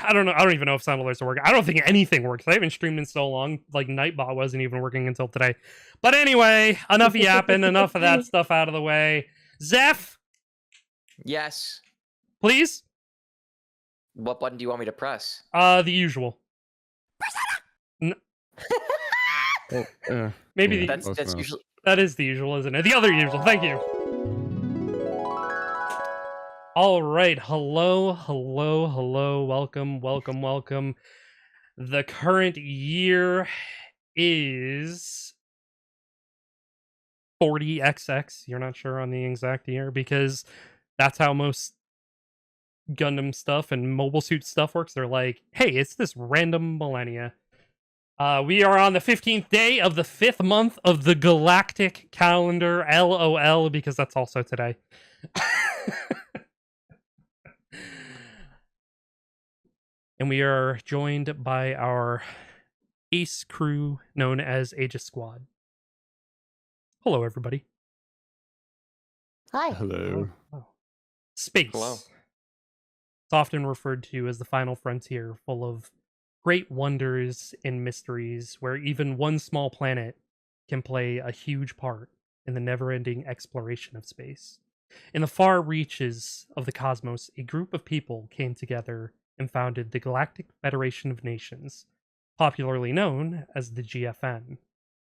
I don't know. I don't even know if sound alerts are working. I don't think anything works. I haven't streamed in so long. Like, Nightbot wasn't even working until today. But anyway, enough yapping. Enough of that stuff out of the way. Zeph, Yes. please. What button do you want me to press? The usual. Maybe That's usually. that is the usual, isn't it? The other usual. Thank you. All right. Hello. Welcome. The current year is 40XX. You're not sure on the exact year because that's how most Gundam stuff and mobile suit stuff works. They're like, hey, it's this random millennia. We are on the 15th day of the 5th month of the galactic calendar, LOL, because that's also today. And we are joined by our ace crew known as Aegis Squad. Hello, everybody. Hi. Hello. Space. Hello. It's often referred to as the final frontier, full of great wonders and mysteries, where even one small planet can play a huge part in the never-ending exploration of space. In the far reaches of the cosmos, a group of people came together and founded the Galactic Federation of Nations, popularly known as the GFN.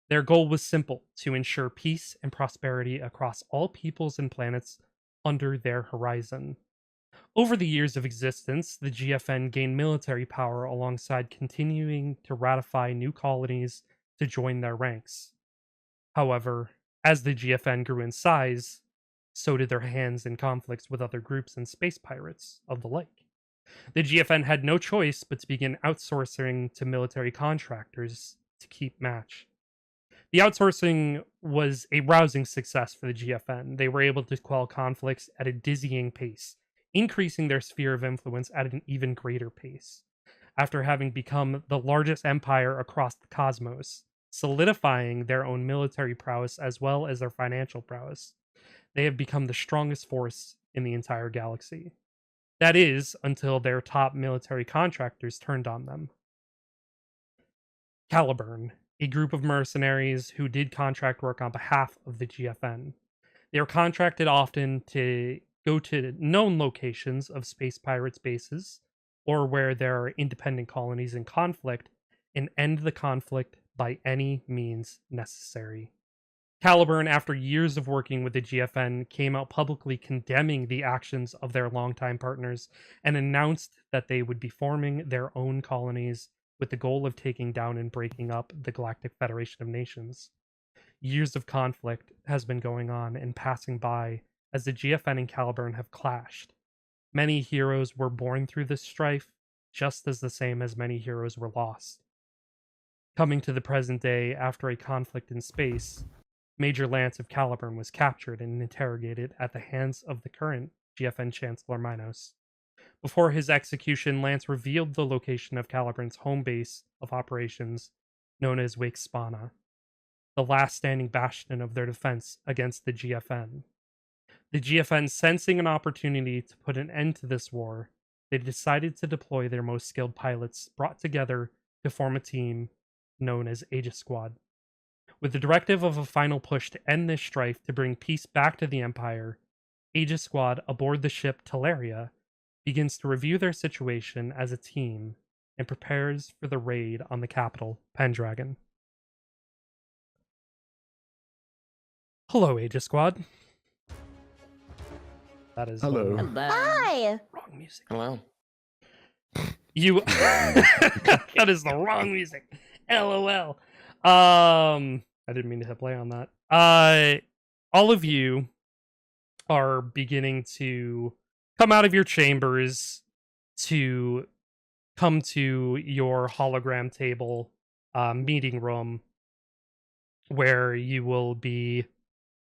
Their goal was simple: to ensure peace and prosperity across all peoples and planets under their horizon. Over the years of existence, the GFN gained military power alongside continuing to ratify new colonies to join their ranks. However, as the GFN grew in size, so did their hands in conflicts with other groups and space pirates of the like. The GFN had no choice but to begin outsourcing to military contractors to keep match. The outsourcing was a rousing success for the GFN. They were able to quell conflicts at a dizzying pace, increasing their sphere of influence at an even greater pace. After having become the largest empire across the cosmos, solidifying their own military prowess as well as their financial prowess, they have become the strongest force in the entire galaxy. That is, until their top military contractors turned on them. Caliburn, a group of mercenaries who did contract work on behalf of the GFN. They were contracted often to go to known locations of space pirates' bases, or where there are independent colonies in conflict, and end the conflict by any means necessary. Caliburn, after years of working with the GFN, came out publicly condemning the actions of their longtime partners and announced that they would be forming their own colonies with the goal of taking down and breaking up the Galactic Federation of Nations. Years of conflict has been going on and passing by as the GFN and Caliburn have clashed. Many heroes were born through this strife, just as the same as many heroes were lost. Coming to the present day, after a conflict in space, Major Lance of Caliburn was captured and interrogated at the hands of the current GFN Chancellor Minos. Before his execution, Lance revealed the location of Caliburn's home base of operations, known as Wake Spana, the last standing bastion of their defense against the GFN. The GFN, sensing an opportunity to put an end to this war, they decided to deploy their most skilled pilots brought together to form a team known as Aegis Squad. With the directive of a final push to end this strife to bring peace back to the Empire, Aegis Squad aboard the ship Teleria begins to review their situation as a team and prepares for the raid on the capital, Pendragon. Hello, Aegis Squad. That is Hello. Hi. wrong music. Hello. You that is the wrong music. LOL. I didn't mean to hit play on that. All of you are beginning to come out of your chambers to come to your hologram table meeting room, where you will be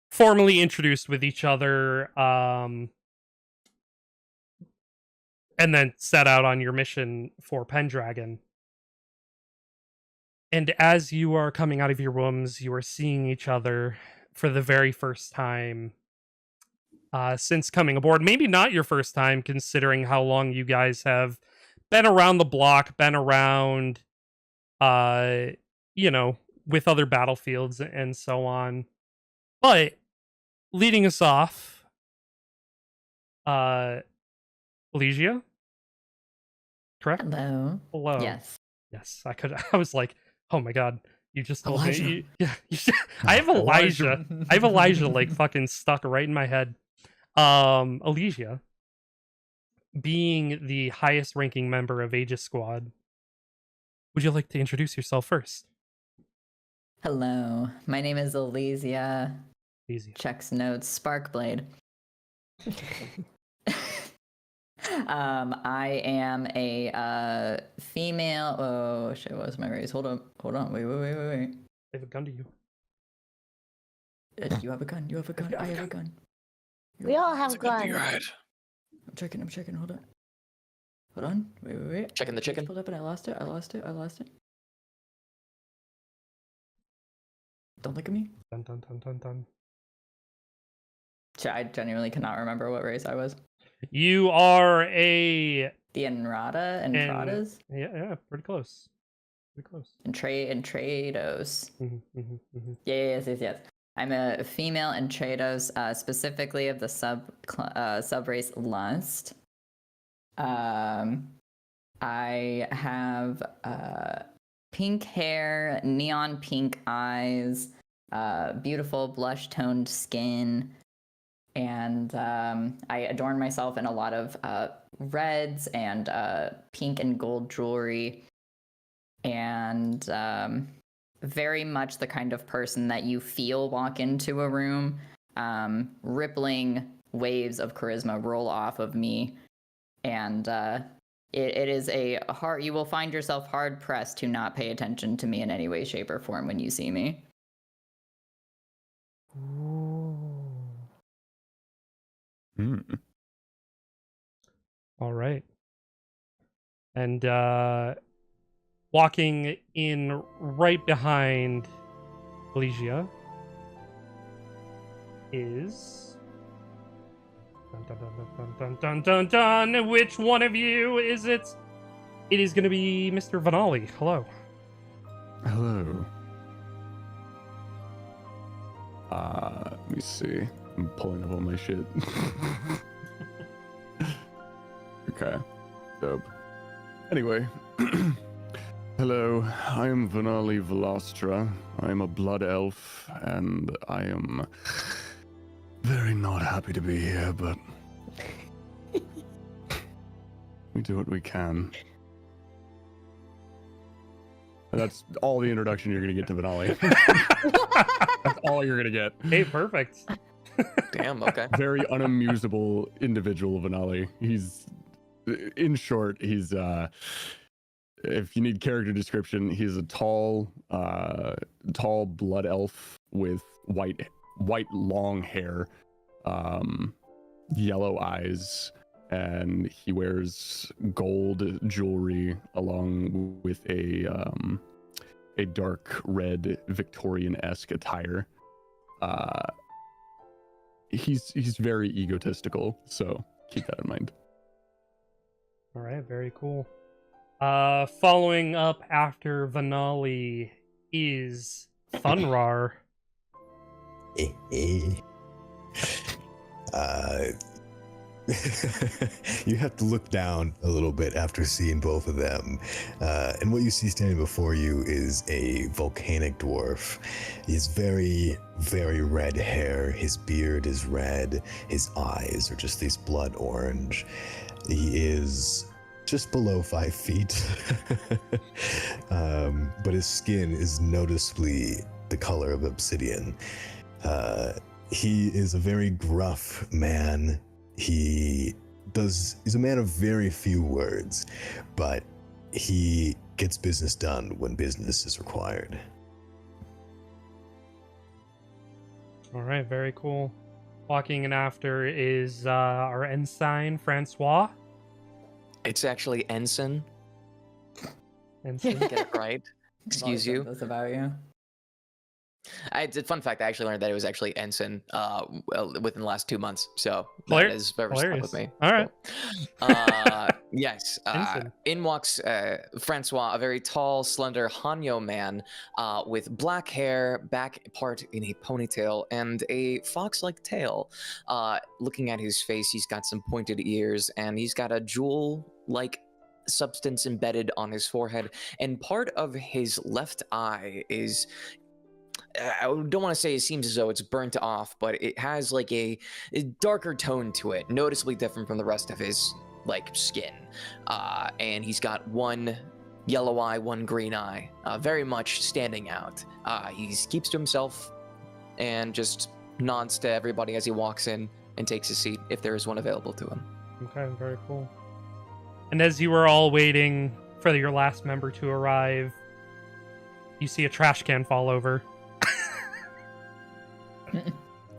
formally introduced with each other, and then set out on your mission for Pendragon. And as you are coming out of your rooms, you are seeing each other for the very first time since coming aboard. Maybe not your first time, considering how long you guys have been around the block, been around, with other battlefields and so on. But leading us off, Elysia, correct? Hello. Hello. Yes. Yes, I could. I was like, oh my god, you just told Elijah. me. I have Elijah. I have Elijah like fucking stuck right in my head. Elysia, being the highest ranking member of Aegis Squad, would you like to introduce yourself first? Hello. My name is Elysia. Easy. Checks notes. Sparkblade. I am a female. Oh shit! What was my race? Hold on. Wait. I have a gun to you. You have a gun. You have a gun. I have a gun. We all have guns. I'm checking. Hold on. Wait. Checking the chicken. Pulled up and I lost it. Don't look at me. Dun dun dun dun dun. I genuinely cannot remember what race I was. You are a The Enrata and Pradas? yeah, pretty close. And Trados. Mm-hmm. Yes. I'm a female in Trados, specifically of the subrace Lust. I have pink hair, neon pink eyes, beautiful blush toned skin, and I adorn myself in a lot of reds and pink and gold jewelry, and very much the kind of person that you feel walk into a room. Rippling waves of charisma roll off of me, and it is you will find yourself hard pressed to not pay attention to me in any way, shape, or form when you see me. All right. And walking in right behind Elysia is dun. Which one of you is it? It is going to be Mr. Vanali. Hello. Hello. Let me see. I'm pulling up all my shit. Okay. Dope. Anyway. Hello, I am Vanali Velastra. I am a blood elf, and I am very not happy to be here, but we do what we can. That's all the introduction you're going to get to Vanali. That's all you're going to get. Hey, perfect. Damn, okay. Very unamusable individual, Vanali. He's, in short, he's, if you need character description, he's a tall blood elf with white long hair, yellow eyes, and he wears gold jewelry along with a dark red Victorian-esque attire. He's very egotistical, so keep that in mind. All right, very cool. Following up after Vanali is Thunrar. You have to look down a little bit after seeing both of them. And what you see standing before you is a volcanic dwarf. He has very, very red hair. His beard is red. His eyes are just these blood orange. He is just below 5 feet. But his skin is noticeably the color of obsidian. He is a very gruff man. He's a man of very few words, but he gets business done when business is required. All right, very cool. Walking in after is our ensign, Francois. It's actually Ensign. Ensign. Get it right. Excuse you. That's about you. It's a fun fact. I actually learned that it was actually Ensign within the last 2 months. So Hilarious. that is very stuck with me. All right. Yes. Ensign. In walks Francois, a very tall, slender Hanyo man with black hair, back part in a ponytail, and a fox-like tail. Looking at his face, he's got some pointed ears, and he's got a jewel-like substance embedded on his forehead, and part of his left eye is... I don't want to say it seems as though it's burnt off, but it has like a darker tone to it, noticeably different from the rest of his skin. And he's got one yellow eye, one green eye, very much standing out. He keeps to himself and just nods to everybody as he walks in and takes a seat if there is one available to him. Okay, very cool. And as you were all waiting for your last member to arrive, you see a trash can fall over.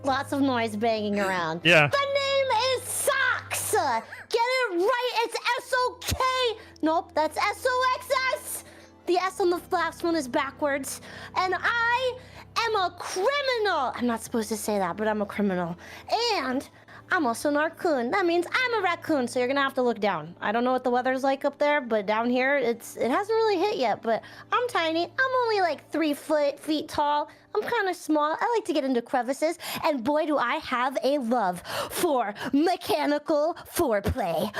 Lots of noise banging around. Yeah. The name is Socks! Get it right, it's S-O-K! Nope, that's S-O-X-S! The S on the last one is backwards. And I am a criminal! I'm not supposed to say that, but I'm a criminal. And I'm also an raccoon. That means I'm a raccoon, so you're gonna have to look down. I don't know what the weather's like up there, but down here, it hasn't really hit yet, but I'm tiny. I'm only like 3 feet tall. I'm kind of small. I like to get into crevices, and boy, do I have a love for mechanical foreplay.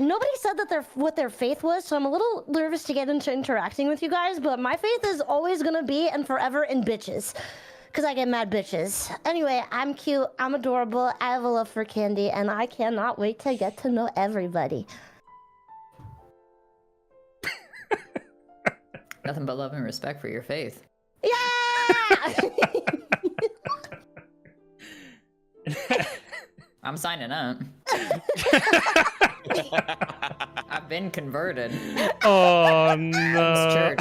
Nobody said that what their faith was, so I'm a little nervous to get into interacting with you guys, but my faith is always gonna be and forever in bitches. Because I get mad bitches. Anyway, I'm cute, I'm adorable, I have a love for candy, and I cannot wait to get to know everybody. Nothing but love and respect for your faith. Yeah! I'm signing up. I've been converted. Oh It's no. church.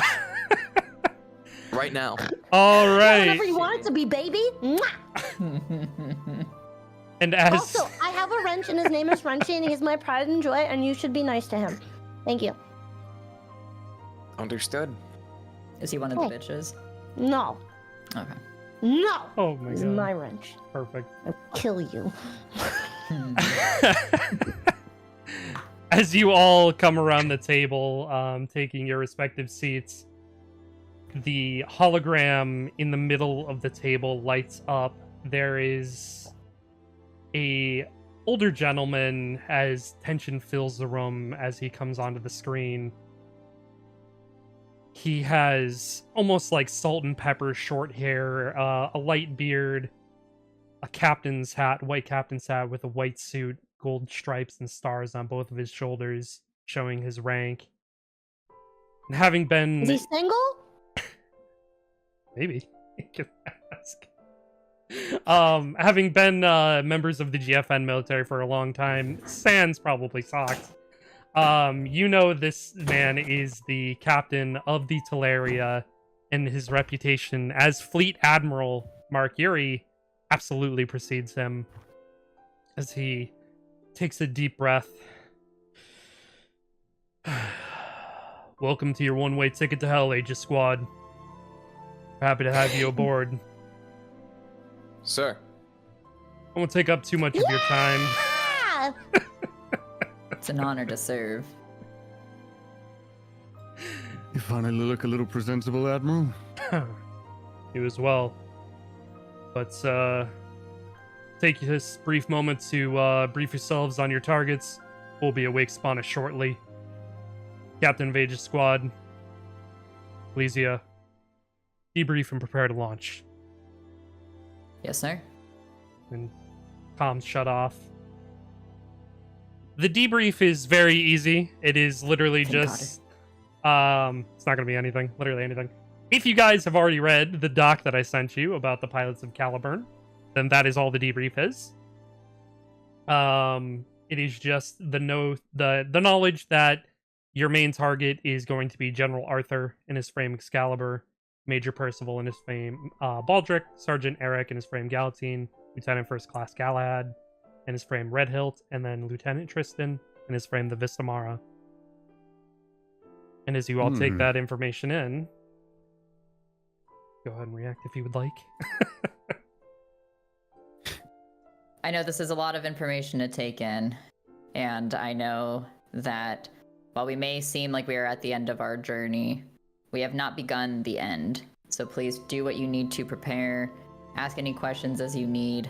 Right now. All right. Whatever you want it to be, baby. Mwah! And as Also, I have a wrench, and his name is Wrenchy, and he's my pride and joy, and you should be nice to him. Thank you. Understood. Is he one of the bitches? No. Okay. No! oh my He's god. my wrench. Perfect. I'll kill you. As you all come around the table, taking your respective seats, the hologram in the middle of the table lights up. There is a older gentleman as tension fills the room as he comes onto the screen. He has almost like salt and pepper short hair, a light beard, a captain's hat, white captain's hat with a white suit, gold stripes and stars on both of his shoulders, showing his rank. And having been... Is he single? Maybe. You can ask. Having been members of the GFN military for a long time, sans probably socks, you know this man is the captain of the Teleria, and his reputation as Fleet Admiral Mark Yuri absolutely precedes him as he takes a deep breath. Welcome to your one-way ticket to hell, Aegis Squad. Happy to have you aboard. Sir. I won't take up too much of your time. Ah! It's an honor to serve. You finally look a little presentable, Admiral. You as well. But take this brief moment to brief yourselves on your targets. We'll be awake spawn us shortly. Captain of Aegis Squad, Elysia, debrief and prepare to launch. Yes, sir. And comms shut off. The debrief is very easy. It is literally Thank just it's not gonna be anything, literally anything. If you guys have already read the doc that I sent you about the pilots of Caliburn, then that is all the debrief is. It is just the knowledge that your main target is going to be General Arthur in his frame Excalibur, Major Percival in his frame Baldric, Sergeant Eric in his frame Galatine, Lieutenant First Class Galahad in his frame Red Hilt, and then Lieutenant Tristan in his frame the Vistamara. And as you all take that information in, go ahead and react if you would like. I know this is a lot of information to take in, and I know that while we may seem like we are at the end of our journey, we have not begun the end. So please do what you need to prepare, ask any questions as you need,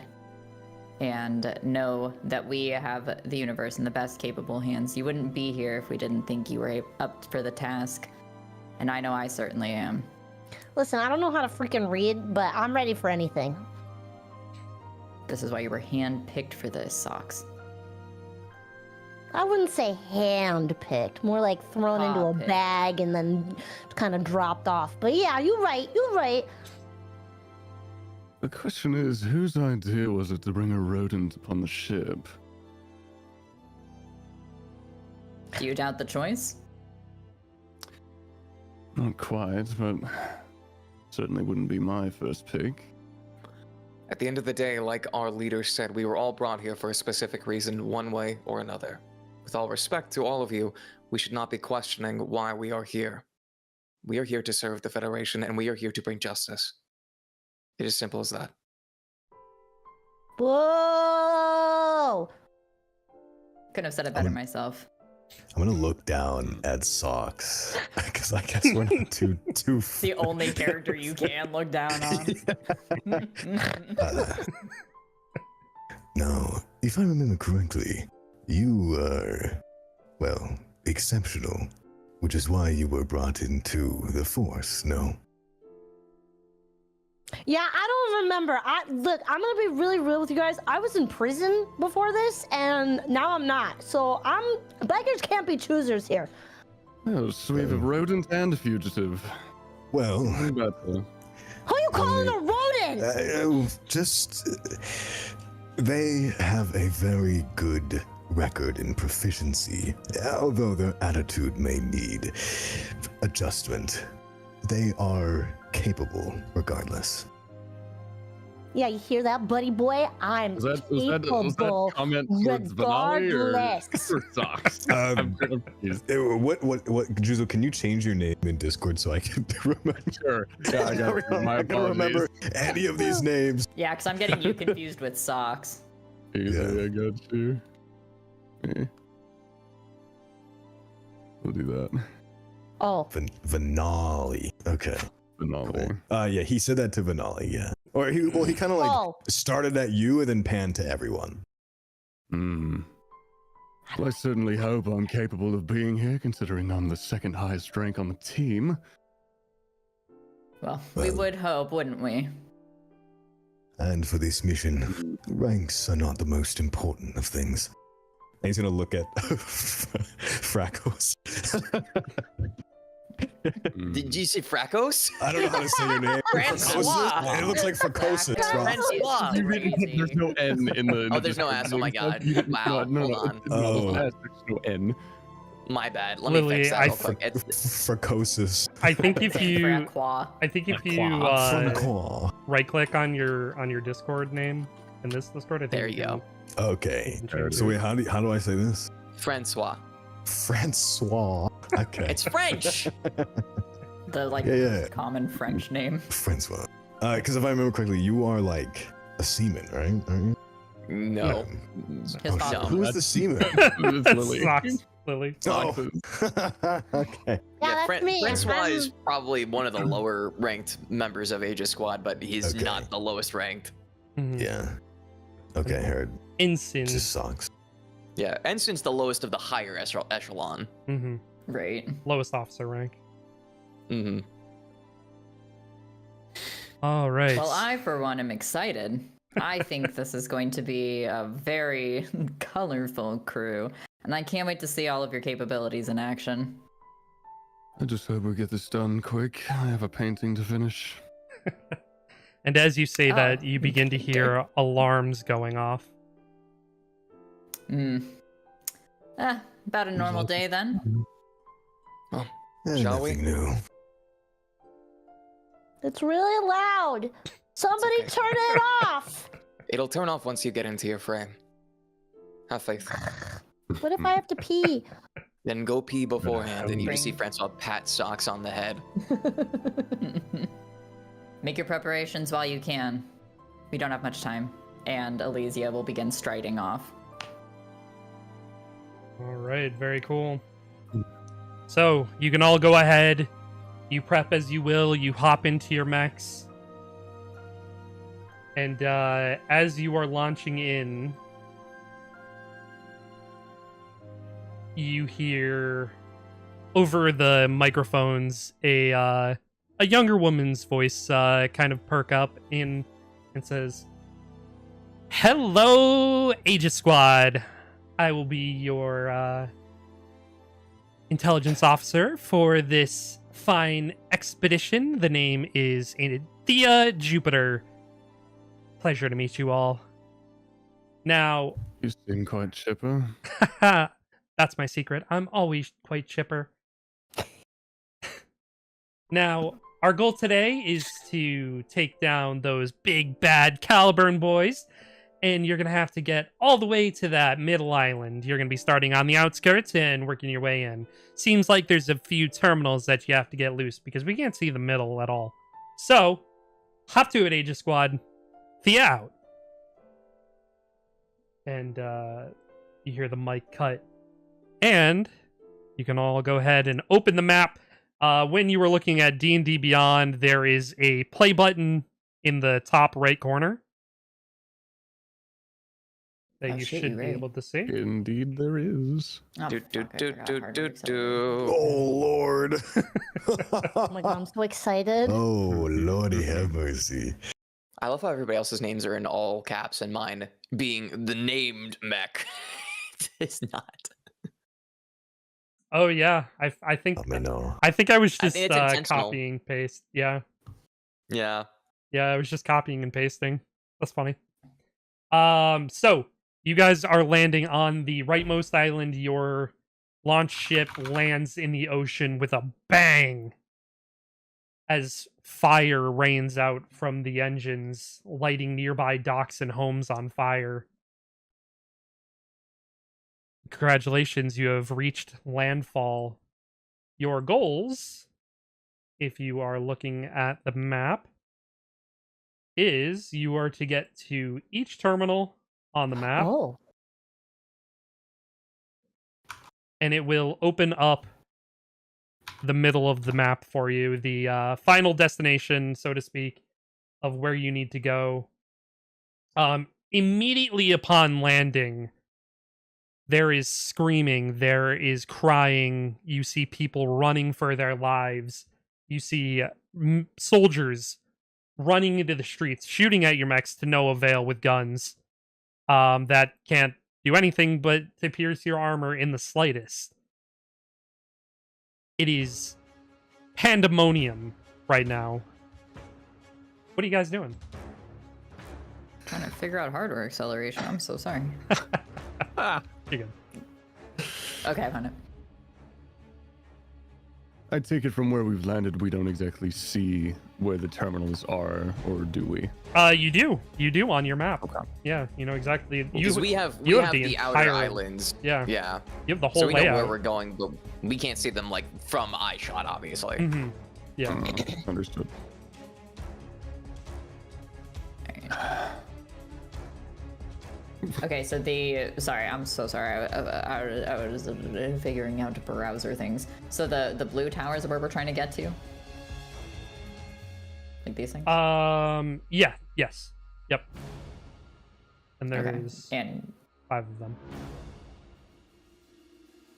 and know that we have the universe in the best capable hands. You wouldn't be here if we didn't think you were up for the task, and I know I certainly am. Listen, I don't know how to freaking read, but I'm ready for anything. This is why you were hand-picked for this, Socks. I wouldn't say hand-picked, more like thrown into a Paw-picked. bag and then kind of dropped off. But yeah, you're right. The question is, whose idea was it to bring a rodent upon the ship? Do you doubt the choice? Not quite, but certainly wouldn't be my first pick. At the end of the day, like our leader said, we were all brought here for a specific reason, one way or another. With all respect to all of you, we should not be questioning why we are here. We are here to serve the Federation, and we are here to bring justice. It is simple as that. Whoa! Couldn't have said it better myself. I'm gonna look down at Socks because I guess we're not too. The only character you can look down on. No, if I remember correctly, you are, well, exceptional, which is why you were brought into the Force. No. Yeah, I don't remember. Look, I'm gonna be really real with you guys. I was in prison before this, and now I'm not. So beggars can't be choosers here. Oh, so we have a rodent and a fugitive. Well, What about the... Who you calling a rodent? they have a very good record in proficiency, although their attitude may need adjustment. They are capable regardless. Yeah, you hear that, buddy boy? I'm Was that capable comment towards Vanali regardless. or Socks? Um, I'm confused. What, Juzo, can you change your name in Discord so I can remember? Sure. Yeah, I got you. My I can remember any of these names. Yeah, because I'm getting you confused with Socks. Easy, Yeah. I got you. Yeah. We'll do that. Oh, Vanali. Okay. Vanali. Cool. Yeah, he said that to Vanali, yeah. Or he kind of like oh. started at you and then panned to everyone. Hmm. Well, I certainly hope I'm capable of being here, considering I'm the second highest rank on the team. Well, we would hope, wouldn't we? And for this mission, ranks are not the most important of things. And he's gonna look at Fracos. Did you say Fracos? I don't know how to say your name. Francois. It looks like Fracosis. Francois. There's no N in the. Oh, there's no S. Oh my God. Wow. No, Hold on. it's not Oh. S, there's no N. My bad. Let me Lily, fix that I real quick. Fracosis. I think if you Francois. Francois. right click on your Discord name in this Discord, I think There you go. Okay. Change So it. wait, how do I say this? Francois. Francois. Okay. It's French. The Yeah. common French name. Francois. Because if I remember correctly, you are like a seaman, right? Aren't you? No. His Oh, father. No. Who is the seaman? It's Lily. Socks, Lily. Oh. Okay. Yeah, that's me. Francois I'm- is probably one of the lower ranked members of Aegis Squad, but he's Okay. not the lowest ranked. Mhm. Yeah. Okay, heard. Ensign. Just sucks. Yeah, Ensign's the lowest of the higher echelon. Mhm. Right. Lowest officer rank. Mm-hmm. All right. Well, I, for one, am excited. I think this is going to be a very colorful crew, and I can't wait to see all of your capabilities in action. I just hope we get this done quick. I have a painting to finish. And as you say Oh, that, you begin to hear alarms going off. About a normal day then. Shall we? Nothing new. It's really loud. Somebody okay. turn it off. It'll turn off once you get into your frame. Have faith. What if I have to pee? Then go pee beforehand, and you Bring- see Francois pat Socks on the head. Make your preparations while you can. We don't have much time. And Elysia will begin striding off. All right, very cool. So you can all go ahead. You prep as you will. You hop into your mechs. And as you are launching in, you hear over the microphones a younger woman's voice kind of perk up in and says, "Hello, Aegis Squad. I will be your intelligence officer for this fine expedition. The name is Thea Jupiter. Pleasure to meet you all. Now, You seem quite chipper. that's my secret. I'm always quite chipper. Now, our goal today is to take down those big bad Caliburn boys, and you're gonna have to get all the way to that middle island. You're gonna be starting on the outskirts and working your way in. Seems like there's a few terminals that you have to get loose because we can't see the middle at all. So, hop to it, Aegis Squad. Thea out. And you hear the mic cut. And you can all go ahead and open the map. When you were looking at D&D Beyond, there is a play button in the top right corner that you should be able to see. Indeed, there is. Oh, Do, do, fuck, I do, forgot do, hard do, work accelerator. do. Oh Lord. Oh my god, I'm so excited. Oh Lordy, have mercy. I love how everybody else's names are in all caps and mine being the named mech. It's not. Oh yeah, I think No. I think I was I just think it's intentional. copying paste. Yeah, Yeah. I was just copying and pasting. That's funny. So you guys are landing on the rightmost island. Your launch ship lands in the ocean with a bang as fire rains out from the engines, lighting nearby docks and homes on fire. Congratulations, you have reached landfall. Your goals, if you are looking at the map, is you are to get to each terminal on the map, Oh. and it will open up the middle of the map for you, the final destination, so to speak, of where you need to go. Immediately upon landing, there is screaming, there is crying, you see people running for their lives, you see soldiers running into the streets, shooting at your mechs to no avail with guns that can't do anything but to pierce your armor in the slightest. It is pandemonium right now. What are you guys doing? Trying to figure out hardware acceleration. I'm so sorry. You're good. Okay, I found it. I take it from where we've landed, we don't exactly see where the terminals are, or do we? You do on your map. Okay. Yeah, you know exactly. Because we have you have the outer entire- islands. Yeah, Yeah. you have the whole So we know where layout. we're going, but we can't see them like from eye shot, obviously. Mhm. Yeah. Understood. Okay, so sorry, I'm so sorry. I was figuring out browser things. So the blue towers are where we're trying to get to. Like these things. Yeah. Yes. Yep. And Okay. there's And 5 of them.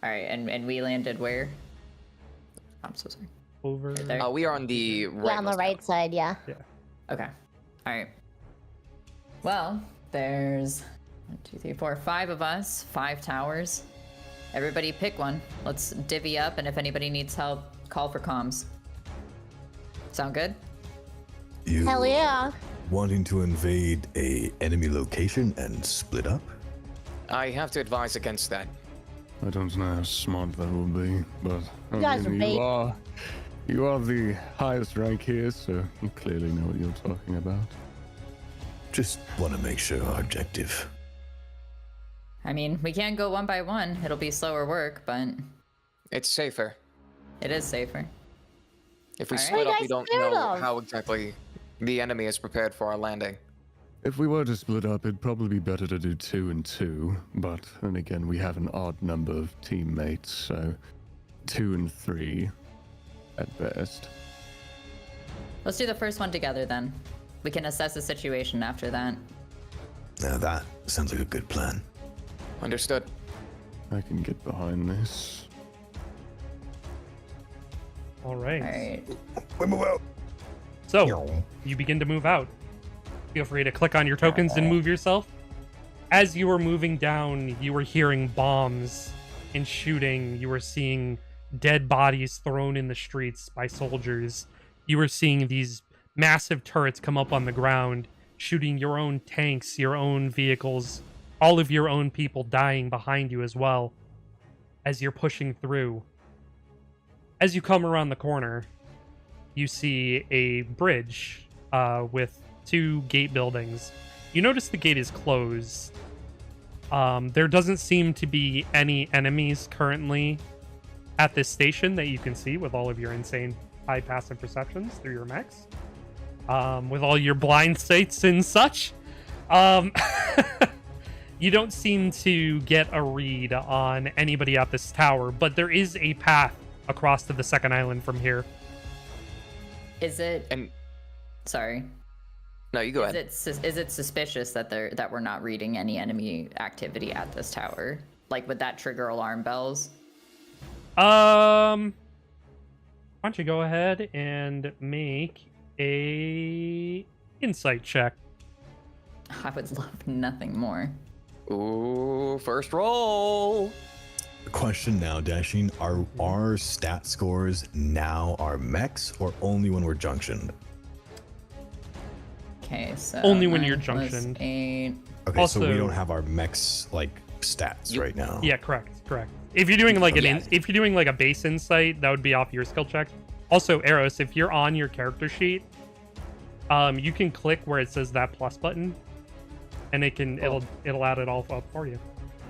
all right, and we landed where? I'm so sorry. Over. Right there. We are on the right. Yeah, on the right side, yeah. Okay. All right. Well, there's 1, 2, 3, 4, 5 of us, 5 towers. Everybody pick one. Let's divvy up, and if anybody needs help, call for comms. Sound good? You Hell yeah. wanting to invade a enemy location and split up? I have to advise against that. I don't know how smart that would be, but You guys are bait. you are the highest rank here, so you clearly know what you're talking about. Just want to make sure our objective. I mean, we can't go one by one. It'll be slower work, but It's safer. it is safer. If we Alright. split What are up, you we guys don't scared know of? how exactly the enemy is prepared for our landing. If we were to split up, it'd probably be better to do 2 and 2. But then again, we have an odd number of teammates, so 2 and 3 at best. Let's do the first one together then. We can assess the situation after that. Now that sounds like a good plan. Understood. I can get behind this. All right. All right. We move out. So you begin to move out. Feel free to click on your tokens and move yourself. As you were moving down, you were hearing bombs and shooting. You were seeing dead bodies thrown in the streets by soldiers. You were seeing these massive turrets come up on the ground, shooting your own tanks, your own vehicles, all of your own people dying behind you as well as you're pushing through. As you come around the corner, you see a bridge with 2 gate buildings. You notice the gate is closed. There doesn't seem to be any enemies currently at this station that you can see with all of your insane high passive perceptions through your mechs. With all your blind sights and such. You don't seem to get a read on anybody at this tower, but there is a path across to the second island from here. Is it? And Sorry. no, you go ahead. Is it suspicious that we're not reading any enemy activity at this tower? Like, would that trigger alarm bells? Why don't you go ahead and make a insight check? I would love nothing more. Ooh, first roll. Question now, Dashing. Are our stat scores now our mechs or only when we're junctioned? Okay, so Only when 9 you're plus junctioned. 8. Okay, so we Also- don't have our mechs like stats right now. Yeah, correct. If you're doing like Yeah. if you're doing like a base insight, that would be off your skill check. Also, Eros, if you're on your character sheet, you can click where it says that plus button, and it'll add it all up for you.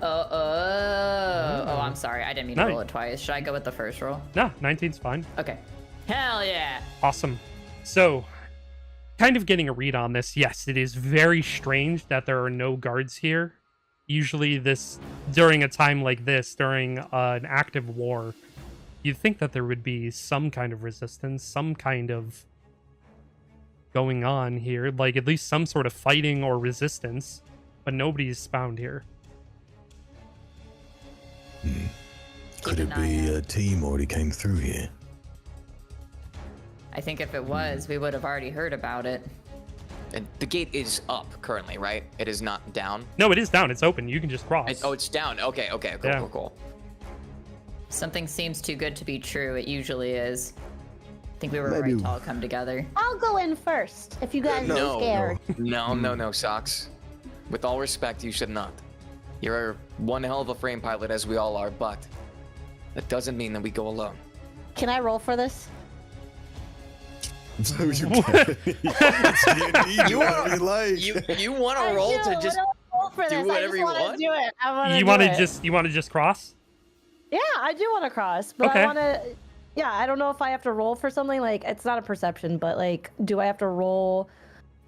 I'm sorry. I didn't mean to No. roll it twice. Should I go with the first roll? No, 19's fine. Okay. Hell yeah. Awesome. So, kind of getting a read on this, yes, it is very strange that there are no guards here. Usually during a time like this, during an active war, you'd think that there would be some kind of resistance, some kind of going on here, like at least some sort of fighting or resistance, but nobody's found here. Could Keep it an eye be out. a team already came through here? I think if it was, we would have already heard about it. And the gate is up currently, right? It is not down. No, it is down. It's open. You can just cross. Oh, it's down. Okay, cool, Yeah. cool. Something seems too good to be true. It usually is. I think we were Maybe- right to all come together. I'll go in first if you guys are scared. No, Socks. With all respect, you should not. You're one hell of a frame pilot, as we all are, but that doesn't mean that we go alone. Can I roll for this? So you can. It's D&D, do whatever you like. You want I to roll do. to just I don't roll for do this. whatever I you just want? Do it. I want to. You want to just cross? Yeah, I do want to cross, but Okay. I want to. Yeah, I don't know if I have to roll for something. Like, it's not a perception, but like, do I have to roll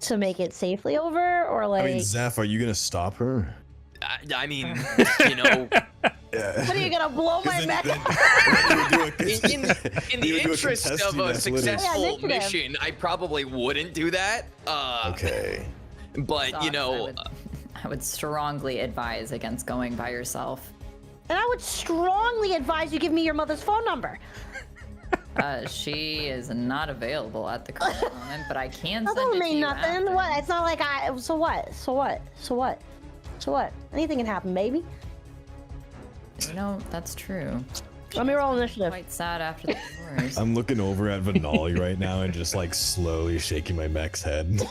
to make it safely over, or like? I mean, Zeph, are you gonna stop her? I mean, you know, Yeah. What are you gonna blow my Isn't back? in the interest of a successful Yeah, initiative. mission, I probably wouldn't do that. Okay. But you Socks, know, I would strongly advise against going by yourself. And I would strongly advise you give me your mother's phone number. She is not available at the current moment, but I can That send don't it to mean you nothing. after. What? It's not like I. So what? So what? So what? So what? Anything can happen, baby. You know, that's true. Let me roll initiative. Quite sad after the divorce. I'm looking over at Vinali right now and just like slowly shaking my mech's head.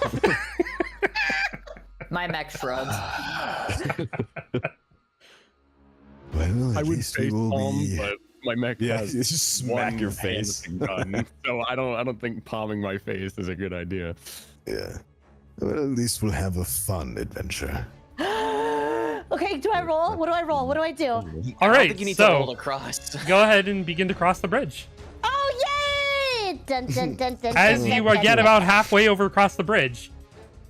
My mech shrugs. Well, I at would least we face will palm, be. but my mech Yeah, has it's just smack one your hand face. with a gun, so I don't think palming my face is a good idea. Yeah. Well, at least we'll have a fun adventure. Okay, do I roll? What do I roll? What do I do? All I don't right, think you need to roll so across. go ahead and begin to cross the bridge. Oh yay! Dun, dun, dun, dun, As dun, you dun, get dun. about halfway over across the bridge,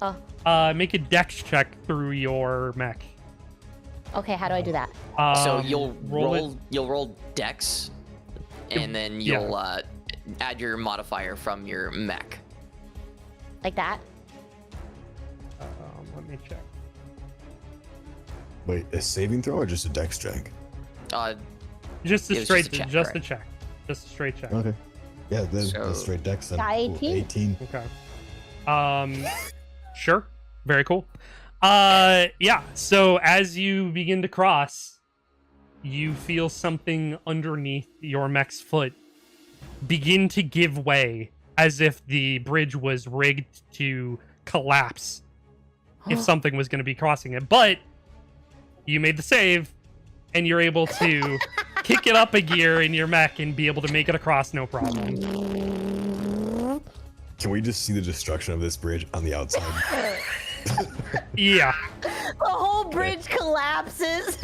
Oh. Make a dex check through your mech. Okay, how do I do that? So you'll roll roll dex, and then you'll add your modifier from your mech. Like that? Let me check. Wait, a saving throw or just a dex check? Just It a was straight, just a check, just a right? check, just a straight check. Okay. Yeah, the So- straight dex then. Got 18? 18. Okay. Sure. Very cool. Yeah. So as you begin to cross, you feel something underneath your mech's foot begin to give way, as if the bridge was rigged to collapse if something was going to be crossing it. But you made the save, and you're able to kick it up a gear in your mech and be able to make it across no problem. Can we just see the destruction of this bridge on the outside? Yeah. The whole bridge collapses.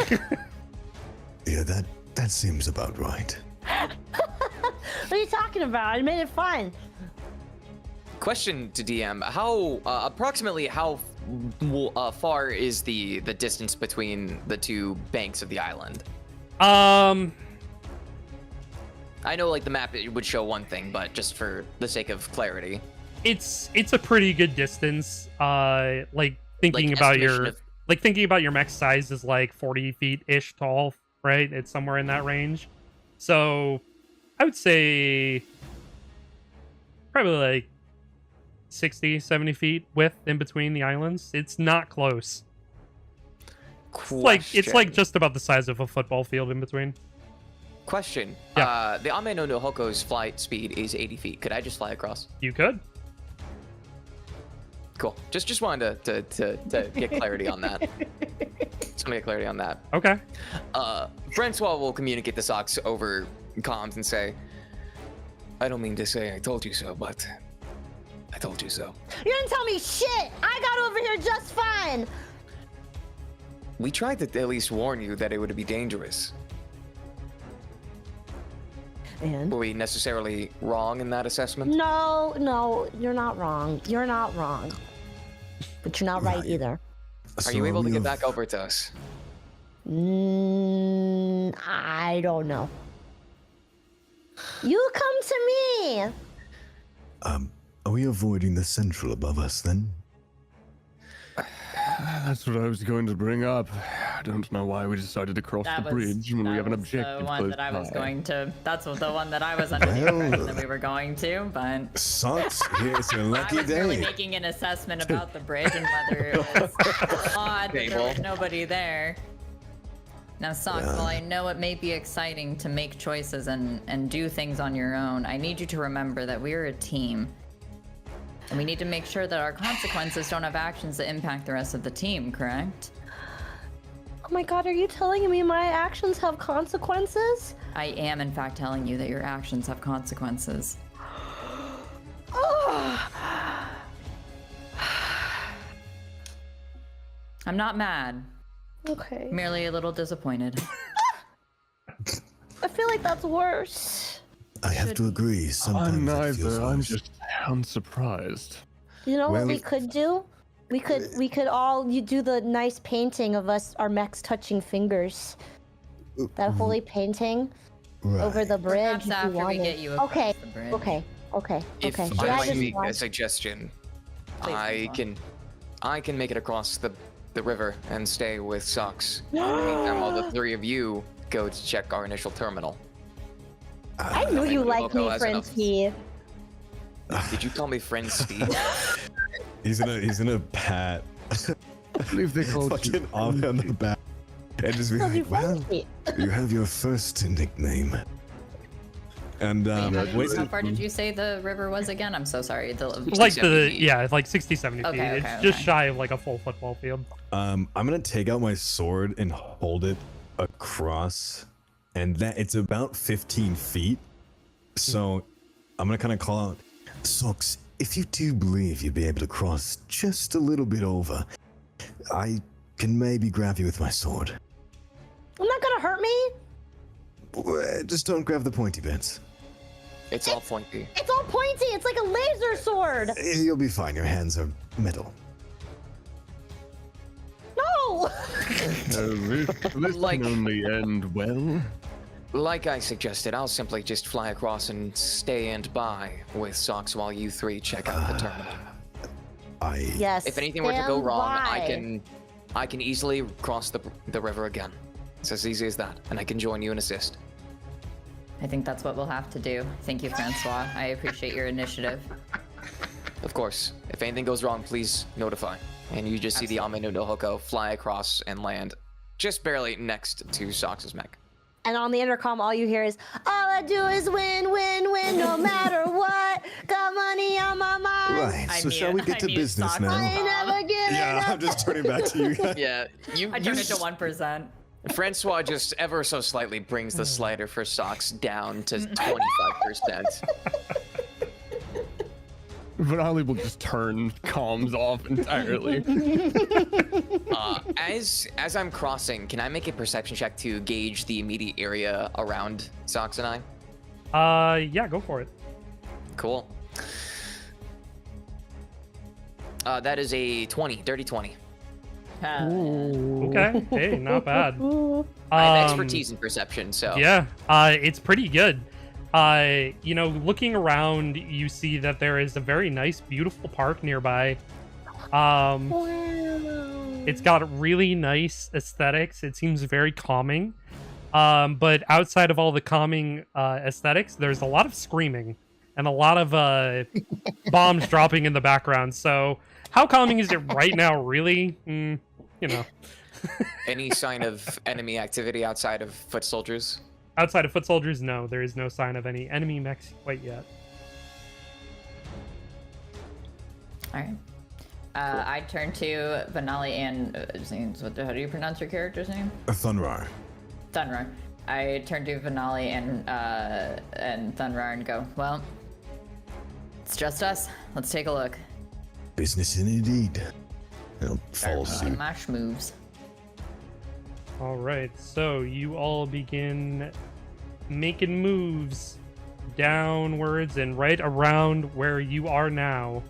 Yeah, that seems about right. What are you talking about? I made it fine. Question to DM: How approximately how far is the distance between the two banks of the island? I know, like, the map it would show one thing, but just for the sake of clarity, It's a pretty good distance. Like thinking Like, about estimation your of- thinking about your mech size is like 40 feet ish tall, right? It's somewhere in that range. So I would say probably like 60, 70 feet width in between the islands. It's not close. It's like just about the size of a football field in between. Question. Yeah. The Ame no Nohoko's flight speed is 80 feet. Could I just fly across? You could. Cool. Just wanted to get clarity on that. Just want to get clarity on that. Okay. Francois will communicate the socks over comms and say, "I don't mean to say I told you so, but I told you so." You didn't tell me shit. I got over here just fine. We tried to at least warn you that it would be dangerous. And? Were we necessarily wrong in that assessment? No, you're not wrong. You're not wrong. But you're not right Right. either. Are you able to get back over to us? I don't know. You come to me. Are we avoiding the central above us then? That's what I was going to bring up. I don't know why we decided to cross the bridge when we have an objective. The one close that I was by. going to. That's the one that I was under the impression that we were going to, but Sucks. Here's your I lucky was really day. making an assessment about the bridge and whether it was odd that there was nobody there. Now, Socks, while I know it may be exciting to make choices and do things on your own, I need you to remember that we're a team. And we need to make sure that our consequences don't have actions that impact the rest of the team, correct? Oh my god, are you telling me my actions have consequences? I am, in fact, telling you that your actions have consequences. I'm not mad, Okay. merely a little disappointed. I feel like that's worse. I have to agree. Sometimes I'm it feels neither. I'm worse. just unsurprised. You know what Well, we could do? We could all you do the nice painting of us, our mechs touching fingers. That holy painting over the bridge. Perhaps if you after we wanted. get you across Okay. the bridge. Okay. If Okay. I Yeah, might just make want- a suggestion, Please, I can make it across the river and stay with Socks. In the meantime, while the three of you go to check our initial terminal. I knew you Maybe liked we'll me, go as friend enough. Steve. Did you call me friend Steve? He's gonna pat I believe they called you. fucking Ame on the back and just be Love you, like, well, friend Steve. you have your first nickname. And How far did you say the river was again? I'm so sorry. Like 70 feet. it's like 60, 70 feet. Okay, It's okay, just okay. shy of like a full football field. I'm gonna take out my sword and hold it across, and that it's about 15 feet. So I'm gonna kind of call out, Socks, if you do believe you'd be able to cross just a little bit over, I can maybe grab you with my sword. I'm not gonna hurt me. Just don't grab the pointy bits. It's all pointy. It's all pointy. It's like a laser sword. You'll be fine. Your hands are metal. go! This Like- can only end well. Like I suggested, I'll simply just fly across and stand by with Socks while you three check out the tournament. Yes. If anything were to go stand wrong, by. I can easily cross the river again. It's as easy as that, and I can join you and assist. I think that's what we'll have to do. Thank you, Francois. I appreciate your initiative. Of course, if anything goes wrong, please notify. And you just see the Aminu no Hoko fly across and land just barely next to Socks' mech. And on the intercom, all you hear is, all I do is win, win, win, no matter what. Got money on my mind. Right. So shall we get to business Socks now? I ain't never giving Yeah, up. I'm just turning back to you guys. Yeah, you. I turned it to 1%. Francois just ever so slightly brings the slider for Socks down to 25%. Vanali will just turn comms off entirely. As I'm crossing, can I make a perception check to gauge the immediate area around Socks and I? Yeah, go for it. Cool. That is a 20, dirty 20. Okay. Hey, not bad. I have expertise in perception, so. Yeah, it's pretty good. Looking around, you see that there is a very nice, beautiful park nearby. It's got really nice aesthetics. It seems very calming. But outside of all the calming aesthetics, there's a lot of screaming and a lot of bombs dropping in the background. So how calming is it right now, really? Any sign of enemy activity outside of foot soldiers? Outside of foot soldiers, no. There is no sign of any enemy mechs quite yet. All right. I turn to Vanali and how do you pronounce your character's name? Thunrar. Thunrar. I turn to Vanali and Thunrar and go, well, it's just us. Let's take a look. Business indeed. I'll follow suit. Mash moves. All right, so you all begin making moves downwards and right around where you are now.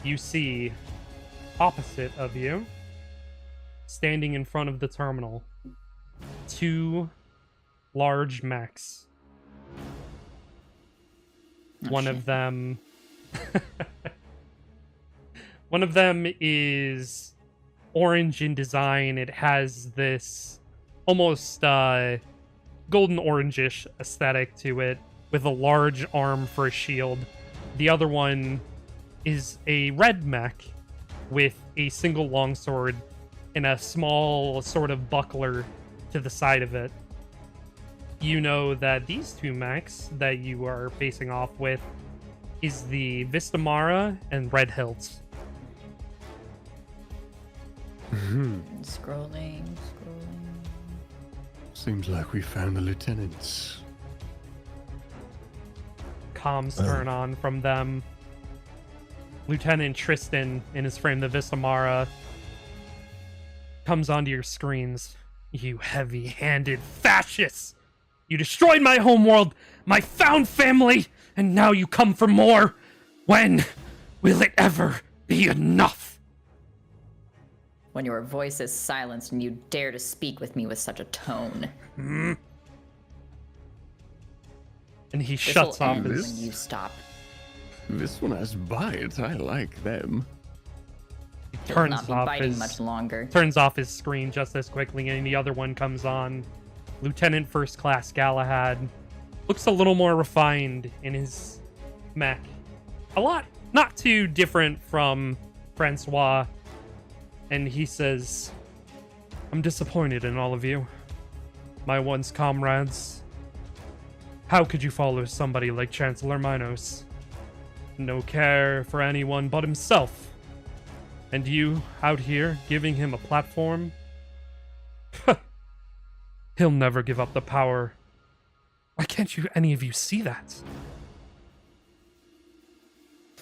You see, opposite of you, standing in front of the terminal, 2 large mechs. One of them is orange in design. It has this almost golden orangish aesthetic to it, with a large arm for a shield. The other one is a red mech with a single longsword and a small sort of buckler to the side of it. You know that these 2 mechs that you are facing off with is the Vistamara and Red Hilts. Scrolling. Seems like we found the lieutenants. Comms turn on from them. Lieutenant Tristan, in his frame, the Vistamara, comes onto your screens. You heavy-handed fascists! You destroyed my homeworld, my found family, and now you come for more! When will it ever be enough? When your voice is silenced and you dare to speak with me with such a tone. And he This shuts will off end his... when you stop. This one has bites. I like them. It will turns not be off biting his much longer. turns off his screen just as quickly, and the other one comes on. Lieutenant First Class Galahad looks a little more refined in his mech. A lot, not too different from Francois. And he says, I'm disappointed in all of you, my once comrades. How could you follow somebody like Chancellor Minos? No care for anyone but himself. And you, out here, giving him a platform? He'll never give up the power. Why can't any of you see that?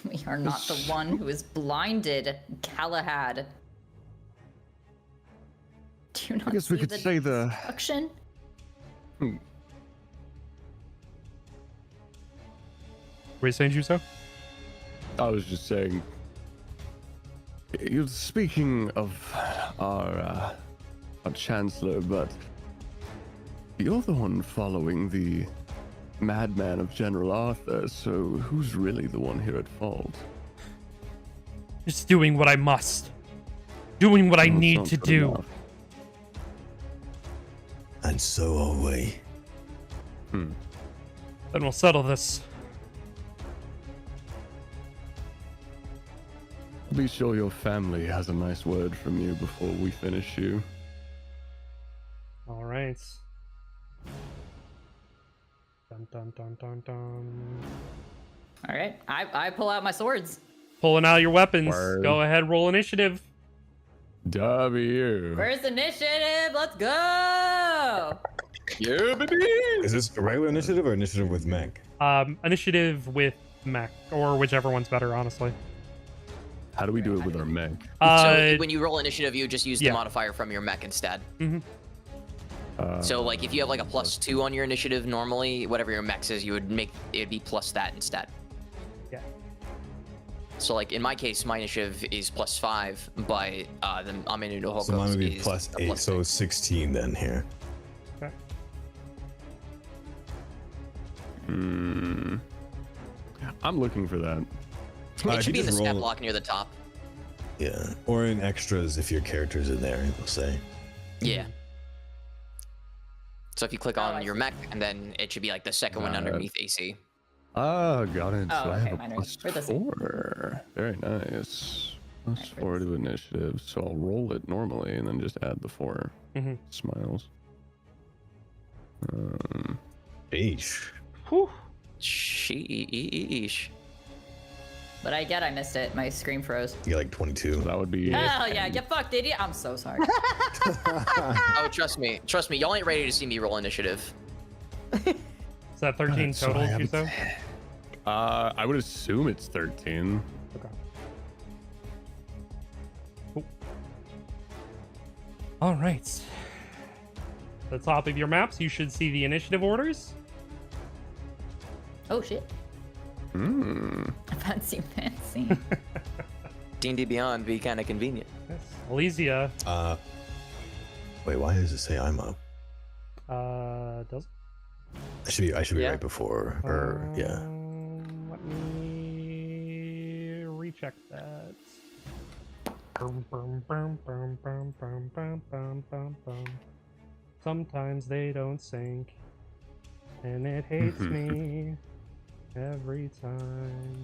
We are not the one who is blinded, Galahad. Do you not I guess we see could the say the... destruction? Were you saying, Juso? I was just saying, You're speaking of our chancellor, but you're the one following the madman of General Arthur, so who's really the one here at fault? Just doing what I must. Doing what I Well, it's need not to good do. enough. And so are we. Then we'll settle this. Be sure your family has a nice word from you before we finish you. All right. Dun dun dun dun dun. All right, I pull out my swords. Pulling out your weapons. Word. Go ahead, roll initiative. W. Where's the initiative? Let's go! Yeah, baby. Is this a regular initiative or initiative with Mech? Initiative with Mech, or whichever one's better, honestly. How do we do it with our mech? So when you roll initiative, you just use yeah. the modifier from your mech instead. Mm-hmm. So like if you have like a +2 on your initiative normally, whatever your mech is, you would make it'd be plus that instead. Yeah. So like in my case, my initiative is +5, but then I'm in Hoko's So mine would be is plus a 8, so 16 then here. Okay. I'm looking for that. It if should you be in the just stat roll- block near the top. Yeah, or in extras if your character's in there, it will say. Yeah. So if you click on I your see. mech, and then it should be like the second one Got it. underneath AC. Ah, got it. Oh, So I okay, have mine a are- we're the same. +4. Very nice. Alright, we're +4 to initiative. So I'll roll it normally and then just add the 4. Mhm. Smiles. Eesh. Whew. Sheesh. But I missed it. My screen froze. You get like 22. So that would be. Hell yeah, get fucked, idiot. I'm so sorry. Oh, trust me, y'all ain't ready to see me roll initiative. Is that 13 So total, I have- you said? I would assume it's 13. Okay. Cool. All right. The top of your maps, you should see the initiative orders. Oh shit. Mm. Fancy. D&D Beyond be kind of convenient. Yes. Elysia, Wait, why does it say I'm up? does. I should be Yeah. right before, or yeah. Let me recheck that. Bum, bum, bum, bum, bum, bum, bum, bum, bum, bum. Sometimes they don't sync, and it hates me every time.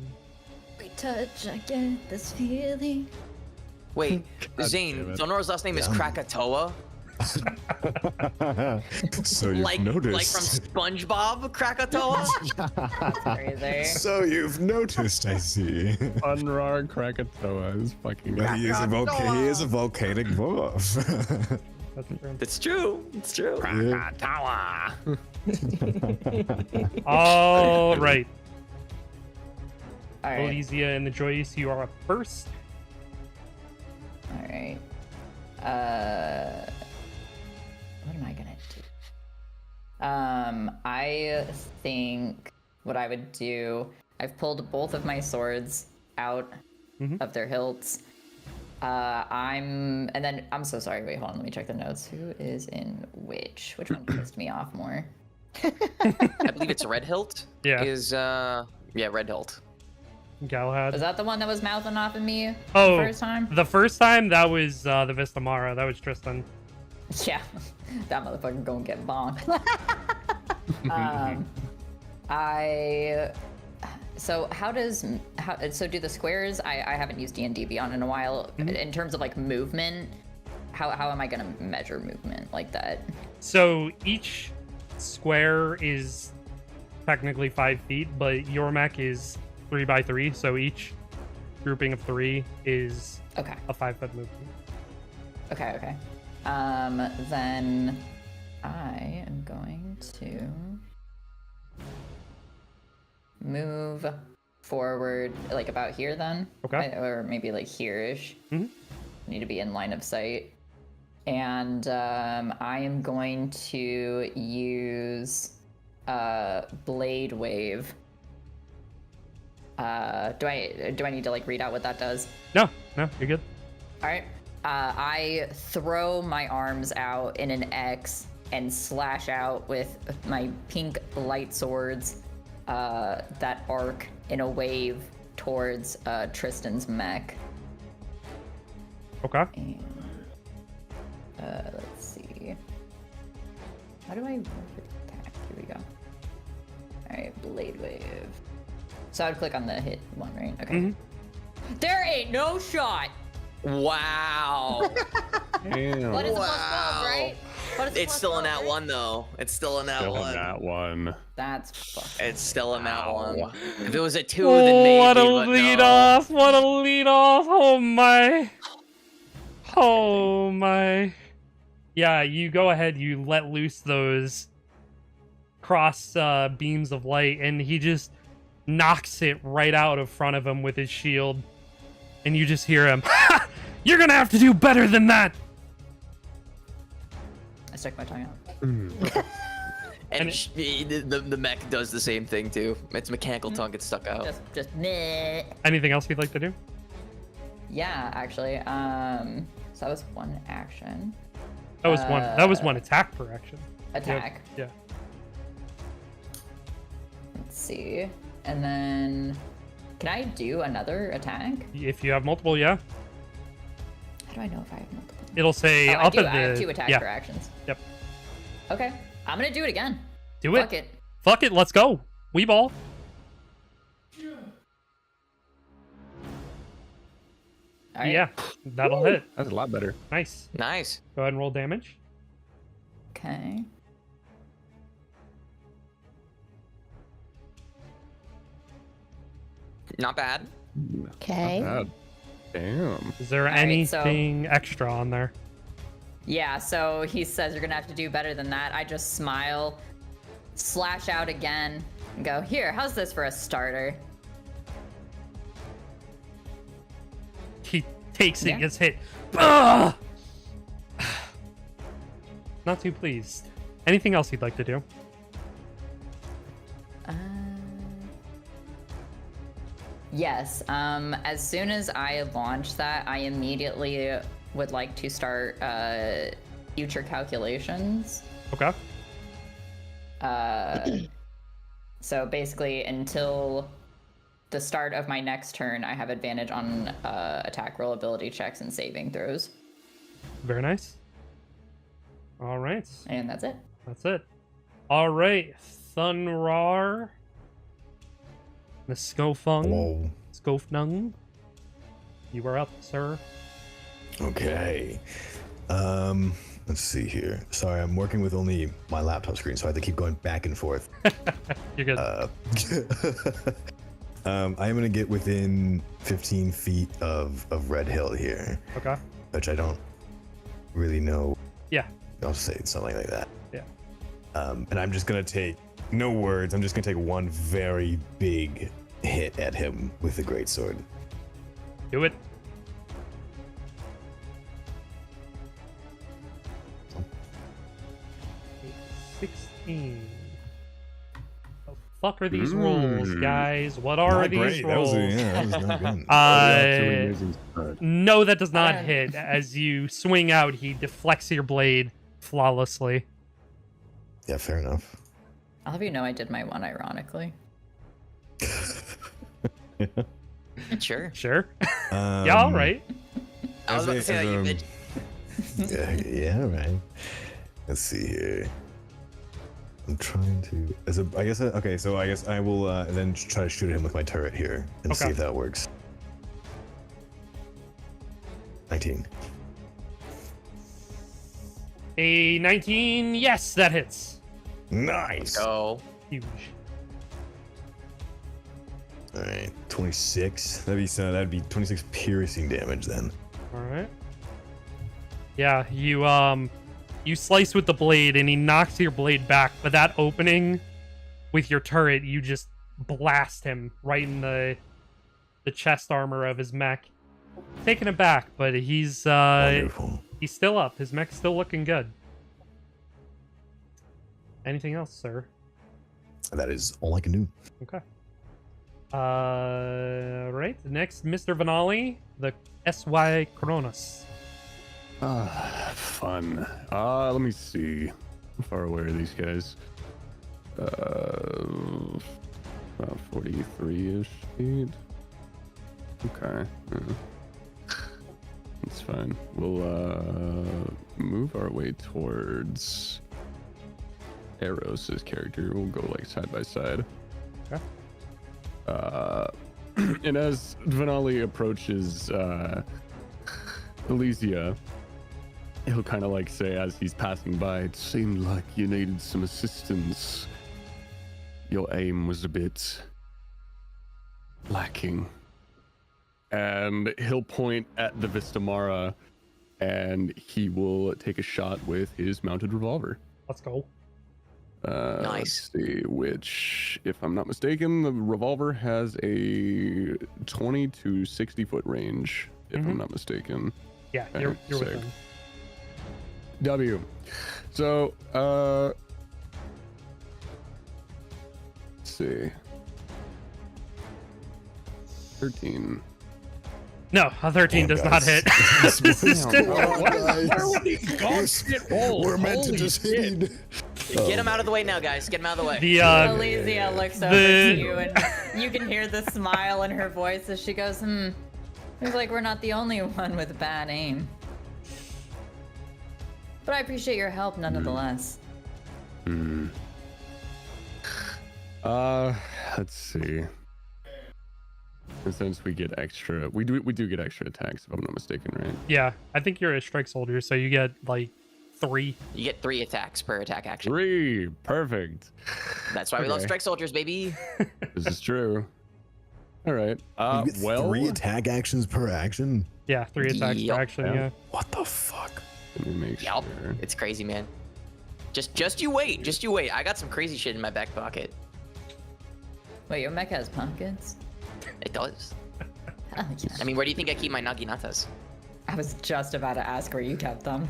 We touch, I get this feeling. Wait, damn Zane, it. Donora's last name is Yeah. Krakatoa? So you've Like noticed. from SpongeBob Krakatoa? Crazy. So you've noticed, I see. Unrar Krakatoa is fucking. He is a volcanic dwarf. That's true. It's true. All right. All right. Elysia and the Joyce, you are up first. All right. What am I gonna do? I think what I would do. I've pulled both of my swords out of their hilts. And then I'm so sorry. Wait, hold on. Let me check the notes. Who is in which? Which one pissed me off more? I believe it's Red Hilt. Yeah. Red Hilt. Galahad. Was that the one that was mouthing off at me Oh, the first time? the first time that was the Vistamara. That was Tristan. Yeah, that motherfucker gonna get bonked. So do the squares? I haven't used D&D Beyond in a while. In terms of like movement, how am I gonna measure movement like that? So each square is technically 5 feet, but your mech is 3 by 3. So each grouping of 3 is Okay. a 5-foot movement. Okay. Then I am going to move forward, like about here then. Okay. Or maybe like here-ish. Mhm. Need to be in line of sight. And I am going to use Blade Wave. Do I need to like read out what that does? No, you're good. All right. I throw my arms out in an X and slash out with my pink light swords that arc in a wave towards Tristan's mech. Okay. And, let's see. How do I roll for the attack? Here we go. All right, blade wave. So I would click on the hit one, right? Okay. Mm-hmm. There ain't no shot. Wow. Damn. What is the plus 12, Wow. right? What is the It's plus still 12, in that right? one though. It's still in that Still one. in that one. That's fucking. It's still in that one. Wow. If it was a 2, then maybe. What a but lead no. off! What a lead off! Oh my! Oh my! Yeah, you go ahead. You let loose those cross beams of light, and he just knocks it right out of front of him with his shield. And you just hear him. Ha! You're gonna have to do better than that. I stuck my tongue out. And And the mech does the same thing too. Its mechanical tongue gets stuck out. Just meh. Anything else you'd like to do? Yeah, actually. So that was one action. That was one. That was one attack per action. Attack. Yeah. Let's see. And then, can I do another attack? If you have multiple, yeah. How do I know if I have multiple? It'll say Oh, up I do. at the. I have 2 attacks yeah. for actions. Yep. Okay. I'm gonna do it again. Do it. Fuck it. Fuck it. Let's go. We ball. All right. Yeah, that'll hit. That's a lot better. Nice. Nice. Go ahead and roll damage. Okay. Not bad. Okay. Not bad. Damn. Is there right, so- anything extra on there? Yeah, so he says you're gonna have to do better than that. I just smile, slash out again, and go, here, how's this for a starter? He takes it, Yeah. gets hit. Ugh! Not too pleased. Anything else you'd like to do? Yes, as soon as I launch that, I immediately would like to start future calculations. Okay. So basically, until the start of my next turn, I have advantage on attack roll ability checks and saving throws. Very nice. All right. And that's it. That's it. All right. Thunrar. Skofung. Whoa. Skofnung. You are up, sir. Okay. Let's see here. Sorry, I'm working with only my laptop screen, so I have to keep going back and forth. You're good. I am gonna get within 15 feet of Red Hill here, Okay. which I don't really know. Yeah. I'll say something like that. Yeah. And I'm just gonna take no words. I'm just gonna take one very big hit at him with the greatsword. Do it. Oh. 16. The fuck are these rolls, guys? What are Not these great. rolls? That was not good. No, that does not Okay. hit. As you swing out, he deflects your blade flawlessly. Yeah, fair enough. I'll have you know I did my one ironically. Sure. Sure. Yeah, all right. I was about to say that you bitch. Yeah, right. Let's see here. I'm trying to. I guess. Okay, so I guess I will then try to shoot him with my turret here and see Okay. if that works. 19. A 19. Yes, that hits. Nice. Go. Huge. All right, 26. That'd be 26 piercing damage then. All right. Yeah, you slice with the blade and he knocks your blade back, but that opening with your turret, you just blast him right in the chest armor of his mech. Taking it back, but he's Wonderful. he's still up. His mech's still looking good. Anything else, sir? That is all I can do. Okay. Right. Next, Mr. Vanali, the SY Kronos. Fun. Let me see. How far away are these guys? About 43-ish feet. Okay. That's fine. We'll move our way towards Eros' character. We'll go like side by side. Okay. And as Vanali approaches Elysia, he'll kind of like say as he's passing by, it seemed like you needed some assistance. Your aim was a bit lacking. And he'll point at the Vistamara and he will take a shot with his mounted revolver. Let's go. Nice. Let's see, which, if I'm not mistaken, the revolver has a 20 to 60 foot range, if I'm not mistaken. Yeah, you're sick. with him. W. So, let's see. 13. No, a 13 Damn, does guys. not hit. This was Damn, We're- We're meant to just hit. Get him out of the way now, guys. Get him out of the way. The Elysia looks over the- to you, and you can hear the smile in her voice as she goes, Seems like we're not the only one with bad aim. But I appreciate your help nonetheless. Let's see. And since we get extra, we do get extra attacks, if I'm not mistaken, right? yeah, I think you're a strike soldier, so you get like 3. You get 3 attacks per attack action. 3, perfect. That's why we love Okay. strike soldiers, baby. This is true. All right. You get Well, 3 attack actions per action? Yeah, 3 attacks Yup. per action. Yeah. Yeah. What the fuck? let me make Yup. sure. It's crazy, man. Just you wait. Just you wait. I got some crazy shit in my back pocket. Wait, your mech has pumpkins? It does. Oh, yeah. I mean, where do you think I keep my naginatas? I was just about to ask where you kept them.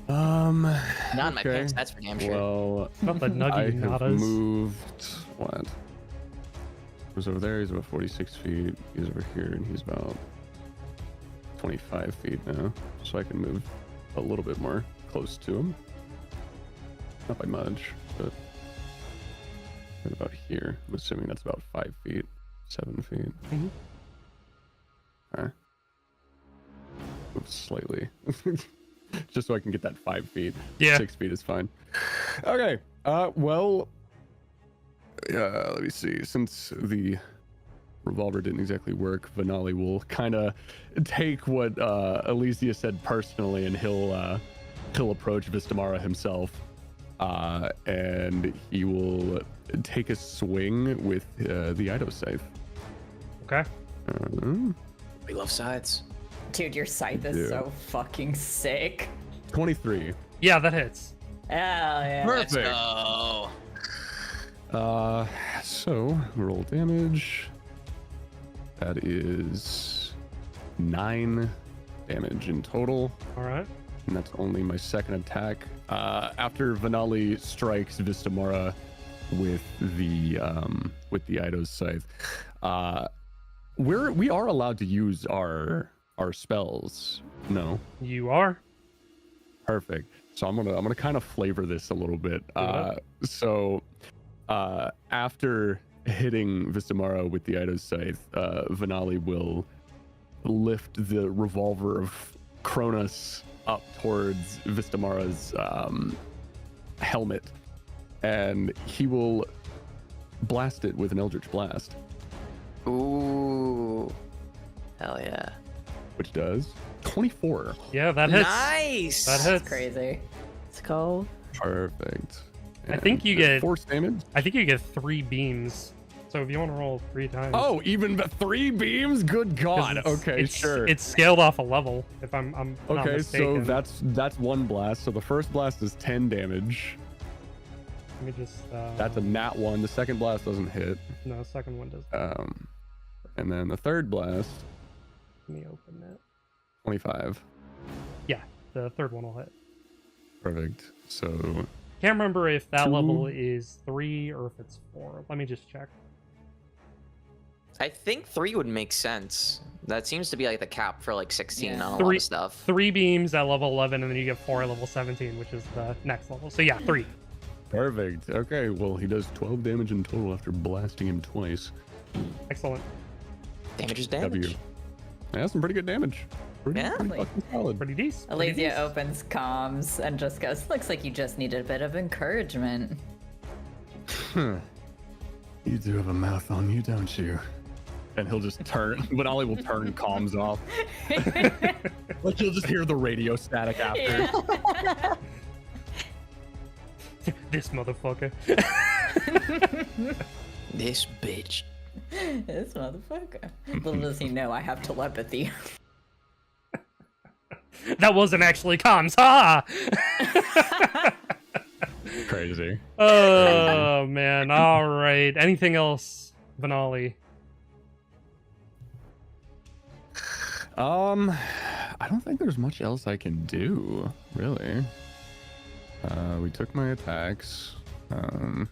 Not in my Okay. pants, that's for damn sure. Well, Not the I nuggy have nadas. moved. What? He was over there. He's about 46 feet. He's over here, and he's about 25 feet now. So I can move a little bit more close to him. Not by much, but right about here. I'm assuming that's about 5 feet, 7 feet. Mhm. Okay. Move slightly. Just so I can get that 5 feet. Yeah. 6 feet is fine. Okay. Well, let me see. Since the revolver didn't exactly work, Vanali will kind of take what Elysia said personally, and he'll approach Vistamara himself, and he will take a swing with the Ido scythe. Okay. We love sides. Dude, your scythe is Yeah. so fucking sick. 23. Yeah, that hits. Hell yeah. Let's Perfect. go. So roll damage. That is 9 damage in total. All right. And that's only my second attack. After Vanali strikes Vistamara with the Ido's scythe, we are allowed to use our spells. No, You are. perfect. So I'm gonna kind of flavor this a little bit. it. So after hitting Vistamara with the Ido's scythe, Vanali will lift the revolver of Cronus up towards Vistamara's helmet, and he will blast it with an Eldritch Blast, Ooh. Hell yeah. which does 24. Yeah, that hits. Nice. That hits. Crazy. Let's go. Perfect. I think you And get- force damage. I think you get 3 beams. So if you want to roll 3 times. Oh, even 3 beams? Good 'cause God. it's- Okay, it's, sure. It's scaled off a level. If I'm not Okay, mistaken. so that's one blast. So the first blast is 10 damage. Let me just. That's a nat 1. The second blast doesn't hit. No, second one does. And then the third blast, Let me open it. 25. Yeah, the third one will hit. Perfect. So Can't remember if that 2. level is 3 or if it's 4. Let me just check. I think 3 would make sense. That seems to be like the cap for like 16 Yeah. on a lot of stuff. 3 beams at level 11, and then you get 4 at level 17, which is the next level. So yeah, 3. Perfect. Okay, well, he does 12 damage in total after blasting him twice. Excellent. Damage is damage. W. That's some pretty good damage. Pretty Yeah. fucking solid. Pretty decent. Alesia opens comms and just goes, looks like you just needed a bit of encouragement. You do have a mouth on you, don't you? And he'll just turn, but Ollie will turn comms off. Like you'll just hear the radio static after. Yeah. This motherfucker. This bitch. This motherfucker. Little does he know I have telepathy. That wasn't actually comms. Ha! Crazy. Oh man. All right. Anything else, Vanali? I don't think there's much else I can do, really. We took my attacks. Oh,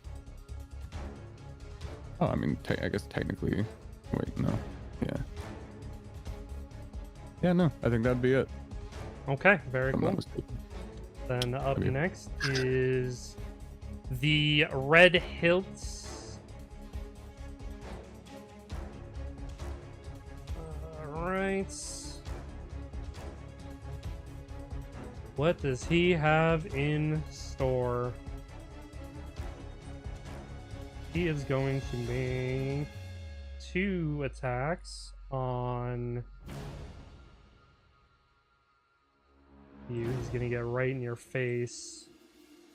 I mean, I guess technically. Wait, no. Yeah. Yeah, no. I think that'd be it. Okay. Very If I'm not cool. mistaken. Then up Okay. next is the Red Hilts. Alright. What does he have in store? He is going to make 2 attacks on you. He's gonna get right in your face.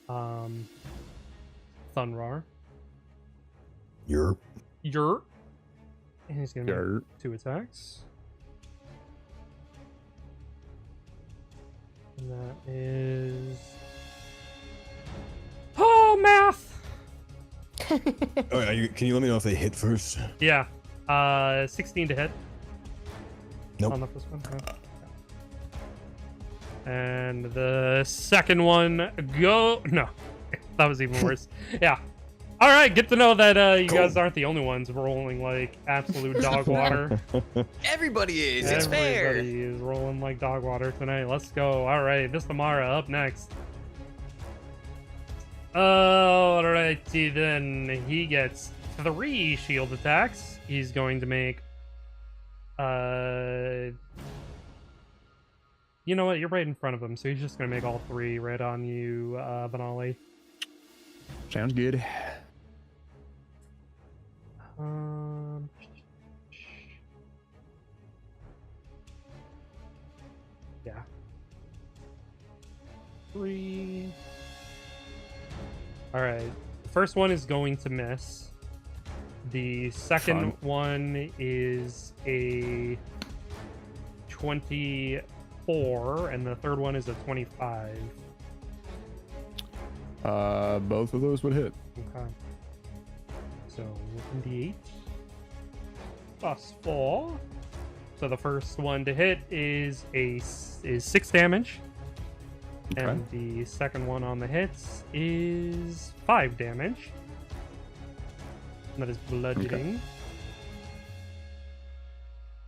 Thunrar. You're Yer. And he's gonna make Dirt. 2 attacks. And that is. Oh, math! Oh, can you let me know if they hit first? Yeah. 16 to hit Nope. on the first one. Okay. And the second one go. No, that was even worse. Yeah. All right, good to know that you Cool. guys aren't the only ones rolling like absolute dog water. Everybody is. It's fair. Everybody is rolling like dog water tonight. Let's go. All right, Vistamara up next. Alrighty then. He gets 3 shield attacks. He's going to make. You know what? You're right in front of him, so he's just gonna make all 3 right on you, Vanali. Sounds good. Yeah. 3. All right. The first one is going to miss. The second one is a 24, and the third one is a 25. Both of those would hit. Okay. So 1d8 plus 4. So the first one to hit is 6 damage. Okay. And the second one on the hits is 5 damage. That is bludgeoning.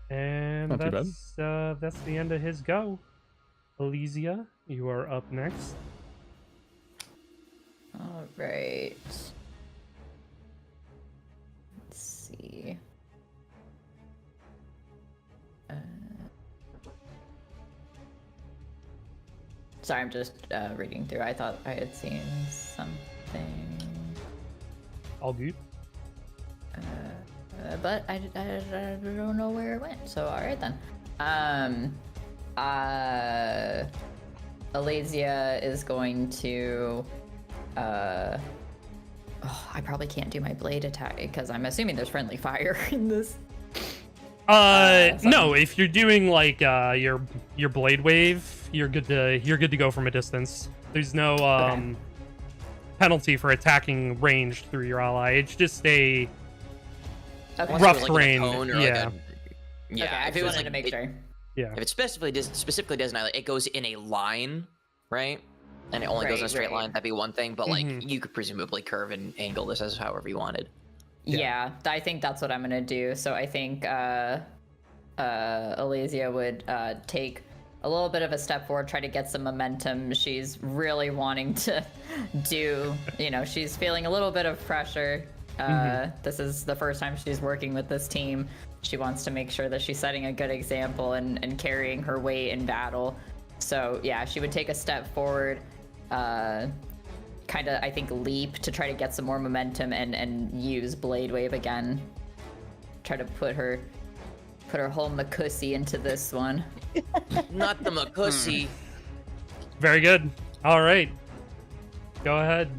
And Not too bad. that's the end of his go. Alesia, you are up next. All right. Let's see. Sorry, I'm just reading through. I thought I had seen something, All good. but I don't know where it went. So all right then. Alesia is going to. I probably can't do my blade attack because I'm assuming there's friendly fire in this. No, if you're doing like your blade wave, you're good to go from a distance. There's no Okay. penalty for attacking ranged through your ally. It's just a Okay. Unless rough it was, like, terrain. a cone or, Yeah. Like yeah. Okay, I if it just was wanted to make sure. Yeah. If it specifically doesn't, like, it goes in a line, right? And it only goes in a Right, straight right. line. That'd be one thing, but like Mhm. you could presumably curve and angle this as however you wanted. Yeah, I think that's what I'm gonna do. So I think Elysia would take a little bit of a step forward, try to get some momentum. She's really wanting to do, she's feeling a little bit of pressure. This is the first time she's working with this team. She wants to make sure that she's setting a good example and carrying her weight in battle. So yeah, she would take a step forward, kind of, I think, leap to try to get some more momentum and use Blade Wave again. Try to put her whole Makusi into this one. Not the Makusi. Very good. All right. Go ahead.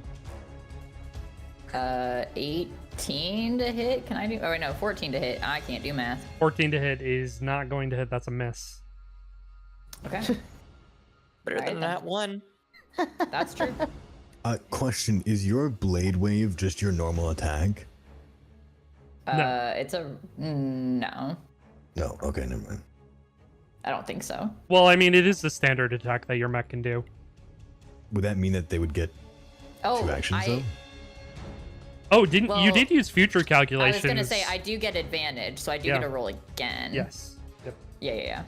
18 to hit. Can I do? Oh, wait, no, 14 to hit. I can't do math. 14 to hit is not going to hit. That's a miss. Okay. Better than that one. That's true. Question, is your Blade Wave just your normal attack? It's a... No. No, okay, never mind. I don't think so. Well, I mean, it is the standard attack that your mech can do. Would that mean that they would get 2 actions, though? Oh, you did use future I calculations. was gonna say, I do get advantage, so I do get to roll again. Yes. Yep. Yeah.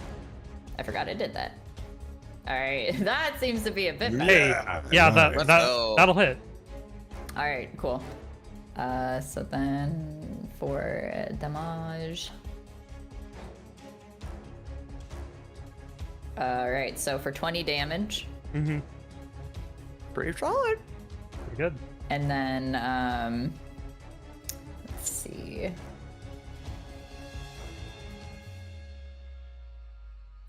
I forgot I did that. Alright, that seems to be a bit better. Hey, yeah, that'll hit. Alright, cool. So then for damage. Alright, so for 20 damage. Mm-hmm. Pretty solid. Pretty good. And then, let's see.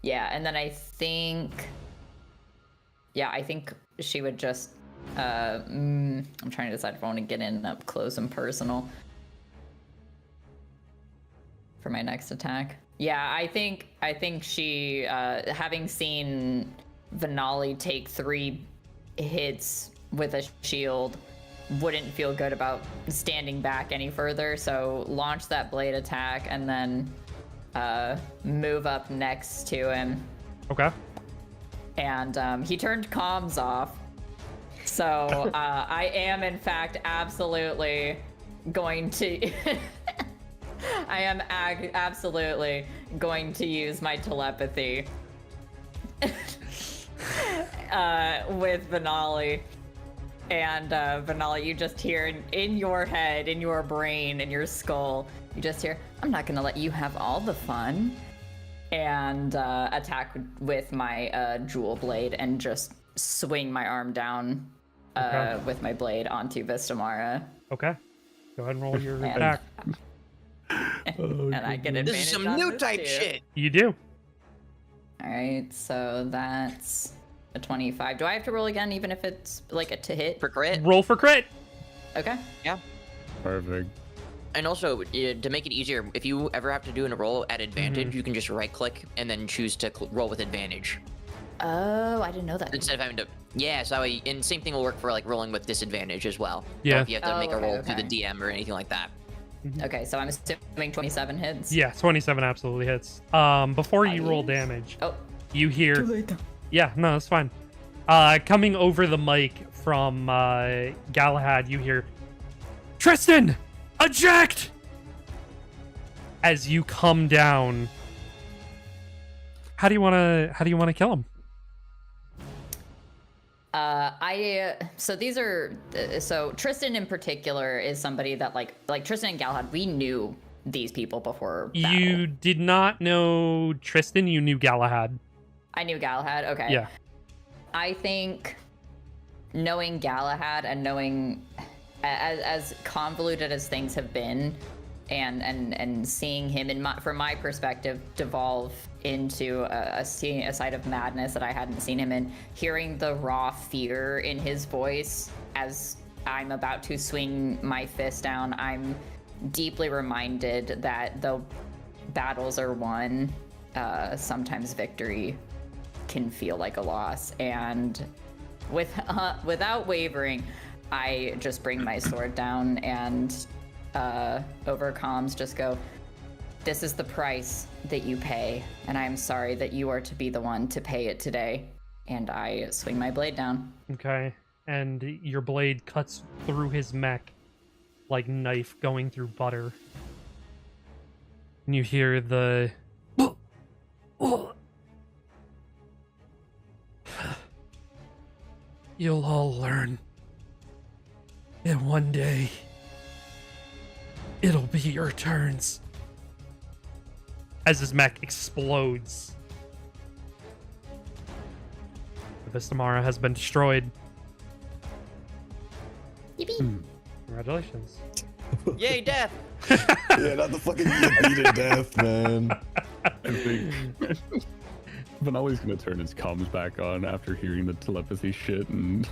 Yeah, and then I think she would just, I'm trying to decide if I want to get in up close and personal for my next attack. Yeah, I think she, having seen Venali take 3 hits with a shield, wouldn't feel good about standing back any further, so launch that blade attack and then move up next to him. Okay. And he turned comms off, so I am in fact absolutely going to I am absolutely going to use my telepathy with Venali. And Venali, you just hear in your head, in your brain, in your skull, you just hear, "I'm not gonna let you have all the fun," and attack with my jewel blade and just swing my arm down with my blade onto Vistamara. Okay. Go ahead and roll your attack. And I get advantage. This is some on new this type too. shit. You do. All right, so that's a 25. Do I have to roll again, even if it's like a to hit? For crit. Roll for crit. Okay. Yeah. Perfect. And also, to make it easier, if you ever have to do a roll at advantage, you can just right-click and then choose to roll with advantage. Oh, I didn't know that. Instead of having to... Yeah, so and same thing will work for, like, rolling with disadvantage as well. Yeah. Or if you have to make a roll through the okay. DM or anything like that. Okay, so I'm assuming 27 hits. Yeah, 27 absolutely hits. Before you roll Nice. damage, Oh, you hear... Yeah, no, that's fine. Coming over the mic from Galahad, you hear, "Tristan, eject!" As you come down. How do you want to kill him? So these are, so Tristan in particular is somebody that like Tristan and Galahad, we knew these people before battle. You did not know Tristan, you knew Galahad. I knew Galahad, okay. Yeah. I think knowing Galahad and knowing as convoluted as things have been, and seeing him from my perspective devolve into a side of madness that I hadn't seen him in, hearing the raw fear in his voice as I'm about to swing my fist down, I'm deeply reminded that though battles are won, sometimes victory can feel like a loss, and without wavering, I just bring my sword down and over comms just go, "This is the price that you pay, and I'm sorry that you are to be the one to pay it today." And I swing my blade down. Okay. And your blade cuts through his mech like knife going through butter. And you hear the You'll all learn. And one day, it'll be your turns. As his mech explodes. The Vistamara has been destroyed. Yippee. Congratulations. Yay, death! Yeah, not the fucking beat to death, man. I think Vanali's gonna turn his comms back on after hearing the telepathy shit and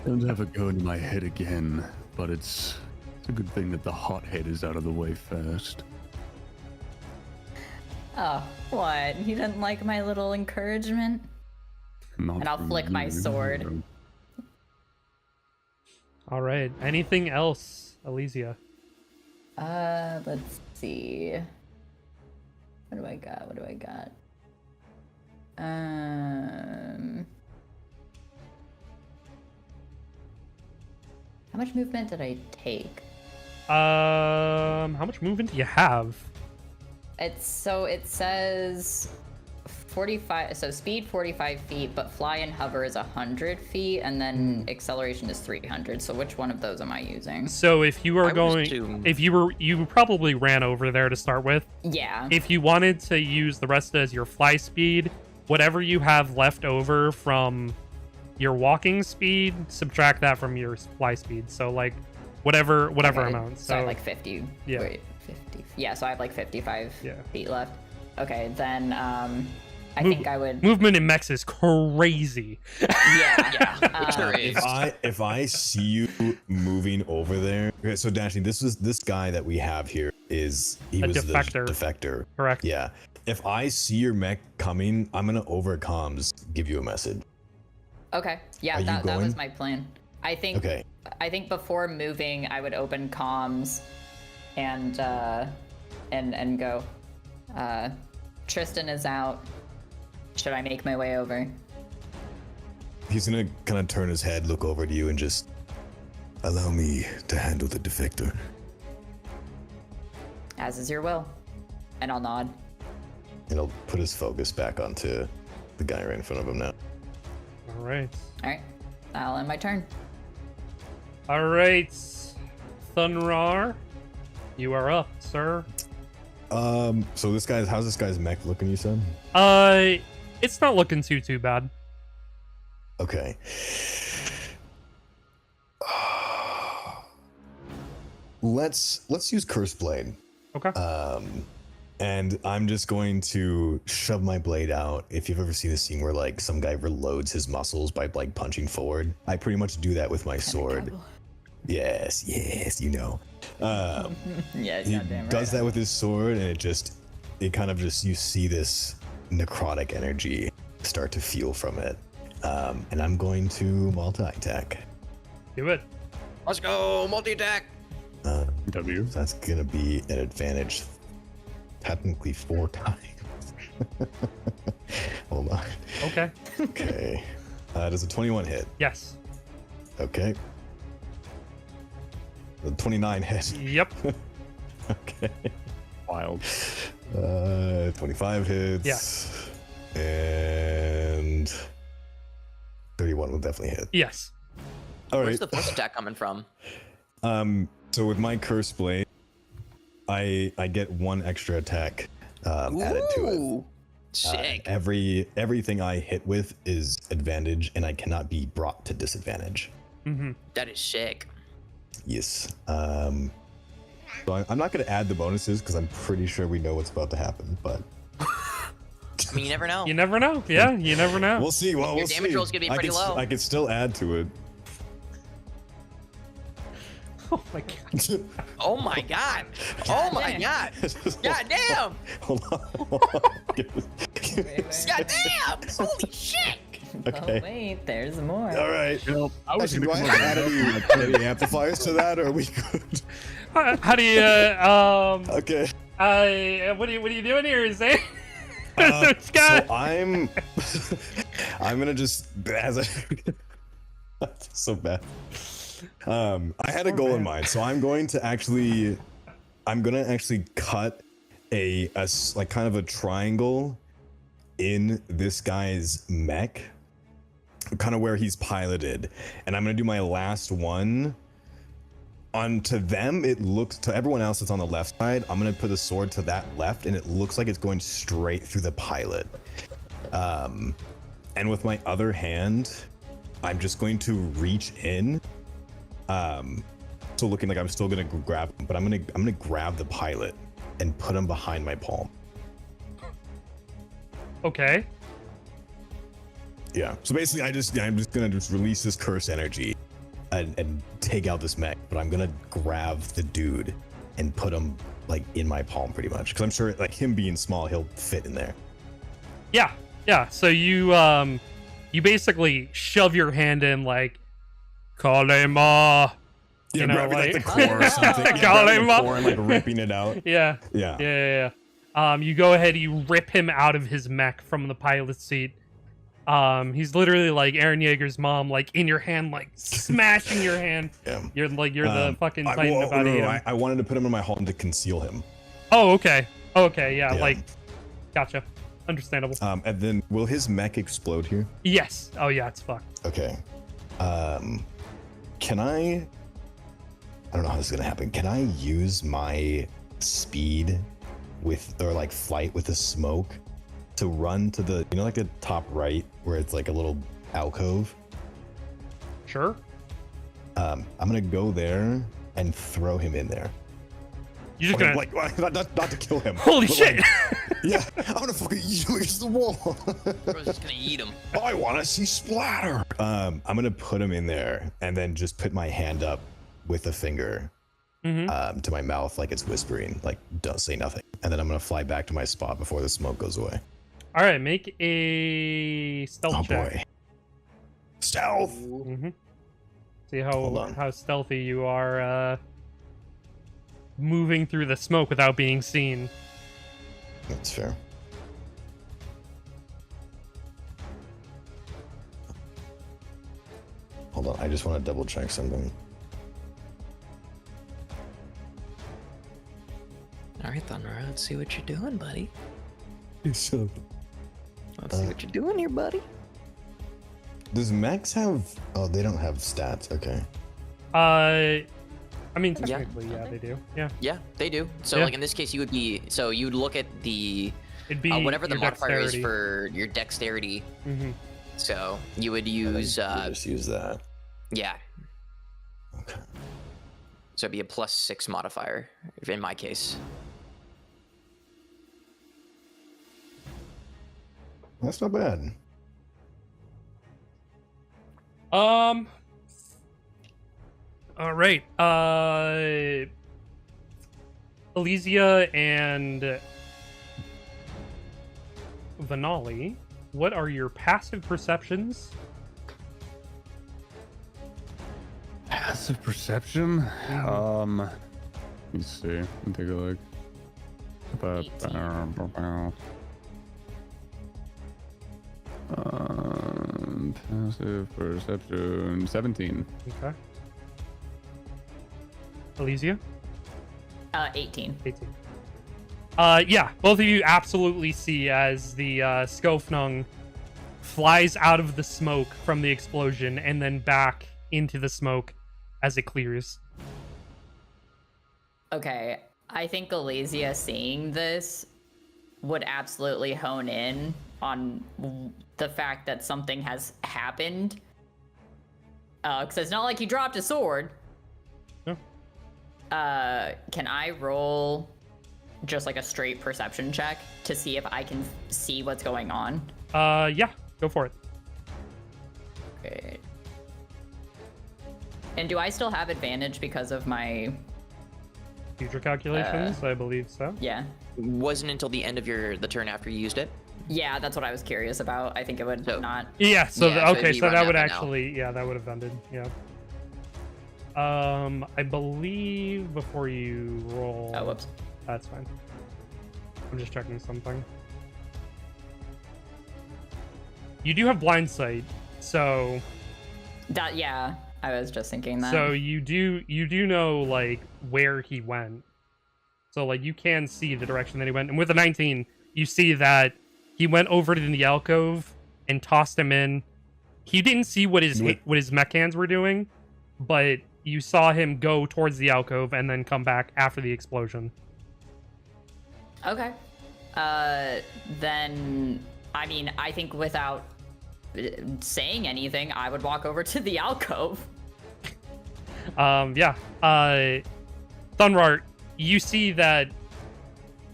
don't have it go into my head again. But it's a good thing that the hothead is out of the way first. Oh, what? You didn't like my little encouragement? Not And I'll from flick my you. sword. All right. Anything else, Elysia? Let's see. What do I got? What do I got? How much movement did I take? How much movement do you have? It says 45, so speed 45 feet, but fly and hover is 100 feet, and then acceleration is 300. So which one of those am I using? So if you are I would going, assume- you probably ran over there to start with. Yeah. If you wanted to use the rest as your fly speed, whatever you have left over from your walking speed, subtract that from your fly speed. So like whatever Okay, amount. So I have like 50. Yeah. Wait, 50. Yeah, so I have like 55 Yeah. feet left. Okay, then I think I would. Movement in Mechs is crazy. Yeah. It sure is. If I see you moving over there, okay, so Dashing, this guy that we have here was defector. the defector. Correct. Yeah. If I see your mech coming, I'm gonna over comms give you a message. Okay. Yeah, Are you that was going? my plan. I think Okay. before moving, I would open comms and go. Tristan is out. Should I make my way over? He's gonna kind of turn his head, look over to you, and just allow me to handle the defector. As is your will. And I'll nod. And he'll put his focus back onto the guy right in front of him now. All right. All right. I'll end my turn. All right. Thunrar, you are up, sir. So how's this guy's mech looking, you said? It's not looking too bad. Okay. Let's use Curse Blade. Okay. And I'm just going to shove my blade out. If you've ever seen a scene where like some guy reloads his muscles by like punching forward, I pretty much do that with my sword. Yes, you know. Yeah, He goddamn right. does that with his sword, and it kind of just, you see this necrotic energy start to feel from it. And I'm going to multi-attack. Do it. Let's go, multi-attack. W. So that's gonna be an advantage, technically 4 times. Hold on. Okay. Okay. Does a 21 hit? Yes. Okay. The 29 hit. Yep. Okay. Wild. 25 hits. Yeah. And 31 will definitely hit. Yes. All Where's right. the first attack coming from? So with my curse blade, I get 1 extra attack added to it. Ooh, sick. Everything I hit with is advantage, and I cannot be brought to disadvantage. Mm-hmm. That is sick. Yes. So I'm not going to add the bonuses because I'm pretty sure we know what's about to happen, but I mean, you never know. You never know. Yeah, you never know. we'll see. Well, Your we'll damage see. roll's gonna be pretty low. I could still add to it. Oh my god. Oh my god. Oh my god. God damn. Hold on. God damn. Holy shit. Okay. Oh, wait, there's more. All right. I was Actually, do I gonna come add any amplifiers to that, or are we good? How do you Okay. what are you doing here, Zane? So I'm gonna just that's so bad. I had a goal in mind, so I'm gonna actually cut like kind of a triangle in this guy's mech, kind of where he's piloted, and I'm gonna do my last one onto them. It looks to everyone else that's on the left side. I'm gonna put the sword to that left, and it looks like it's going straight through the pilot. And with my other hand, I'm just going to reach in. So looking like I'm still gonna grab him, but I'm gonna grab the pilot and put him behind my palm. Okay. Yeah. So basically, I'm just gonna release this curse energy and take out this mech, but I'm gonna grab the dude and put him like in my palm pretty much, because I'm sure like him being small, he'll fit in there. Yeah. So you basically shove your hand in like, Kalema. Yeah, know, grabbing like the like- core or something. Yeah, grabbing the core and like ripping it out. Yeah. Yeah. You go ahead, you rip him out of his mech from the pilot's seat. He's literally like Eren Yeager's mom, like in your hand, like smashing your hand. Yeah. You're the fucking Titan about to eat him. I wanted to put him in my palm to conceal him. Oh, okay. Yeah, Yeah. like, gotcha. Understandable. And then will his mech explode here? Yes. Oh yeah, it's fucked. Okay. Can I don't know how this is gonna happen. Can I use my speed or like flight with the smoke to run to the, you know, like the top right where it's like a little alcove? Sure. I'm gonna go there and throw him in there. You're just Okay, gonna. like not to kill him. Holy but, shit! like, yeah, I'm gonna fucking eat him against the wall. Bro's just gonna eat him. I want to see splatter. I'm gonna put him in there and then just put my hand up with a finger to my mouth, like it's whispering, like don't say nothing. And then I'm gonna fly back to my spot before the smoke goes away. All right, make a stealth check. Boy, stealth. See Hold on. how stealthy you are. Moving through the smoke without being seen. That's fair. Hold on, I just want to double check something. All right, Thunder, let's see what you're doing, buddy. Let's see what you're doing here, buddy. Does Mechs have? Oh, they don't have stats. Okay. I mean, technically, yeah, they do. Yeah. Yeah, they do. So, Yeah. like in this case, you'd look at the It'd be whatever the your modifier dexterity. is for your dexterity. Mm-hmm. So you would use just use that. yeah. Okay. So it'd be a +6 modifier in my case. That's not bad. All right. Elysia and Vanali, what are your passive perceptions? Passive perception? Let me see. Let me take a look. Passive perception 17. Okay. Elysia? 18. 18. Yeah, both of you absolutely see as the Skofnung flies out of the smoke from the explosion and then back into the smoke as it clears. Okay, I think Elysia seeing this would absolutely hone in on the fact that something has happened. Because it's not like he dropped a sword. No. Can I roll just like a straight perception check to see if I can see what's going on? Yeah, go for it. Okay. And do I still have advantage because of my... Future calculations, I believe so. Yeah. Wasn't until the end of the turn after you used it. Yeah, that's what I was curious about. I think it would So- not... Yeah, so Yeah, so it'd okay, be so run that out would by now. actually, yeah, that would have ended. Yeah. I believe before you roll. Oh, whoops. That's fine. I'm just checking something. You do have blind sight, so That, yeah. I was just thinking that. So you do know like where he went. So like you can see the direction that he went. And with a 19, you see that he went over to the alcove and tossed him in. He didn't see what his mech hands were doing, but you saw him go towards the alcove and then come back after the explosion. Okay. Then, I mean, I think without saying anything, I would walk over to the alcove. Yeah. Thunrart, you see that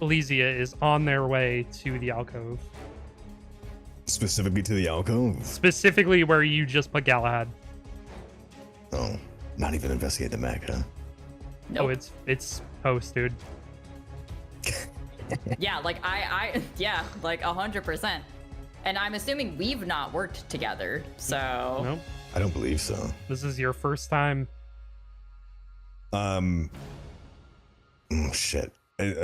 Elysia is on their way to the alcove. Specifically to the alcove? Specifically where you just put Galahad. Oh, not even investigate the mech, huh? Nope. Oh, it's post, dude. Yeah, like yeah, like 100%. And I'm assuming we've not worked together, so. Nope. I don't believe so. This is your first time. Shit.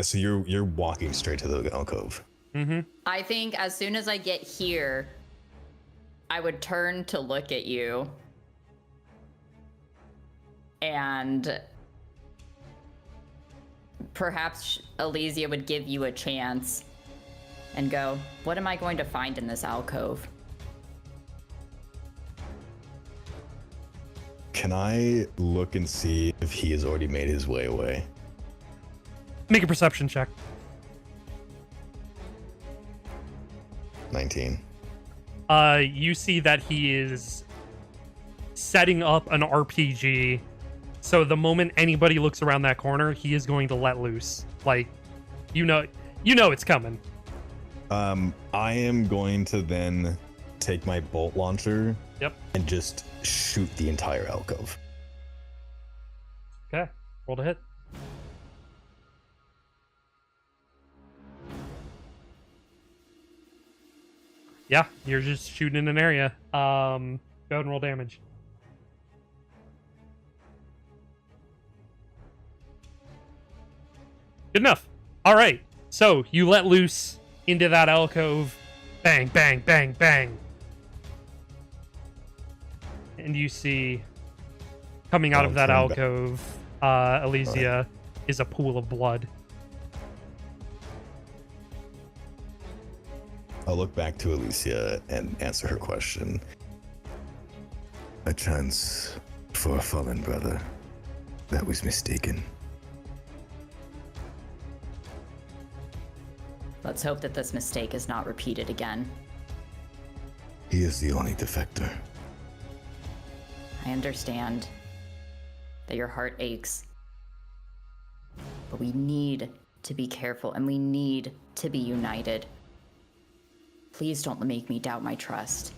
So you're walking straight to the alcove. Mm-hmm. I think as soon as I get here, I would turn to look at you. And perhaps Elysia would give you a chance and go, what am I going to find in this alcove? Can I look and see if he has already made his way away? Make a perception check. 19. You see that he is setting up an RPG. So the moment anybody looks around that corner, he is going to let loose. Like, you know it's coming. I am going to then take my bolt launcher. Yep. And just shoot the entire alcove. Okay. Roll to hit. Yeah, you're just shooting in an area. Go ahead and roll damage. Good enough. All right. So you let loose into that alcove. Bang, bang, bang, bang. And you see coming out of that alcove, Elysia, is a pool of blood. I'll look back to Elysia and answer her question. A chance for a fallen brother. That was mistaken. Let's hope that this mistake is not repeated again. He is the only defector. I understand that your heart aches, but we need to be careful and we need to be united. Please don't make me doubt my trust.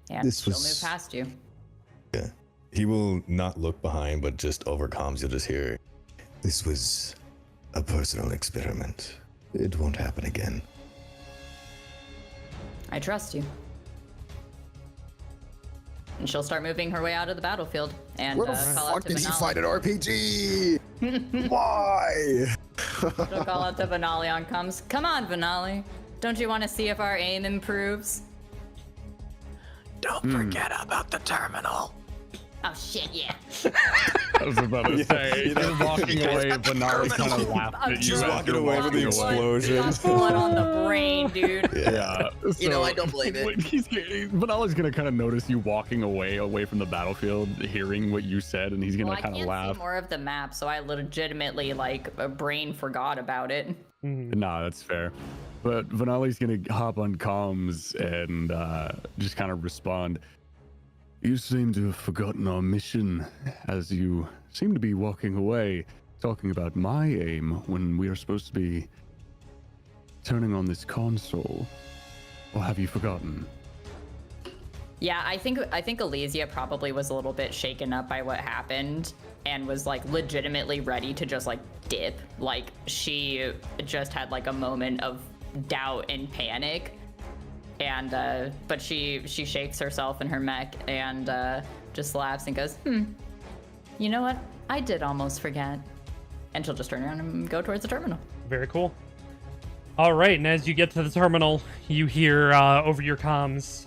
And she'll move past you. Yeah. He will not look behind, but just over comms, you'll just hear, this was a personal experiment. It won't happen again. I trust you. And she'll start moving her way out of the battlefield and Where the call out fuck to did he Vanali. find an RPG? Why? She'll call out to Vanali on comms. Come on, Vanali. Don't you want to see if our aim improves? Don't forget about the terminal. Oh shit, yeah. I was about to say, you're walking away, but Nari kind of laughed I'm at you. just as walking you're away with the walking away. explosion. Got blood on the brain, dude. Yeah. You know, I don't believe it. Vanala's gonna kind of notice you walking away from the battlefield, hearing what you said, and he's gonna Well, I kind of can't laugh. see more of the map, so I legitimately, like, a brain forgot about it. Nah, that's fair. But Vanali's gonna hop on comms and just kind of respond. You seem to have forgotten our mission, as you seem to be walking away, talking about my aim when we are supposed to be turning on this console. Or have you forgotten? Yeah, I think Elysia probably was a little bit shaken up by what happened and was like legitimately ready to just like dip. Like she just had like a moment of doubt and panic. And but she shakes herself in her mech and just laughs and goes, you know what? I did almost forget. And she'll just turn around and go towards the terminal. Very cool. All right, and as you get to the terminal, you hear over your comms,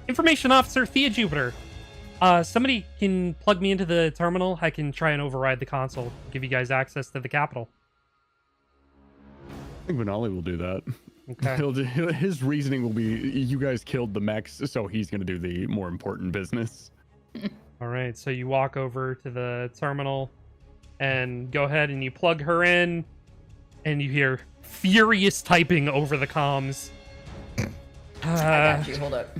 Information Officer Thea Jupiter. Somebody can plug me into the terminal. I can try and override the console, give you guys access to the capital. I think Vanali will do that. Okay. His reasoning will be, you guys killed the mechs, so he's going to do the more important business. All right, so you walk over to the terminal and go ahead and you plug her in, and you hear furious typing over the comms. I got you. Hold up.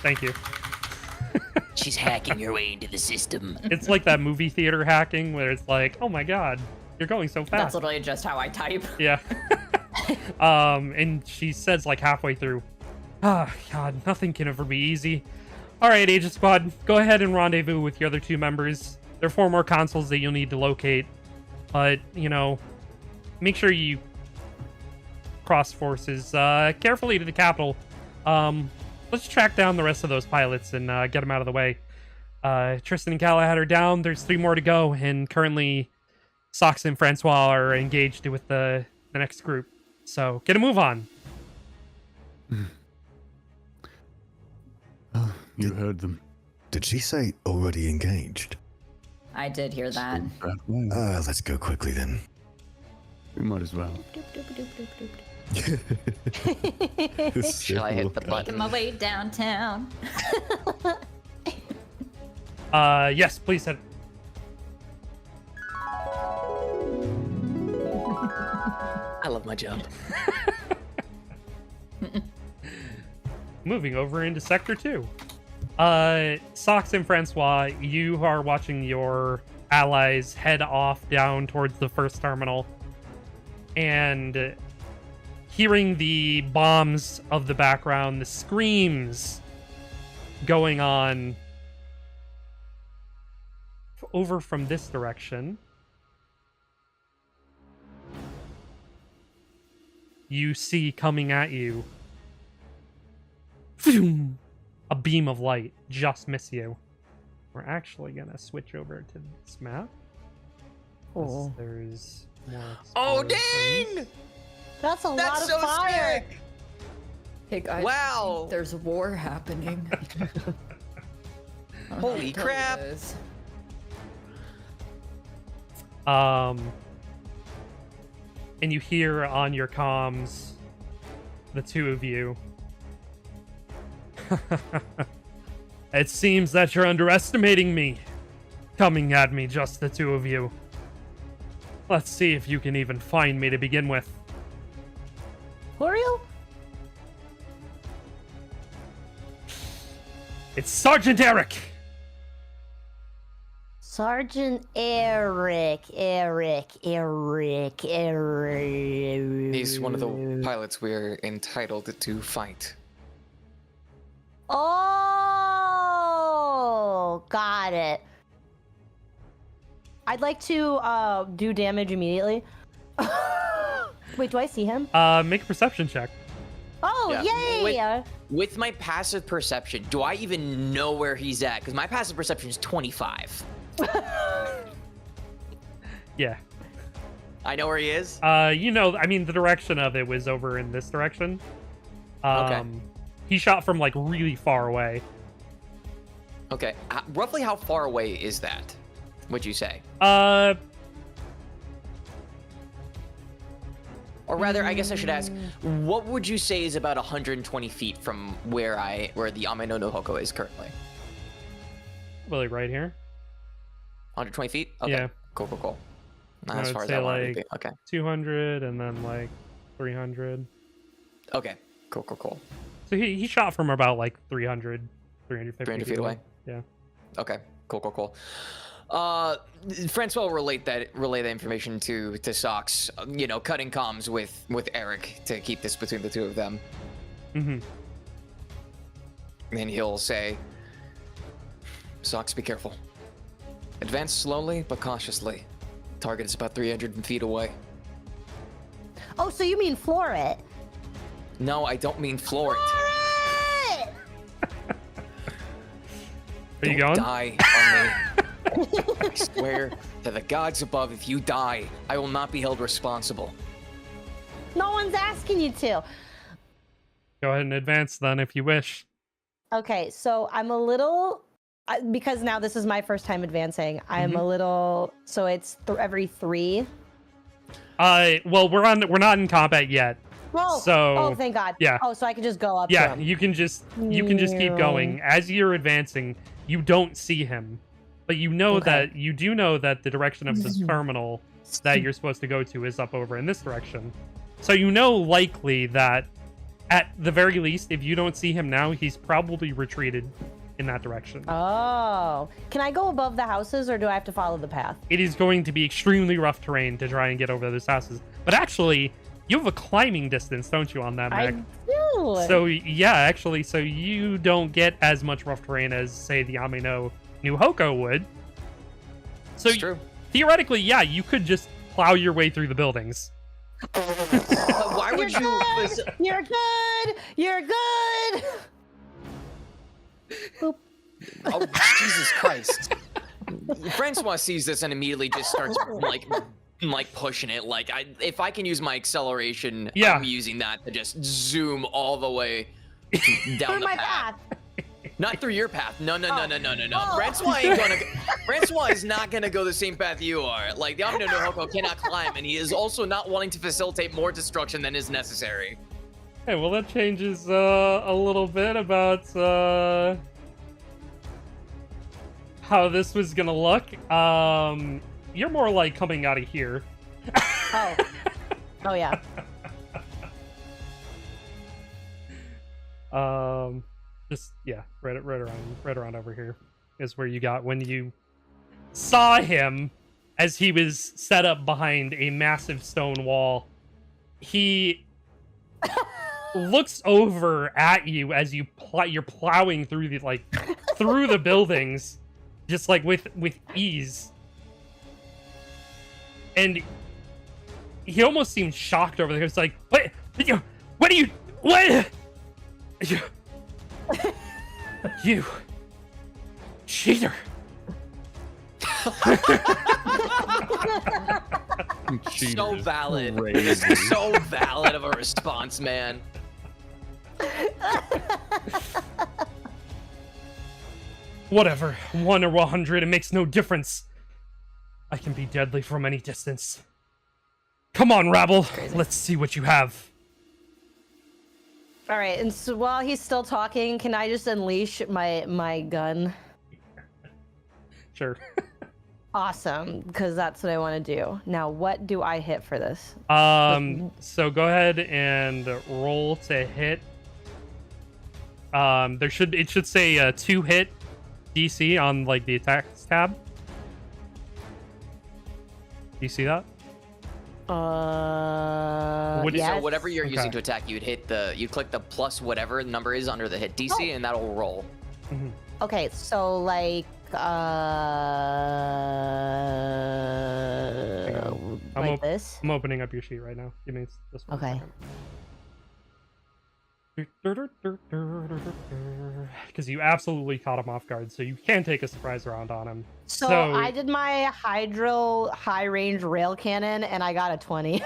Thank you. She's hacking her way into the system. It's like that movie theater hacking where it's like, oh my god, you're going so That's fast. literally just how I type. Yeah. And she says like halfway through, ah, god, nothing can ever be easy. All right, Agent Squad, go ahead and rendezvous with your other 2 members. There are 4 more consoles that you'll need to locate. But, you know, make sure you cross forces carefully to the capital. Let's track down the rest of those pilots and get them out of the way. Tristan and Galahad are down. There's 3 more to go, and currently Sox and Francois are engaged with the next group. So get a move on. Oh, you heard them. Did she say already engaged? I did hear that. Let's go quickly then. We might as well. Shall I hit the Making button? my way downtown. Yes, please hit. I love my job. Moving over into Sector 2. Sox and Francois, you are watching your allies head off down towards the first terminal. And hearing the bombs of the background, the screams going on over from this direction. You see coming at you a beam of light. Just miss you. We're actually gonna switch over to this map. Oh. There's more. Oh explosions. dang! That's a lot That's of so fire. sick! Hey guys, Wow. there's war happening. I don't know how Holy to tell you crap. this. And you hear on your comms, the 2 of you. It seems that you're underestimating me. Coming at me, just the 2 of you. Let's see if you can even find me to begin with. Who are you? It's Sergeant Eric! Sergeant Eric. He's one of the pilots we're entitled to fight. Oh, got it. I'd like to do damage immediately. Wait, do I see him? Make a perception check. Oh, Yeah. yay! With my passive perception, do I even know where he's at? Because my passive perception is 25. Yeah. I know where he is. You know, I mean, the direction of it was over in this direction. Okay. He shot from, like, really far away. Okay. Roughly how far away is that? Would you say? Or rather, I guess I should ask, what would you say is about 120 feet from where the Ame no Nohoko is currently? Really, right here. 120 feet? Okay. Yeah. Cool. Not I as would far as say, I wanted to be. like, Okay. 200 and then, like, 300. Okay. Cool. So he shot from about, like, 350 300 feet away. Yeah. Okay. Cool. Francois will relay that information to Sox. You know, cutting comms with Eric to keep this between the 2 of them. Mm-hmm. And he'll say, Sox, be careful. Advance slowly but cautiously. Target is about 300 feet away. Oh, so you mean floor it? No, I don't mean floor it. Are you Don't going? die on me. I swear to the gods above, if you die, I will not be held responsible. No one's asking you to. Go ahead and advance then if you wish. Okay, so I'm a little because now this is my first time advancing. I'm a little so it's every 3. Well, we're not in combat yet. Oh, so thank God. yeah. Oh, so I can just go up. Yeah, to him. you can just keep going. As you're advancing, you don't see him, but you know that the direction of the terminal that you're supposed to go to is up over in this direction. So you know likely that at the very least, if you don't see him now, he's probably retreated in that direction. Oh, can I go above the houses, or do I have to follow the path? It is going to be extremely rough terrain to try and get over those houses. But actually, you have a climbing distance, don't you, on that mech? I do. So yeah, actually, so you don't get as much rough terrain as, say, the Amino New Hoko would. So It's true. theoretically, yeah, you could just plow your way through the buildings. Why would you? You're good. You're good. Boop. Oh, Jesus Christ! Francois sees this and immediately just starts like pushing it. Like, if I can use my acceleration, Yeah. I'm using that to just zoom all the way down Through the my path. path. Not through your path. No. Oh. Francois ain't gonna. Francois is not gonna go the same path you are. Like, the Amino no Hoko cannot climb, and he is also not wanting to facilitate more destruction than is necessary. Hey, well, that changes a little bit about how this was gonna look. You're more like coming out of here. Oh. Oh yeah. Just yeah, right around over here is where you got when you saw him as he was set up behind a massive stone wall. He looks over at you as you're plowing through through the buildings, just like with ease, and he almost seemed shocked over there. It's like, what you cheater. So valid. Crazy. So valid of a response, man. Whatever, 1 or 100, it makes no difference. I can be deadly from any distance. Come on, rabble, let's see what you have. All right, and so while he's still talking, can I just unleash my gun? Sure. Awesome, because that's what I want to do. Now, what do I hit for this? So go ahead and roll to hit. It should say 2-hit DC on like the attacks tab. Do you see that? Yes. So whatever you're using to attack, you'd click the plus whatever number is under the hit DC, and that'll roll. Mm-hmm. Okay, so like like this. I'm opening up your sheet right now. Give me just 1 second. Because you absolutely caught him off guard, so you can take a surprise round on him. So I did my hydro high range rail cannon and I got a 20.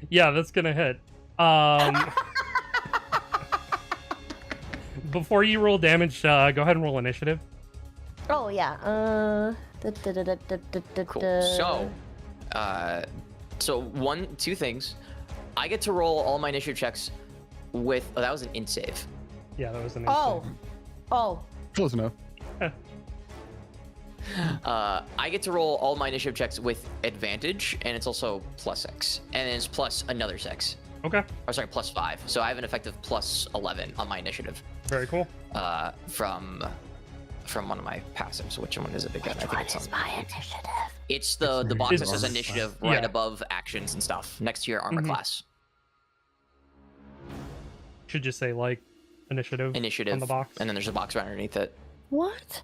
Yeah, that's gonna hit. Before you roll damage, go ahead and roll initiative. Oh yeah. Cool. So, two things. I get to roll all my initiative checks with. Oh, that was an int save. Yeah, that was an Oh. Oh. Close enough. I get to roll all my initiative checks with advantage, and it's also +6, and it's plus another 6. Okay. Or sorry, +5. So I have an effective +11 on my initiative. Very cool. From one of my passives. Which one is it again? Which one is my initiative? It's the box that says It's- initiative yeah. right above actions and stuff, next to your armor class. Should just say like initiative on the box. and then there's a box right underneath it. What?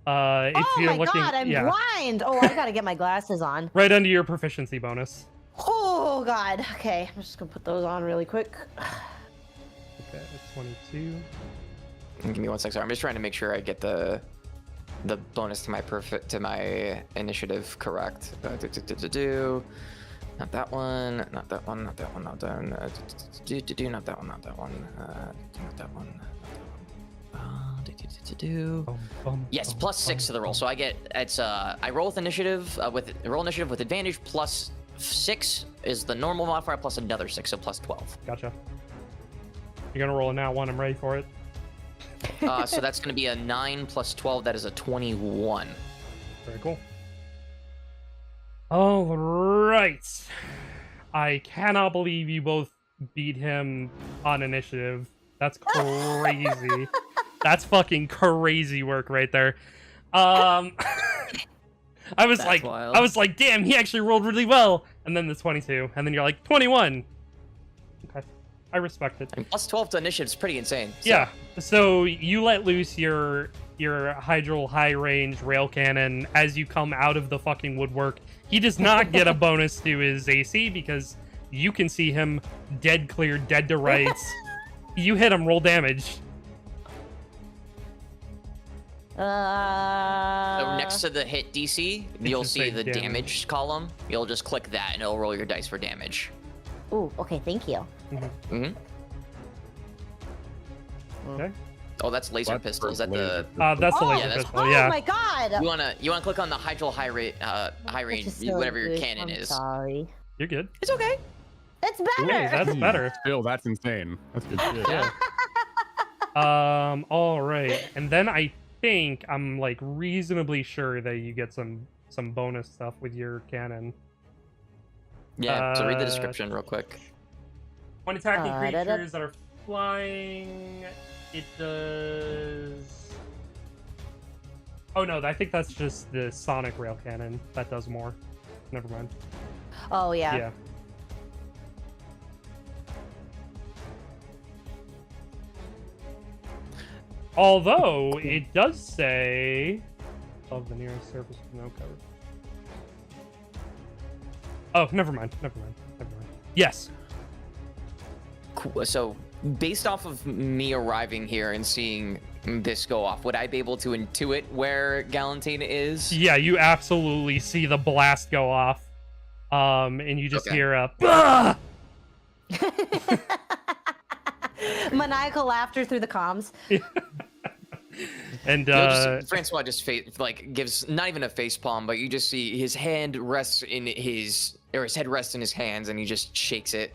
If Oh you're my looking, god, I'm yeah, blind. Oh, I gotta get my glasses on. right under your proficiency bonus. Oh god. Okay, I'm just gonna put those on really quick. Okay, it's 22. Give me 1 sec. Sorry, I'm just trying to make sure I get the bonus to my initiative correct. Not that one. Not that one. Not that one. Not that one. Not that one. Not that one. Not that one. Yes, +6 to the roll. So I get I roll with initiative with advantage. +6 is the normal modifier plus another 6, so +12. Gotcha. You're gonna roll a nat 1. I'm ready for it. So that's gonna be a 9 + 12. That is a 21. Very cool. All right. I cannot believe you both beat him on initiative. That's crazy. That's fucking crazy work right there. I was wild. I was like, damn, he actually rolled really well. And then the 22, and then you're like 21. Okay, I respect it. And +12 to initiative is pretty insane. So. Yeah. So you let loose your hydral high range rail cannon as you come out of the fucking woodwork. He does not get a bonus to his AC because you can see him dead clear, dead to rights. You hit him, roll damage. So next to the hit DC, you'll just see say the damage. damage column. You'll just click that and it'll roll your dice for damage. Ooh, okay, thank you. Mm-hmm. Okay. Oh, that's laser That's pistol. Is for that the? That's the Oh, laser yeah, that's- pistol. Oh Yeah. my god! You wanna click on the hydral high range, Which is so whatever your good. cannon I'm is. sorry. You're good. It's okay. It's Hey, better! that's better. Still, that's insane. That's good shit. Yeah. All right, and then I think I'm like reasonably sure that you get some bonus stuff with your cannon. Yeah. So read the description real quick. When attacking Da-da. creatures that are flying, it does. Oh no, I think that's just the sonic rail cannon that does more. Never mind. Oh, yeah. Yeah. Although it does say above the nearest surface with no cover. Oh, never mind. Yes. Cool. So based off of me arriving here and seeing this go off, would I be able to intuit where Galantina is? Yeah, you absolutely see the blast go off. And you just Okay. hear a "Bah!" Maniacal laughter through the comms. And Francois just gives not even a face palm, but you just see his hand rests in his head rests in his hands, and he just shakes it,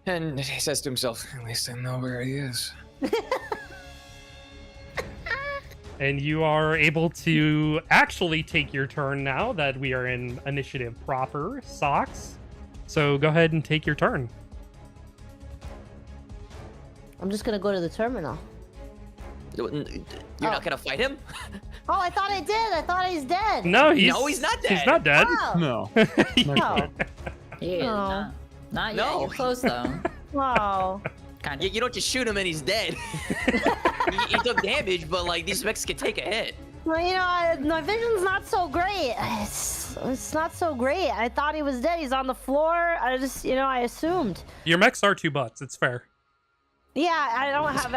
and he says to himself, "At least I know where he is." and you are able to actually take your turn now that we are in initiative proper. Socks. So go ahead and take your turn. I'm just gonna go to the terminal. You're not gonna fight him? Oh, I thought I did. I thought he's dead. No, He's not He's dead. not dead. Oh, No. no. Yeah, No. not yet. No. You're close though. Wow. Kind You, of. you don't just shoot him and he's dead. he took damage, but like these mechs can take a hit. Well, my vision's not so great. It's not so great. I thought he was dead. He's on the floor. I just, I assumed. Your mechs are 2 butts. It's fair. Yeah, I don't have.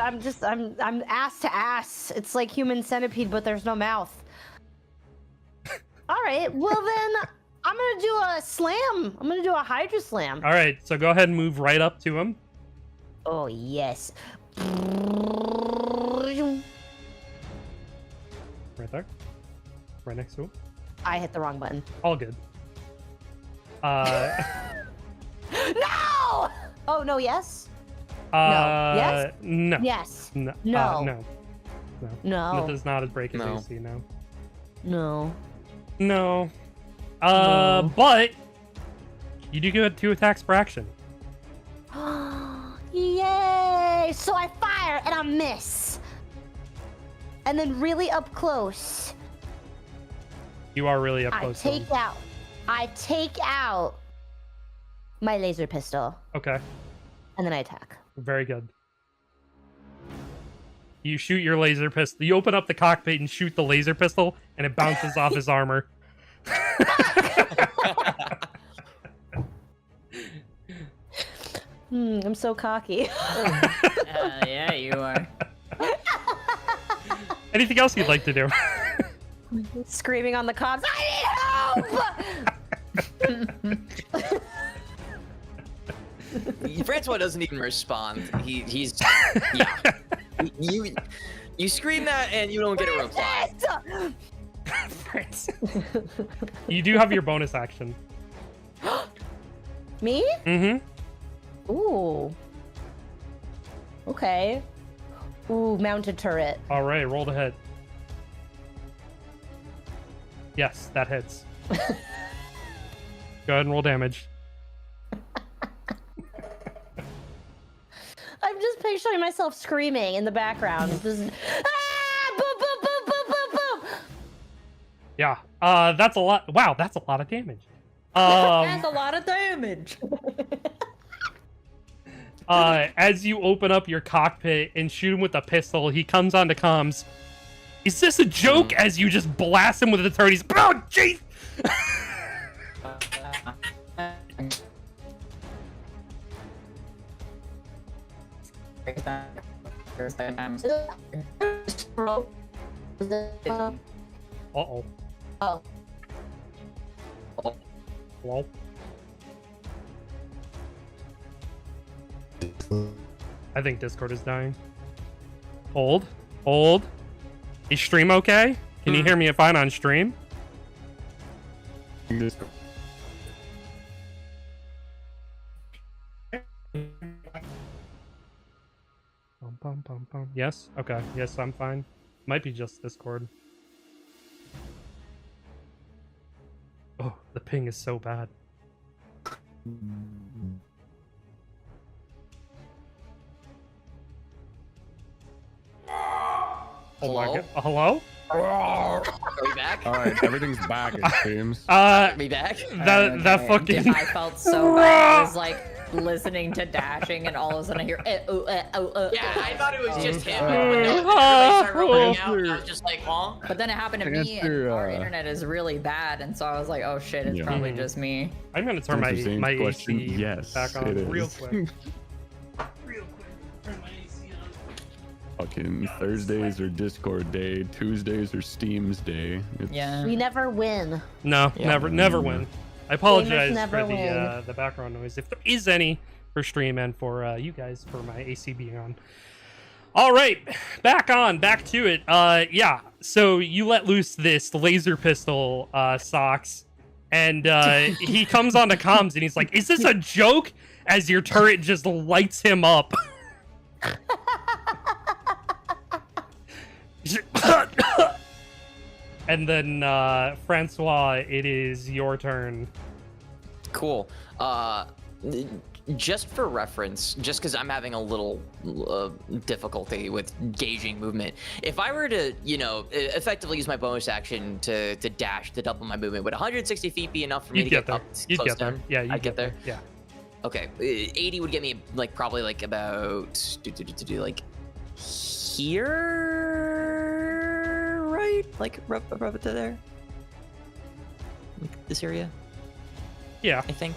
I'm ass to ass. It's like human centipede, but there's no mouth. All right. Well then, I'm gonna do a slam. I'm gonna do a Hydra slam. All right, so go ahead and move right up to him. Oh yes. Right there. Right next to him. I hit the wrong button. All good. No! Oh no. Yes. Yes? No. Yes. No. No. No. No. That does not break his No. AC, no. No. No. No. But you do get 2 attacks per action. Yay! So I fire and I miss. And then really up close, You are really up I close to him. take out my laser pistol Okay. and then I attack. Very good. You shoot your laser pistol. You open up the cockpit and shoot the laser pistol, and it bounces off his armor. I'm so cocky. Yeah, you are. Anything else you'd like to do? Screaming on the comms, I need help! Francois doesn't even respond. He's yeah. You scream that and you don't get a reply. You do have your bonus action. Me? Mm-hmm. Ooh. Okay. Ooh, mounted turret. All right, roll the hit. Yes, that hits. Go ahead and roll damage. I'm just picturing myself screaming in the background. Just, ah! Boom, boom, boom, boom, boom, boom. Yeah. That's a lot. Wow, that's a lot of damage. That's a lot of damage. As you open up your cockpit and shoot him with a pistol, he comes onto comms. Is this a joke? As you just blast him with the turret, he's oh jeez. Uh-oh. Oh. Well, I think Discord is dying. Hold. Is stream okay? Can you hear me fine on stream? Bum. Yes? Okay. Yes, I'm fine. Might be just Discord. Oh, the ping is so bad. Oh my god. Hello? Are we back? All right, everything's back. It seems. Are we back? That fucking. I felt so bad. I was like listening to dashing, and all of a sudden I hear. Yeah, I thought it was just him. But no, everybody started rolling out. And I was just like, huh? But then it happened to me, and our internet is really bad, and so I was like, oh shit, it's probably just me. I'm gonna turn my question. AC Yes, back on it is. real quick. Turn my AC on. Fucking Thursdays are Discord day. Tuesdays are Steam's day. Yeah. We never win. No, Yeah. never win. I apologize never for win. the background noise, if there is any, for stream and for you guys for my AC being on. All right, back to it. Yeah, so you let loose this laser pistol, Socks, and he comes onto comms and he's like, "Is this a joke?" As your turret just lights him up. And then Francois, it is your turn. Cool. Just for reference, just because I'm having a little difficulty with gauging movement, if I were to, effectively use my bonus action to dash to double my movement, would 160 feet be enough for me to get up You'd close get there. down? Yeah, you'd I'd get there. Yeah. Okay, 80 would get me probably about like here, right? Like rub it to there. Like this area, Yeah. I think.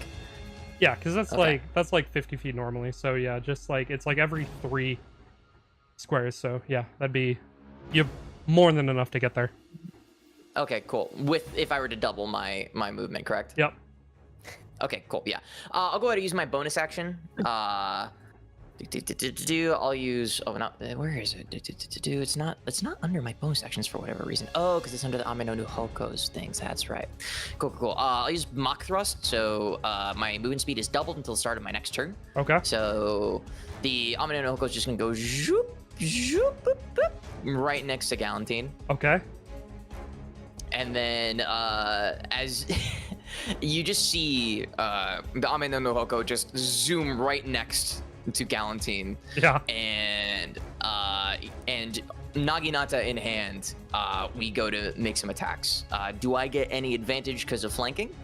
Yeah, because that's Okay. like 50 feet normally. So yeah, just like it's like every 3 squares. So yeah, you have more than enough to get there. Okay, cool. If I were to double my movement, correct? Yep. Okay, cool. Yeah. I'll go ahead and use my bonus action. I'll use. Oh, no. Where is it? It's not under my bonus actions for whatever reason. Oh, because it's under the Ame no Hoko's things. That's right. Cool. I'll use Mach Thrust. So my movement speed is doubled until the start of my next turn. Okay. So the Ame no Hoko is just gonna go zoop, zoop, boop, boop, right next to Galantine. Okay. And then as you just see the Ame no Hoko just zoom right next to Galantine. Yeah. And Naginata in hand, we go to make some attacks. Do I get any advantage because of flanking?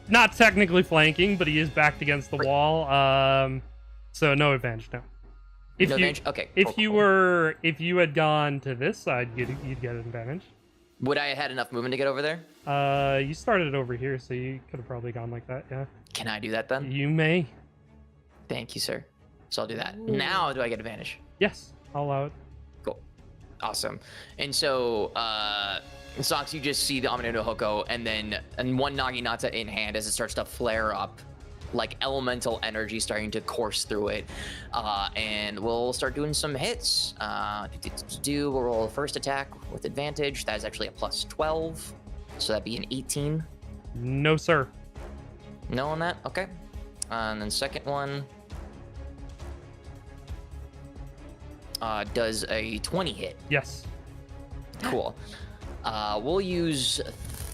Not technically flanking, but he is backed against the wall. So no advantage. No. If No you advantage? Okay. if you had gone to this side, you'd get an advantage. Would I have had enough movement to get over there? You started over here, so you could have probably gone like that. Yeah. Can I do that then? You may. Thank you, sir. So I'll do that. Now do I get advantage? Yes, I'll allow it. Cool. Awesome. And so, Socks, you just see the Ame no Hoko and one Naginata in hand as it starts to flare up. like elemental energy starting to course through it. And we'll start doing some hits. We'll roll a first attack with advantage. That is actually a plus 12. So that'd be an 18. No, sir. No on that? Okay. And then second one does a 20 hit. Yes. Cool. We'll use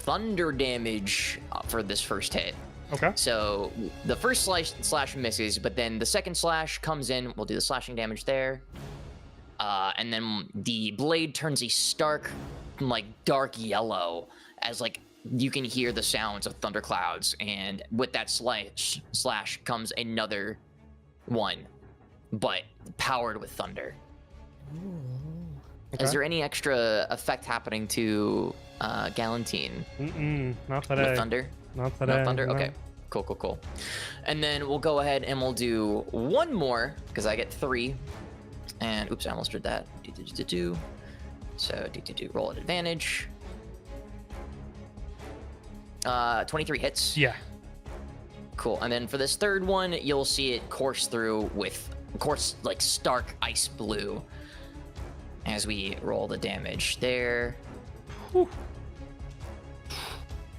thunder damage for this first hit. Okay. So the first slash misses, but then the second slash comes in. We'll do the slashing damage there. And then the blade turns a stark, like, dark yellow as, like, you can hear the sounds of thunderclouds. And with that slash comes another one, but powered with thunder. Okay. Is there any extra effect happening to Galantine Not with today. thunder? Not today. No thunder? no. Okay. Cool. And then we'll go ahead and we'll do one more, because I get 3. And oops, I almost did that. So roll at advantage. 23 hits. Yeah. Cool. And then for this third one, you'll see it course through with, like, stark ice blue as we roll the damage there. Whew.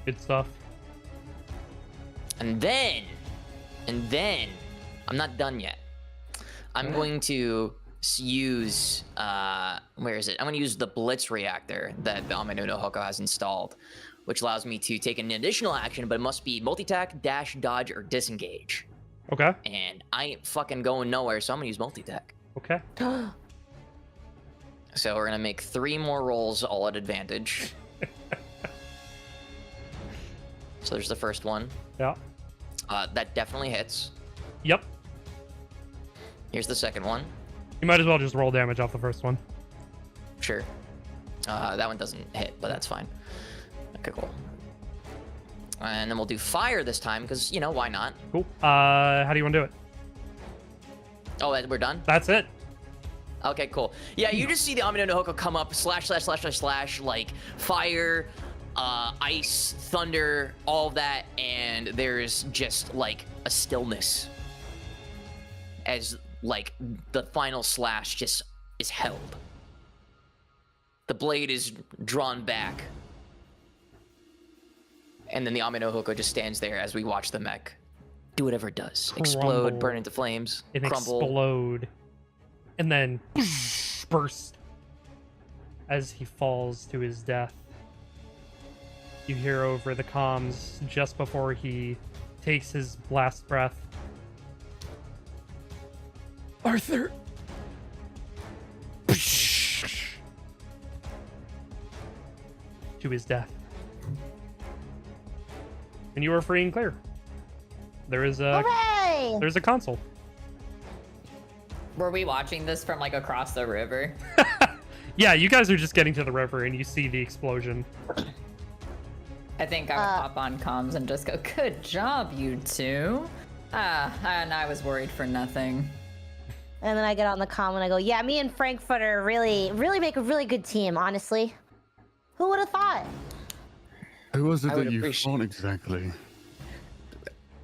Good stuff. And then, I'm not done yet. I'm going to use, where is it? I'm going to use the Blitz reactor that the Amino no Hoko has installed, which allows me to take an additional action, but it must be multi-attack, dash, dodge, or disengage. Okay. And I ain't fucking going nowhere, so I'm going to use multi-attack. Okay. So we're going to make 3 more rolls, all at advantage. So there's the first one. Yeah. That definitely hits. Yep. Here's the second one. You might as well just roll damage off the first one. Sure. That one doesn't hit, but that's fine. Okay, cool. And then we'll do fire this time, because, you know, why not? Cool. How do you want to do it? Oh, we're done? That's it. Okay, cool. Yeah, you just see the Amino no Hoko come up, slash, like fire, ice, thunder, all of that, and there's just like a stillness as like the final slash just is held. The blade is drawn back, and then the Amino Hoko just stands there as we watch the mech do whatever it does. Explode, Crumble. burn into flames, And crumble. explode. And then burst as he falls to his death. You hear over the comms just before he takes his last breath. Arthur! To his death. And you are free and clear. There's Hooray! a console. Were we watching this from like across the river? Yeah, you guys are just getting to the river and you see the explosion. I think I would hop on comms and just go, "Good job, you two." And I was worried for nothing. And then I get on the comm and I go, yeah, me and Frankfurter really make a really good team, honestly. Who would have thought? Who was it I that would you appreciate- fought exactly?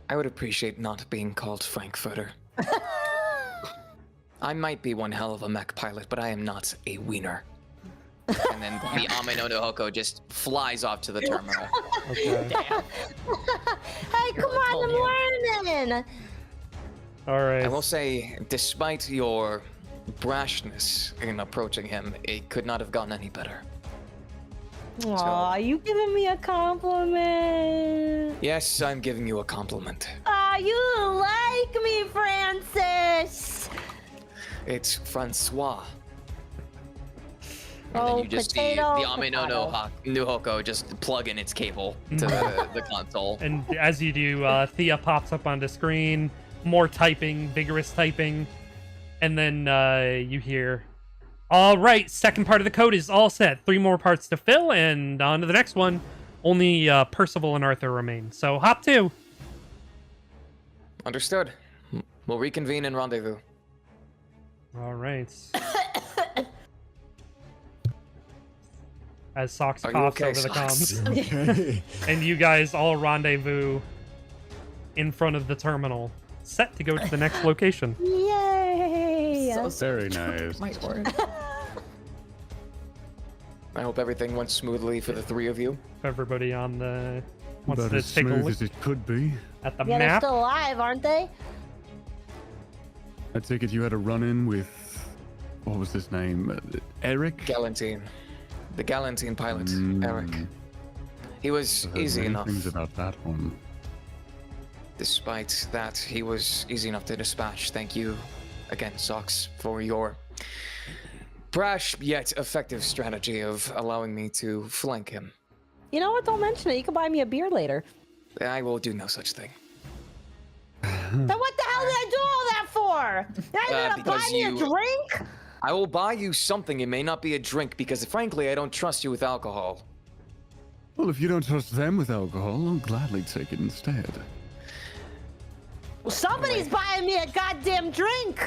I would appreciate not being called Frankfurter. I might be one hell of a mech pilot, but I am not a wiener. And then the Amino no Hoko just flies off to the terminal. Okay. Hey, come on, I'm learning. All right. I will say, despite your brashness in approaching him, it could not have gone any better. Aw, you giving me a compliment. Yes, I'm giving you a compliment. Aw, you like me, Francis. It's Francois. And Oh, then you just potato, see the Amino no Hoko just plug in its cable to the console. And as you do, Thea pops up on the screen. More typing, vigorous typing. And then you hear, all right, second part of the code is all set. 3 more parts to fill, and on to the next one. Only Percival and Arthur remain. So hop to. Understood. We'll reconvene and rendezvous. All right. As Socks Are you coughs okay, over the Socks? comms. Okay. And you guys all rendezvous in front of the terminal, set to go to the next location. Yay! Very nice. My word. I hope everything went smoothly for the three of you. Everybody on the wants About to as take a smooth look as it could be. at the Yeah, they're map. still alive, aren't they? I take it you had a run-in with, what was his name? Eric? Galantine. The Galantine pilot, Eric. He was I've heard easy many enough. things about that one. Despite that, he was easy enough to dispatch. Thank you again, Sox, for your brash yet effective strategy of allowing me to flank him. You know what? Don't mention it. You can buy me a beer later. I will do no such thing. Then what the hell did I do all that for? Now you're gonna buy because me a you- drink? I will buy you something. It may not be a drink because, frankly, I don't trust you with alcohol. Well, if you don't trust them with alcohol, I'll gladly take it instead. Well, somebody's buying me a goddamn drink.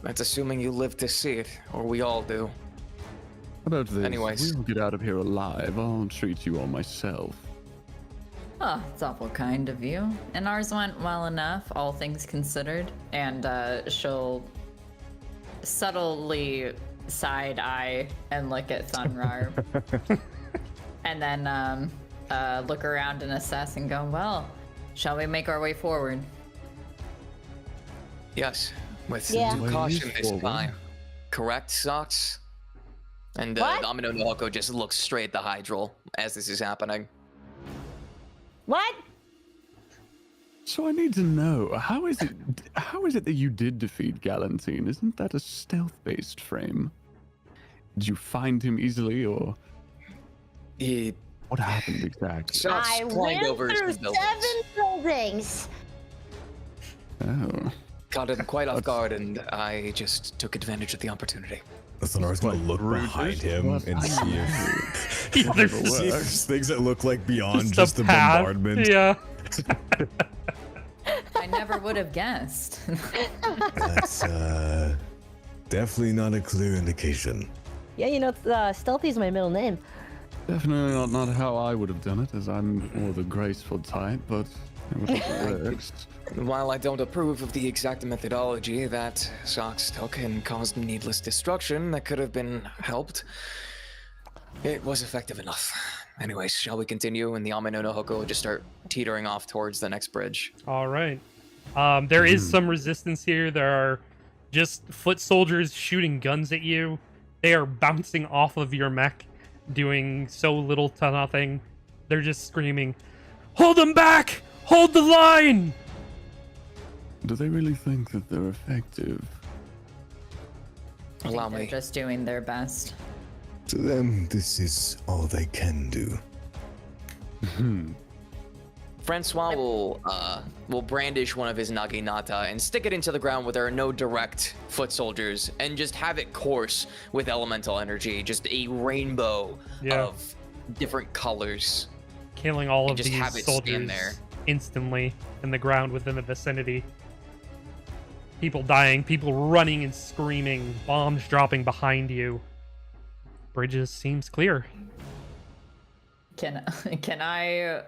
That's assuming you live to see it, or we all do. How about this? Anyways. We'll get out of here alive. I'll treat you all myself. Oh, it's awful kind of you. And ours went well enough, all things considered. And she'll subtly side eye and look at Thunrar. And then look around and assess and go, well, shall we make our way forward? Yes, with Yeah. due Way caution this forward. time. Correct, Sox? And What? Amino Nohoko just looks straight at the Hydral as this is happening. What? So I need to know, how is it that you did defeat Galantine? Isn't that a stealth-based frame? Did you find him easily, or He what happened exactly? Sox I climbed ran over through his buildings. 7 buildings. Oh. Caught him quite off guard, and I just took advantage of the opportunity. Thunar's gonna look behind him What? and see if, Yeah, there's see if there's things that look like beyond just just a the path. bombardment. Yeah. I never would have guessed. That's definitely not a clear indication. Yeah, you know, Stealthy's my middle name. Definitely not how I would have done it, as I'm more the graceful type, but it works. While I don't approve of the exact methodology that Sox took and caused needless destruction that could have been helped, it was effective enough. Anyways, shall we continue? And the Amino Nohoko will just start teetering off towards the next bridge. All right. There is some resistance here. There are just foot soldiers shooting guns at you. They are bouncing off of your mech, doing so little to nothing. They're just screaming, "Hold them back! Hold the line!" Do they really think that they're effective? I think Allow they're me. just doing their best. To them, this is all they can do. Francois will brandish one of his naginata and stick it into the ground where there are no direct foot soldiers, and just have it course with elemental energy, just a rainbow Yeah. of different colors. Killing all And of just these have it soldiers stand there. instantly in the ground within the vicinity. People dying, people running and screaming, bombs dropping behind you. Bridges seems clear. Can I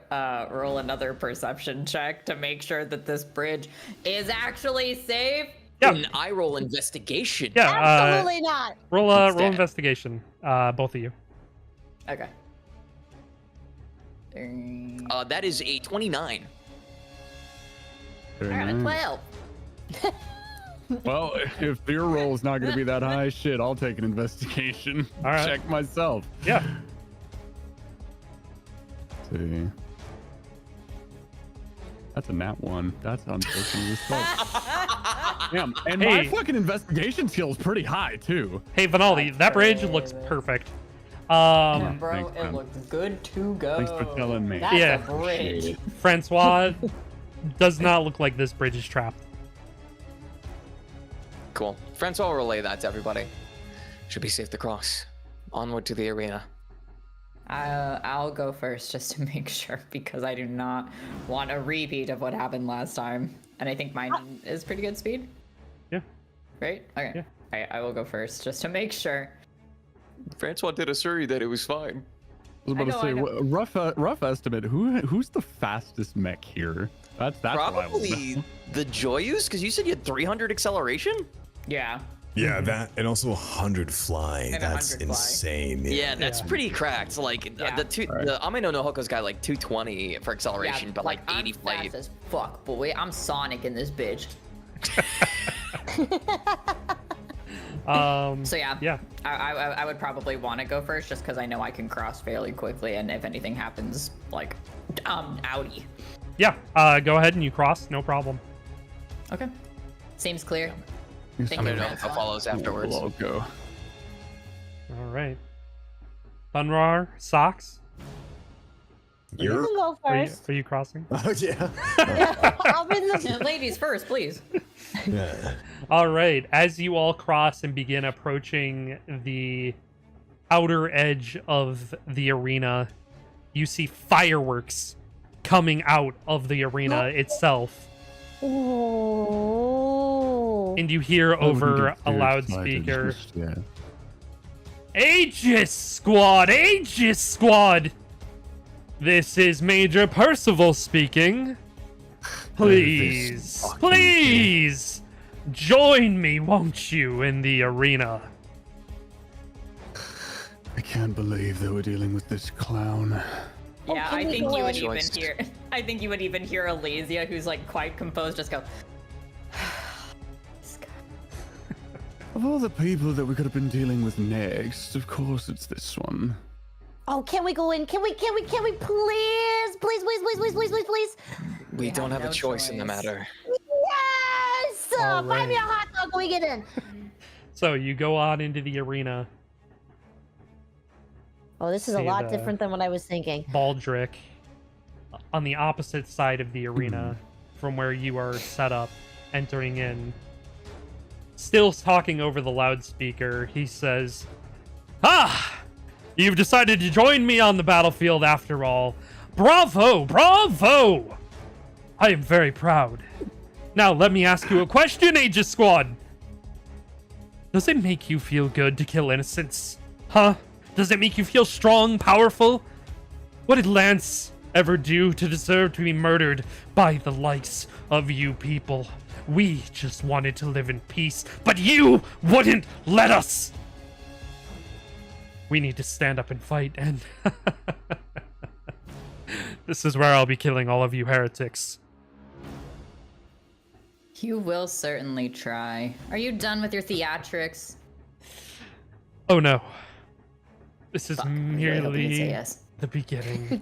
roll another perception check to make sure that this bridge is actually safe? Yeah. An eye roll investigation. Yeah, Absolutely not. roll Instead. investigation, both of you. Okay. That is a 29. Very I got a nice. 12. Well, if your roll is not going to be that high, shit, I'll take an investigation. All right. Check myself. Yeah. See. That's a nat 1. That's unfortunate as fuck. Damn, and my Hey. fucking investigation skill is pretty high too. Hey, Vanaldi, that bridge looks perfect. Um, Bro, thanks, it man. looks good to go. Thanks for telling me. That's Yeah. a bridge. Francois does not look like this bridge is trapped. Cool. Francois will relay that to everybody. Should be safe to cross. Onward to the arena. I'll go first just to make sure, because I do not want a repeat of what happened last time. And I think mine is pretty good speed. Yeah. Right? Okay. Yeah. Alright, I will go first just to make sure. Francois did assure you that it was fine. I was about I to say, know. rough estimate. Who's the fastest mech here? That's what I want to Probably know. the Joyous, because you said you had 300 acceleration. Yeah. Yeah, that and also 100 fly. And That's 100 fly. insane. Yeah, that's Yeah. pretty cracked. Like Yeah. the Ame no Hoko's got like 220 for acceleration, but like 80 I'm flight. fast as fuck, boy. I'm Sonic in this bitch. So yeah. Yeah. I would probably want to go first just because I know I can cross fairly quickly, and if anything happens, like, outie. Yeah. Go ahead and you cross. No problem. Okay. Seems clear. Thank Ame you, no Francois. Hoko follows afterwards. We'll all go. All right. Bunrar, Socks. You You're. can go Are you, first. are you crossing? Oh yeah. I'll be the Ladies first, please. Yeah. All right. As you all cross and begin approaching the outer edge of the arena, you see fireworks coming out of the arena itself. Ooh. And you hear I wouldn't over get a too loudspeaker, excited, just- yeah. Aegis Squad! Aegis Squad! This is Major Percival speaking. Please, fucking please, join me, won't you, in the arena? I can't believe that we're dealing with this clown. Yeah, can I we think go you would in? even hear. I think you would even hear Alasia, who's like quite composed, just go. This guy. Of all the people that we could have been dealing with next, of course it's this one. Oh, can we go in? Can we please? Please, please, please, please, please, please, please. We have don't have no a choice in the choice. matter. Yes! All Buy me a right. hot dog when we get in. So you go on into the arena. Oh, this is a See lot the- different than what I was thinking. Baldric on the opposite side of the arena from where you are set up, entering in. Still talking over the loudspeaker, he says, "Ah! You've decided to join me on the battlefield after all. Bravo! Bravo! I am very proud. Now let me ask you a question, Aegis Squad. Does it make you feel good to kill innocents? Huh? Does it make you feel strong, powerful? What did Lance ever do to deserve to be murdered by the likes of you people? We just wanted to live in peace, but you wouldn't let us! We need to stand up and fight, and this is where I'll be killing all of you heretics." You will certainly try. Are you done with your theatrics? Oh no. This is Fuck, I was really hoping you'd say merely yes. the beginning.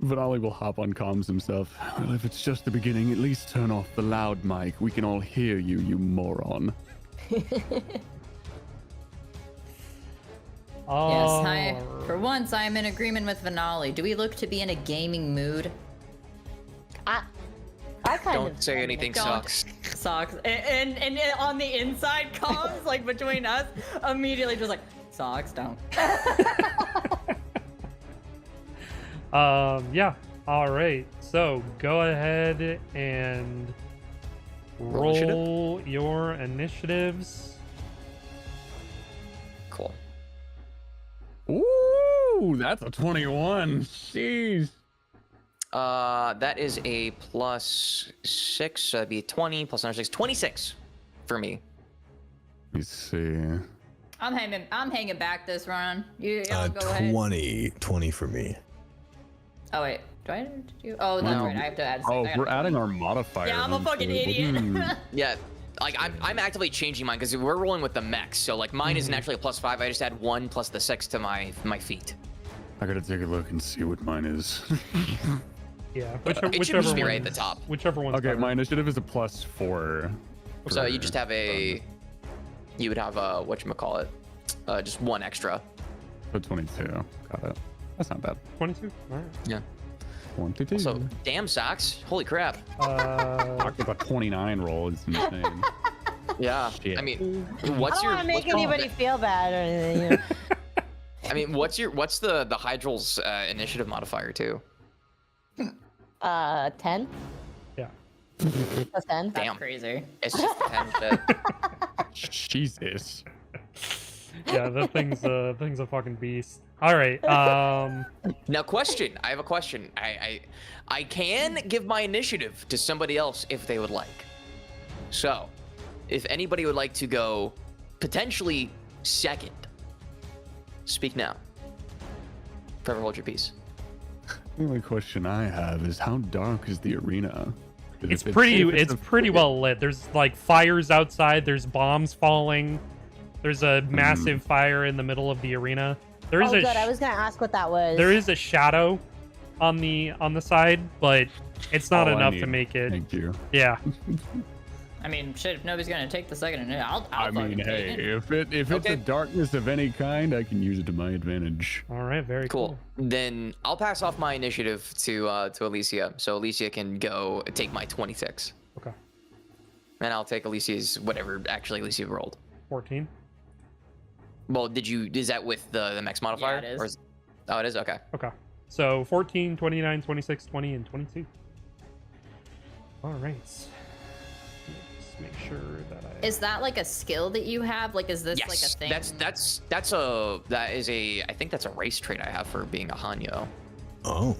Vanali will hop on comms himself. Well, if it's just the beginning, at least turn off the loud mic. We can all hear you, you moron. Yes, for once I am in agreement with Vanali. Do we look to be in a gaming mood? I kind of Don't say anything Don't. sucks. Socks. And on the inside comms, like between us, immediately just like, Socks, don't. Yeah. All right. So go ahead and Roll initiative? roll your initiatives. Cool. Ooh, that's a 21. Jeez. That is a +6, so that'd be 20 plus another 6, 26 for me. Let me see. I'm hanging back this run. Y'all go ahead. 20 for me. Oh wait, do I do? Oh, that's No. right. I have to add. Oh, I gotta- we're adding our modifier. Yeah, I'm a fucking idiot. Yeah, like I'm actively changing mine because we're rolling with the mechs. So like mine is naturally a +5. I just add 1 plus the 6 to my feet. I gotta take a look and see what mine is. Yeah. It should Whichever just be right at one's- the top. Whichever one's Okay, better. my initiative is a +4. So you just have you would have a whatchamacallit, just 1 extra. So 22. Got it. That's not bad. 22. All right. Yeah. 22. So damn socks, holy crap. Talk about 29 roll is insane. Yeah. Shit. I mean, I what's don't your? want to make what's the- anybody feel bad or anything. You know. I mean, what's the Hydral's initiative modifier too? 10 Yeah. plus 10. That's Damn. crazy. It's just 10 shit. Jesus. Yeah, the thing's a fucking beast. All right. Now, question. I have a question. I can give my initiative to somebody else if they would like. So, if anybody would like to go potentially second, speak now. Forever hold your peace. The only question I have is how dark is the arena? It's pretty well lit. There's like fires outside. There's bombs falling. There's a massive fire in the middle of the arena. There is good. I was gonna ask what that was. There is a shadow on the side, but it's not all I enough need. to make it. Thank you. Yeah. I mean, shit, if nobody's gonna take the second, I'll I mean, fucking hey, take it. if it's Okay. a darkness of any kind, I can use it to my advantage. All right. Very Cool. Then I'll pass off my initiative to Alicia, so Alicia can go take my 26, Okay. and I'll take Alicia's whatever actually Alicia rolled. 14. Well, is that with the Mechs modifier? it is. Or oh, it is? Okay. Okay. So 14, 29, 26, 20, and 22. All right. Let's make sure that I. Is that like a skill that you have? Like, is this Yes, like a thing? I think that's a race trait I have for being a Hanyo. Oh.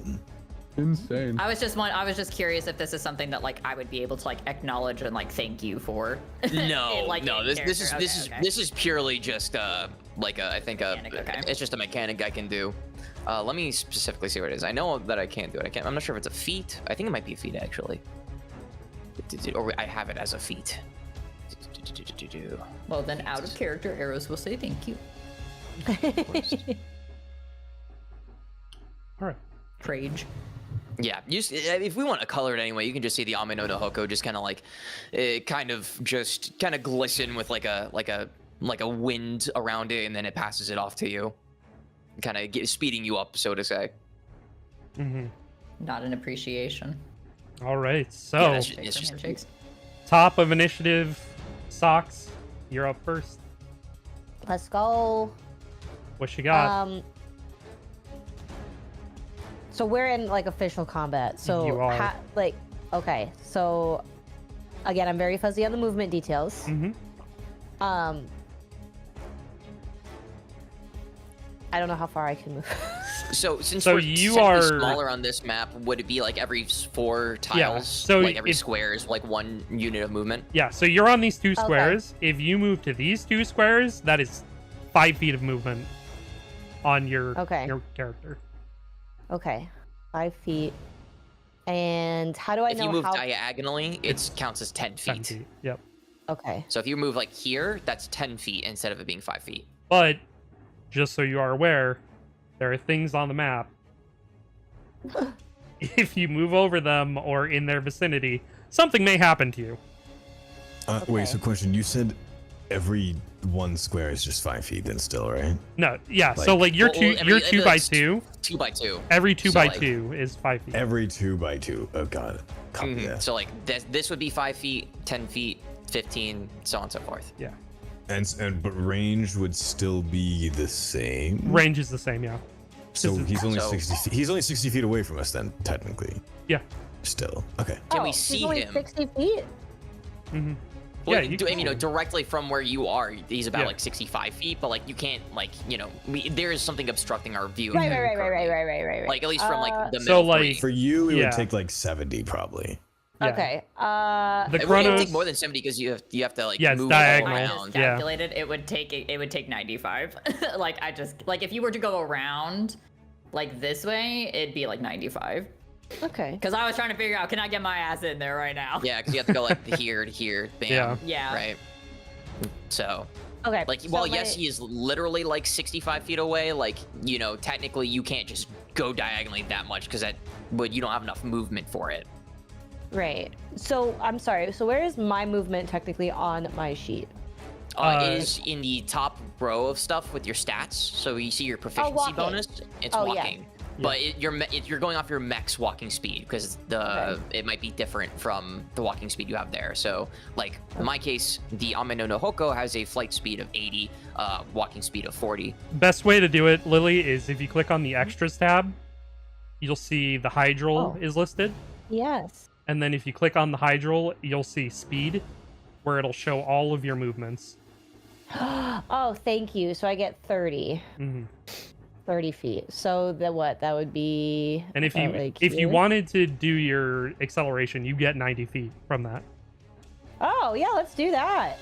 Insane. I was just curious if this is something that like I would be able to like acknowledge and like thank you for. No, Like, no. in This character. is Okay. this is purely just like I think Mechanic, okay. it's just a mechanic I can do. Let me specifically see what it is. I know that I can't do it. I'm not sure if it's a feat. I think it might be a feat actually. Or I have it as a feat. Well, then out of character, arrows will say thank you. All right. Rage. Yeah, if we want to color it anyway, you can just see the Ame no Hoko just kind of like, kind of glisten with like a wind around it, and then it passes it off to you, kind of speeding you up, so to say. Mm-hmm. Not an appreciation. All right. So Yeah, it's Handshakes are just- handshakes. top of initiative, Socks. You're up first. Let's go. What you got? So we're in like official combat. So You are. okay. So again, I'm very fuzzy on the movement details. Mm-hmm. I don't know how far I can move. So since So we're you technically are- smaller on this map, would it be like every 4 tiles? Yeah, so like every it's- square is like 1 unit of movement. Yeah. So you're on these two Okay. squares. If you move to these two squares, that is 5 feet of movement on your Okay. character. Okay, 5 feet. And how do I If know you move how? diagonally, it counts as 10 feet. 10 feet. Yep. Okay. So if you move like here, that's 10 feet instead of it being 5 feet. But just so you are aware, there are things on the map. If you move over them or in their vicinity, something may happen to you. Wait, Okay. so question. You said every one square is just 5 feet then still, right? No, yeah. So like you're Well, two, every- you're every, 2 by like, 2. 2 by 2. Every 2 So, by like- 2 is 5 feet. Every 2 by 2. Oh god. Copy Mhm. that. So like this would be 5 feet, 10 feet, 15, so on and so forth. Yeah. And but range would still be the same. Range is the same. Yeah. So This is- he's only So- 60 feet. He's only 60 feet away from us then, technically. Yeah. Still. Okay. Can we he's see only him? 60 feet. Mm-hmm. Well, Yeah, you I can mean, see him. directly from where you are, he's about Yeah. like 65 feet, but like you can't there is something obstructing our view. Right, of him right, right, currently. right. Like at least from like the So, middle like- three. For you, it Yeah. would take like 70 probably. Yeah. Okay. The It wouldn't Chronos. take more than 70 because you have to like Yeah, it's move diagonal. all I around. just Yeah. calculated it would take 95. Like if you were to go around like this way, it'd be like 95. Okay. Because I was trying to figure out, can I get my ass in there right now? Yeah, because you have to go like here to here, bam. Yeah. Yeah. Right. So, Okay. like, so while my- yes, he is literally like 65 feet away, like, technically you can't just go diagonally that much because you don't have enough movement for it. Right. So I'm sorry. So where is my movement technically on my sheet? It is in the top row of stuff with your stats. So you see your proficiency walking. bonus. It's Oh, yeah. walking. But you're going off your mech's walking speed because it might be different from the walking speed you have there. So, like in my case, the Ame no Hoko has a flight speed of 80, walking speed of 40. Best way to do it, Lily, is if you click on the extras tab, you'll see the hydral Oh. is listed. Yes. And then if you click on the hydral, you'll see speed, where it'll show all of your movements. Oh, thank you. So I get 30. Mhm. 30 feet. So the what? That would be. And if about, you like, if you here? wanted to do your acceleration, you get 90 feet from that. Oh yeah, let's do that.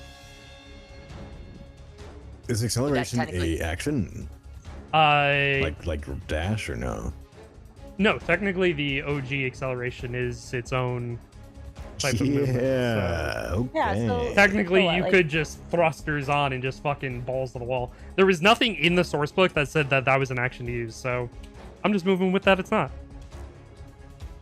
Is acceleration technically- a action? Like dash or no? No, technically the OG acceleration is its own type of movement. So Yeah. Okay. Yeah, so- technically, So what, you like- could just thrusters on and just fucking balls to the wall. There was nothing in the source book that said that that was an action to use, so I'm just moving with that. It's not.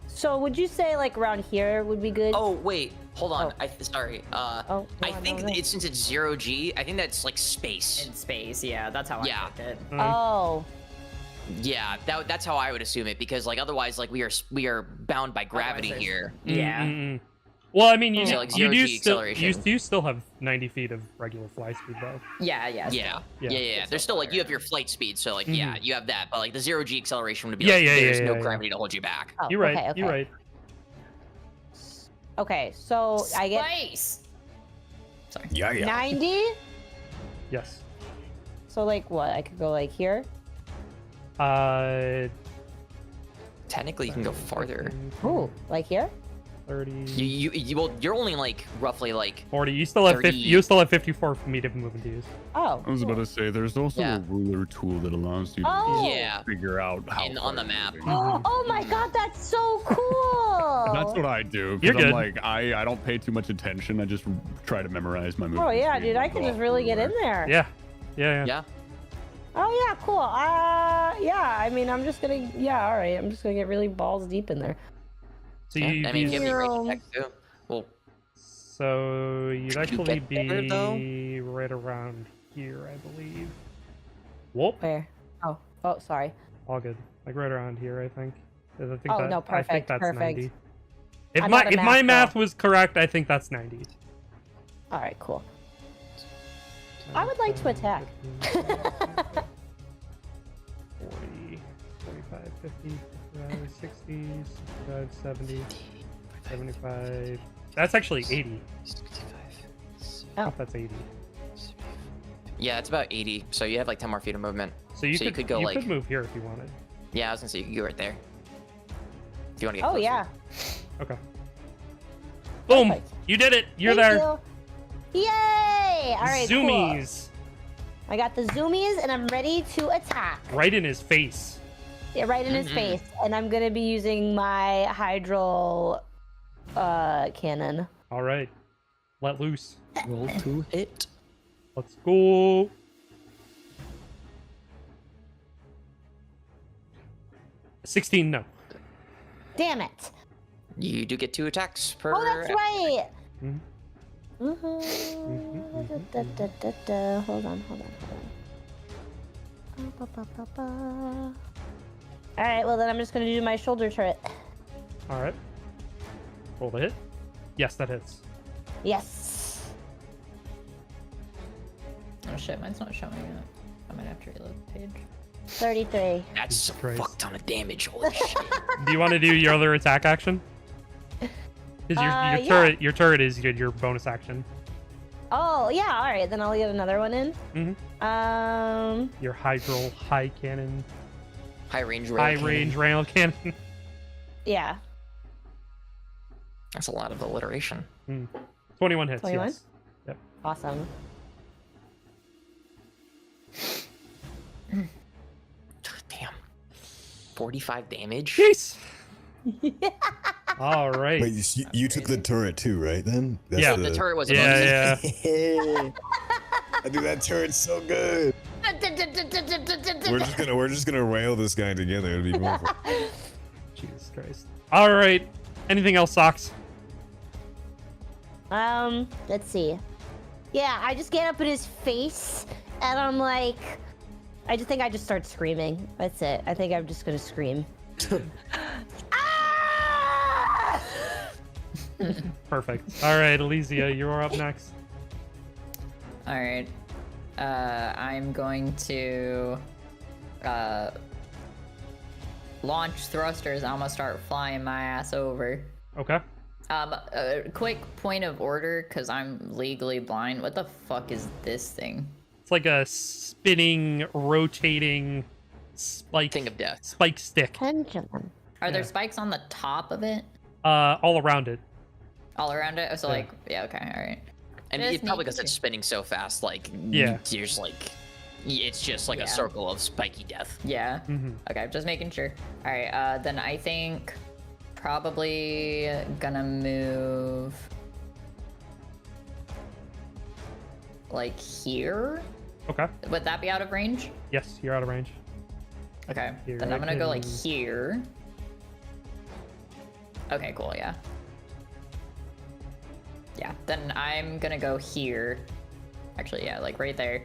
So would you say like around here would be good? Oh wait, hold on. Oh. Sorry. Oh, I go on, think go on. since it's 0G, I think that's like space. In space, yeah, that's how Yeah. I took it. Oh. Yeah, that's how I would assume it because like otherwise like we are bound by gravity there's- here. Yeah. Mm-mm-mm. Well, I mean, you, So, like, you do 0G still acceleration. you still have 90 feet of regular fly speed though. Yeah. Yeah. Yeah. Yeah. There's still like you have your flight speed, so like yeah, you have that, but like the 0G acceleration would be Yeah, like yeah, there's yeah, no yeah, gravity to hold you back. Oh, You're right. Okay, okay. You're right. Okay, so I get Space. Sorry. Yeah. 90. Yes. So like what? I could go like here. Technically, you can go farther. Ooh, like here. 30, Well, you're only like roughly like 40. You still have 50. 30. You still have 54 feet of movement to use. Oh. I was about to say, there's also Yeah. a ruler tool that allows you to Oh. yeah. figure out how On the far map. you're moving. Oh my god, that's so cool. That's what I do. You're Because I'm good. like, I don't pay too much attention. I just try to memorize my movement. Oh yeah, speed dude, I and can go just off really the get in ruler. there. Yeah. Yeah. Yeah. Oh yeah, cool. Yeah, I mean, I'm just gonna. Yeah, all right. I'm just gonna get really balls deep in there. So Yeah, you I mean, use, give me range Zero. attack too. Well, so you'd Could you actually get there, though? be right around here, I believe. Whoop. Where? Oh, sorry. All good. Like right around here, I think. 'Cause I think Oh, that, no, I think perfect, that's perfect. 90. If I'm my not a if my math math girl. was correct, I think that's 90. All right, cool. I would like to attack. 40, 45, 50, 55, 60, 65, 70, 75. That's actually 80. I Oh. think that's 80. yeah, it's about 80. So you have like 10 more feet of movement. So you So you could could go, you like- could move here if you wanted. Yeah, I was gonna say you can go right there. If you want to get Oh closer. yeah. Okay. Boom! Perfect. You did it! You're Thank there! you. Yay! All right, cool. Zoomies! I got the zoomies, and I'm ready to attack. Right in his face. Yeah, right in his Mhm. face, and I'm gonna be using my hydro cannon. All right. Let loose. Roll to hit. Let's go. $16, no. Damn it! You do get 2 attacks per. Oh, that's right. Mhm. Da. Hold on. All right, well then I'm just gonna do my shoulder turret. All right. Roll the hit. Yes, that hits. Yes. Oh shit, mine's not showing yet. I might have to reload the page. 33. That's Jesus a Christ. fuck ton of damage. Holy shit. Do you want to do your other attack action? Because Yeah. your turret is your bonus action. Oh yeah. All right, then I'll get another one in. Mhm. Your hydro high cannon, High range. high rail range cannon. rail cannon. Yeah. That's a lot of alliteration. 21 hits. 21? Yes. Yep. Awesome. Damn. 45 damage. Jeez. All right. Wait, you took the turret too, right? Then Yeah. The turret was Yeah, above yeah. I think that turret's so good. We're just gonna rail this guy together. It'll be wonderful. Jesus Christ. All right. Anything else, Socks? Let's see. Yeah, I just get up in his face, and I'm like, I just start screaming. That's it. I think I'm just gonna scream. Ah! Perfect. All right, Elysia, you're up next. All right. I'm going to launch thrusters. I'm gonna start flying my ass over. Okay. A quick point of order, because I'm legally blind. What the fuck is this thing? It's like a spinning, rotating spike Thing of death. spike stick. Pendulum. Are there Yeah. spikes on the top of it? All around it. All around it? So Yeah. like, yeah, okay, all right. And Just it probably making because it's sure. spinning so fast, like Yeah. there's like it's just like Yeah. a circle of spiky death. Yeah. Mm-hmm. Okay, just making sure. All right, then I think probably gonna move like here. Okay. Would that be out of range? Yes, you're out of range. Okay, Here, then I I'm gonna go like can- here. Okay, cool, yeah. Yeah, then I'm gonna go here. Actually, yeah, like right there.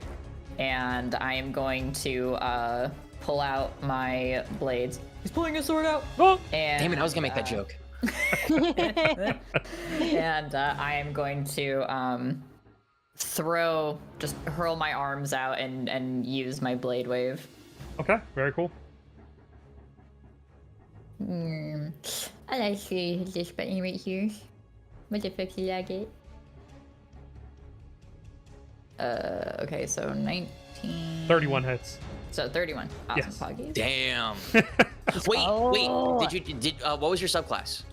And I am going to pull out my blades. He's pulling his sword out. Oh! And, Damn it, I was gonna make that joke. And I am going to just hurl my arms out and use my blade wave. Okay, very cool. I like this button right here. What the fuck did I get? Okay, so 19. 31 hits. So 31. Awesome, Yes. Poggies. Damn. Wait. Did what was your subclass?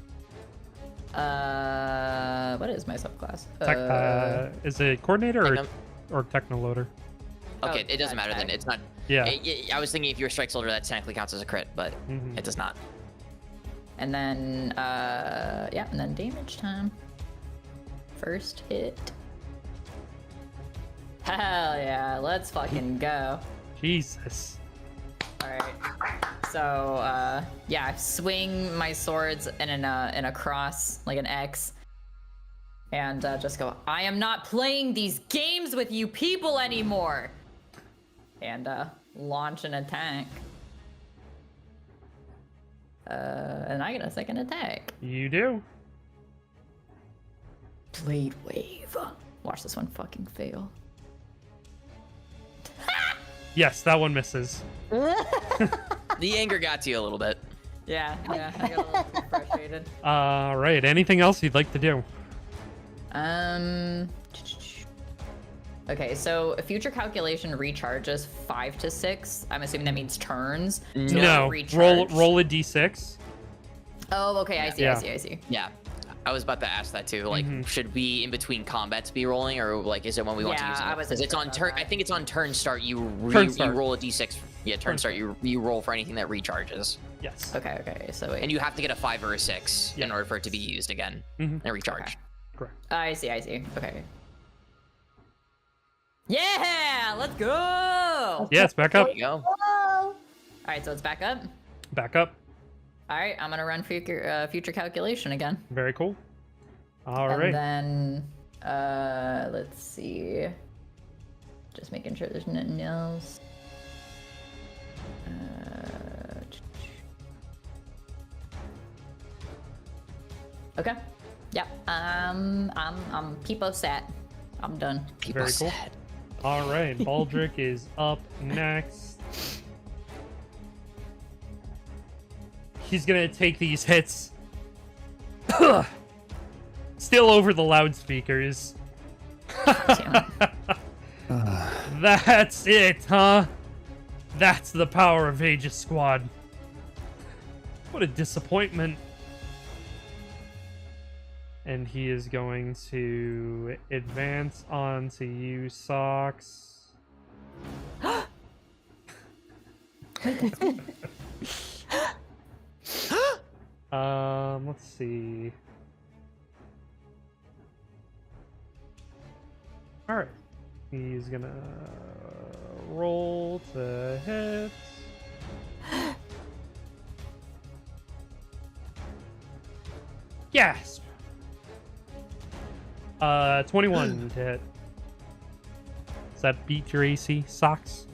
What is my subclass? Is it coordinator Techno- or technoloader? Okay, Oh, it doesn't matter then. tech. It's not. Yeah. I was thinking if you're a strike soldier, that technically counts as a crit, but Mhm. it does not. And then, yeah, and then damage time. First hit. Hell yeah, let's fucking go. Jesus. Alright. So, yeah, I swing my swords in a cross, like an X. And just go, I am not playing these games with you people anymore! And launch an attack. And I get a second attack. You do. Blade wave. Watch this one fucking fail. Yes, that one misses. The anger got to you a little bit. Yeah, I got a little too frustrated. All right. Anything else you'd like to do? Okay, so a future calculation recharges 5 to 6. I'm assuming that means turns. No. recharge. Roll a d6. Oh, okay, I see, Yeah. I see. Yeah. I was about to ask that too. Like, should we in between combats be rolling, or like, is it when we want to Yeah, use it? I wasn't Because it's sure on about turn. that. I think it's on turn start. You start. roll a d6. Yeah, turn start. You roll for anything that recharges, Yes. Okay, so wait. and you have to get a 5 or a 6 Yeah. in order for it to be used again Mhm. and recharge. Okay. Correct. I see. Okay. Yeah, let's go! Yeah, it's back up. There you go. Oh, Alright, so it's back up. Back up. Alright, I'm gonna run future calculation again. Very cool. All And right. then, let's see. Just making sure there's nothing else. Okay. Yep. I'm peepo set. I'm done. People Very cool. said. All right. Baldric is up next. He's gonna take these hits. Still over the loudspeakers. Damn it. That's it, huh? That's the power of Aegis Squad. What a disappointment. And he is going to advance on to you, Socks. Let's see. Alright. He's gonna roll to hit. Yes! 21 to hit. Does that beat your AC, Socks?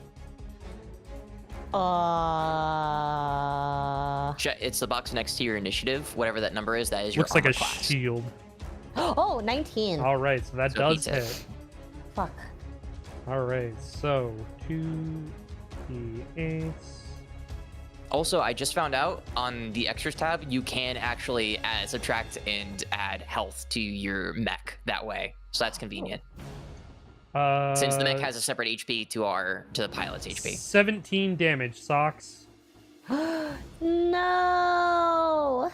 It's the box next to your initiative. Whatever that number is, that is your Looks like a armor class. shield. oh, 19. Alright, so that So does beats it. hit. Fuck. Alright, so 2d8. Also, I just found out on the extras tab, you can actually subtract and add health to your mech that way. So that's convenient. Since the mech has a separate HP to the pilot's HP. 17 damage, Socks. No.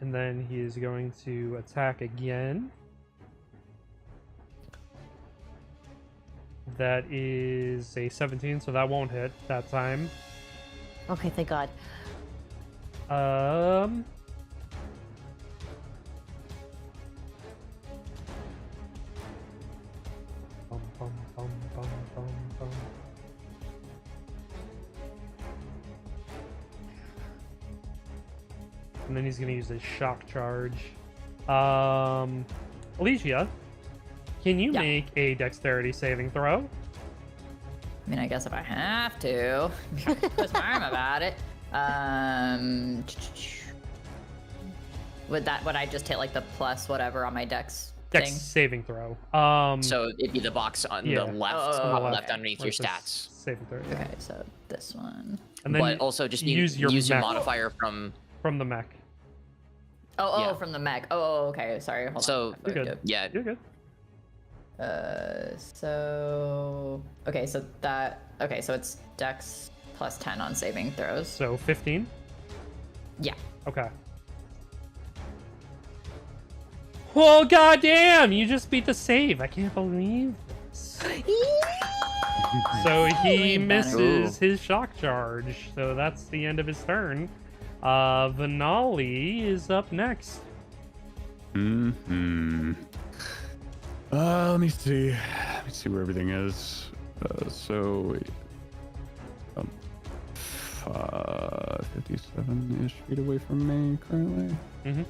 And then he is going to attack again. That is a 17, so that won't hit that time. Okay, thank God. Bum, bum, bum, bum, bum, bum. And then he's gonna use a shock charge. Alicia, can you Yeah. make a dexterity saving throw? I mean, I guess if I have to, twist my arm about it. Would I just hit like the plus whatever on my dex Dex thing? saving throw. So it'd be the box on Yeah. the left, Oh, left okay. underneath Where your it says stats. Saving throw. Yeah. Okay, so this one. And then But also just use your use your mech. modifier from. From the mech. Yeah. From the mech. Oh, okay. Sorry. Hold So- on. I You're fucked good. up. Yeah. You're good. Okay, so it's dex plus 10 on saving throws. So 15. Yeah. Okay. Well, goddamn! You just beat the save. I can't believe this. So he Way better. misses his shock charge. So that's the end of his turn. Vanali is up next. Let me see. Let me see where everything is. So, 57-ish feet away from me currently. Mhm.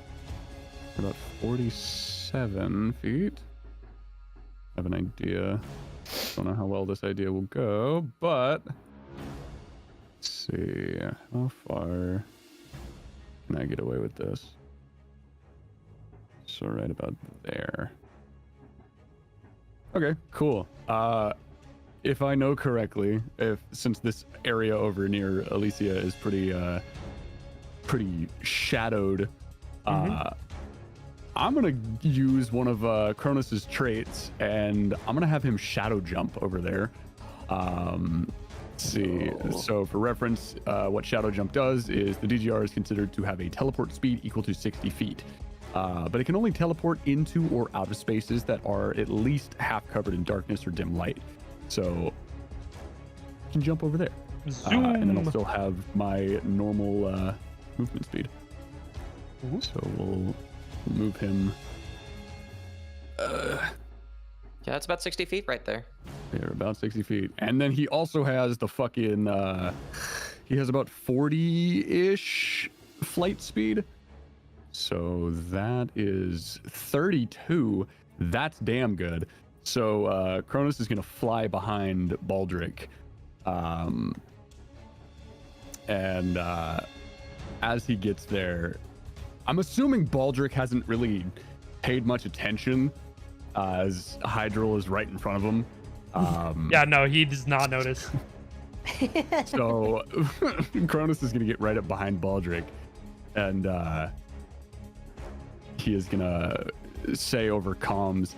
About 47 feet. I have an idea. Don't know how well this idea will go, but let's see. How far can I get away with this? So right about there. Okay, cool. If I know correctly, since this area over near Alicia is pretty shadowed, I'm gonna use one of Cronus's traits, and I'm gonna have him shadow jump over there. Let's see. So for reference, what shadow jump does is the DGR is considered to have a teleport speed equal to 60 feet. But it can only teleport into or out of spaces that are at least half covered in darkness or dim light. So I can jump over there. Zoom. And then I'll still have my normal movement speed. So we'll move him. Yeah, that's about 60 feet right there. They're about 60 feet. And then he also has the fucking, he has about 40-ish flight speed. So that is 32. That's damn good. So Cronus is going to fly behind Baldric. And as he gets there, I'm assuming Baldric hasn't really paid much attention as Hydril is right in front of him. Yeah, no, he does not notice. So Cronus is going to get right up behind Baldric. And he is going to say over comms,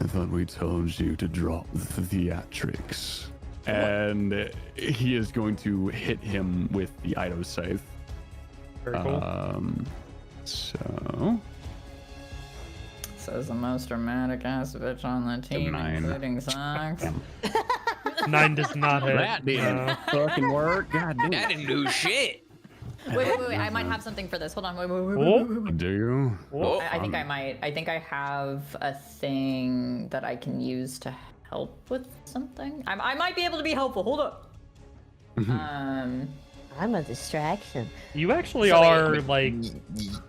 I thought we told you to drop the theatrics. And he is going to hit him with the Ido Scythe. Very cool. So Says the most dramatic ass bitch on the team, 9. including Socks. 9 does not hit. that didn't fucking work. God damn. I didn't do shit. Wait. I might have something for this. Hold on. Wait. Oh. Do you? Oh. I think I might. I think I have a thing that I can use to help with something. I might be able to be helpful. Hold up. I'm a distraction. You actually So, are wait, like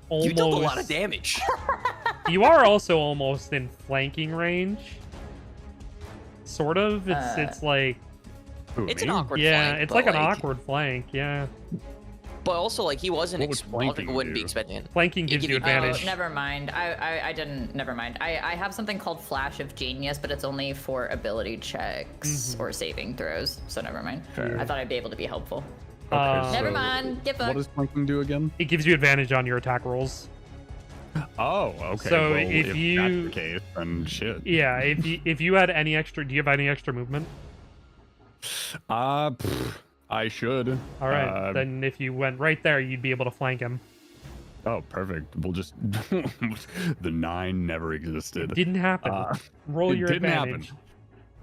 almost. You dealt a lot of damage. You are also almost in flanking range. Sort of. It's like Who, It's me? an awkward yeah, flank, it's but, like an awkward flank. Yeah, But also, like, he wasn't. What would flanking wouldn't be do? expecting it. flanking It gives give you you- advantage. Oh, never mind. I didn't. Never mind. I have something called Flash of Genius, but it's only for ability checks or saving throws. So never mind. Fair. I thought I'd be able to be helpful. Okay, Never so mind. Get What fucked. does flanking do again? It gives you advantage on your attack rolls. Oh, okay. So well, if that's you- the case, then shit. Yeah, if you had any extra, do you have any extra movement? I should. All right, then if you went right there, you'd be able to flank him. Oh, perfect. We'll just the 9 never existed. It didn't happen. Roll it your didn't advantage. happen.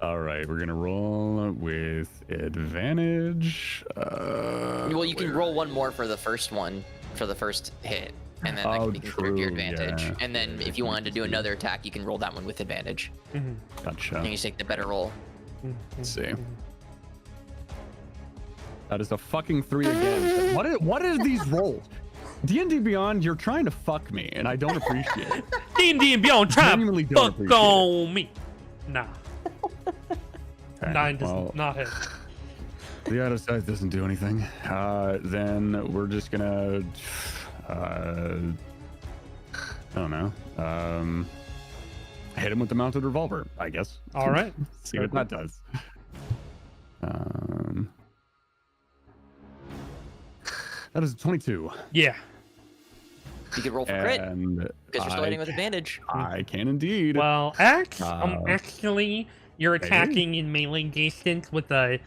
All right, we're gonna roll with advantage. Well, you can roll one more for the first one, for the first hit, and then that can be considered your true, advantage. yeah. And then if you wanted to do another attack, you can roll that one with advantage. Mhm, Gotcha. And you take the better roll. mhm, Let's see. mhm. That is a fucking 3 again. What is these rolls? D&D Beyond, you're trying to fuck me, and I don't appreciate it. D&D and Beyond trying Genuinely to don't fuck appreciate it. on me. Nah, Okay, 9 does well, not hit. the auto size doesn't do anything. Then we're just gonna, I don't know, hit him with the mounted revolver, I guess. All right. See what that does. That is a 22. Yeah. You could roll for crit, And because you're still hitting with advantage. I can indeed. Well, actually, you're attacking in melee distance with a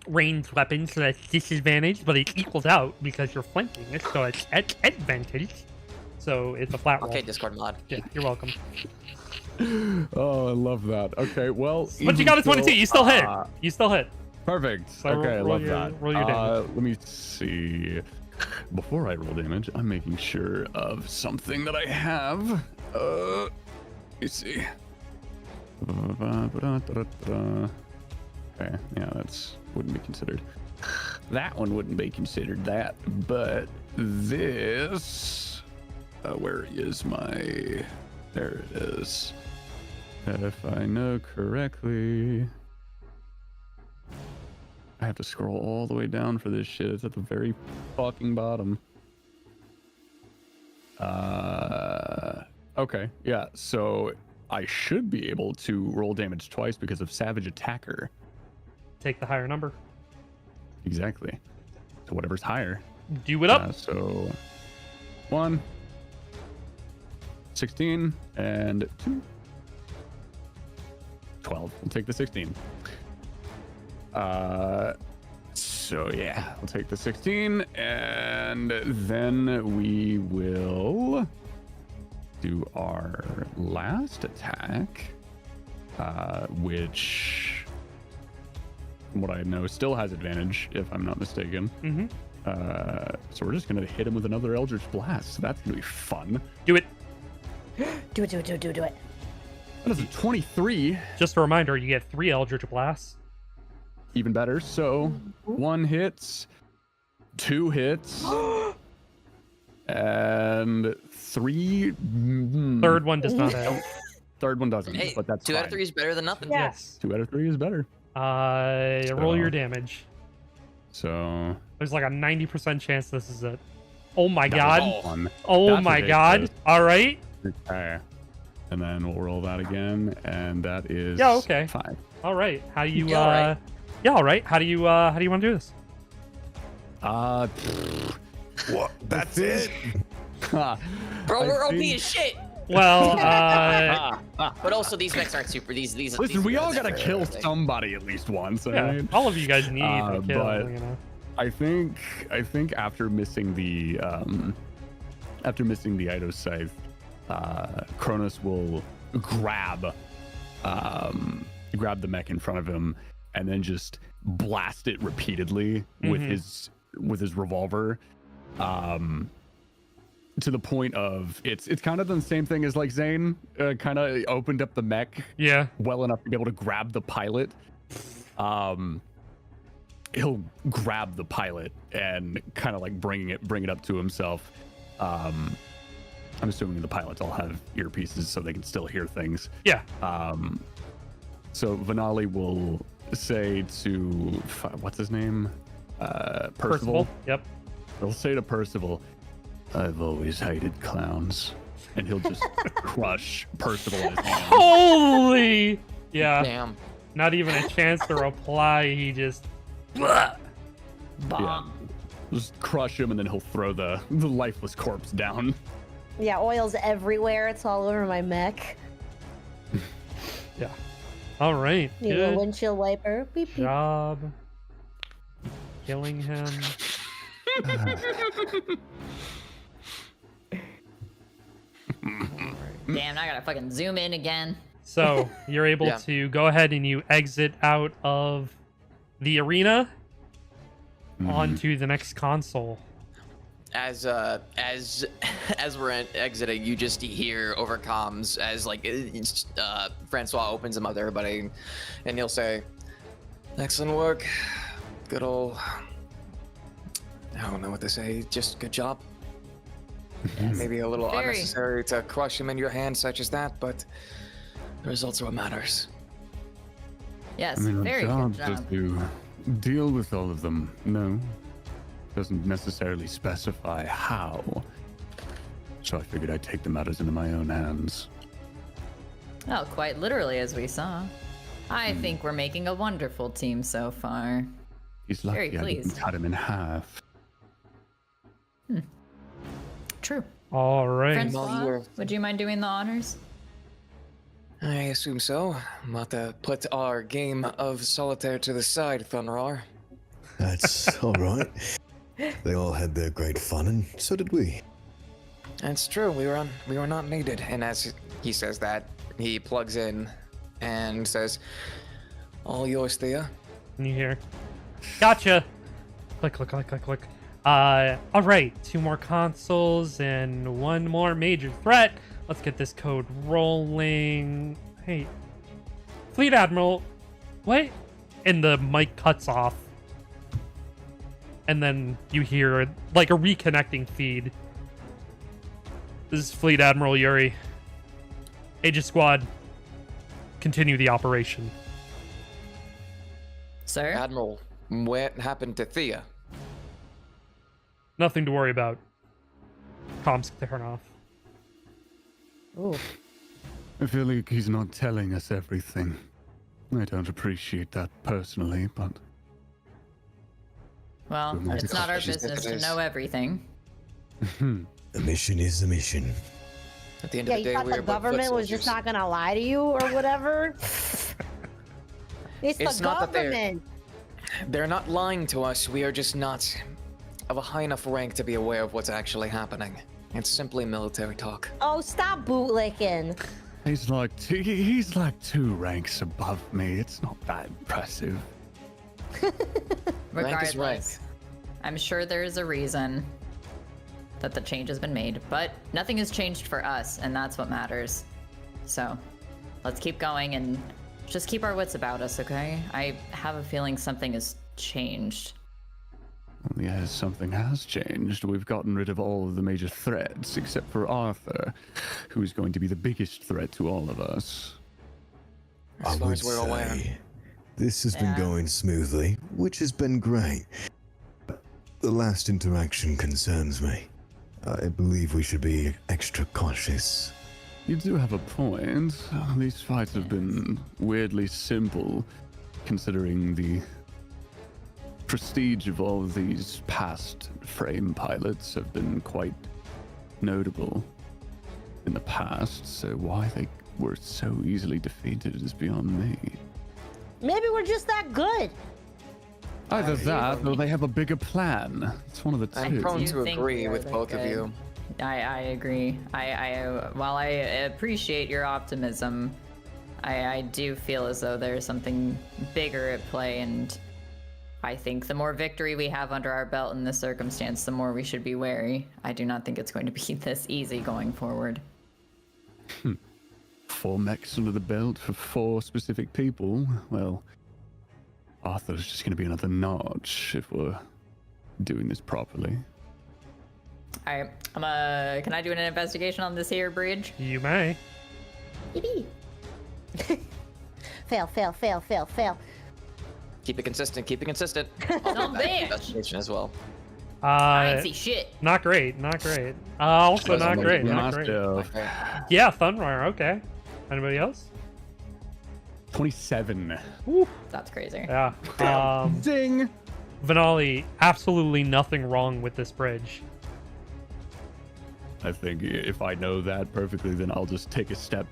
ranged weapon, so that's disadvantage, but it equals out because you're flanking it, so it's at advantage. So it's a flat roll. Okay, Discord mod. Yeah, you're welcome. Oh, I love that. Okay, well. But you got a 22. You still hit. uh, You still hit. Perfect. So Okay, I roll love your- that. roll your damage. Let me see. Before I roll damage, I'm making sure of something that I have. Let me see. Okay, yeah, that's wouldn't be considered. That one wouldn't be considered that, but this. Where is my? There it is. If I know correctly. I have to scroll all the way down for this shit. It's at the very fucking bottom. Okay, yeah. So I should be able to roll damage twice because of Savage Attacker. Take the higher number. Exactly. So whatever's higher. Do it up. So 1, 16, and 2. 12. We'll take the 16. So yeah, I'll take the 16, and then we will do our last attack, which, from what I know, still has advantage, if I'm not mistaken. Mm-hmm. So we're just gonna hit him with another Eldritch Blast. So that's gonna be fun. Do it. Do it. That is a 23. Just a reminder, you get 3 Eldritch Blasts. Even better. So 1 hits, 2 hits, and 3. Third one does not hit. Third one doesn't, Hey, but that's 2 out of fine. 3 is better than nothing. Yeah. Yes. 2 out of 3 is better. Roll your damage. So There's like a 90% chance this is it. Oh my that god. was fun. Oh That's my ridiculous. god. All right. Okay. And then we'll roll that again, and that is Yeah, okay. 5. All right. How do you Yeah, all right. Yeah, all right. How do you want to do this? What? That's it? Bro, we're OP as shit. Well, But also, these mechs aren't super. These. Listen, we all gotta kill somebody at least once. yeah, Alright? all of you guys need a kill, but- you know. I think after missing the Eido scythe, Cronus will grab the mech in front of him and then just blast it repeatedly with his revolver, to the point of it's kind of the same thing as like Zane kind of opened up the mech Yeah. well enough to be able to grab the pilot. He'll grab the pilot and kind of like bring it up to himself. I'm assuming the pilots all have earpieces so they can still hear things. Yeah. So Vanali will say to what's his name? Percival. Yep. He'll say to Percival, "I've always hated clowns," and he'll just crush Percival in his hand. Holy. Yeah. Damn. Not even a chance to reply. He just. Yeah. Just crush him, and then he'll throw the lifeless corpse down. Yeah, oil's everywhere. It's all over my mech. Yeah. All right. Need a Good windshield wiper. Beep, beep. job killing him. Damn, I gotta fucking zoom in again. So you're able Yeah. to go ahead and you exit out of the arena onto the next console. As we're exiting, you just hear over comms as like Francois opens them up to everybody, and he'll say, "Excellent work, good old." I don't know what to say. Just good job. Maybe a little Very. unnecessary to crush him in your hand, such as that, but the results are what matters. Yes, I mean, our very good job's job. just to deal with all of them. No, doesn't necessarily specify how. So I figured I'd take the matters into my own hands. Oh, quite literally, as we saw. I think we're making a wonderful team so far. He's Very lucky I didn't pleased. cut him in half. True. All right. Francois, you're- would you mind doing the honors? I assume so. I'm about to put our game of solitaire to the side, Thunderar. That's all right. They all had their great fun, and so did we. That's true. We were not needed. And as he says that, he plugs in and says, "All yours, Thea." And you hear, gotcha. Click, click, click, click, click. All right. 2 more consoles and 1 more major threat. Let's get this code rolling. Hey, Fleet Admiral, what? And the mic cuts off. And then you hear like a reconnecting feed. This is Fleet Admiral Yuri. Aegis Squad, continue the operation. Sir? Admiral, what happened to Thea? Nothing to worry about. Comms turn off. Ooh. I feel like he's not telling us everything. I don't appreciate that personally, but Well, Well, it's not our it's just business to is. know everything. A mission is a mission. At the end Yeah, of you the day, thought we the are but foot government was just soldiers. not gonna lie to you or whatever? It's It's the not that they're- government. They're not lying to us. We are just not of a high enough rank to be aware of what's actually happening. It's simply military talk. Oh, stop bootlicking. he's like he's like 2 ranks above me. It's not that impressive. Rank Regardless, is rank. I'm sure there is a reason that the change has been made, but nothing has changed for us, and that's what matters. So, let's keep going and just keep our wits about us, okay? I have a feeling something has changed. Well, yes, something has changed. We've gotten rid of all of the major threats, except for Arthur, who's going to be the biggest threat to all of us. As I far would as we're aware. say this has been Yeah. going smoothly, which has been great. The last interaction concerns me. I believe we should be extra cautious. You do have a point. These fights have been weirdly simple, considering the prestige of all of these past frame pilots have been quite notable in the past, so why they were so easily defeated is beyond me. Maybe we're just that good. Either that, or they have a bigger plan. It's one of the I'm two. prone do to think agree we are with that both of good. you. I agree. While I appreciate your optimism, I do feel as though there's something bigger at play, and I think the more victory we have under our belt in this circumstance, the more we should be wary. I do not think it's going to be this easy going forward. 4 mechs under the belt for 4 specific people. Well, Arthur's just going to be another notch if we're doing this properly. All right, can I do an investigation on this here bridge? You may. Yippee. Fail, fail, fail, fail, fail. Keep it consistent. Keep it consistent. No, bitch! Investigation as well. I ain't see shit. Not great, not great. Also not great, not great. Okay. Yeah, Thunderar, okay. Anybody else? 27. That's crazy. Yeah. Ding! Vanali, absolutely nothing wrong with this bridge. I think if I know that perfectly, then I'll just take a step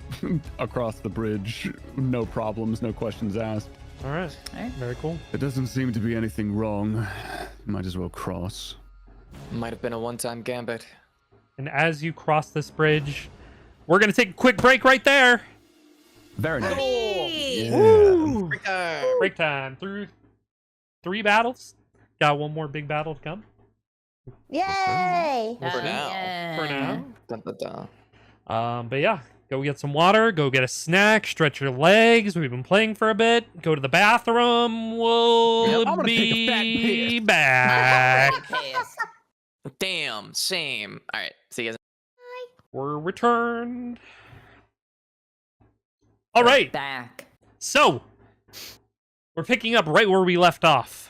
across the bridge. No problems, no questions asked. All right. Very cool. It doesn't seem to be anything wrong. Might as well cross. Might have been a one-time gambit. And as you cross this bridge, we're gonna take a quick break right there. Very nice. Yeah. Woo! Break time. Break time. Through 3 battles. Got one more big battle to come. Yay! For now. For now. Dun, dun, dun. But yeah, go get some water, go get a snack, stretch your legs. We've been playing for a bit. Go to the bathroom. We'll I'm gonna take a fat be piss. back. Damn, same. All right, see you guys. We're returned. All right, Back. so we're picking up right where we left off.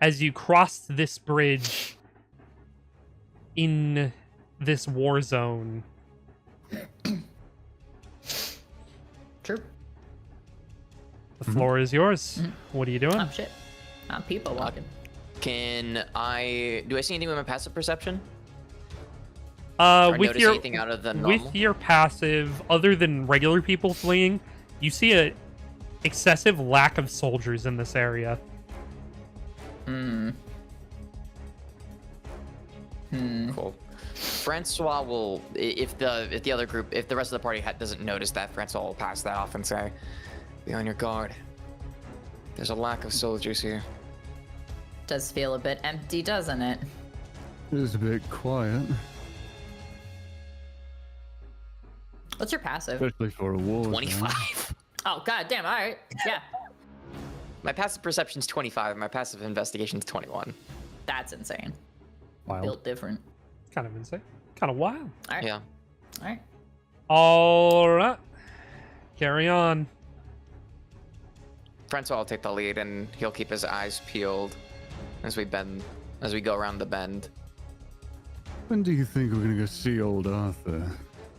As you crossed this bridge in this war zone. True. The floor is yours. What are you doing? Oh shit. People walking. Do I see anything with my passive perception? Or With notice your anything out of the normal? with your passive, other than regular people fleeing, you see a excessive lack of soldiers in this area. Cool. Francois will, if the other group, if the rest of the party doesn't notice that, Francois will pass that off and say, "Be on your guard. There's a lack of soldiers here." Does feel a bit empty, doesn't it? It is a bit quiet, What's your passive? especially for a war. 25. Oh god damn, alright. Yeah. My passive perception's 25. My passive investigation's 21. That's insane. Wild. Built different. Kind of insane. Kind of wild. Alright. Yeah. Alright. All right. Carry on. Francois will take the lead, and he'll keep his eyes peeled as we go around the bend. When do you think we're gonna go see old Arthur?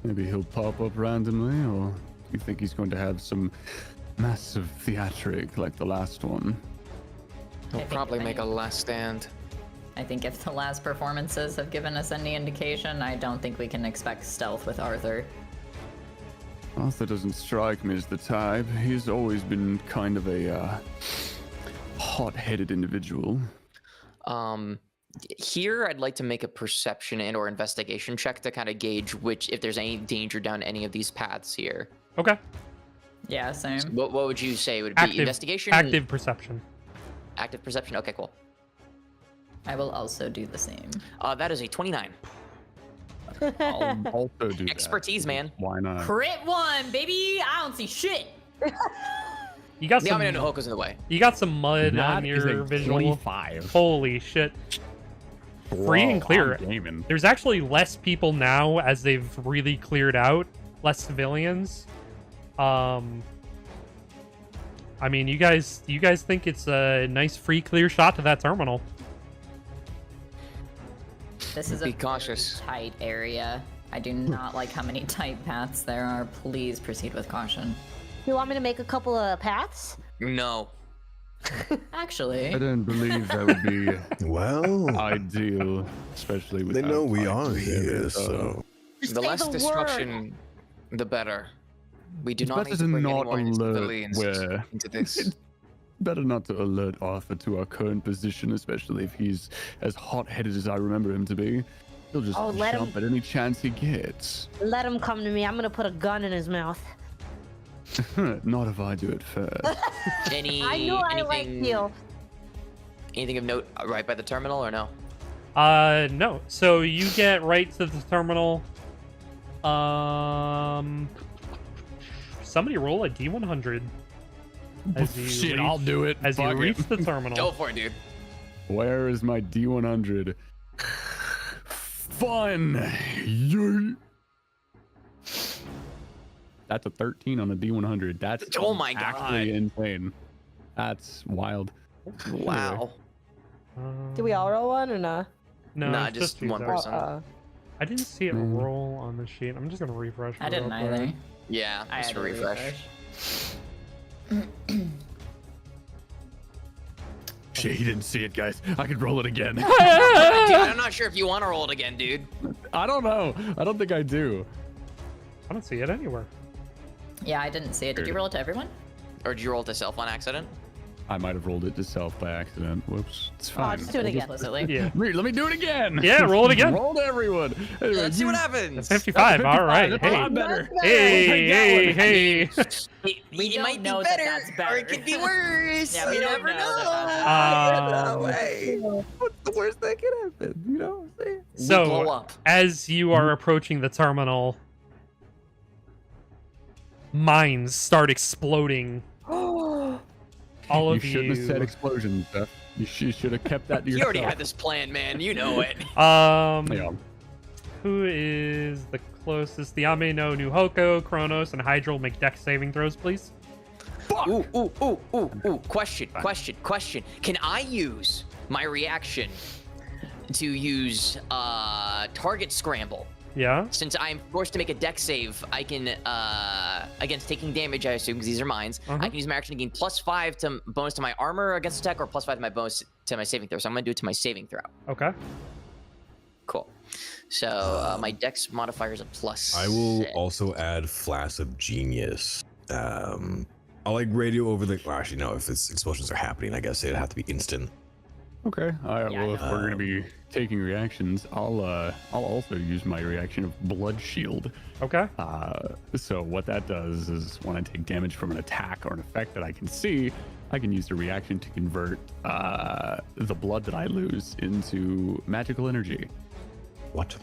Maybe he'll pop up randomly, or do you think he's going to have some massive theatric like the last one? He'll think probably if make a any- last stand. I think if the last performances have given us any indication, I don't think we can expect stealth with Arthur. Arthur doesn't strike me as the type. He's always been kind of a hot-headed individual. Here, I'd like to make a perception and or investigation check to kind of gauge if there's any danger down any of these paths here. Okay. Yeah, same. What would you say would be investigation? Active perception. Active perception. Okay, cool. I will also do the same. That is a 29. I'll also do Expertise, that. man. Why not? Crit 1, baby! I don't see shit! You got The some. Omino Hulk is in the way. You got some mud That on is your a visual. 25. Holy shit! Free and Whoa, clear. I'm gaming. There's actually less people now as they've really cleared out. Less civilians. I mean, you guys think it's a nice free clear shot to that terminal. This is Be a cautious. very tight area. I do not like how many tight paths there are. Please proceed with caution. You want me to make a couple of paths? No. Actually, I don't believe that would be Well, ideal, especially with they how know we tight are this area here, is. so Just The say less word. destruction, the better. We do It's not better need to to bring any not more alert civilians where- into this. Better not to alert Arthur to our current position, especially if he's as hot-headed as I remember him to be. He'll just Oh, let jump him- at any chance he gets. Let him come to me. I'm gonna put a gun in his mouth. Not if I do it first. I know I like you. Anything of note right by the terminal or no? No. So you get right to the terminal. Somebody roll a D100 as you Shit, reach, I'll do it. as you Fuck it. reach the terminal. Go for it, dude. Where is my D100? Fun! Yay! That's a 13 on the D100. That's Oh my actually God. insane. That's wild. Wow. Do we all roll one or not? No, Nah, it's just you, one Zach. person. I didn't see it roll on the sheet. I'm just gonna refresh. I didn't real quick. either. Yeah, I just had a to refresh. Shit, he didn't see it, guys. I could roll it again. Dude, I'm not sure if you want to roll it again, dude. I don't know. I don't think I do. I don't see it anywhere. Yeah, I didn't see it. Did you roll it to everyone? Or did you roll it to self on accident? I might have rolled it to self by accident. Whoops. It's Oh, fine. just do it again. Explicitly. Yeah. Let me do it again. Yeah, roll it again. Roll to everyone. Anyway, Let's see what happens. 55. All right. That's a Hey. lot better. Hey, hey. We It don't might be know that better, that's better. or it could be worse. Yeah, we You don't never know know. that Um, Hey, what's the worst that can happen? You know what I'm saying? We blow So, up. as you are approaching the terminal, mines start exploding. All You of shouldn't have said explosions, Beth. You should have kept that to You yourself. already had this plan, man. You know it. Yeah. Who is the closest? The Ame no Nuhoko, Kronos, and Hydral make dex saving throws, please. Ooh. Question. Can I use my reaction to use target scramble? Yeah. Since I'm forced to make a dex save, I can, against taking damage, I assume, because these are mines, I can use my action to gain +5 to bonus to my armor against attack, or +5 to my bonus to my saving throw. So I'm going to do it to my saving throw. Okay. Cool. So my dex modifier is a +6. I will also add Flash of Genius. I'll like radio over the. Well, actually, no. If it's explosions are happening, I guess it'd have to be instant. Okay. All right. Yeah, Well, if we're gonna be taking reactions, I'll also use my reaction of Blood Shield. Okay. So what that does is when I take damage from an attack or an effect that I can see, I can use the reaction to convert the blood that I lose into magical energy. What?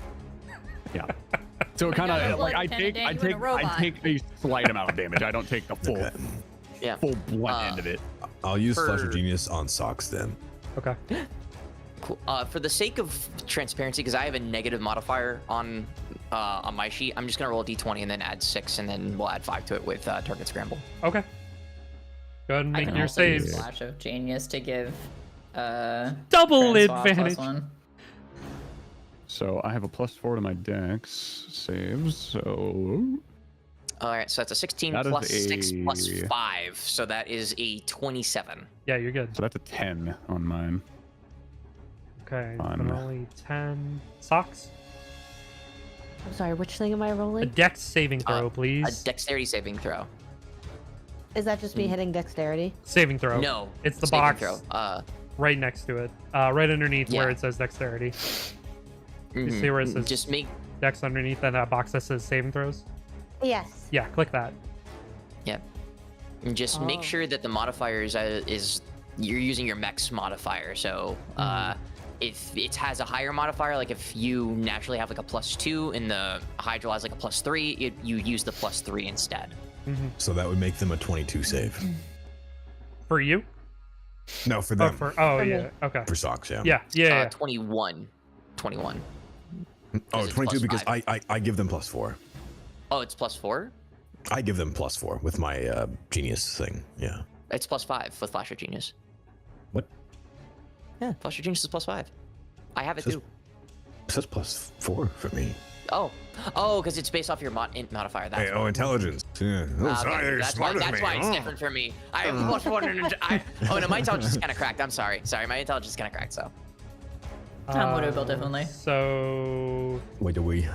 Yeah. So it kind got of a like blood cannon, you and a robot. I take a slight amount of damage. I don't take the full Okay. full blunt end of it. I'll use Flash For- of Genius on socks then. Okay. Cool. For the sake of transparency, because I have a negative modifier on my sheet, I'm just gonna roll a d20 and then add 6, and then we'll add 5 to it with target scramble. Okay. Go ahead and I make can your also use saves. Flash of Genius to give Double Francois advantage. +1. So I have a +4 to my dex saves. So All right, so that's a 16 That is plus 6 a- plus 5, so that is a 27. Yeah, you're good. that's a 10 on mine. Okay. Fun. But only 10 socks. I'm sorry, which thing am I A rolling? dex saving throw, A please. dexterity saving throw. Is that just me hitting dexterity? Saving throw. No, It's the saving box throw. right next to it. Right underneath where Yeah. it says dexterity. You Mhm. see where it says Just make dex underneath and that box that says saving throws? Yes. Yeah, click that. just Oh. make sure that the modifier is you're using your Mechs modifier. So if it has a higher modifier, like if you naturally have like a +2 and the Hydral has like a +3, you use the +3 instead. So that would make them a 22 save. For you? No, for Oh, them. for For yeah. me. Okay. For socks, yeah. Yeah. 21. Oh, it's 22 because +5. I give them +4. Oh, it's +4? I give them +4 with my genius thing. Yeah. It's +5 with Flash of Genius. What? Yeah, Flash of Genius is +5. I have it Says- too. It says +4 for me. Oh, because it's based off your modifier. That's Hey, intelligence. Yeah. Oh, okay, sorry, you're that's why, smarter than that's me. why it's Oh. different for me. I have +1 and oh no, my intelligence is kind of cracked. I'm sorry. My intelligence is kind of cracked. So Tom would have built differently. So Wait, do we?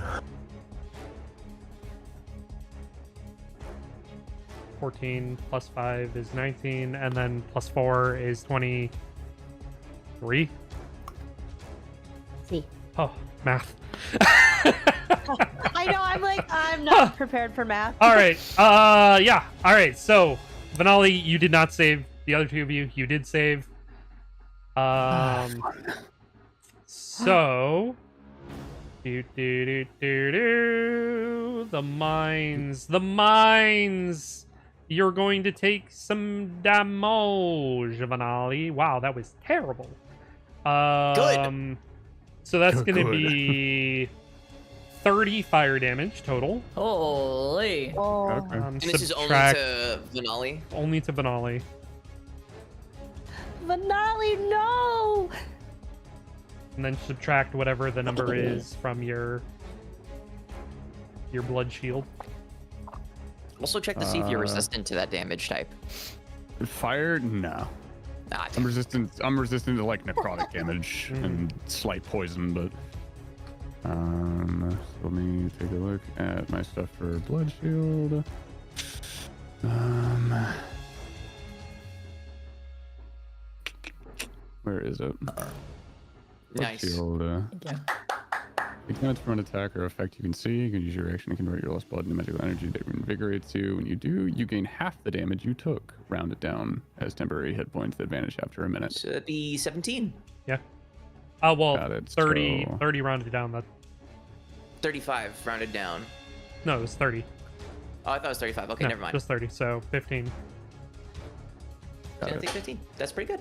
14 plus 5 is 19, and then plus 4 is 23. See. Oh, math. I know, I'm not prepared for math. All right. Yeah. All right. So, Vanali, you did not save. The other two of you did save. So, the mines. You're going to take some damage, Vanali. Wow, that was terrible. Good. So that's going to Good. be 30 fire damage total. Holy. Oh. Okay. and this is only Subtract- to Vanali. only to Vanali. Vanali, no! And then subtract whatever the number is from your blood shield. Also check to see if you're resistant to that damage type. Fire? No. Ah, I'm resistant to like necrotic damage and slight poison, but So let me take a look at my stuff for Blood Shield. Where is it? Blood Nice. Shield. Yeah. Ignites from an attack or effect you can see. You can use your action to convert your lost blood into magical energy that invigorates you. When you do, you gain half the damage you took. Round it down as temporary hit points that vanish after a minute. So it'd be 17. Yeah. Oh, well, Got it, 30, so- 30 rounded down. That 35 rounded down. No, it was 30. Oh, I thought it was 35. Okay, No, never mind. just 30, so 15. Got I it. think 15. That's pretty good.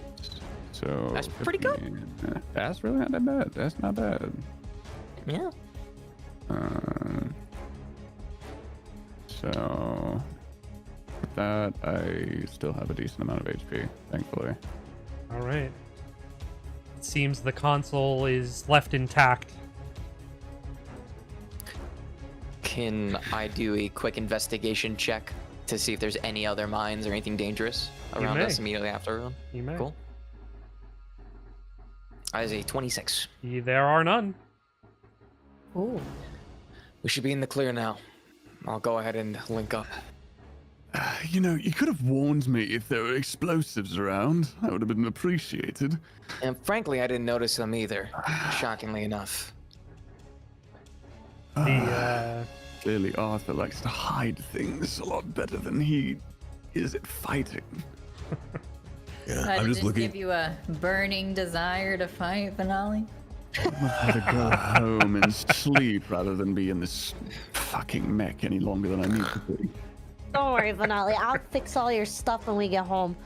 So That's pretty good. 15. That's really not that bad. That's not bad. Yeah. So with that, I still have a decent amount of HP, thankfully. All right. It seems the console is left intact. Can I do a quick investigation check to see if there's any other mines or anything dangerous around may. us immediately after everyone? You may. Cool. That is a 26. There are none. Ooh. We should be in the clear now. I'll go ahead and link up. You know, you could have warned me if there were explosives around. That would have been appreciated. And frankly, I didn't notice them either, shockingly enough. Clearly, Arthur likes to hide things a lot better than he is at fighting. Yeah, I I'm just didn't looking. give you a burning desire to fight, Finale. I'd rather go home and sleep rather than be in this fucking mech any longer than I need to be. Don't worry, Vanali. I'll fix all your stuff when we get home.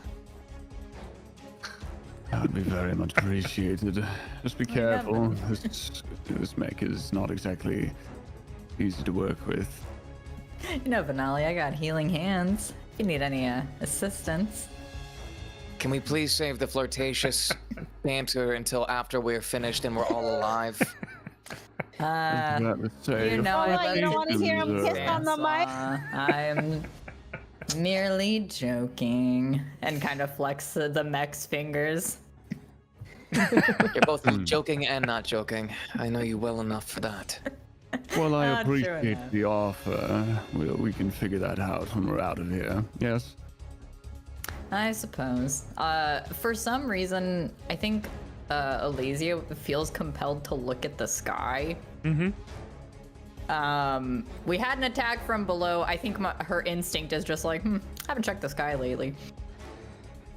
That would be very much appreciated. Just be careful. This mech is not exactly easy to work with. You know, Finale, I got healing hands. If you need any assistance. Can we please save the flirtatious banter until after we're finished and we're all alive? You know, Oh, I what, love you don't want to hear him kiss on the mic? I'm merely joking, and kind of flex the Mech's fingers. You're both joking and not joking. I know you well enough for that. Well, I Not true appreciate enough. the offer. We can figure that out when we're out of here. Yes? I suppose. For some reason, I think Elysia feels compelled to look at the sky. Mm-hmm. We had an attack from below. I think her instinct is just like, haven't checked the sky lately.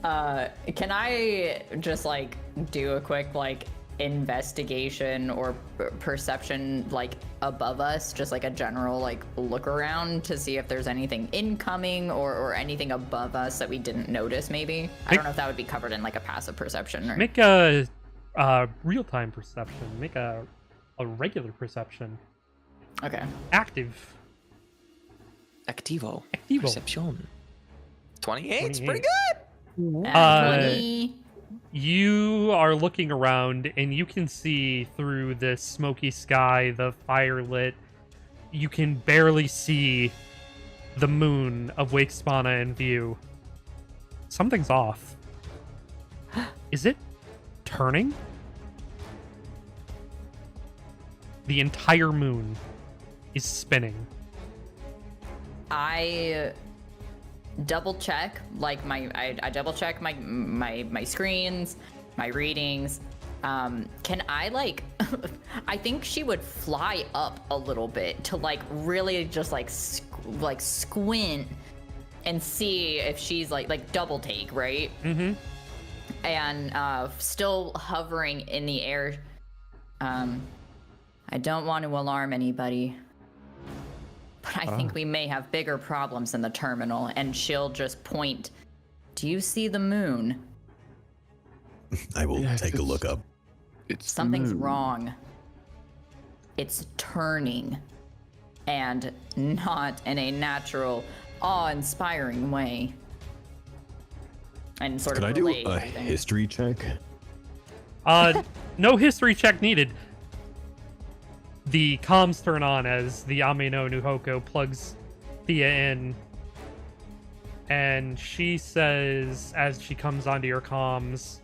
Can I just like do a quick like investigation or perception like above us, just like a general like look around to see if there's anything incoming or anything above us that we didn't notice maybe? I don't know if that would be covered in like a passive perception or... Make a real-time perception. Make a regular perception. Okay. Active. Activo. Activo. Perception. 28. It's pretty 28. good. 20. You are looking around and you can see through the smoky sky, the firelit. You can barely see the moon of Wake Spana in view. Something's off. Is it turning? The entire moon is spinning. I double check like I double check my screens, my readings. Can I like I think she would fly up a little bit to like really just like squint and see if she's like double take, right? Mm-hmm. And still hovering in the air. I don't want to alarm anybody, but I think we may have bigger problems in the terminal. And she'll just point. Do you see the moon? I will Yes, take a it's- look up. It's the Something's moon. wrong. It's turning, and not in a natural, awe-inspiring way. And sort Could of I do relay a everything. history check? No history check needed. The comms turn on as the Ame no Nuhoko plugs Thea in. And she says, as she comes onto your comms,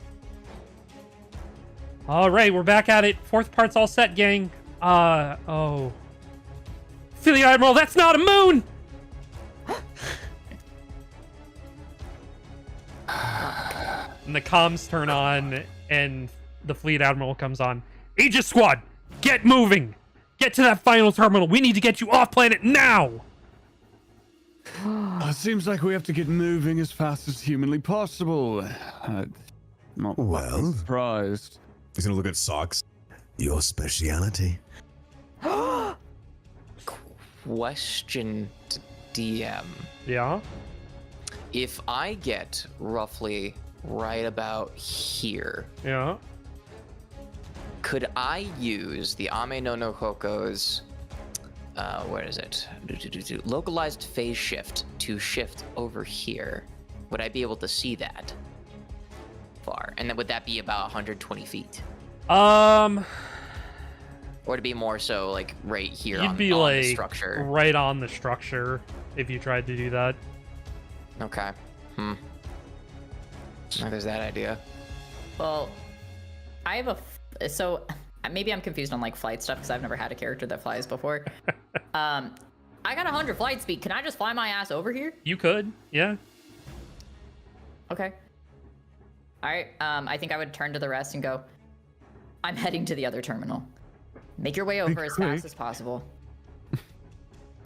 "All right, we're back at it. Fourth part's all set, gang. Oh. Fleet Admiral, that's not a moon! And the comms turn on, and the Fleet Admiral comes on. Aegis Squad, get moving! Get to that final terminal. We need to get you off planet now! It seems like we have to get moving as fast as humanly possible. Not Well. surprised. He's gonna look at socks. Your speciality. Question to DM. Yeah? If I get roughly right about here, Yeah. could I use the Ame no no Hoko's, where is it? Localized phase shift to shift over here? Would I be able to see that far? And then would that be about 120 feet? Or to be more so like right here You'd on, be on like the structure? right on the structure if you tried to do that. Okay. Well, there's that idea. Well, I have so maybe I'm confused on like flight stuff because I've never had a character that flies before. I got 100 flight speed. Can I just fly my ass over here? You could, yeah. Okay. All right. I think I would turn to the rest and go, I'm heading to the other terminal. Make your way over as fast as possible.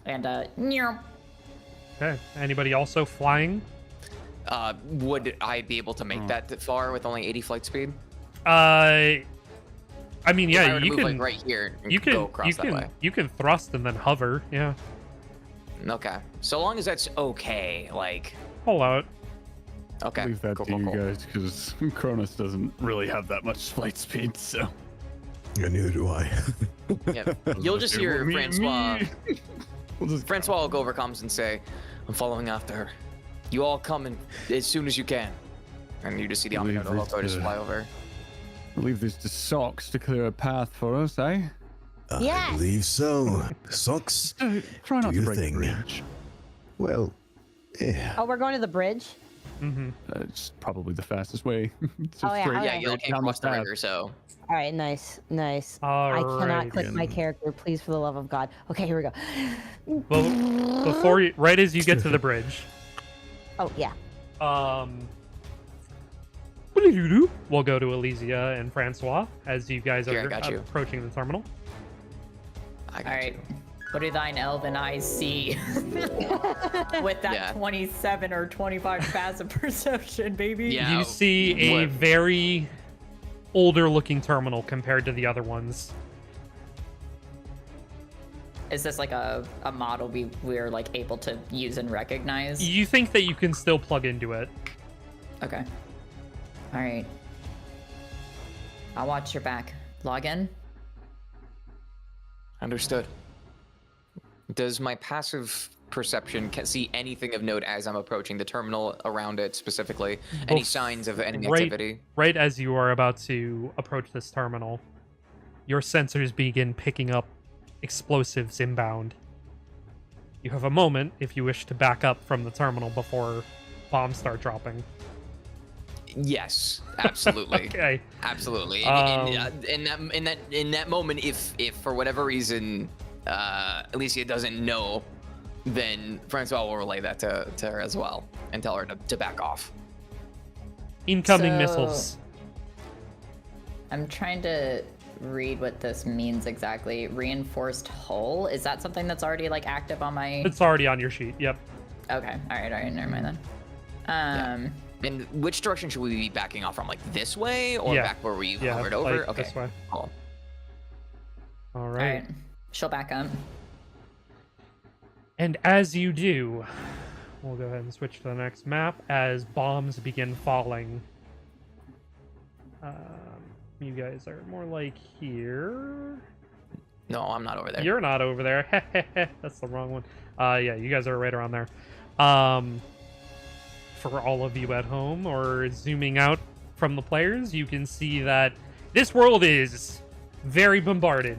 And Okay. Anybody also flying? Would I be able to make that far with only 80 flight speed? I mean, If I yeah, were to you move, can. like, right here and You can. go across You that can. way. You can thrust and then hover. Yeah. Okay. So long as that's okay, like. Pull out. Okay. Leave that cool, to cool, you cool. guys, because Cronus doesn't really have that much flight speed, so. Yeah, neither do I. Yeah. You'll just hear Francois. We'll just Francois will go over comms and say, "I'm following after her. You all come in as soon as you can." And you just see the Leave Ame no this Hoko just to- fly over. leave this to Socks to clear a path for us, eh? I Yes. believe so. Socks. Try not Do to your break the thing. bridge. Well, yeah. Oh, we're going to the bridge? Mm-hmm. It's probably the fastest way. It's Oh, yeah, straight okay. Yeah, you all down came across the path. river, so. All right, nice, nice. I cannot Alright. click my character, please, for the love of God. Okay, here we go. Well, before you, right as you get to the bridge, Oh, yeah. we'll go to Elysia and Francois as you guys Here, I are got you. approaching the terminal. I got all right. you. What do thine elven eyes see? With that Yeah. 27 or 25 passive perception, baby. Yeah. You see a what- very older looking terminal compared to the other ones. Is this like a model we're like able to use and recognize? You think that you can still plug into it. Okay. All right. I'll watch your back. Log in. Understood. Does my passive perception see anything of note as I'm approaching the terminal around it specifically? Any Bef- signs of enemy right, activity? Right as you are about to approach this terminal, your sensors begin picking up explosives inbound. You have a moment if you wish to back up from the terminal before bombs start dropping. Yes, absolutely. Okay. Absolutely. Um, In that moment, if for whatever reason Alicia doesn't know, then Francois will relay that to her as well and tell her to back off. Incoming So- missiles. I'm trying to read what this means exactly. Reinforced hull? Is that something that's already like active on my? It's already on your sheet. Yep. Okay. All right. Never mind then. And which direction should we be backing off from? Like this way or Yeah. back where we Yeah. hovered over? like Okay. This way. Cool. All All right. right. She'll back up. And as you do, we'll go ahead and switch to the next map as bombs begin falling. You guys are more like here. No, I'm not over there. You're not over there. That's the wrong one. Yeah, you guys are right around there. For all of you at home or zooming out from the players, you can see that this world is very bombarded.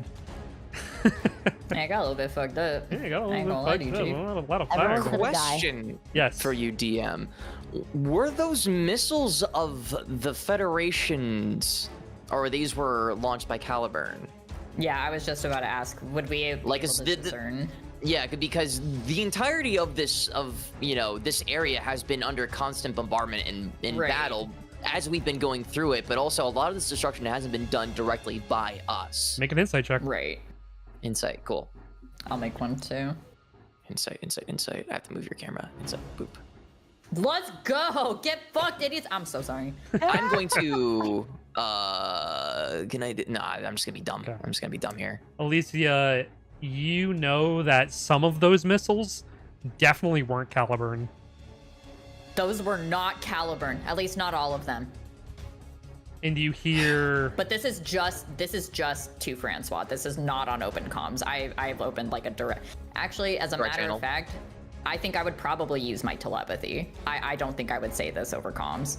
Yeah, I got a little bit fucked up. Yeah, you got a I ain't little gonna lie bit to fucked you, up, Chief. a lot of fire. Everyone's gonna die. Question Yes. for you, DM. Were those missiles of the Federation's, or these were launched by Caliburn? Yeah, I was just about to ask, would we be Like, able is to discern? Yeah, because the entirety of this area has been under constant bombardment and Right. battle as we've been going through it, but also a lot of this destruction hasn't been done directly by us. Make an insight check. Right. Insight, cool. I'll make one too. Insight. I have to move your camera. Insight, boop. Let's go! Get fucked, idiots! I'm so sorry. I'm going to can I no, I'm just gonna be dumb. Okay. I'm just gonna be dumb here. Alicia, you know that some of those missiles definitely weren't Caliburn. Those were not Caliburn. At least not all of them. And you hear But this is just to Francois. This is not on open comms. I've opened like a direct. Actually, as a Direct matter channel. of fact, I think I would probably use my telepathy. I don't think I would say this over comms.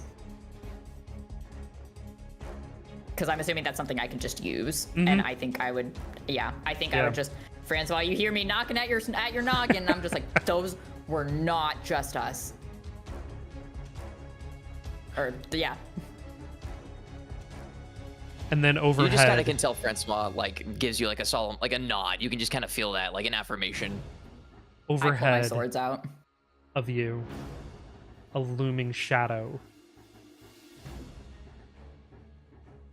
Because I'm assuming that's something I can just use, and I think I would. Yeah, I think I Yeah. would just. Francois, you hear me knocking at your noggin, and I'm just like, those were not just us. Or yeah. and then You just kind of overhead can tell Francois like gives you like a solemn like a nod. You can just kind of feel that like an affirmation. I pull my overhead swords out. of you, a looming shadow.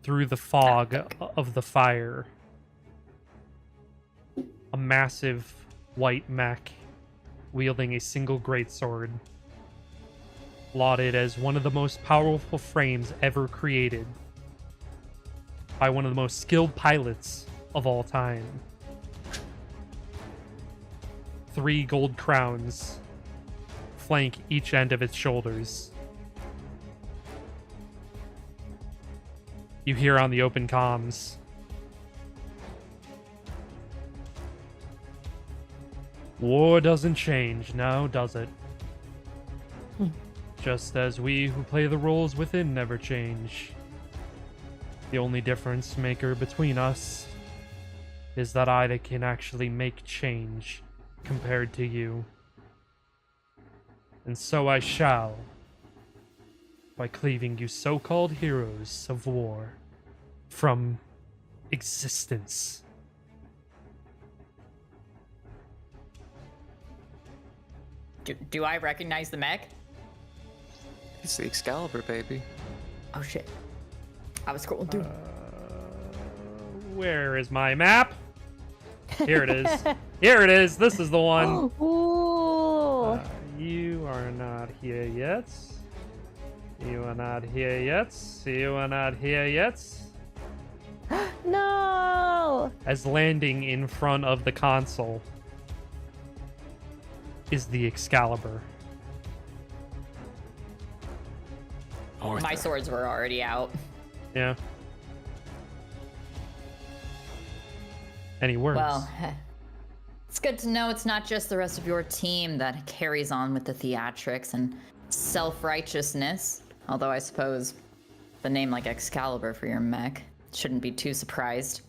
Through the fog of the fire, a massive white mech wielding a single greatsword, lauded as one of the most powerful frames ever created by one of the most skilled pilots of all time. 3 gold crowns flank each end of its shoulders. You hear on the open comms, war doesn't change now, does it? Just as we who play the roles within never change. The only difference maker between us is that I can actually make change compared to you. And so I shall, by cleaving you so-called heroes of war from existence. Do I recognize the mech? It's the Excalibur, baby. Oh shit. I was scrolling through. Where is my map? Here it is. Here it is. This is the one. Ooh. You are not here yet. You are not here yet. You are not here yet. No. As landing in front of the console is the Excalibur. My swords were already out. Yeah. Any words? Well, it's good to know it's not just the rest of your team that carries on with the theatrics and self-righteousness. Although I suppose the name like Excalibur for your mech shouldn't be too surprised.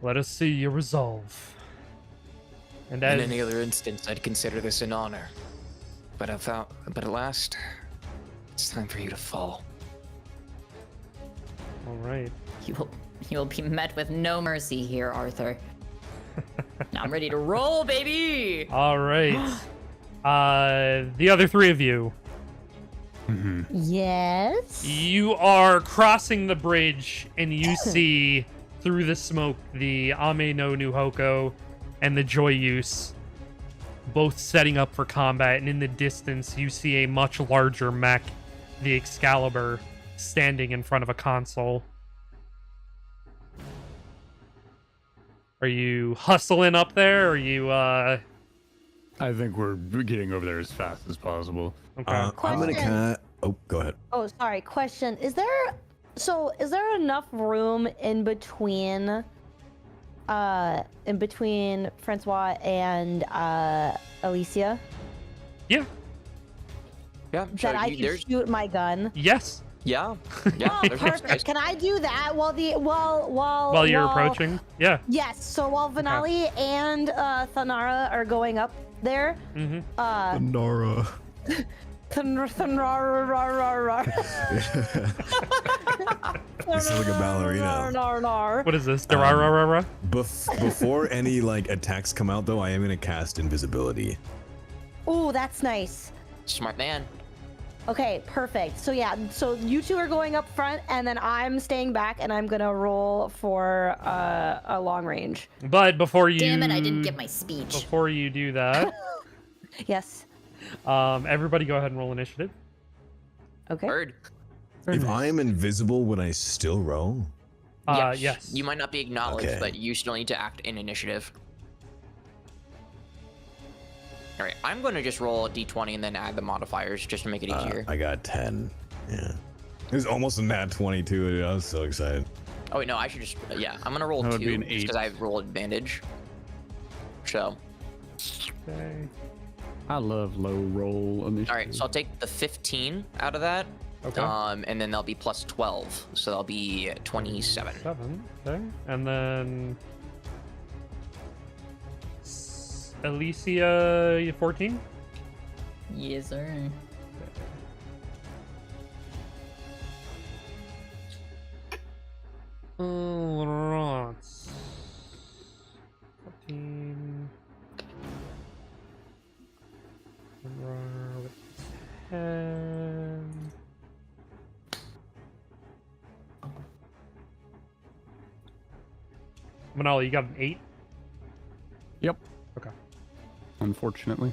Let us see your resolve. And In as any other instance, I'd consider this an honor. But at last, it's time for you to fall. all right. You'll be met with no mercy here, Arthur. Now I'm ready to roll, baby! All right. The other 3 of you. Yes. You are crossing the bridge, and you see through the smoke the Ame no Nuhoko and the Joyuse both setting up for combat. And in the distance, you see a much larger mech, the Excalibur, standing in front of a console. Are you hustling up there? Or are you, I think we're getting over there as fast as possible. okay. I'm gonna Question. kind of. Oh, go ahead. Oh, sorry. Question: Is there enough room in between Francois and Alicia Yeah. Yeah, that I can shoot my gun? Yes. Yeah. Oh, there's no perfect. space. Can I do that while While you're approaching? Yeah. Yes. So while Vanali and Thanara are going up there, Mm-hmm. Nora. You sound like a ballerina. What is this? Darararara? Before any like attacks come out, though, I am gonna cast invisibility. Ooh, that's nice. Smart man. Okay, perfect. So yeah, so you two are going up front, and then I'm staying back, and I'm gonna roll for a long range. But before you Damn it, I didn't get my speech. Before you do that, Yes. everybody go ahead and roll initiative. Okay. Bird. If I am invisible, would I still roll? Yes. You might not be acknowledged, Okay. but you still need to act in initiative. All right, I'm going to just roll a d20 and then add the modifiers just to make it easier. I got 10. Yeah. It was almost a nat 22. I was so excited. Oh wait, no, I should just I'm going to roll That would 2 be an just 8. because I roll advantage. So, Okay. I love low roll initiative. all right, so I'll take the 15 out of that. Okay. And then that'll be plus 12, so that'll be 27. 7. Okay. And then Alicia, you 14? Yes, sir. Right. 14. With 10. Manali, you got an 8? Yep. Okay. Unfortunately.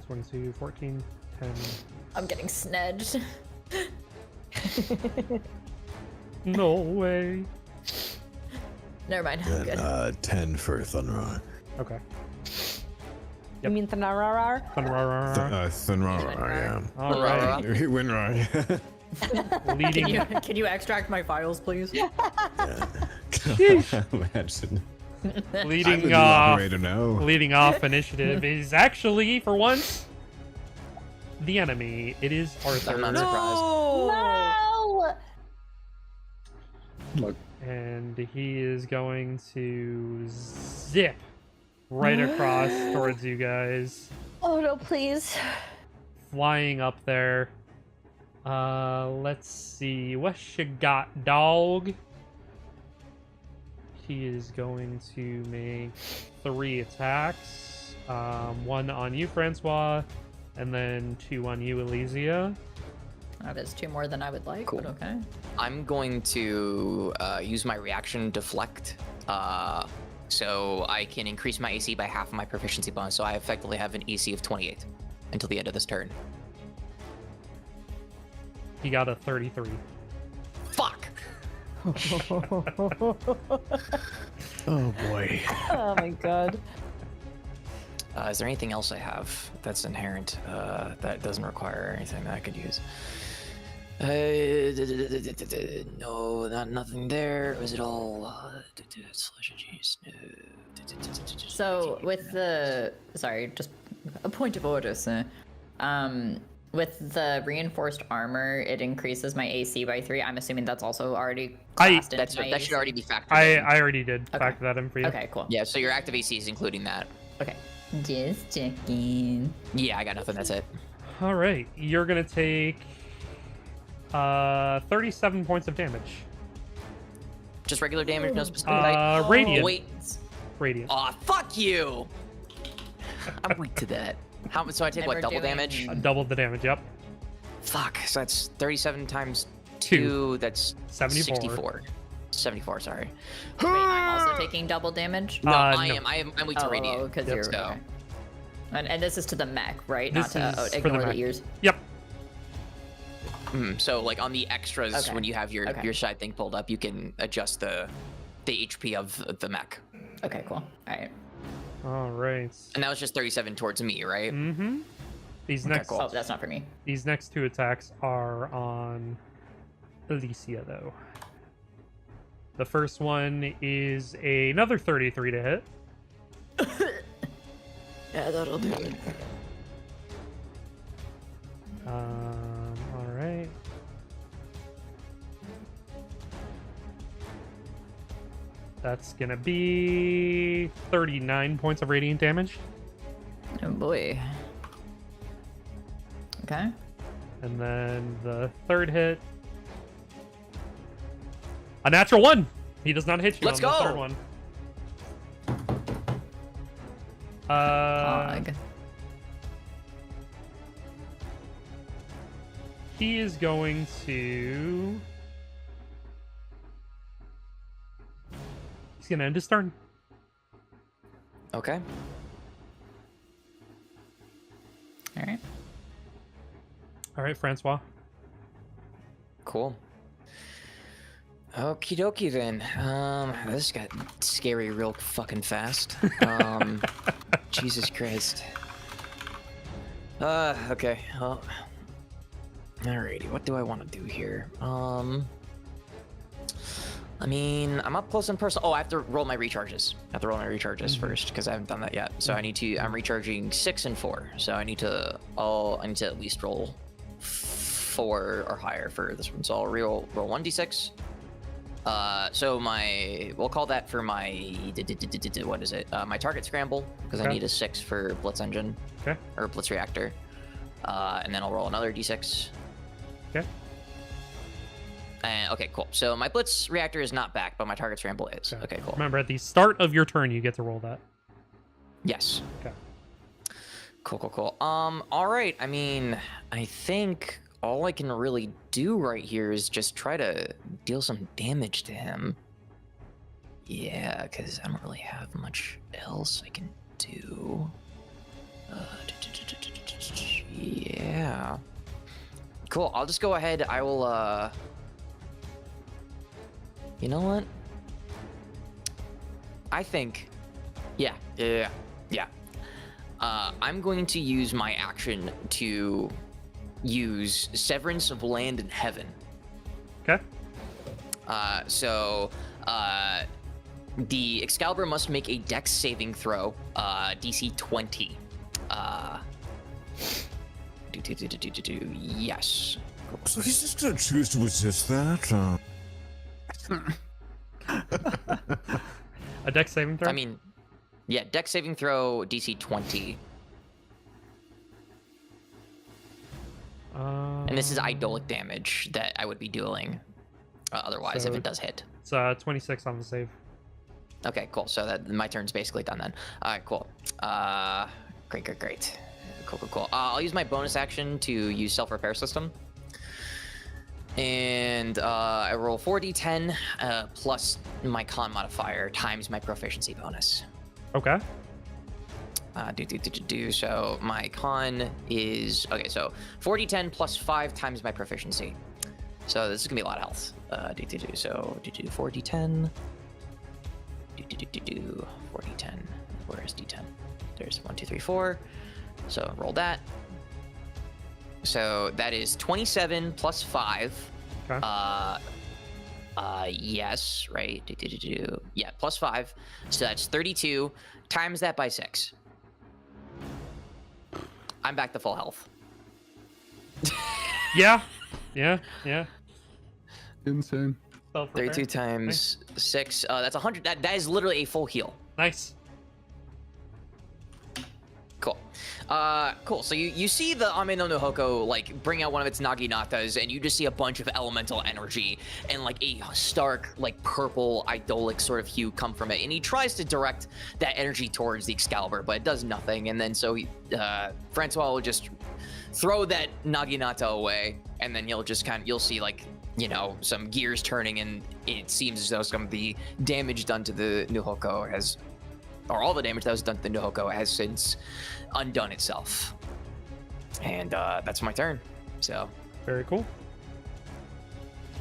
22, 14, 10. I'm getting snedged. No way. Never mind. I'm good. And 10 for Thunrar. Okay. You mean Thanarar? Thunrar, yeah. All right. Winrar. Leading. Can you extract my files, please? Imagine. I'm the Leading new off. operator now. Leading off initiative is actually, for once, the enemy. It is Arthur. I'm not surprised. No! Look. And he is going to zip right across towards you guys, Oh no, please. flying up there. Let's see. What you got, dog? He is going to make 3 attacks. 1 on you, Francois, and then 2 on you, Elysia. That is 2 more than I would like, Cool. but okay. I'm going to use my reaction deflect, so I can increase my AC by half of my proficiency bonus. So I effectively have an AC of 28 until the end of this turn. He got a 33. Fuck! Oh boy. Oh my god. Is there anything else I have that's inherent that doesn't require anything that I could use? No, nothing there. Was it all? So with the just a point of order, sir. With the reinforced armor, it increases my AC by 3. I'm assuming that's also already classed into my That should AC. already be factored I in. already did Okay. factor that in for you. Okay, cool. Yeah, so your active AC is including that. Okay. Just checking. Yeah, I got nothing. That's it. All right, you're gonna take 37 points of damage. Just regular damage, no specific type. Radiant. Wait. Radiant. Aw, fuck you! I'm weak to that. So I take what, Never double doing- damage? Double the damage. Yep. Fuck, so that's 37 times 2. 2, that's 74. 64. 74, sorry. Wait, I'm also taking double damage? No, no. I'm weak to radiant. because Yep. you're... So- Okay. And this is to the mech, right? This Not to is for the ignore the, mech. ears. Yep. So like on the extras, Okay. when you have your Okay. side thing pulled up, you can adjust the HP of the mech. Okay, cool. Alright. All right. And that was just 37 towards me, right? Mm-hmm. These Okay, next cool. Oh, that's not for me. these next 2 attacks are on Alicia, though. The first one is another 33 to hit. Yeah, that'll do it. All right. That's gonna be 39 points of radiant damage. Oh boy. Okay. And then the third hit. A natural 1. He does not hit you Let's on the go. third one. Hog. He is going to... He's going to end his turn. Okay. All right. All right, Francois. Cool. Okie dokie then. This got scary real fucking fast. Jesus Christ. Okay. Well, alrighty. What do I want to do here? I mean, I'm up close and personal. Oh, I have to roll my recharges. First because I haven't done that yet. So I need to. I'm recharging 6 and 4. So I need to. I need to at least roll 4 or higher for this one. So I'll roll 1d6. So we'll call that for my, what is it? My target scramble, because I need a 6 for Blitz Engine. Okay. Or Blitz Reactor. And then I'll roll another d6. Okay. And, okay, cool. So my Blitz Reactor is not back, but my target scramble is. Okay, cool. Remember, at the start of your turn, you get to roll that. Yes. Okay. Cool. All right. I mean, I think all I can really do right here is just try to deal some damage to him. Yeah, because I don't really have much else I can do. Yeah. Cool. I'll just go ahead. I will, you know what? I think, yeah. I'm going to use my action to use Severance of Land and Heaven. Okay. So the Excalibur must make a Dex saving throw, DC 20. Yes. So he's just gonna choose to resist that? A dex saving throw? I mean, yeah, Dex saving throw, DC 20. And this is idolic damage that I would be dealing otherwise So- if it does hit. It's 26 on the save. Okay, cool. So that my turn's basically done then. All right, cool. Great. Cool. I'll use my bonus action to use self-repair system. And I roll 4d10 plus my con modifier times my proficiency bonus. Okay. So my con is okay. So 4d10 plus 5 times my proficiency. So this is gonna be a lot of health. So 4d10. 4d10. Where is d10? There's 1, 2, 3, 4. So roll that. So that is 27 plus 5. Okay. Yes, right. Yeah, plus 5. So that's 32. Times that by 6. I'm back to full health. Yeah. Insane. 32 times 6. That's 100. That is literally a full heal. Nice. Cool. Cool. So you see the Ame no Hoko like bring out one of its Naginatas, and you just see a bunch of elemental energy and like a stark like purple idolic sort of hue come from it, and he tries to direct that energy towards the Excalibur, but it does nothing. And then so Francois will just throw that Naginata away, and then you'll see like, you know, some gears turning, and it seems as though some of the damage done to the Nuhoko or all the damage that was done to the Nuhoko has since undone itself. And that's my turn. So Very cool.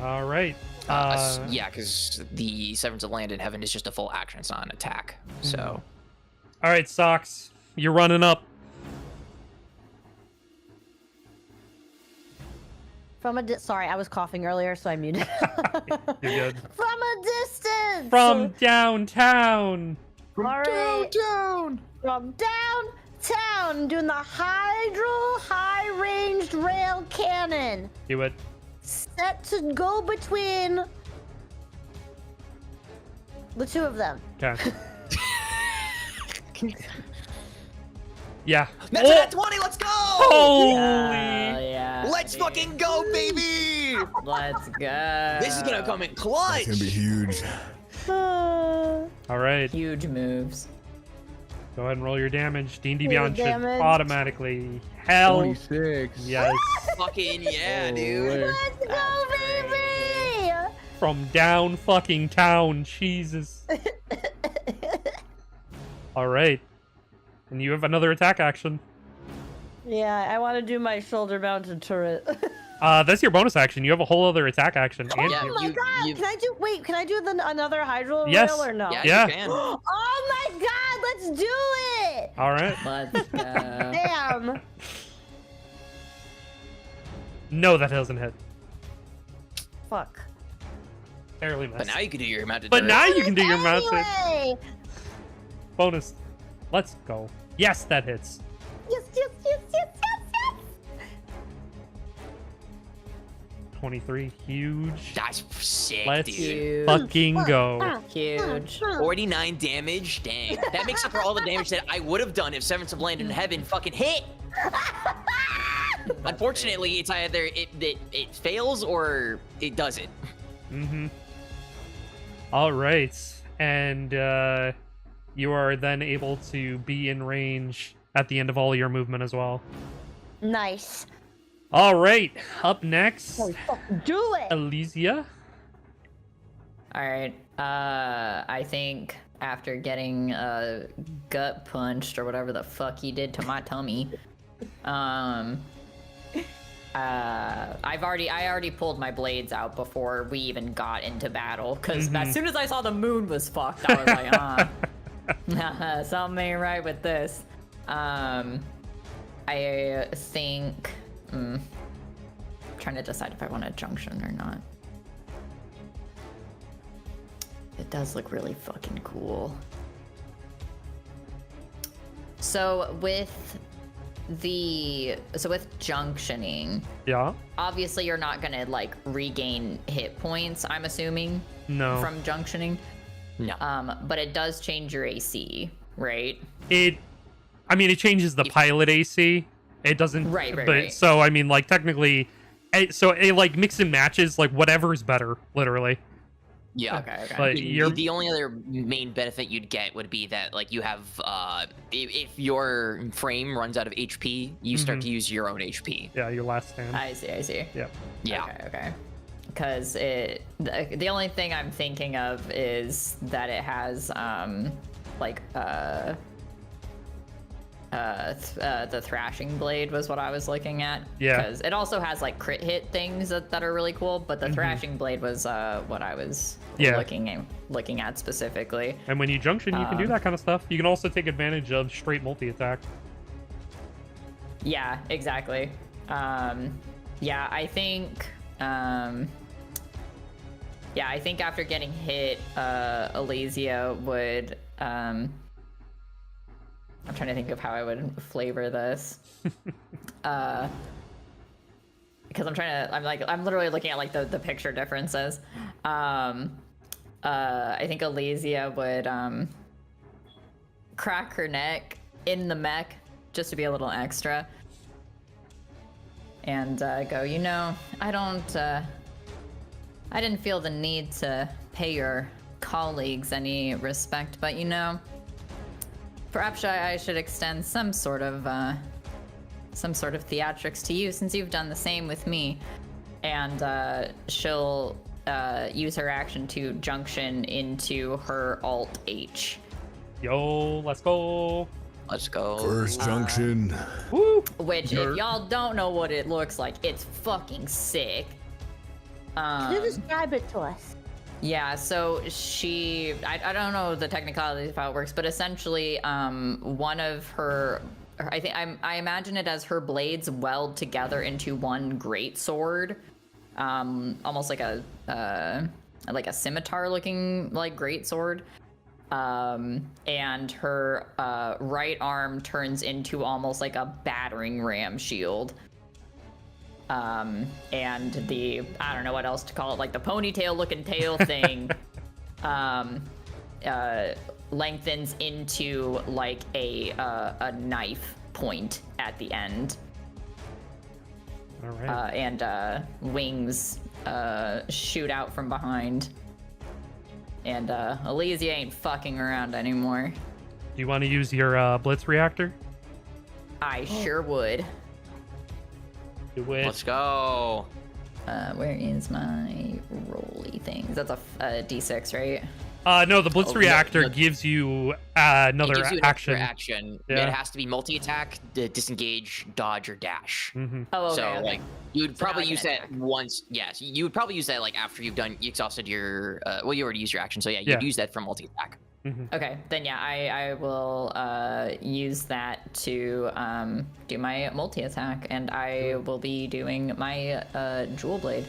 All right. yeah, because the Severance of Land in Heaven is just a full action. It's not an attack. So All right, Socks. You're running up. Sorry, I was coughing earlier, so I muted. You're good. From a distance. From downtown. All right. From downtown, doing the high-ranged rail cannon. Do it. Set to go between the two of them. Okay. Yeah. That's at 20. Let's go. Holy! Yeah. Let's fucking go, baby. Let's go. This is gonna come in clutch. It's gonna be huge. All right. Huge moves. Go ahead and roll your damage. D&D Your Beyond should damage. automatically hell 26. yes Fucking yeah, dude. Holy. Let's go, baby! from down fucking town. Jesus. All right, and you have another attack action. Yeah, I want to do my shoulder mounted turret. That's your bonus action. You have a whole other attack action. And Yeah, Oh my you- god! you- Can I do another hydro Yes. rail or no? Yeah, Yeah. you can. Oh my god! Let's do it! all right. Let's go. Damn. No, that doesn't hit. Fuck. Barely missed. But now you can do your mounted But turret. now you can do your mounted Anyway. bonus. Let's go. Yes, that hits. Yes, yes, yes, yes, yes, yes. 23, huge. That's sick, Let's dude. Huge. fucking go. Huge. 49 damage. Dang. That makes up for all the damage that I would have done if Severance of Land in Heaven fucking hit. Unfortunately, it's either it fails or it doesn't. Mm-hmm. All right, and you are then able to be in range at the end of all your movement as well. Nice. All right, up next, Oh, fucking do it. Elysia. All right. I think after getting gut punched or whatever the fuck he did to my tummy, I already pulled my blades out before we even got into battle. Because as soon as I saw the moon was fucked, I was like, something ain't right with this. I think. I'm trying to decide if I want a junction or not. It does look really fucking cool. So with junctioning, Yeah. obviously you're not gonna like regain hit points, I'm assuming, No. from junctioning. No. But it does change your AC, right? It changes the pilot AC. It doesn't. Right, But right. so I mean, like technically, it like mix and matches. Like whatever's better, literally. Yeah. Okay. But The only other main benefit you'd get would be that like you have if your frame runs out of HP, you start to use your own HP. Yeah, your last stand. I see. Yep. Yeah. Okay. Because the only thing I'm thinking of is that it has the thrashing blade was what I was looking at. Yeah. Because it also has like crit hit things that are really cool, but the thrashing blade was what I was looking at specifically. And when you junction, you can do that kind of stuff. You can also take advantage of straight multi-attack. Yeah, exactly. I think after getting hit, Elysia would I'm trying to think of how I would flavor this. Because I'm literally looking at like the picture differences. I think Elysia would crack her neck in the mech just to be a little extra. And go, I didn't feel the need to pay your colleagues any respect, but perhaps I should extend some sort of theatrics to you, since you've done the same with me. And she'll use her action to junction into her Alt H. Yo, let's go. Let's go. First junction. Woo. Which, if y'all don't know what it looks like, it's fucking sick. Can you describe it to us? Yeah, so I don't know the technicalities of how it works, but essentially, one of her, I imagine it as her blades weld together into one great sword, almost like a scimitar-looking like great sword, and her right arm turns into almost like a battering ram shield. And I don't know what else to call it, like the ponytail looking tail thing, lengthens into like a knife point at the end. All right. And wings shoot out from behind. And Elysia ain't fucking around anymore. Do you want to use your Blitz reactor? I sure would. Do it. Let's go. Where is my rolly things? That's a D6, right? No, the Blitz reactor gives you another It gives you an action. extra action. Yeah. It has to be multi-attack, disengage, dodge, or dash. Mm-hmm. Oh, okay. So okay. like you would So now probably I can use that attack. once. Yes, you would probably use that like after you exhausted your. Well, you already used your action, so yeah, you'd Yeah. use that for multi-attack. Okay, then yeah, I will use that to do my multi-attack, and I will be doing my Jewel Blade.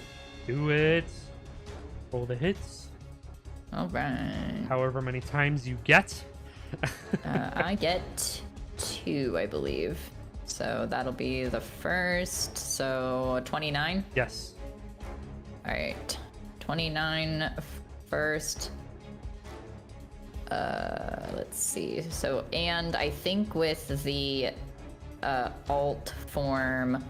Do it. Roll the hits. All right. However many times you get. I get 2, I believe. So that'll be the first. So 29. Yes. All right, 29 first. Let's see. So, and I think with the alt form,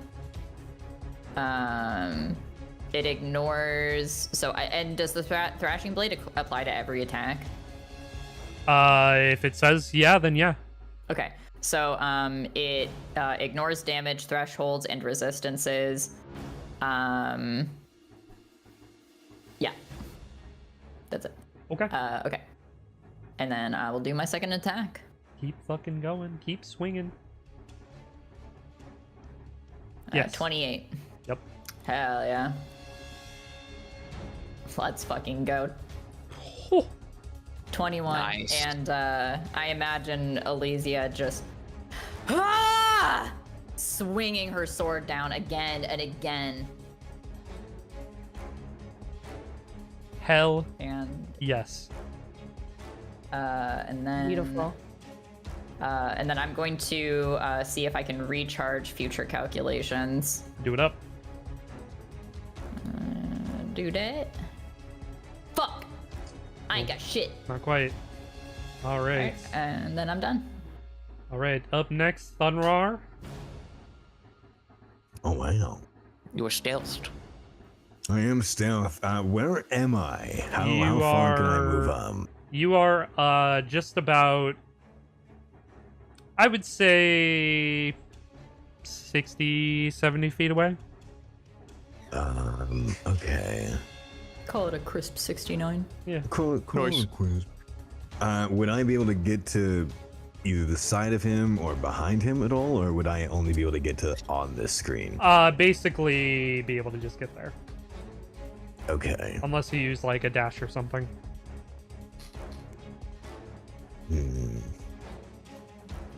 it ignores. So, and does the thrashing blade apply to every attack? If it says yeah, then yeah. Okay. So, it ignores damage thresholds and resistances. Yeah. That's it. Okay. Okay. And then I will do my second attack. Keep fucking going. Keep swinging. Yes. 28. Yep. Hell yeah. Let's fucking go. Oh, 21. Nice. And I imagine Elysia just swinging her sword down again and again. hell And yes. and then Beautiful. And then I'm going to see if I can recharge future calculations. Do it up. Do that. Fuck. I ain't got shit. Not quite. All right. Alright, and then I'm done. All right. Up next, Thunrar. Oh wow. You were stealthed. I am stealth. Where am I? How You far can I move? are- You are just about, I would say, 60, 70 feet away. Okay. Call it a crisp 69. Yeah. Cool. Nice. Would I be able to get to either the side of him or behind him at all, or would I only be able to get to on this screen? Basically be able to just get there. Okay. Unless you use like a dash or something.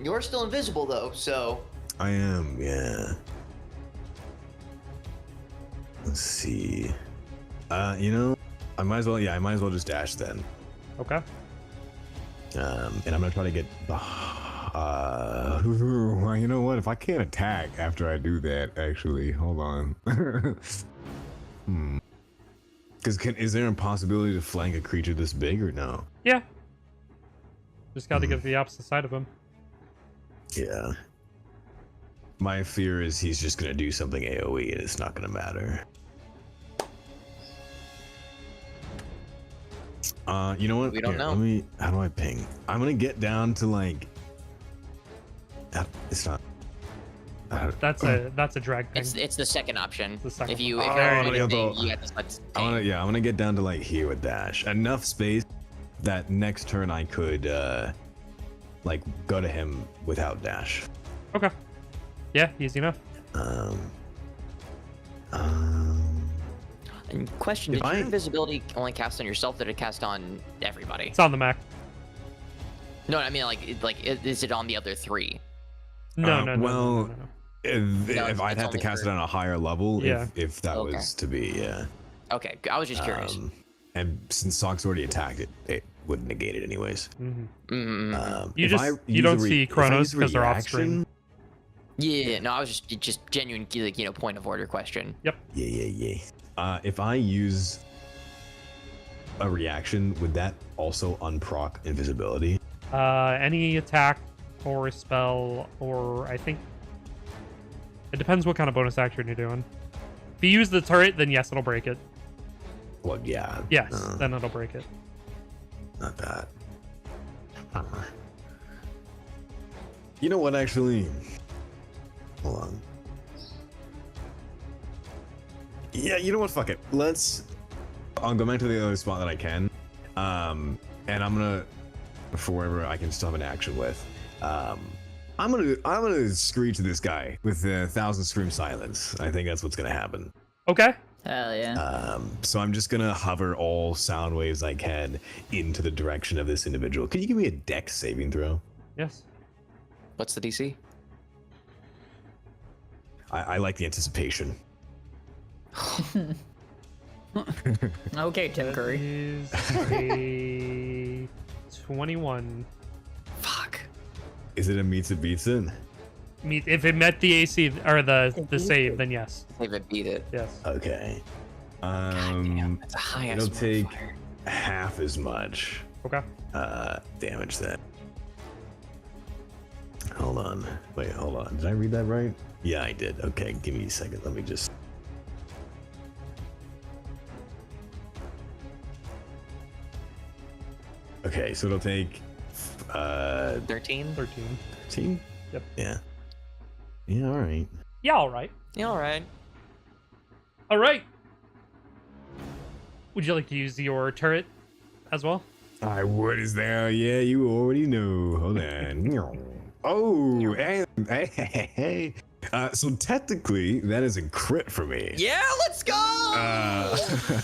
You're still invisible though, so I am, yeah. Let's see. You know, I might as well just dash then. Okay. And I'm gonna try to get. You know what? If I can't attack after I do that, actually, hold on. Because is there a possibility to flank a creature this big or no? Yeah. Just got to get to the opposite side of him. Yeah. My fear is he's just gonna do something AOE and it's not gonna matter. You know what? We don't know. How do I ping? I'm gonna get down to like. It's not. That's a drag thing. it's the second option. The second If you one. if you're Oh, already yeah, thing, though. you have to select I'm ping. gonna get down to like here with dash. Enough space that next turn I could like go to him without dash. Okay. Yeah, easy enough. And question: If Did your I- invisibility only cast on yourself? Or did it cast on everybody? It's on the Mech. No, I mean is it on the other three? No, no, no, well, no, no, no. If I'd it's have to only cast for- it on a higher level, Yeah. if that Okay. was to be, yeah. Okay, I was just curious. And since Sock's already attacked it, it would negate it anyways. Mm. You If just- I you use don't a see if I Chronos use a 'cause they're off reaction- screen. Yeah, no, I was just genuine, like, point of order question. Yeah. If I use a reaction, would that also unproc invisibility? Any attack or a spell, or I think it depends what kind of bonus action you're doing. If you use the turret, then yes, it'll break it. Well, yeah. Yes, then it'll break it. Not bad. You know what, actually? Hold on. Yeah, you know what? Fuck it. I'll go back to the other spot that I can. And I'm gonna, for wherever I can still have an action with. I'm gonna screech this guy with 1,000 Scream Silence. I think that's what's gonna happen. Okay. Hell yeah. So I'm just gonna hover all sound waves I can into the direction of this individual. Can you give me a Dex saving throw? Yes. What's the DC? I like the anticipation. Okay, Tim Curry. Is a 21. Fuck. Is it a meets it beats it? If it met the AC or the save, then yes. If it beat it. Yes. Okay. Damn, that's a high ass It'll take modifier. half as much Okay. damage then. Hold on. Wait, hold on. Did I read that right? Yeah, I did. Okay, give me a second. Let me just. Okay, so it'll take 13? 13. 13? Yep. Yeah. Yeah, all right. Yeah, all right. Yeah, alright. All right. Would you like to use your turret as well? I would is there. Yeah, you already know. Hold on. Oh, hey. So technically, that is a crit for me. Yeah, let's go!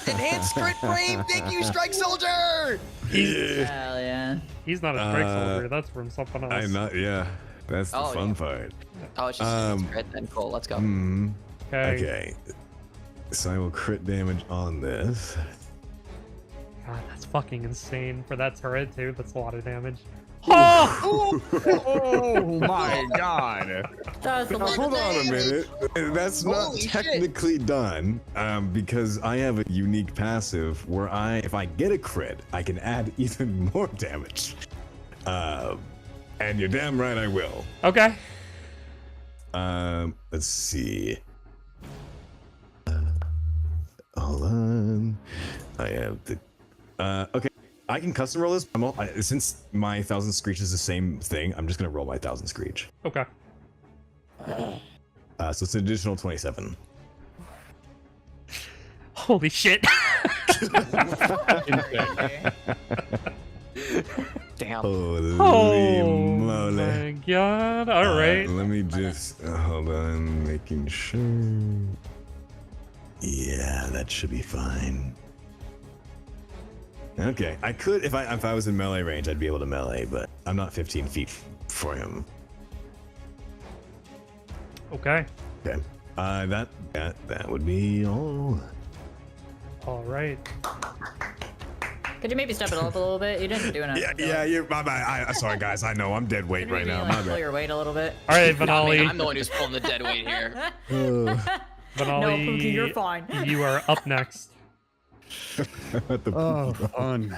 Enhanced crit frame, thank you, Strike Soldier! Hell yeah. He's not a strike soldier. That's from something else. I'm not. Yeah, that's the Oh, fun yeah. part. Oh, it's just enhanced crit then. Cool, let's go. Okay. Okay. So I will crit damage on this. God, that's fucking insane for that turret too. That's a lot of damage. Oh my god. That was a Now, lot hold of on a minute. That's not Holy shit. technically done because I have a unique passive where if I get a crit, I can add even more damage. And you're damn right I will. Okay. Let's see. Hold on. I have the. Okay. I can custom roll this. Since my 1,000 Screech is the same thing, I'm just gonna roll my 1,000 Screech. Okay. So it's an additional 27. Holy shit. Damn. Holy Oh moly. my god. All right. Let me just hold on, making sure. Yeah, that should be fine. Okay, I could if I was in melee range, I'd be able to melee, but I'm not 15 feet for him. Okay. Okay, that would be all. All right. Could you maybe step it up a little bit? You didn't do enough. Yeah, you're my bad. Sorry guys, I know I'm dead weight Could you right maybe, now. like, My pull bad. your weight a little bit. All right, No, I mean, Vanali. I'm the one who's pulling the dead weight here. Vanali, Pookie, you're fine. You are up next. What the Oh, fun.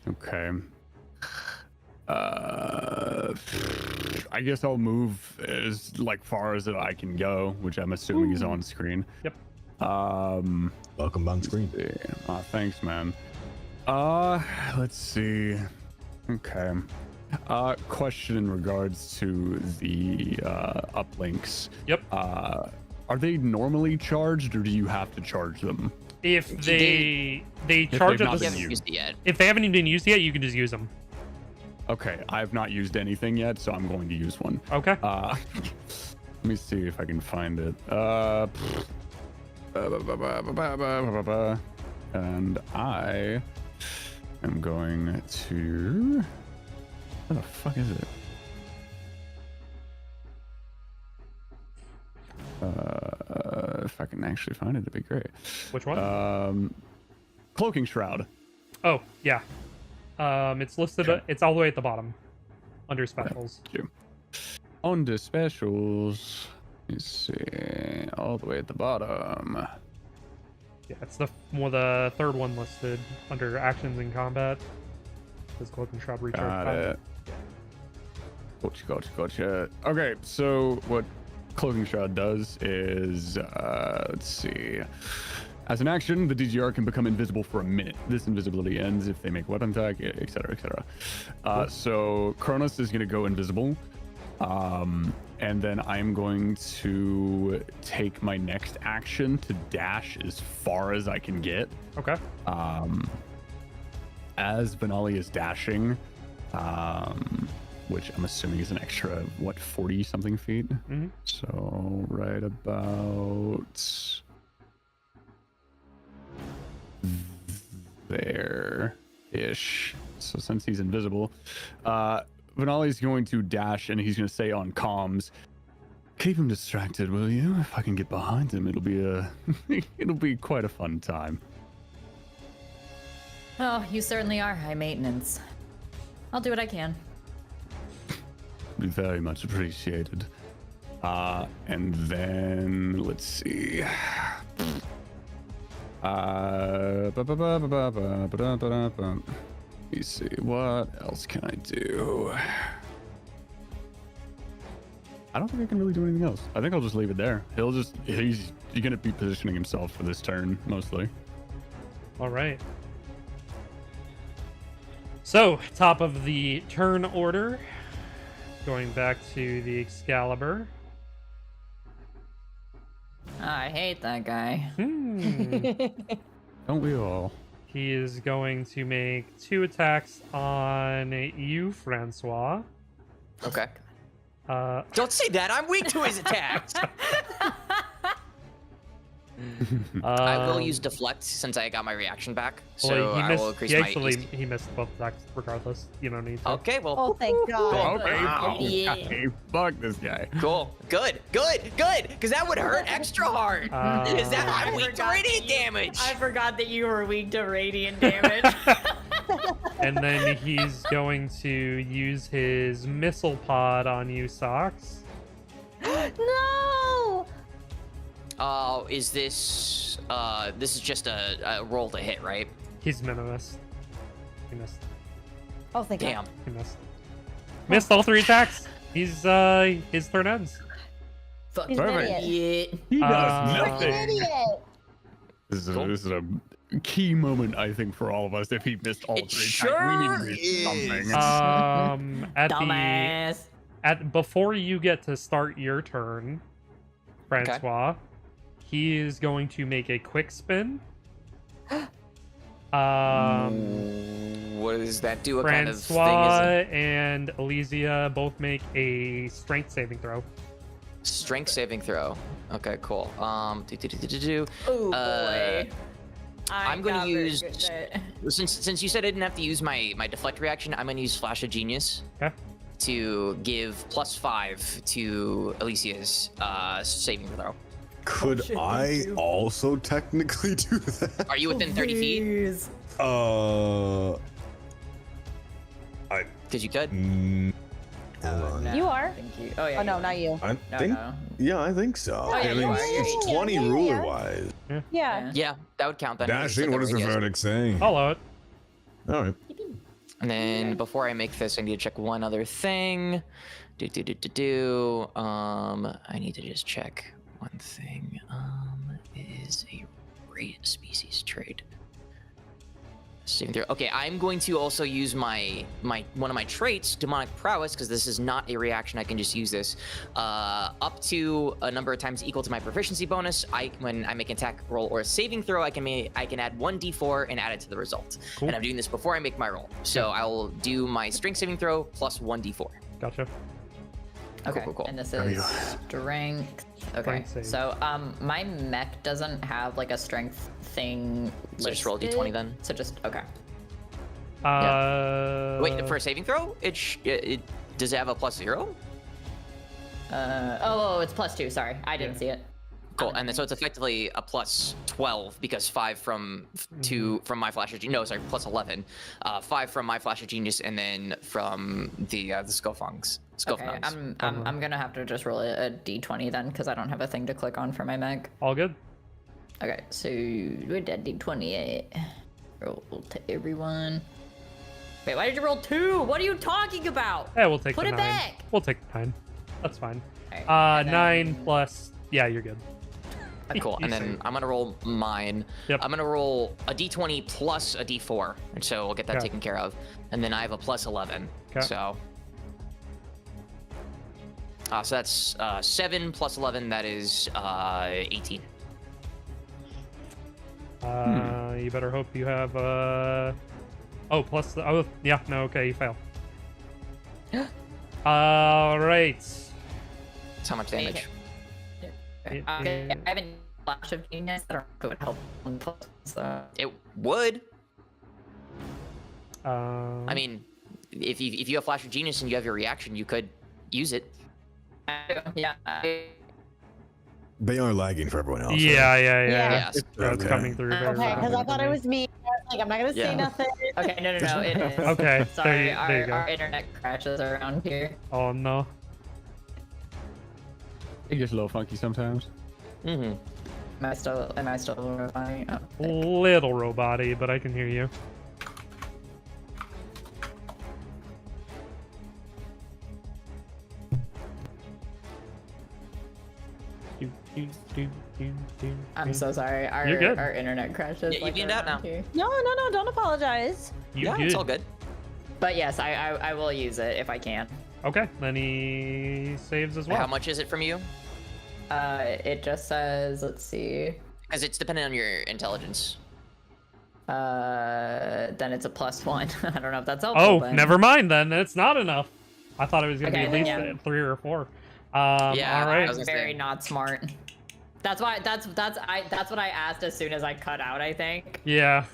Okay. I guess I'll move as far as I can go, which I'm assuming is on screen. Yep. Welcome on screen. Yeah. Thanks, man. Let's see. Okay. Question in regards to the uplinks. Yep. Are they normally charged, or do you have to charge them? If they If charge they've at not the been Haven't used. used it yet. if they haven't even been used yet, you can just use them. Okay, I have not used anything yet, so I'm going to use one. Okay. Let me see if I can find it. And I am going to. Where the fuck is it? If I can actually find it, it'd be great. Which one? Cloaking Shroud. Oh, yeah. It's listed. Okay. It's all the way at the bottom, under specials. Thank you. Under specials. Let's see. All the way at the bottom. Yeah, it's the third one listed under actions and combat. His cloaking shroud recharge Got time. it. Gotcha. Okay, so what Cloaking Shroud does is, let's see. As an action, the DGR can become invisible for a minute. This invisibility ends if they make a weapon attack, etc., etc. So Kronos is going to go invisible. And then I'm going to take my next action to dash as far as I can get. Okay. As Benali is dashing, which I'm assuming is an extra, 40 something feet? Mm-hmm. So right about there-ish. So since he's invisible, Benali's going to dash and he's going to say on comms, keep him distracted, will you? If I can get behind him, it'll be it'll be quite a fun time. Oh, you certainly are high maintenance. I'll do what I can. Be very much appreciated. And then let's see. Let me see. What else can I do? I don't think I can really do anything else. I think I'll just leave it there. He's gonna be positioning himself for this turn mostly. All right. So, top of the turn order. Going back to the Excalibur. I hate that guy. Don't we all? He is going to make 2 attacks on you, Francois. Okay. Uh, Don't say that. I'm weak to his attacks. I will use deflect since I got my reaction back. So well, I will increase my. he missed both attacks regardless. You don't need to. Okay, well. Oh, thank God. Okay, Wow. fuck this guy. Cool. Good. Because that would hurt extra hard. Is that I'm weak to radiant damage? I forgot that you were weak to radiant damage. And then he's going to use his missile pod on you, Socks. No! Is this this is just a roll to hit, right? He's minimus. He missed. Oh, thank Damn. God. He missed. Missed all 3 attacks. He's his turn ends. Fuck He's an Perfect. idiot. He does He's an nothing. idiot. This is, Cool. this is a key moment, I think, for all of us. If he missed all It 3 sure attacks, we need to do is. something. Dumbass. Before you get to start your turn, Francois, he is going to make a quick spin. What does that do? What kind of thing Francois is and Elysia both make a strength saving throw. it? Strength saving throw. Okay, cool. Oh Uh, boy. I'm gonna use since you said I didn't have to use my deflect reaction. I'm gonna use Flash of Genius. Okay. To give +5 to Elysia's saving throw. Could shit, I thank you. also technically do that? Are you within 30 feet? Please. Because you could. Hold on. No, You are? Thank you. Oh yeah. Oh, no, you not are. you. I No, think, no. yeah, I think so. yeah, I mean, you are. it's Yeah, 20 yeah, yeah. ruler wise. Yeah. Yeah, that would count then. Dashing, what does the verdict say? Follow it. All right. And then before I make this, I need to check one other thing. I need to just check one thing. Is a rate species trait. Saving throw. Okay, I'm going to also use my one of my traits, demonic prowess, because this is not a reaction. I can just use this up to a number of times equal to my proficiency bonus. When I make an attack roll or a saving throw, I can add 1d4 and add it to the result. Cool. And I'm doing this before I make my roll. So I will do my strength saving throw plus 1d4. Gotcha. Okay. Cool. And this There we is go. strength. Okay. Strength save. So my mech doesn't have like a strength thing. So just roll a d20 listed. then. So just okay. Wait, for a saving throw, it does it have a +0? Oh, it's +2. Sorry, I didn't see it. Cool, and then so it's effectively a +12 because 5 from my flash of genius. No, sorry, +11. 5 from my flash of genius, and then from the Skullfungs. Okay, I'm gonna have to just roll a d20 then because I don't have a thing to click on for my mech. All good. Okay, so with that d20, roll to everyone. Wait, why did you roll 2? What are you talking about? Yeah, we'll take Put the it 9. back. We'll take the 9. That's fine. Alright, and 9 then- plus. Yeah, you're good. Cool. You And then saved. I'm gonna roll mine. Yep. I'm gonna roll a d20 plus a d4, and so we'll get that Okay. taken care of. And then I have a plus 11. Okay. So that's 7 plus 11. That is 18. You better hope you have oh, plus the, oh yeah, no, okay, you fail. All right. That's how much damage. It Okay, is- I have a flash of genius. I don't know if it would help on plus, so. It would. Um, I mean, if you have flash of genius and you have your reaction, you could use it. Yeah. They are lagging for everyone else. yeah, right? yeah. Yes. That's Okay. coming through very Okay, because I rapidly. thought it was me. I was like, I'm not gonna Yeah. say nothing. Okay, no, it is. Okay, Sorry, there you go. our internet crashes around here. Oh no. It gets a little funky sometimes. Mm-hmm. Am I still fine? Oh, thank- Little robot-y, but I can hear you. I'm so sorry. You're good. Our internet crashes. Yeah, you like, beamed out around now. here. No, don't apologize. You Yeah, good. it's all good. But yes, I will use it if I can. Okay, then he saves as well. How much is it from you? It just says, let's see. Because it's dependent on your intelligence. Then it's a +1. I don't know if that's helpful. Oh, then. never mind then. It's not enough. I thought it was gonna Okay, be then at least yeah. 3 or 4. Yeah, all right. I was I'm gonna very say. not smart. That's why. That's what I asked as soon as I cut out. I think. Yeah.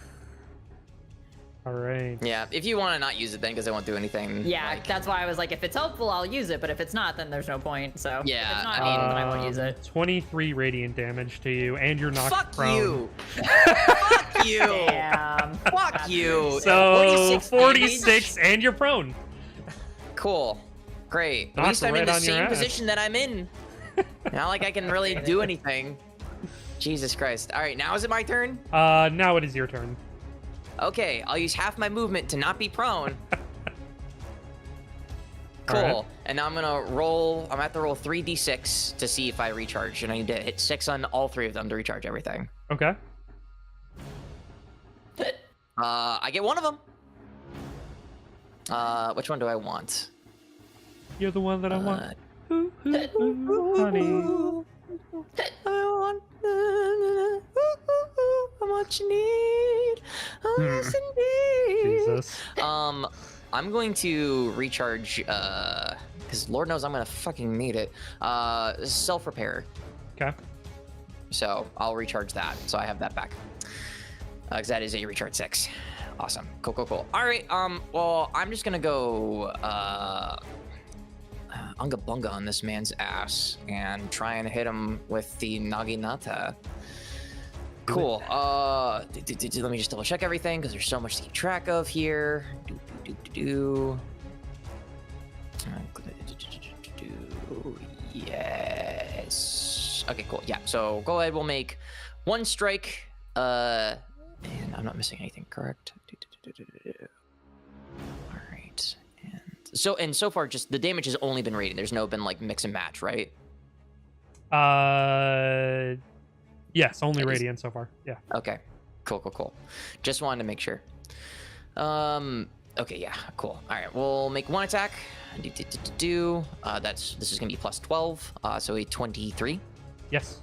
All right. Yeah, if you want to not use it then, because it won't do anything. Yeah, like- that's why I was like, if it's helpful, I'll use it. But if it's not, then there's no point. So if Yeah, it's not I mean- helpful, then I won't use it. 23 radiant damage to you, and you're knocked Fuck prone. you! Fuck you! Damn. Fuck you! So 46 46, damage? and you're prone. Cool. Great. At Knocked least I'm right in the on your same ass. position that I'm in. Not like I can really do anything. Jesus Christ. Alright, now is it my turn? Now it is your turn. Okay, I'll use half my movement to not be prone. Cool. Alright. And now I'm gonna roll. I'm gonna have to roll 3d6 to see if I recharge, and I need to hit 6 on all 3 of them to recharge everything. Okay. I get one of them. Which one do I want? You're the one that I want. Uh, Ooh, ooh, ooh, honey. I want how much you need. Oh, yes, indeed. Jesus. I'm going to recharge, because Lord knows I'm gonna fucking need it. Self-repair. Okay. So I'll recharge that. So I have that back. Because that is a recharge 6. Awesome. Cool. All right. Well, I'm just gonna go unga bunga on this man's ass and try and hit him with the naginata. Cool. Let me just double check everything because there's so much to keep track of here. Yes. Okay, cool. Yeah. So go ahead. We'll make 1 strike. And I'm not missing anything, correct? All right. And so far, just the damage has only been rated. There's no been like mix and match, right? Yes, only That is- radiant so far. Yeah. Okay. Cool. Just wanted to make sure. Okay, yeah, cool. All right, we'll make 1 attack. This is gonna be plus 12, so a 23. Yes.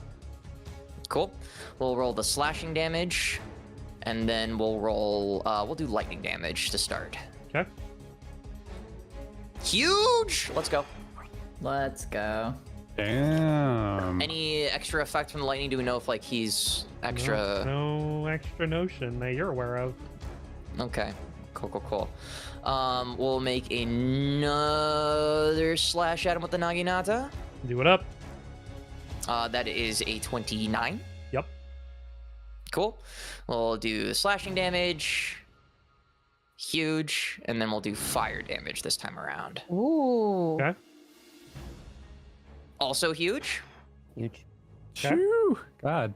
Cool. We'll roll the slashing damage, and then we'll roll. We'll do lightning damage to start. Okay. Huge. Let's go. Let's go. Damn. Any extra effect from the lightning? Do we know if like he's extra? No extra notion that you're aware of. Okay. Cool. We'll make another slash at him with the naginata. Do it up. That is a 29. Yep. Cool. We'll do slashing damage. Huge. And then we'll do fire damage this time around. Ooh. Okay. Also huge. Huge. Okay. Shoo. God.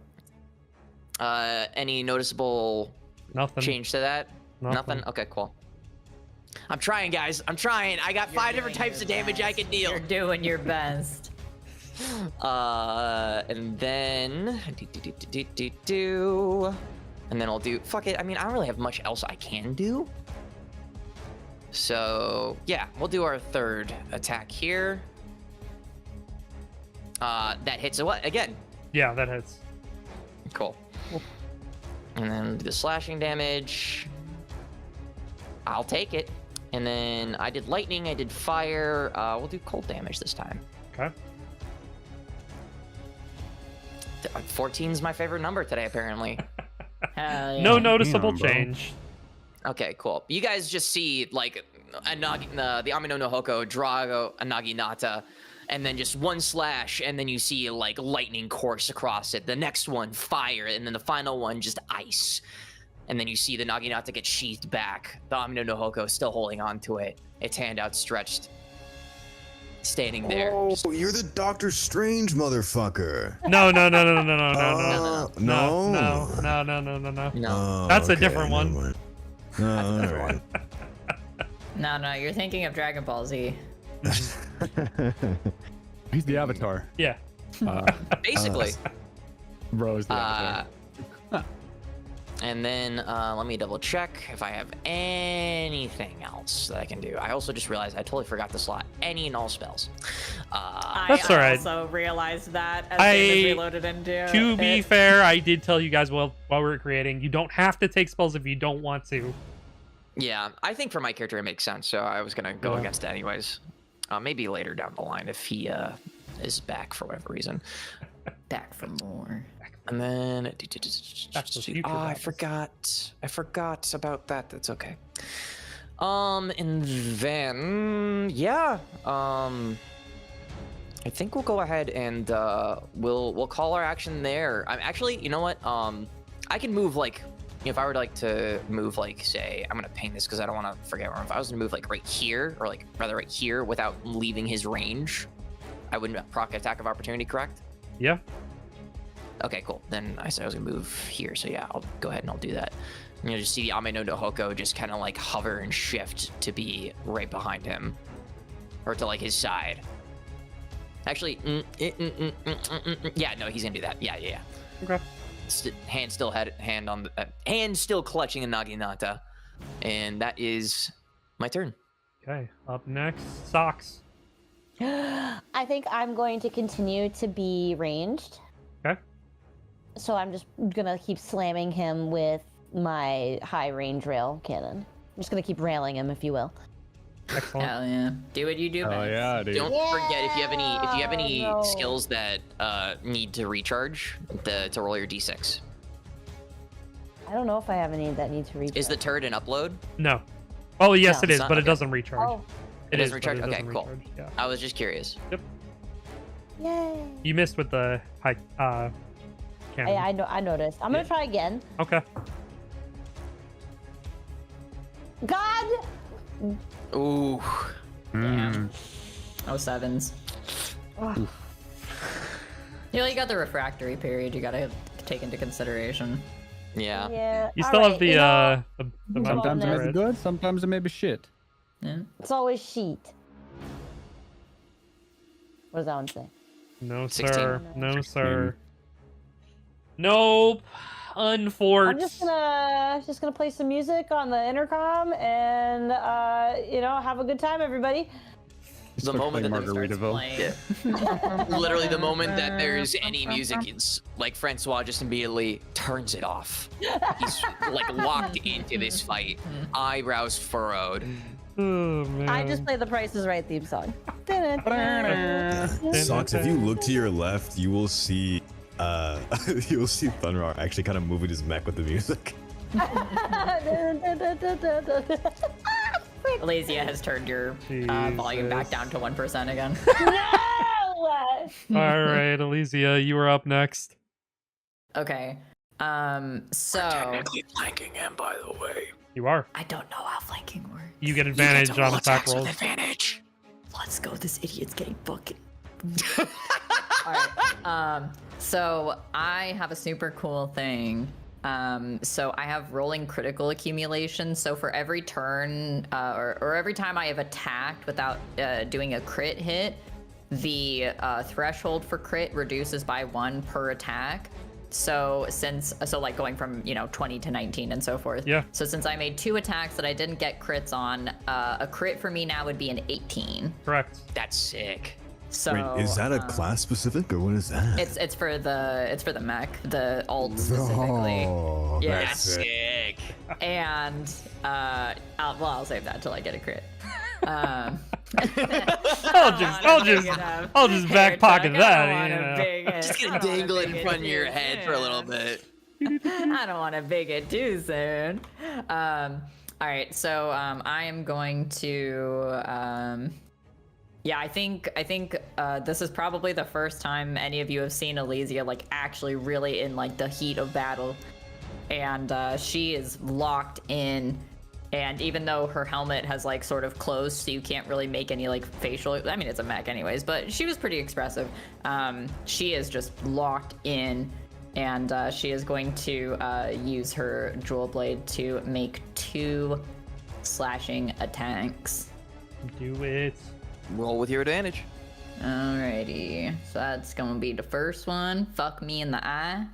Any noticeable Nothing. change to that? Nothing. Okay, cool. I'm trying, guys. I'm trying. I got 5 different types of damage I can deal. You're doing your best. And then and then I'll do fuck it. I mean, I don't really have much else I can do. So yeah, we'll do our third attack here. That hits a what again? Yeah, that hits. Cool. And then the slashing damage. I'll take it. And then I did lightning, I did fire. We'll do cold damage this time. Okay. 14's my favorite number today, apparently. Hell yeah. No noticeable Damn, bro. change. Okay, cool. You guys just see like the Amino no Hoko draw a Naginata, and then just one slash, and then you see like lightning course across it. The next one, fire, and then the final one, just ice. And then you see the Naginata get sheathed back. The Amino no Hoko still holding on to it, its hand outstretched, standing there. Oh, just- you're the Doctor Strange motherfucker. No. No. Oh, That's a okay, different never one. mind. No, all right. No, you're thinking of Dragon Ball Z. He's the Avatar. Yeah. Basically. Bro is the Avatar. And then let me double check if I have anything else that I can do. I also just realized I totally forgot to slot any and all spells. That's all right. I also realized that as I- soon as we loaded into To be it. fair, I did tell you guys while we were creating, you don't have to take spells if you don't want to. Yeah, I think for my character it makes sense, so I was gonna go Yeah. against it anyways. Maybe later down the line if he is back for whatever reason. Back for more. And then Back to the future, I that was. forgot about that. That's okay. And then yeah, I think we'll go ahead and we'll call our action there. I'm actually, you know what? I can move like, if I were like to move like, say, I'm gonna ping this because I don't want to forget where. If I was to move like right here, or like rather right here, without leaving his range, I wouldn't proc attack of opportunity, correct? Yeah. Okay, cool. Then I said I was gonna move here, so yeah, I'll go ahead and I'll do that. And you'll just see the Ameno no Hoko just kind of like hover and shift to be right behind him, or to like his side. Actually, yeah, no, he's gonna do that. Yeah. Okay. Hand still hand still clutching a Naginata, and that is my turn. Okay. Up next, Socks. I think I'm going to continue to be ranged. Okay. So I'm just gonna keep slamming him with my high range rail cannon. I'm just gonna keep railing him, if you will. Excellent. Hell yeah. Do what you do Oh best. yeah, dude. Don't forget if you have any No. skills that need to recharge, to roll your d6. I don't know if I have any that need to reach. Is the turret an upload? No. Oh, yes, No, it it's is, not- but it okay. doesn't recharge. Oh, It doesn't is, recharge? but it Okay, doesn't cool. recharge, Yeah. I was just curious. yay! You missed with the high cannon. I know. I noticed. I'm gonna try again. Okay. God! Ooh. Damn. Oh, sevens. Ugh. You know, you got the refractory period you gotta take into consideration. Yeah. Yeah. You all still right, have the you know, the mountain Sometimes it may be turret. good, sometimes it may be shit. Yeah. it's always sheet. What does that one say? No, 16. sir. No, sir. Nope. I'm just gonna play some music on the intercom and have a good time, everybody. The moment that they start Margaritaville. Literally the moment that there's any music, it's like Francois just immediately turns it off. He's like locked into this fight, eyebrows furrowed. Oh, man. I just play the Price is Right theme song. Socks, if you look to your left, you will see you'll see Thunderar actually kind of moving his mech with the music. Elysia has turned your volume back down to 1% again. No! All right, Elysia, you are up next. Okay. So Technically flanking him, by the way. You are. I don't know how flanking works. You get advantage on attack rolls. Advantage. Let's go. This idiot's getting fucking. All right. So I have a super cool thing So I have rolling critical accumulation. So for every turn, or every time I have attacked without doing a crit hit, the threshold for crit reduces by 1 per attack. So like going from 20 to 19 and so forth. Yeah. So since I made 2 attacks that I didn't get crits on, a crit for me now would be an 18. Correct. That's sick. So Wait, is that a class specific or what is that? It's for the mech, the alt specifically. Oh, Yeah. That's sick. And I'll save that till I get a crit. I'll just back pocket that. Just gonna dangle it in front of your head for a little bit. I don't want to big it too soon. All right, so I am going to. Yeah, I think this is probably the first time any of you have seen Elysia like actually really in like the heat of battle, and she is locked in. And even though her helmet has like sort of closed, so you can't really make any like facial. I mean, it's a mech anyways, but she was pretty expressive. She is just locked in, and she is going to use her jewel blade to make 2 slashing attacks. Do it. Roll with your advantage. Alrighty, so that's gonna be the first one. Fuck me in the eye.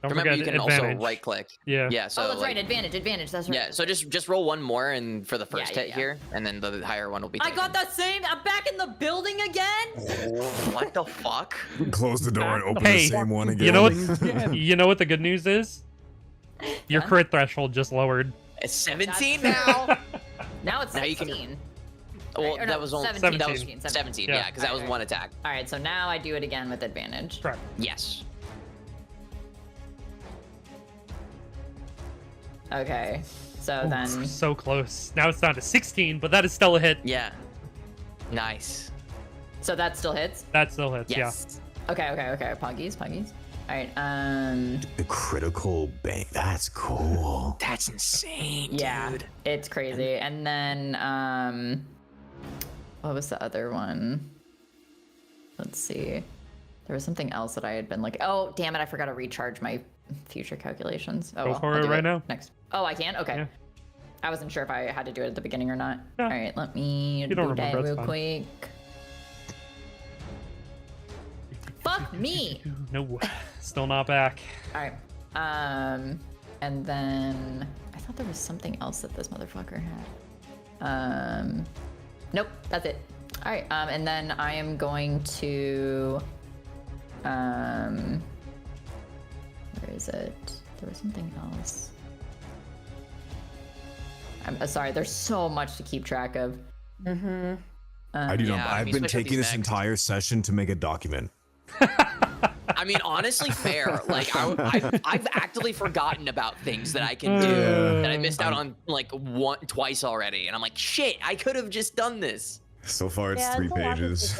Don't Remember, you forget can advantage. also right click. Yeah. Yeah. So Oh, that's like, right, advantage. That's right. Yeah. So just roll one more, and for the first Yeah, hit yeah. here, and then the higher one will be. I taken. got that same. I'm back in the building again. What the fuck? Close the door and open Hey, the same one again. You know what? You know what the good news is? Your Done? crit threshold just lowered. It's 17 now. Now it's Now you 16. can- Well, Or no, that was only 17. that was 17. 17. Yeah. Yeah, because that was Alright. one attack. All right, so now I do it again with advantage. Correct. Yes. Okay, so Ooh, then so close. Now it's down to 16, but that is still a hit. Yeah. Nice. so that still hits. That still hits. Yes. Okay. Puggies. All right. The critical bang. That's cool. That's insane, Yeah, dude. it's crazy. And then what was the other one? Let's see. There was something else that I had been like, oh damn it, I forgot to recharge my future calculations. Oh, Go well, for I'll it do right now. Next. Oh, I can. Okay. Yeah. I wasn't sure if I had to do it at the beginning or not. No. All right, let me You don't do that remember, it's real fine. quick. Fuck me. No, still not back. All right. And then I thought there was something else that this motherfucker had. Nope, that's it. All right. And then I am going to, where is it? There was something else. I'm sorry. There's so much to keep track of. I do not. Yeah, I've we been switched up taking these this mechs. entire session to make a document. I mean, honestly, fair. Like, I've actively forgotten about things that I can do Yeah. that I missed out on like twice already, and I'm like, shit, I could have just done this. So far, it's Yeah, 3 it's a lot to pages.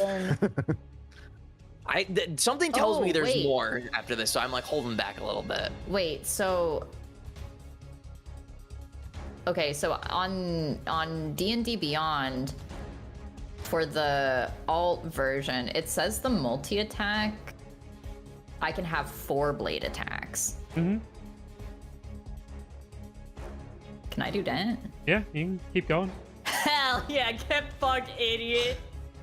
take in. Something tells Oh, me there's wait. more after this, so I'm like holding back a little bit. Wait, so okay, so on D&D Beyond for the alt version, it says the multi-attack I can have 4 blade attacks. Mm-hmm. Can I do that? Yeah, you can keep going. Hell yeah, get fucked, idiot.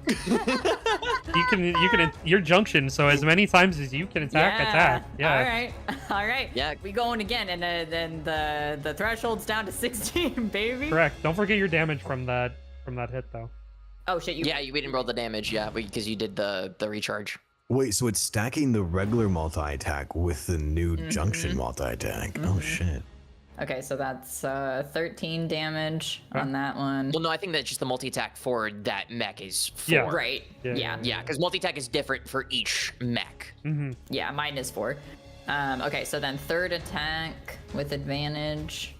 You can your junction. So as many times as you can attack. Yeah. All right. Yeah. We going again, and then the threshold's down to 16, baby. Correct. Don't forget your damage from that hit though. Oh shit, you. Yeah, we didn't roll the damage, yeah, because you did the recharge. Wait, so it's stacking the regular multi-attack with the new junction multi-attack. Oh shit. Okay, so that's 13 damage on that one. Well, no, I think that's just the multi-attack for that mech is 4. Yeah. Right. Yeah. Yeah, because multi-attack is different for each mech. Mm-hmm. Yeah, mine is 4. Okay, so then third attack with advantage.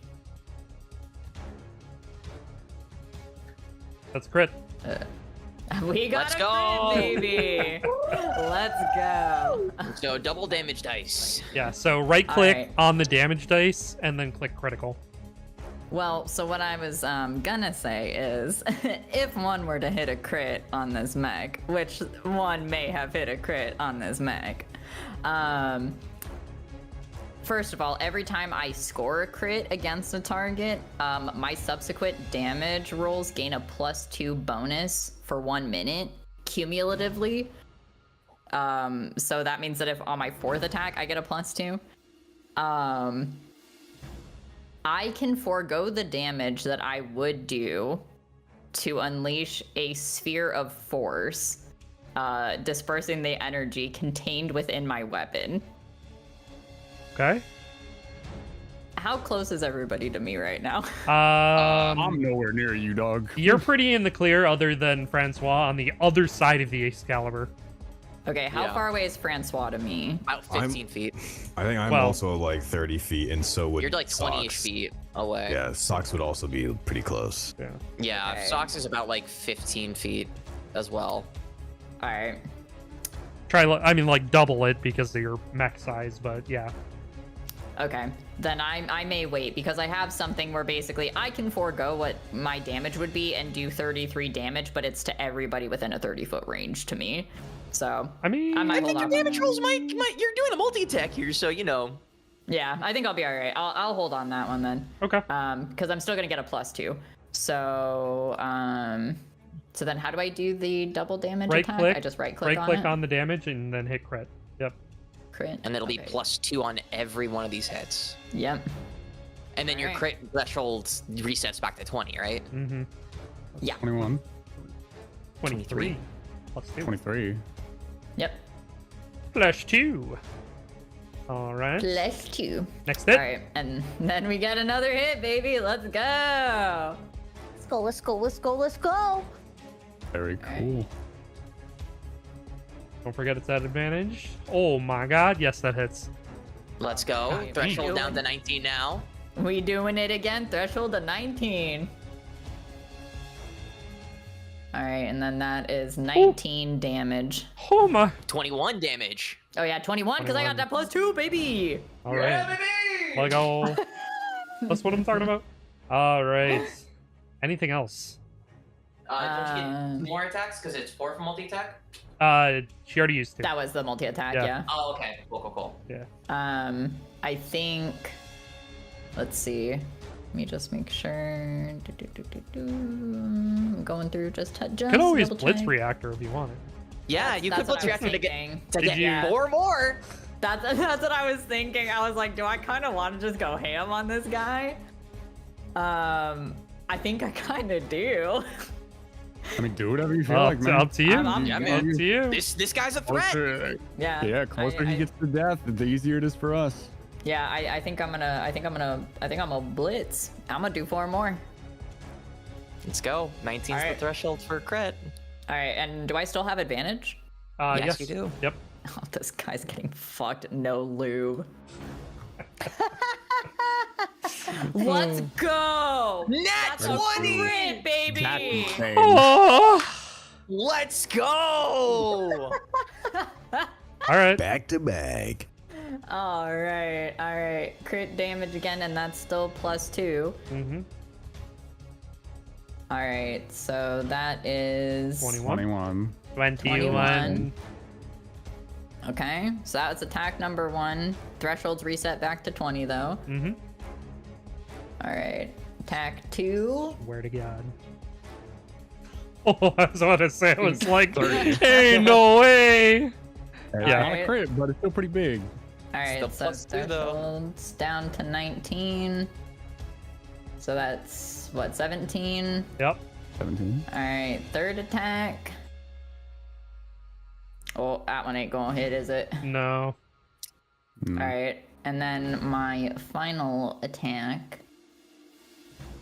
That's crit. We got Let's a go. crit, baby. Let's go. So double damage dice. Yeah. So right click Alright. on the damage dice and then click critical. Well, so what I was gonna say is, if one were to hit a crit on this mech, which one may have hit a crit on this mech, first of all, every time I score a crit against a target, my subsequent damage rolls gain a +2 bonus for 1 minute cumulatively. So that means that if on my 4th attack I get a +2, I can forego the damage that I would do to unleash a sphere of force, dispersing the energy contained within my weapon. Okay. How close is everybody to me right now? I'm nowhere near you, dog. You're pretty in the clear, other than Francois on the other side of the Excalibur. Okay, how Yeah. far away is Francois to me? About 15 feet. I think I'm Well- also like 30 feet, and so would You're like 20-ish Socks. feet away. Yeah, Socks would also be pretty close. Yeah. Yeah, Okay. Socks is about like 15 feet as well. All right. I mean, like, double it because of your mech size, but yeah. Okay, then I may wait because I have something where basically I can forego what my damage would be and do 33 damage, but it's to everybody within a 30-foot range to me. So I mean, I might hold on. rolls might you're doing a multi-attack here, so you know. Yeah, I think I'll be all right. I'll hold on that one then. okay. Because I'm still gonna get a +2. So so then how do I do the double damage Right attack? click. I just right click Right-click it? on the damage and then hit crit. Yep. Crit. And it'll be Okay. +2 on every one of these hits. Yep. And then your Alright. crit threshold resets back to 20, right? Mm-hmm. Yeah. 21, 23. Plus 2. 23. Yep. +2. All right. +2. Next hit. All right, and then we get another hit, baby. Let's go. Let's go, let's go, let's go, let's go. Very cool. Don't forget it's at advantage. Oh my god. Yes, that hits. Let's go. Alright, Threshold we down to doing- 19 now. We doing it again. Threshold to 19. All right, and then that is 19 damage. Oh my. 21 damage. Oh yeah, 21 because I got that +2, baby. All right. Let go. That's what I'm talking about. All right. Anything else? Don't you Um, get more attacks because it's 4 for multi-attack? She already used to. That was the multi-attack, Yeah. yeah. Oh, okay. Cool. Yeah. I think. Let's see. Let me just make sure. I'm going through just Could always double blitz check. reactor if you wanted. Yeah, you could That's what blitz I was reactor to get thinking. Did you- 4 more. That's what I was thinking. I was like, do I kind of want to just go ham on this guy? I think I kind of do. I mean, do whatever you feel Up like, man. up to you. I'm- Yeah, Up man. to you. This guy's a threat. Closer, Yeah. yeah, closer I- he gets to death, the easier it is for us. Yeah, I think I'm gonna blitz. I'm gonna do 4 more. Let's go. 19's Alright. the threshold for crit. All right, and do I still have advantage? Yes, you do. Yep. Oh, this guy's getting fucked. No lube. Let's go. Nat That's a 20! crit, baby. That's insane. Oh. Let's go! All right. Back to back. All right. Crit damage again, and that's still +2. Mm-hmm. All right, so that is 21. 21. 21. Okay, so that was attack number 1. Thresholds reset back to 20 though. Mm-hmm. All right, attack 2. Where to God? Oh, I was about to say, I was like, 30. hey, no way. It's Yeah. not a Alright. crit, but it's still pretty big. All right, Still so +2 though. thresholds down to 19. So that's what, 17? Yep. 17. All right, third attack. Oh, that one ain't gonna hit, is it? No. Mm. All right, and then my final attack.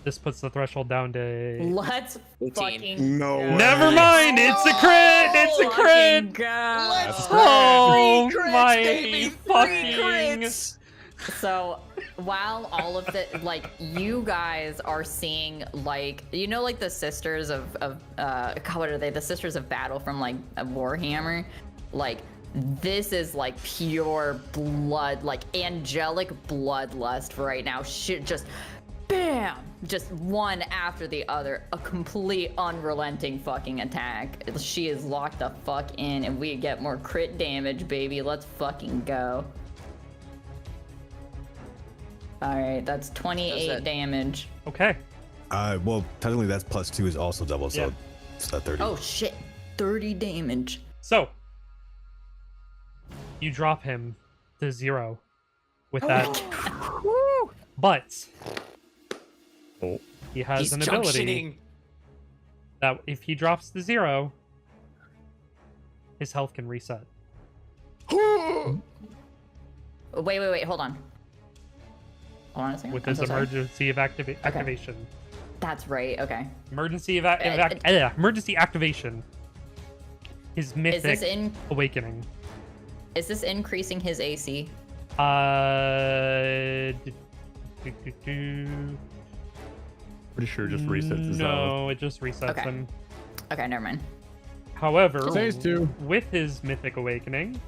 This puts the threshold down to. Let's 18. fucking No go. way. Never mind. It's a crit. It's a Fucking crit. go. Let's Oh Three crits, my baby, three fucking. crits. So while all of the like you guys are seeing like like the sisters of God, what are they? The sisters of battle from like a Warhammer, like this is like pure blood, like angelic bloodlust right now. Shit, just bam, just one after the other, a complete unrelenting fucking attack. She is locked the fuck in, and we get more crit damage, baby. Let's fucking go. All right, that's 28 that- damage. Okay. Well, technically that's +2 is also double, so Yeah. it's not 30. Oh shit, 30 damage. So you drop him to 0 with that. But he has He's an ability junctioning. that if he drops to 0, his health can reset. Wait, hold on. Hold on a second. With I'm his so sorry. emergency activation. That's right, okay. Emergency emergency activation. His Is mythic this awakening. increasing his AC? Pretty sure it just resets his health. No, it just resets Okay. him. Okay, never mind. However, Phase 2. with his mythic awakening,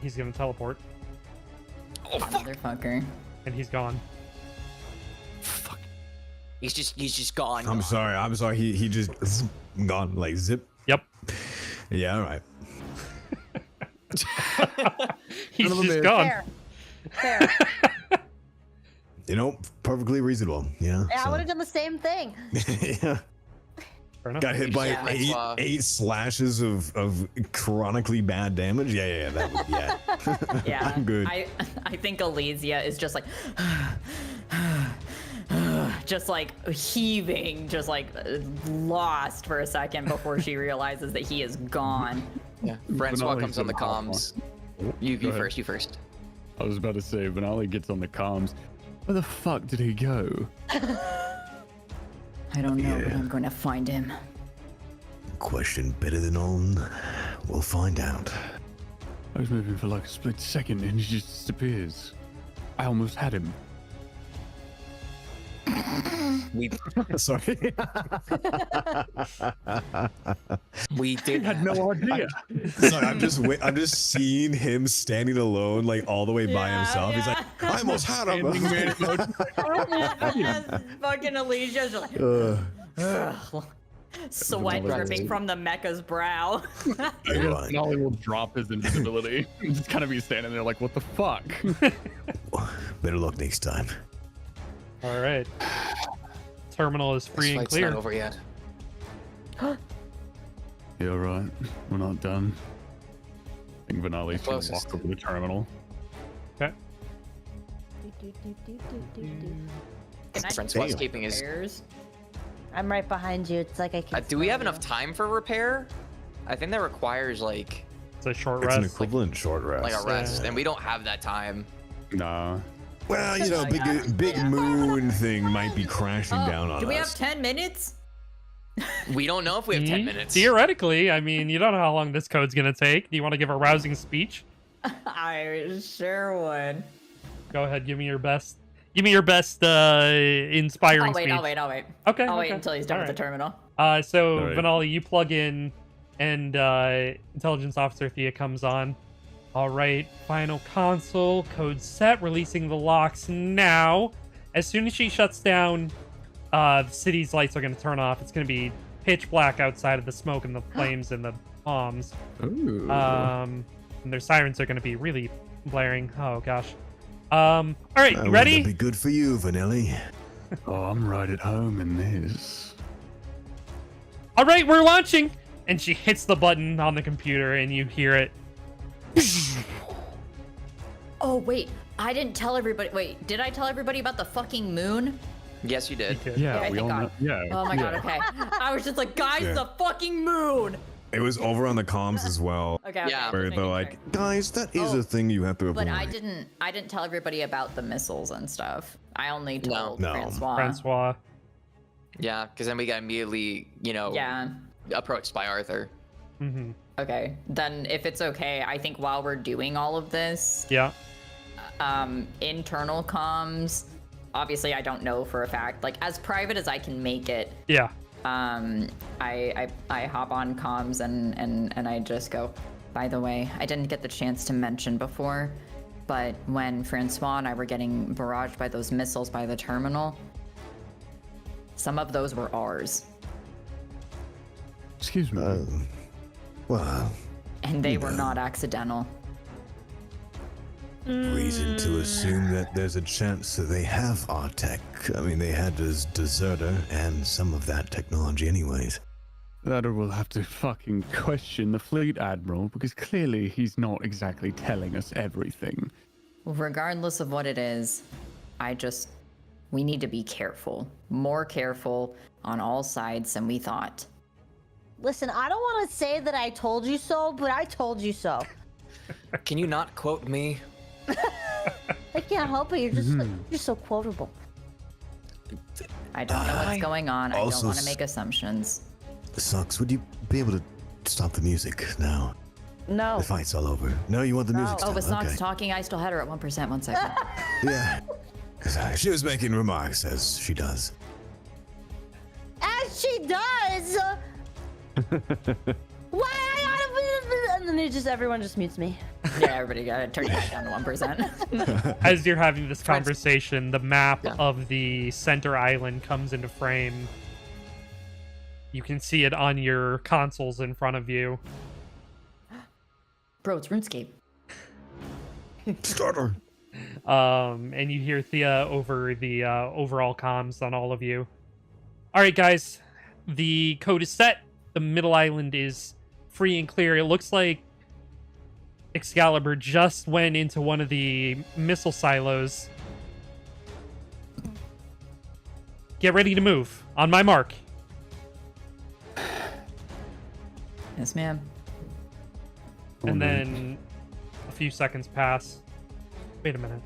he's gonna teleport, Oh fuck! Motherfucker. and he's gone. He's just gone. I'm sorry. He just gone like zip. Yep. Yeah, all right. He's Son of a just bitch. gone. Fair. You know, perfectly reasonable. Yeah. Yeah, I would have done the same thing. Yeah. Fair enough. Got hit by Yeah. eight slashes of chronically bad damage. Yeah. That would Yeah. I'm good. I think Elysia is just like just like heaving, just like lost for a second before she realizes that he is gone. Yeah. Francois Benali's comes on the gonna hop comms. on. You Go ahead. first. You first. I was about to say, Benali gets on the comms. Where the fuck did he go? I don't know, but Yeah. I'm going to find him. Question better than none. We'll find out. I was moving for like a split second and he just disappears. I almost had him. We Sorry. we did had no idea. Sorry, I'm just seeing him standing alone, like all the way by Yeah, himself. He's like, I almost had him. Fucking Alicia's just like sweat dripping from the mecha's brow. Benali will drop his invisibility and just kind of be standing there like, what the fuck? Better luck next time. All right. Terminal is This free and fight's clear. not over yet. Yeah, right. We're not done. I think Benali's gonna Closest. walk over the terminal. Okay. Can I Francois do keeping his. repairs? I'm right behind you. It's like I can. Do we have smell enough you. time for repair? I think that requires like It's a short It's an rest. equivalent short rest. a rest, Yeah. and we don't have that time. Nah. Well, you know, big moon thing might be crashing down on Do we have us. 10 minutes? We don't know if we have 10 minutes. Theoretically, I mean, you don't know how long this code's gonna take. Do you want to give a rousing speech? I sure would. Go ahead, give me your best. Give me your best inspiring speech. I'll wait. Okay. I'll wait okay. until he's done All with the right. terminal. So All right. Benali, you plug in, and Intelligence Officer Thea comes on. All right, final console, code set, releasing the locks now. As soon as she shuts down, the city's lights are going to turn off. It's going to be pitch black outside of the smoke and the flames and the bombs. Ooh. And their sirens are going to be really blaring. Oh gosh. All right, you That'll ready? be good for you, Vanelli. Oh, I'm right at home in this. All right, we're launching. And she hits the button on the computer, and you hear it. Oh, wait. I didn't tell everybody. Wait, did I tell everybody about the fucking moon? Yes, you did. Yeah, Okay, we thank all know. God. Yeah. Oh my god, okay. I was just like, guys, Yeah. the fucking moon! It was over on the comms as well, Okay, Yeah. okay, where just they're making like, sure. guys, that is Oh, a thing you have to avoid. But I didn't tell everybody about the missiles and stuff. I only told No. Francois. Francois. Yeah, because then we got immediately, Yeah. approached by Arthur. Mm-hmm. Okay. Then if it's okay, I think while we're doing all of this, Yeah. internal comms, obviously I don't know for a fact, like as private as I can make it, Yeah. I hop on comms and I just go, by the way, I didn't get the chance to mention before, but when Francois and I were getting barraged by those missiles by the terminal, some of those were ours. Excuse me. Well, And they were not accidental. Reason to assume that there's a chance that they have our tech. I mean, they had this deserter and some of that technology anyways. That we'll have to fucking question the fleet admiral, because clearly he's not exactly telling us everything. Regardless of what it is, we need to be careful. More careful on all sides than we thought. Listen, I don't want to say that I told you so, but I told you so. Can you not quote me? I can't help it. You're so quotable. I don't know what's going on. I Also don't want to make assumptions. Sucks. Would you be able to stop the music now? No. The fight's all over. No, you want the music Oh, still? but Sock's Okay. talking. I still had her at 1%. 1 second. Yeah. She was making remarks, as she does. As she does. Why? And then everyone just mutes me. Yeah, everybody got to turn it back down to 1%. As you're having this conversation, the map Yeah. of the center island comes into frame. You can see it on your consoles in front of you. Bro, it's RuneScape. Starter. And you hear Thea over the overall comms on all of you. All right, guys, the code is set. The middle island is free and clear. It looks like Excalibur just went into one of the missile silos. Get ready to move. On my mark. Yes, ma'am. And then a few seconds pass. Wait a minute.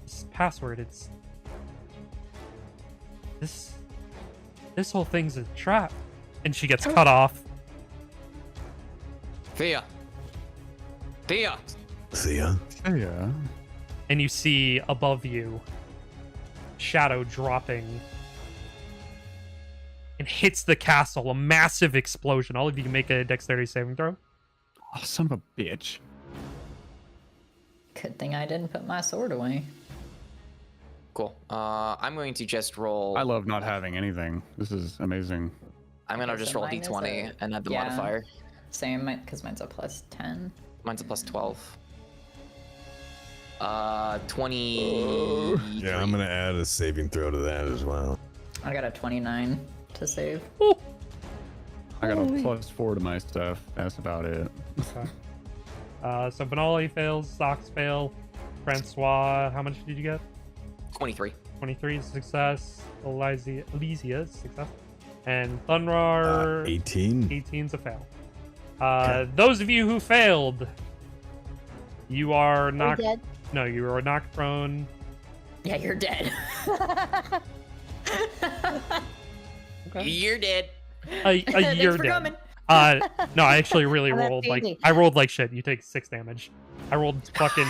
This password, it's... This whole thing's a trap. And she gets cut off. Thea. Thea? Yeah. And you see above you shadow dropping and hits the castle. A massive explosion. All of you can make a dexterity saving throw. Oh, son of a bitch. Good thing I didn't put my sword away. Cool. I'm going to just roll. I love not having anything. This is amazing. I'm gonna Okay, just so roll mine is d20 a- and add the yeah. modifier. Same, because mine's a plus 10. Mine's a plus 12. 20. Yeah, I'm gonna add a saving throw to that as well. I got a 29 to save. I got a +4 to my stuff. That's about it. So Benali fails, Socks fail, Francois, how much did you get? 23. 23 is success, Elysia is success, and Thunrar 18. 18 is a fail. Those of you who failed, you are Are knocked. we dead? No, you are knocked prone. Yeah, you're dead. You're dead. A Thanks year for dead. coming. No, I actually really I'm at rolled like 80. I rolled like shit. You take 6 damage. I rolled fucking.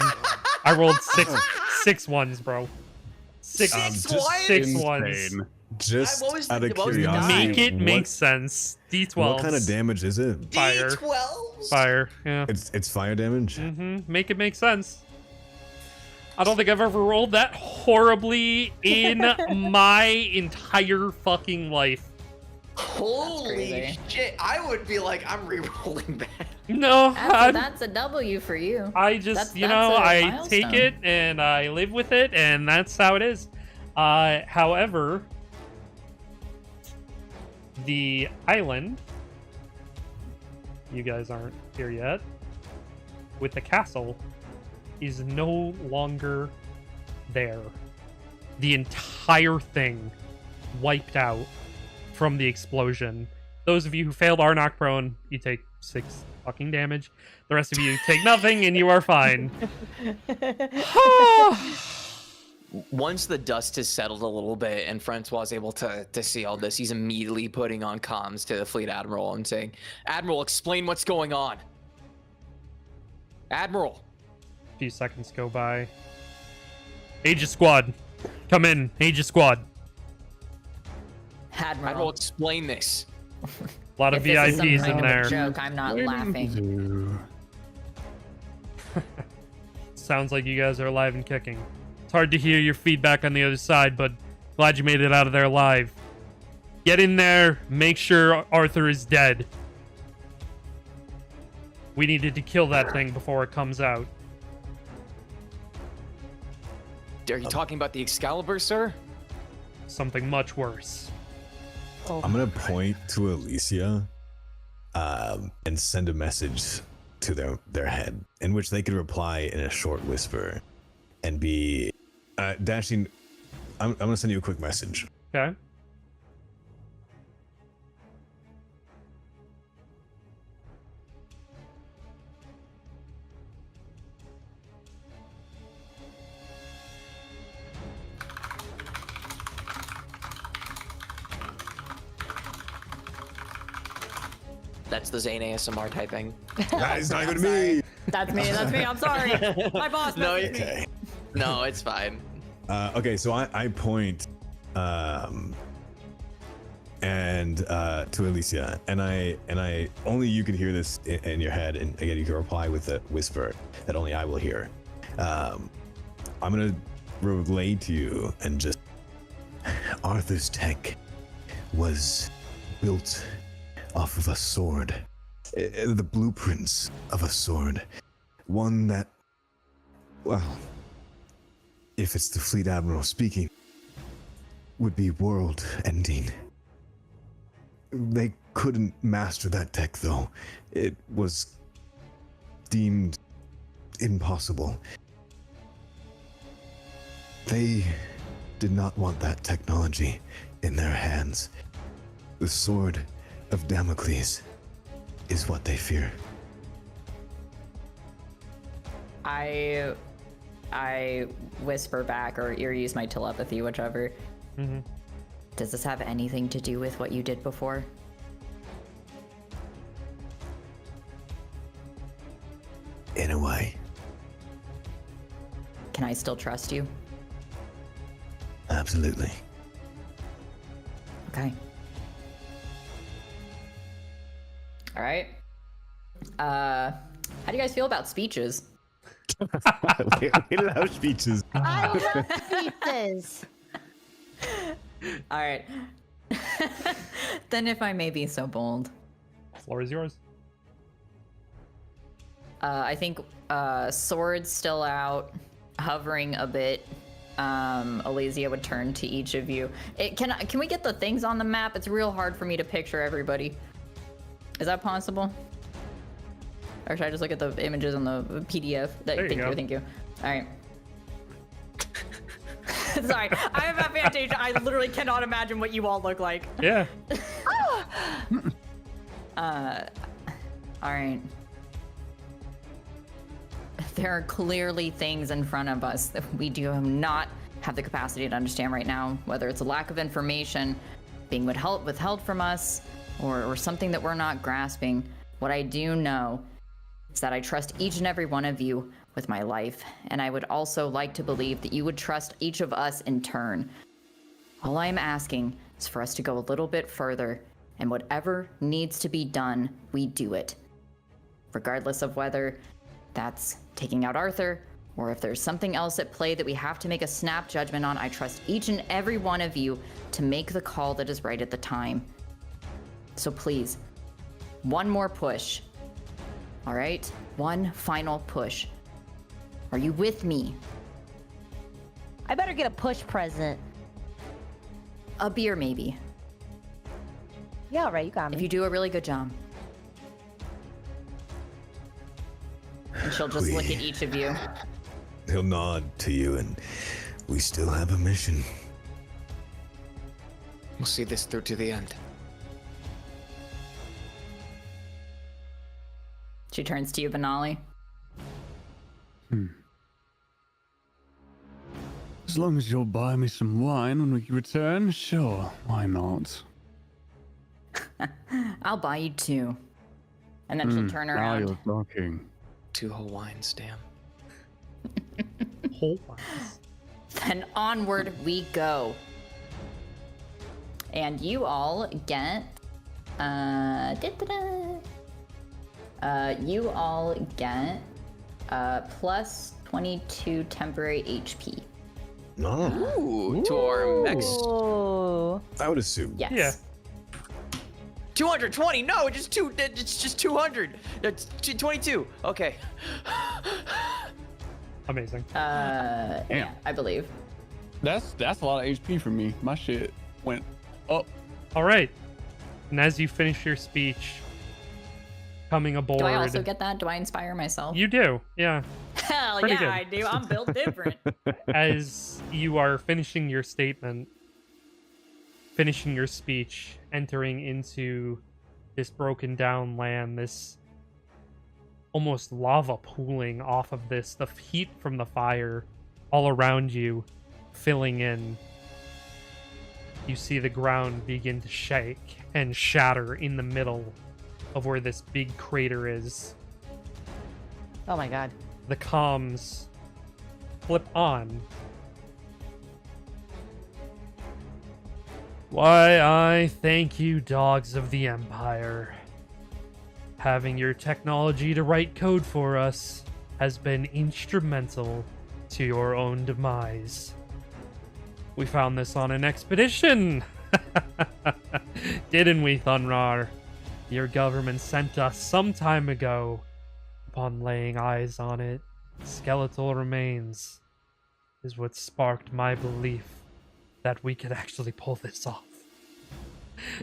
I rolled six ones, bro. Six ones. Insane. Just What was out the- of what was the curiosity, Make it make what, sense. D12. what kind of damage is it? Fire. D12s. Fire. Yeah. It's fire damage. Make it make sense. I don't think I've ever rolled that horribly in my entire fucking life. Holy crazy. shit. I would be like, I'm re-rolling that. No, That's a W for you. I just, That's- you that's know, a I milestone. take it and I live with it, and that's how it is. However, the island, you guys aren't here yet, with the castle, is no longer there. The entire thing wiped out from the explosion. Those of you who failed are knocked prone. You take 6 fucking damage. The rest of you take nothing, and you are fine. Once the dust has settled a little bit and Francois is able to see all this, he's immediately putting on comms to the fleet admiral and saying, Admiral, explain what's going on. Admiral. A few seconds go by. Aegis squad, come in. Aegis squad. Admiral, explain this. A lot of If this is some VIPs kind in of a there. joke, I'm not laughing. Sounds like you guys are alive and kicking. It's hard to hear your feedback on the other side, but glad you made it out of there alive. Get in there. Make sure Arthur is dead. We needed to kill that thing before it comes out. Are you talking about the Excalibur, sir? Something much worse. Oh, I'm gonna point to Alicia, and send a message to their head, in which they could reply in a short whisper, and be dashing. I'm gonna send you a quick message. Okay. That's the Zane ASMR typing. That's not even Sorry. me. That's me. That's me. I'm sorry. My boss. No, messaged me. Okay. No, it's fine. Okay, so I point, and to Alicia, and I only you can hear this in your head, and again you can reply with a whisper that only I will hear. I'm gonna relay to you and just Arthur's tech was built off of a sword, the blueprints of a sword, one that, well, if it's the Fleet Admiral speaking, would be world-ending. They couldn't master that tech, though. It was deemed impossible. They did not want that technology in their hands. The sword of Damocles is what they fear. I whisper back or use my telepathy, whichever. Mm-hmm. Does this have anything to do with what you did before? In a way, Can I still trust you? absolutely. Okay. All right. How do you guys feel about speeches? We love speeches. I love speeches. All right. Then if I may be so bold, Floor is yours. I think sword's still out, hovering a bit. Elysia would turn to each of you. Can we get the things on the map? It's real hard for me to picture everybody. Is that possible? Or should I just look at the images on the PDF? There you go. Thank you. All right. Sorry, I have a Fantasia. I literally cannot imagine what you all look like. Yeah. All right. There are clearly things in front of us that we do not have the capacity to understand right now, whether it's a lack of information being withheld from us or something that we're not grasping. What I do know is that I trust each and every one of you with my life, and I would also like to believe that you would trust each of us in turn. All I am asking is for us to go a little bit further, and whatever needs to be done, we do it. Regardless of whether that's taking out Arthur, or if there's something else at play that we have to make a snap judgment on, I trust each and every one of you to make the call that is right at the time. So please, one more push. All right? One final push. Are you with me? I better get a push present. A beer, maybe. Yeah, all right, you got me. If you do a really good job. And she'll just look at each of you. He'll nod to you, and we still have a mission. We'll see this through to the end. She turns to you, Benali. As long as you'll buy me some wine when we return, sure, why not? I'll buy you two. And then she'll turn Now around. you're talking. 2 whole wines, damn. Whole ones. Then onward we go. And you all get you all get plus 22 temporary HP. No, Ooh, to our Mechs. Oh. I would assume. Yes. Yeah. 220. No, it's just 200. It's 22. Okay. Amazing. Yeah, I believe. That's a lot of HP for me. My shit went up. All right. And as you finish your speech, coming aboard. Do I also get that? Do I inspire myself? You do, yeah. Hell Pretty yeah, good. I do. I'm built different. As you are finishing your statement, finishing your speech, entering into this broken down land, this almost lava pooling off of this, the heat from the fire all around you filling in. You see the ground begin to shake and shatter in the middle of where this big crater is. Oh my god. The comms flip on. Why, I thank you, dogs of the Empire. Having your technology to write code for us has been instrumental to your own demise. We found this on an expedition! Didn't we, Thunrar? Your government sent us some time ago. Upon laying eyes on it, skeletal remains is what sparked my belief that we could actually pull this off.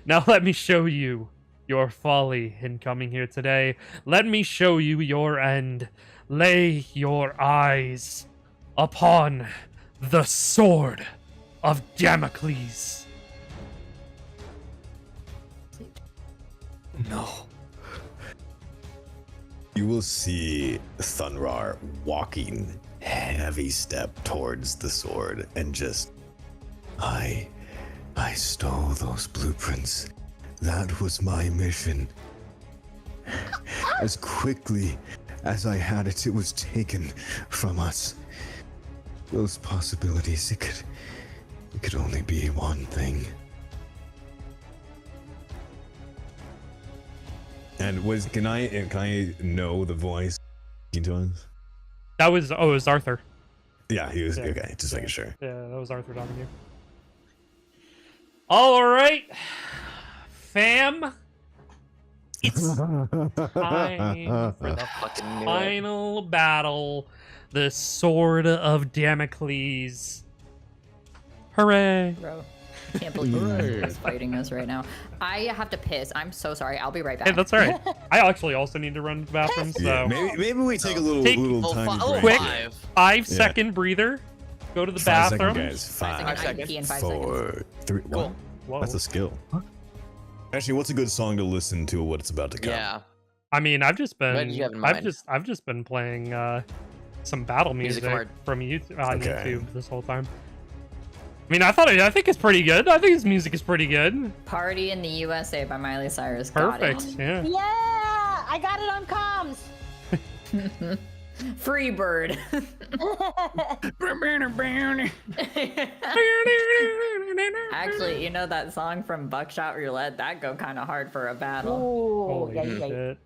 Now let me show you your folly in coming here today. Let me show you your end. Lay your eyes upon the sword of Damocles. No. You will see Thunrar walking heavy step towards the sword and just, I stole those blueprints. That was my mission. As quickly as I had it, it was taken from us. Those possibilities, it could only be one thing. And can I know the voice to us? That was, it was Arthur. Yeah, he was, Yeah. okay, just making sure. Yeah, that was Arthur talking to you. All right, fam. It's time for the Fucking knew it. final battle. The Sword of Damocles. Hooray. Bro, I can't believe is fighting us right now. I have to piss. I'm so sorry. I'll be right back. Hey, that's all right. I actually also need to run to the bathroom, so Yeah, maybe we take a little Take- tiny break. quick. here. 5-second breather. Go to the 5 bathroom. seconds, guys. 5 seconds. I can seconds. pee in 5 seconds. 4, 3. Cool. What? Whoa. That's a skill. Actually, what's a good song to listen to? What it's about to come? Yeah. I mean, I've just What did you have been, in I've mind? just been playing some battle music Music from YouTube on Okay. YouTube this whole time. I mean, I think it's pretty good. I think his music is pretty good. Party in the USA by Miley Cyrus. Perfect. Got Yeah. Yeah, I got it on comms. it. Free bird. Actually, you know that song from Buckshot Roulette? That go kind of hard for a battle. Ooh, Holy yeah, yeah. shit.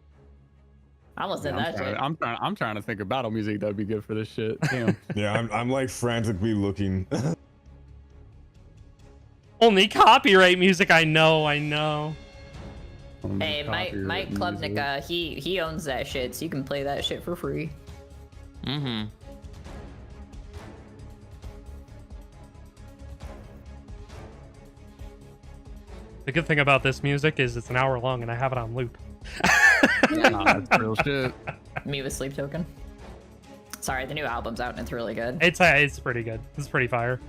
I almost did that shit. I'm trying to think of battle music that'd be good for this shit. Damn. Yeah, I'm like frantically looking. Only copyright music. I know. Hey, Mike Klubnik, he owns that shit, so you can play that shit for free. Mm-hmm. The good thing about this music is it's an hour long and I have it on loop. Nah, that's real shit. Me with Sleep Token. Sorry, the new album's out and it's really good. It's pretty good. It's pretty fire.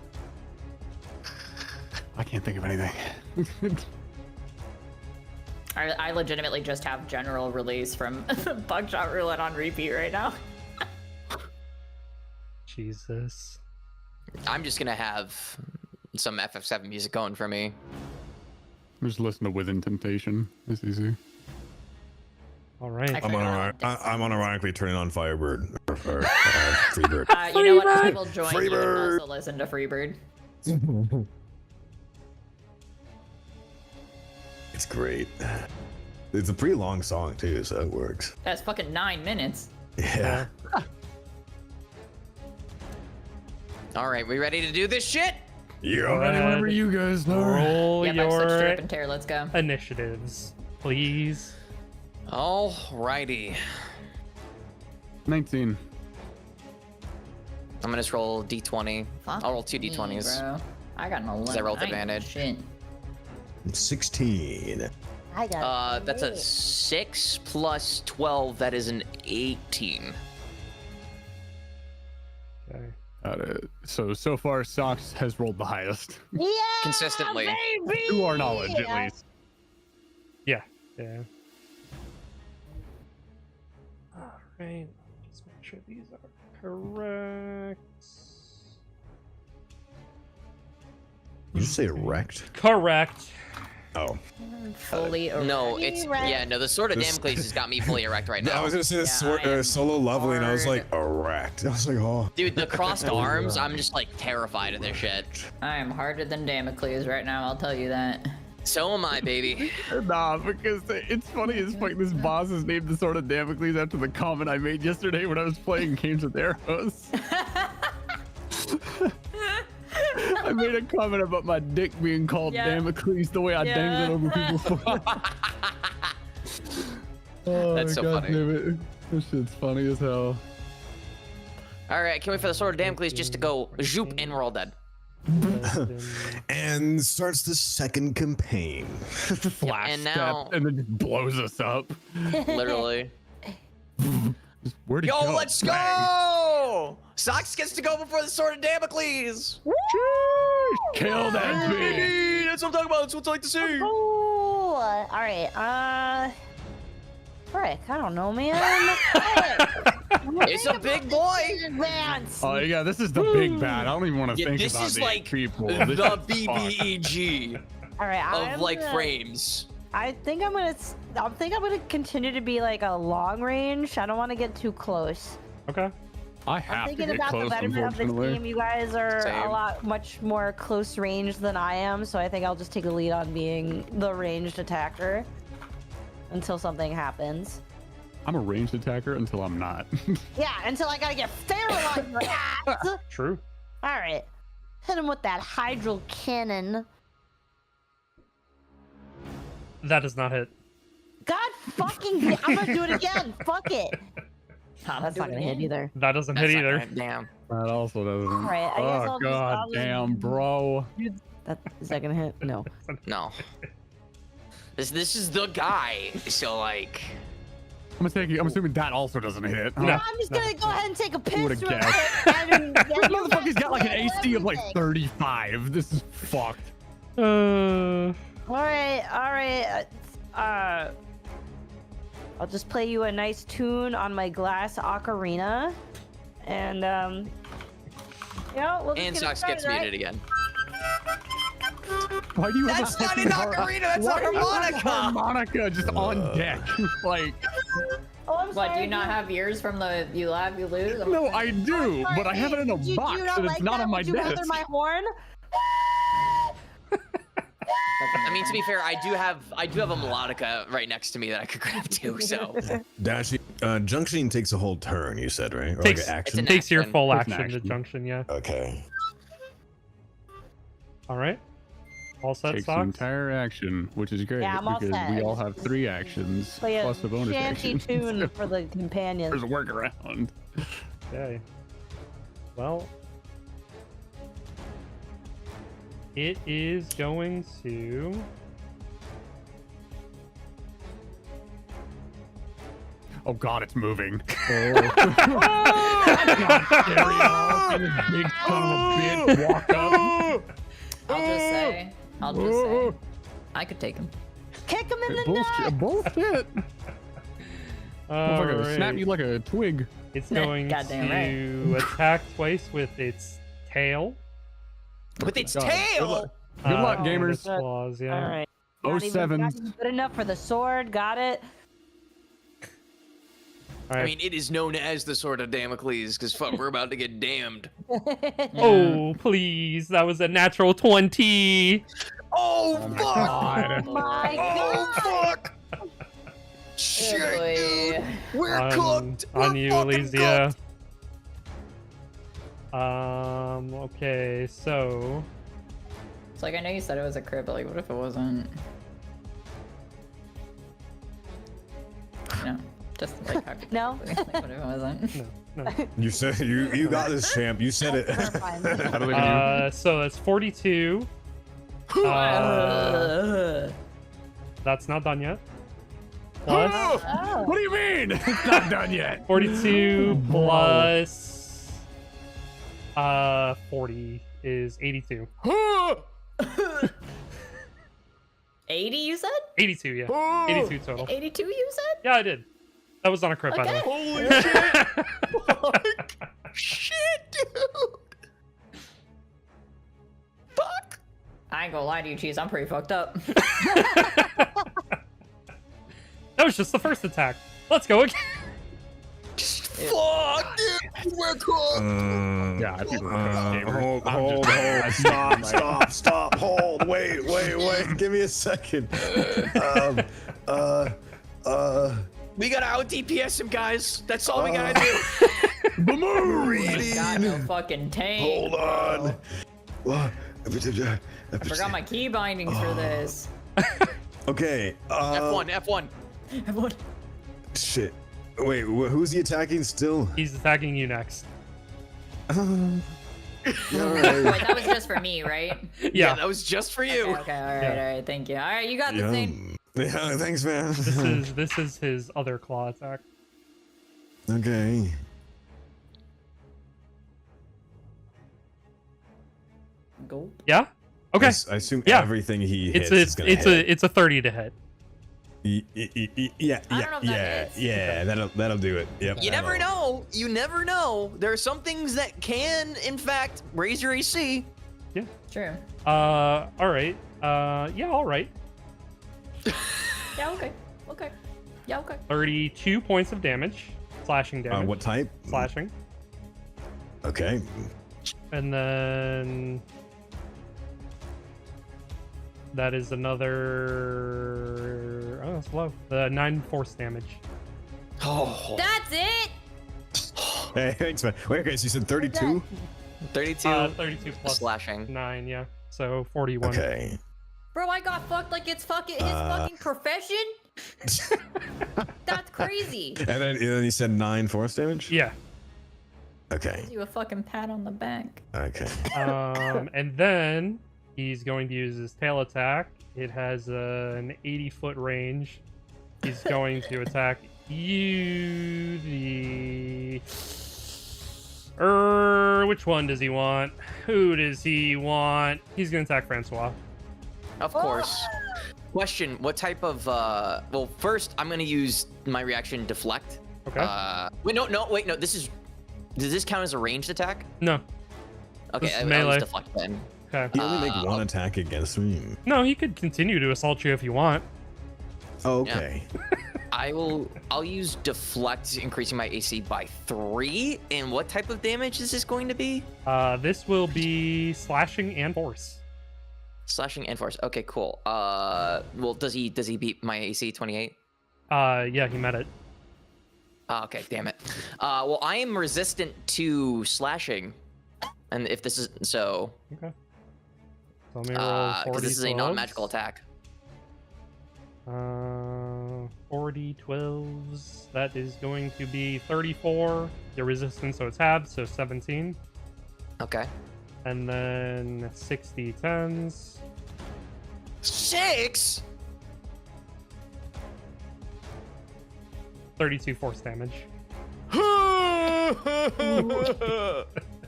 I can't think of anything. I legitimately just have general release from Buckshot Roulette on repeat right now. Jesus. I'm just gonna have some FF7 music going for me. Just listen to Within Temptation. It's easy. All right. I forgot. I'm unironically turning on Firebird. Or Freebird. You know what? I will join you and Freebird. also listen to Freebird. It's great. It's a pretty long song too, so it works. That's fucking 9 minutes. Yeah. All right, we ready to do this shit? Yeah. Go ahead. Whenever you guys know. Roll Yep, I've switched to your Rip and Tear. Let's go. initiatives. please. Alrighty. 19. I'm gonna just roll d20. Fuck I'll roll two me, d20s. bro. I got an 11. I rolled I ain't advantage. Shit. 16. I got That's a 6 plus 12. That is an 18. Okay. So far, Socks has rolled the highest. Yeah, Consistently. baby! To our knowledge, at least. Yeah. All right. Let's make sure these are correct. Did you say erect? Correct. Oh. Fully erect. No, it's no. The Sword of This- Damocles has got me fully erect right I now. was gonna say I am solo lovely, and I was hard. like erect. I was like, oh. Dude, the crossed arms, I'm just like terrified of this shit. I am harder than Damocles right now, I'll tell you that. So am I, baby. Nah, because it's funny as fuck. This boss is named the Sword of Damocles after the comment I made yesterday when I was playing games with arrows. I made a comment about my dick being called Yeah. Damocles, the way I dangle it over people's foot. Oh, That's so God funny. damn it. This shit's funny as hell. All right, can we for the Sword of Damocles just to go zoop and we're all dead? And starts the second campaign. Flash and step, now- and then just blows us up. Literally. Where'd he Yo, go? let's Bang. go! Socks gets to go before the Sword of Damocles. Kill that bitch. That's what I'm talking about. That's what I like to see. Oh, all right. Frick, I don't know, man. It's a big boy. Advance. Oh yeah, this is the big bad. I don't even want to Yeah, think this about is these like people. the This is fucked. BBEG All right, of like frames. I think I'm gonna continue to be like a long range. I don't want to get too close. Okay. I I'm have to thinking get about the close, betterment of this unfortunately. game. You guys are Same. a lot much more close range than I am, so I think I'll just take a lead on being the ranged attacker until something happens. I'm a ranged attacker until I'm not. Yeah, until I gotta get feral on your ass. True. All right, hit him with that hydro cannon. That does not hit. God fucking! I'm gonna do it again. Fuck it. That's not gonna hit either. That doesn't That's hit not either. gonna- Damn. That also doesn't. Right, I guess Oh I'll god just damn, bro. Is that gonna hit? No. No. This is the guy. So like. I'm assuming that also doesn't hit. Huh? No. I'm just gonna go ahead and take a piss Would've real guessed. quick. And This motherfucker's got like an AC of like everything. 35. This is fucked. Uh, All right. I'll just play you a nice tune on my glass ocarina, and we'll just And get it Socks gets started, muted again. Why do you have That's a not fucking an ocarina. That's a Why do you have a harmonica. harmonica just on deck? Like, Oh, I'm What, sorry. do you not have ears from the You Laugh, You Lose? no, I do, but I have it in a Did you box not and like it's not that? on my Would you rather desk. my horn? I mean, to be fair, I do have a melodica right next to me that I could grab too. So Dashi, junctioning takes a whole turn, you said, right? Or Takes- like an It's action? an takes your action. full It's an action to action. junction, yeah. Okay. All right. All set, Takes the Socks? entire action, which is great Yeah, I'm all because set. we all have 3 actions Play a plus a bonus shanty action. tune for the There's companions. a workaround. Okay. Well, it is going to. Oh god, it's moving. Oh. God, scary enough, and this big son of a bitch walk up. I'll just say, I could take him. Kick him in the Bullshit. nuts. Bullshit. All Motherfucker, snap right. you like a twig. It's going Goddamn to attack twice with its tail. with its God, good tail. luck. Good luck, and gamers. its claws, yeah. All right. Oh, Not even- 07. not even good enough for the sword. Got it. All I right. mean, it is known as the Sword of Damocles because we're about to get damned. Oh, please. That was a natural 20. Oh, Oh my fuck! god. My Oh God. fuck! Shit, boy. dude, we're cooked. We're On you, fucking Elysia. cooked. Okay, so. It's like, I know you said it was a crit, but like, what if it wasn't? Just like how No? what it wasn't. No. You said you got this, champ. You said it. How do we do? So that's 42. That's not done yet. Plus Oh. What do you mean? It's not done yet. 42 plus 40 is 82. 80, you said? 82, yeah. 82 total. 82, you said? Yeah, I did. That was on a crit, by the way. Holy shit! Shit, dude! Fuck! I ain't gonna lie to you, Cheese. I'm pretty fucked up. That was just the first attack. Let's go again. Fuck, dude! We're cool! Yeah, people are Hold, stop, hold, wait, give me a second. We gotta out DPS him, guys. That's all we gotta do. Got no fucking tank. Hold on. I forgot my key bindings for this. Okay. F1. What? Shit. Wait, who's he attacking still? He's attacking you next. All right. Wait, that was just for me, right? Yeah. That was just for you. Okay, all right, thank you. All right, you got the thing. Yeah, thanks, man. This is his other claw attack. Okay. Go. Yeah? Okay. I assume Yeah. everything he hits It's is gonna hit. it's a 30 to hit. Yeah, I don't know if that hits. yeah. That'll do it. Yep. You never know. You never know. There are some things that can, in fact, raise your AC. True. All right. Yeah, all right. Yeah, okay. Yeah, okay. 32 points of damage. Slashing damage. What type? Slashing. Okay. And then that is another. Oh, that's low. 9 force damage. Oh. That's it. Hey, thanks, man. Wait, okay, so you said 32? 32 32 plus slashing. 9, yeah. So 41. Okay. Bro, I got fucked like it's fucking his fucking profession. That's crazy. And then you said 9 force damage? Yeah. Okay. Gives you a fucking pat on the back. Okay. And then he's going to use his tail attack. It has an 80-foot range. He's going to attack you. Which one does he want? Who does he want? He's going to attack Francois. Of course. Question, what type of, well, first, I'm going to use my reaction deflect. Okay. Wait, no, does this count as a ranged attack? No. Okay, This is I'll melee. use deflect then. Okay. You only make one attack against me. No, he could continue to assault you if you want. Okay. I'll use deflect, increasing my AC by 3. And what type of damage is this going to be? This will be slashing and force. Slashing and force. Okay, cool. Well, does he beat my AC 28? Yeah, he met it. Okay, damn it. Well, I am resistant to slashing, and if this is so, Okay. So let me roll 40 because this is a non-magical attack. 40 12s. That is going to be 34. Your resistance, so it's halved, so 17. Okay. And then 60 10s. 6. 32 force damage.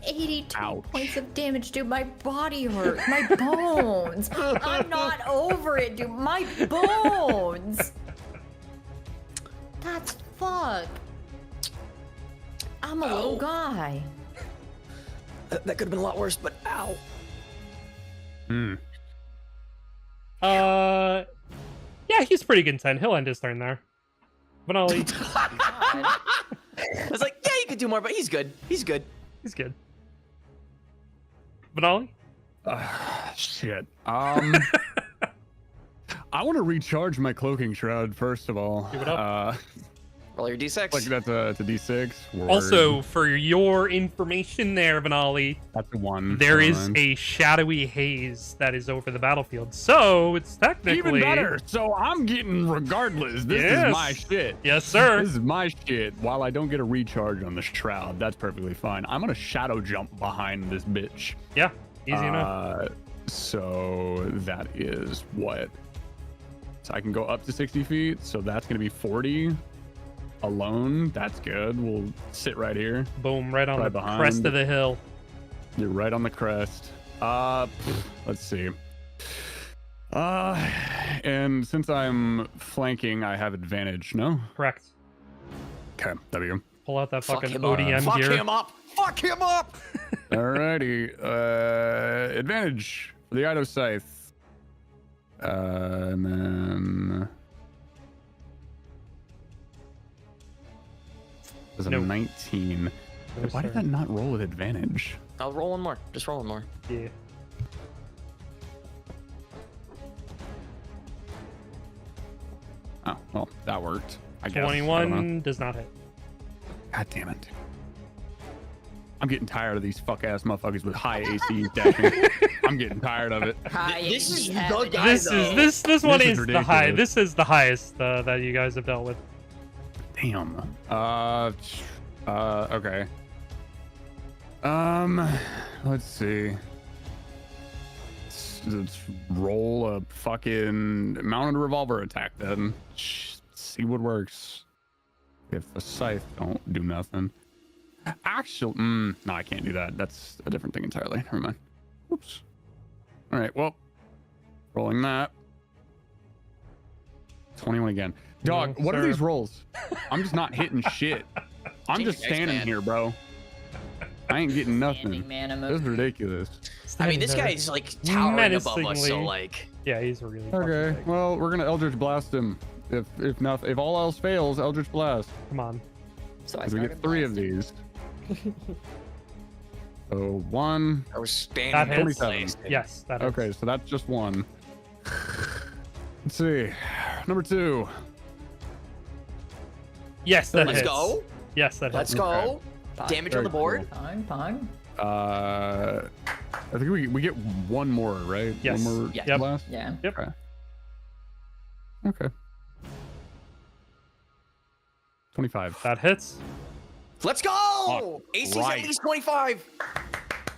82 points of damage, dude. My body hurts. My bones. I'm not over it, dude. My bones. That's fuck. I'm a little guy. That could have been a lot worse, but ow. Yeah, he's pretty content. He'll end his turn there. Vanali. I was like, yeah, you could do more, but he's good. He's good. He's good. Vanali? Shit. I want to recharge my cloaking shroud first of all. Give it up. Roll your d6. Like that's a d6. Word. Also, for your information there, Vanali, that's a 1. there is Fine. a shadowy haze that is over the battlefield. So it's technically Even better. So I'm getting regardless. This Yes. is my shit. Yes, sir. This is my shit. While I don't get a recharge on the shroud, that's perfectly fine. I'm gonna shadow jump behind this bitch. Yeah, easy enough. So that is what? So I can go up to 60 feet. So that's gonna be 40 alone. That's good. We'll sit right here. Boom, right on right the behind. crest of the hill. You're right on the crest. Let's see. And since I'm flanking, I have advantage. No. Correct. Okay. W. Pull out that Fuck fucking him up. ODM Fuck gear. him up. Fuck him up. Alrighty. Advantage for the Ido Scythe. And then there's a No. 19. No, Why did sir. that not roll with advantage? I'll roll one more. Just roll one more. Yeah. Oh, well, that worked. I guess. I don't know. 21 does not hit. God damn it. I'm getting tired of these fuck ass motherfuckers with high AC dashing. I'm getting tired of it. This is the guy, This one This is is the high. ridiculous. This is the highest that you guys have dealt with. Damn. Okay. Let's see. Let's roll a fucking mounted revolver attack then. See what works. If the scythe don't do nothing. Actually, no, I can't do that. That's a different thing entirely. Never mind. Oops. All right, well, rolling that. 21 again. Dog, No, what are sir. these rolls? I'm just not hitting shit. I'm just Jesus, standing man. here, bro. I ain't getting nothing. Man This is ridiculous. I mean, this Standing guy's like towering above us, so menacingly. like. Yeah, he's really fucking Okay, big. well, we're gonna Eldritch Blast him. If all else fails, Eldritch Blast. Come on. So I 'Cause we get started 3 of blasting. these. So 1. I was standing That there hits. blasting. Yes, that hits. Okay, so that's just 1. Let's see. Number 2. Yes, that Let's hits. go. Yes, that Let's hits. go. Pog, Damage Very on the board. Pog. I think we get 1 more, right? Yes. 1 more Yeah. Yep. blast? Yeah. Okay. 25. That hits. Let's go. Oh, AC's right. at least 25.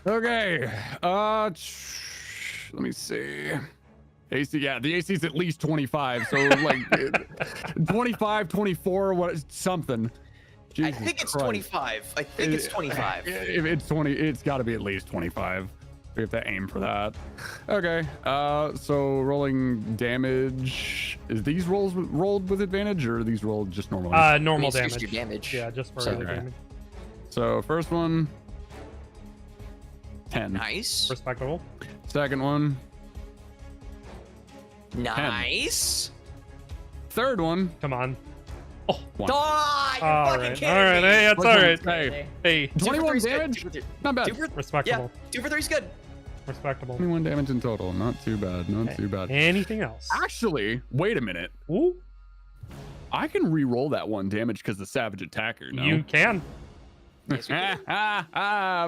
Okay. Let me see. AC, yeah, the AC's at least 25. So like 25, 24, what something. Jesus I think it's Christ. 25. I think it's 25. If it's 20, it's got to be at least 25. We have to aim for that. Okay. So rolling damage. Is these rolls rolled with advantage, or are these rolled just normally? Normal It's just damage. your damage. Yeah, just for So- regular Okay. damage. So first one, 10. Nice. Respectable. Second one, Nice. third one, Come on. 1. Die! You're All fucking right. kidding All right. me. Hey, that's Which all one? right. Hey, Hey, 21 2 for 3's good. damage? 2 for 3. Not bad. 2 for, respectable. yeah, 2 for 3's good. Respectable. 21 damage in total. Not too bad. Not too bad. Anything else? Actually, wait a minute. Ooh, I can re-roll that 1 damage because the savage attacker. No. you can.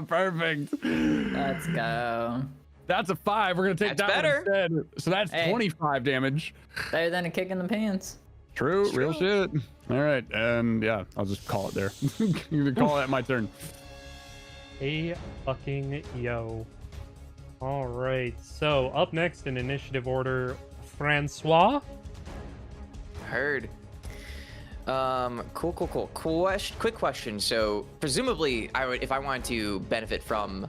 Perfect. Let's go. That's a 5. We're gonna take That's that better. one instead. So that's Hey. 25 damage. Better than a kick in the pants. True, real shit. All right, and yeah, I'll just call it there. You can call that my turn. Hey, fucking yo. All right. So up next in initiative order, Francois. Heard. Cool. Quick question. So presumably, if I wanted to benefit from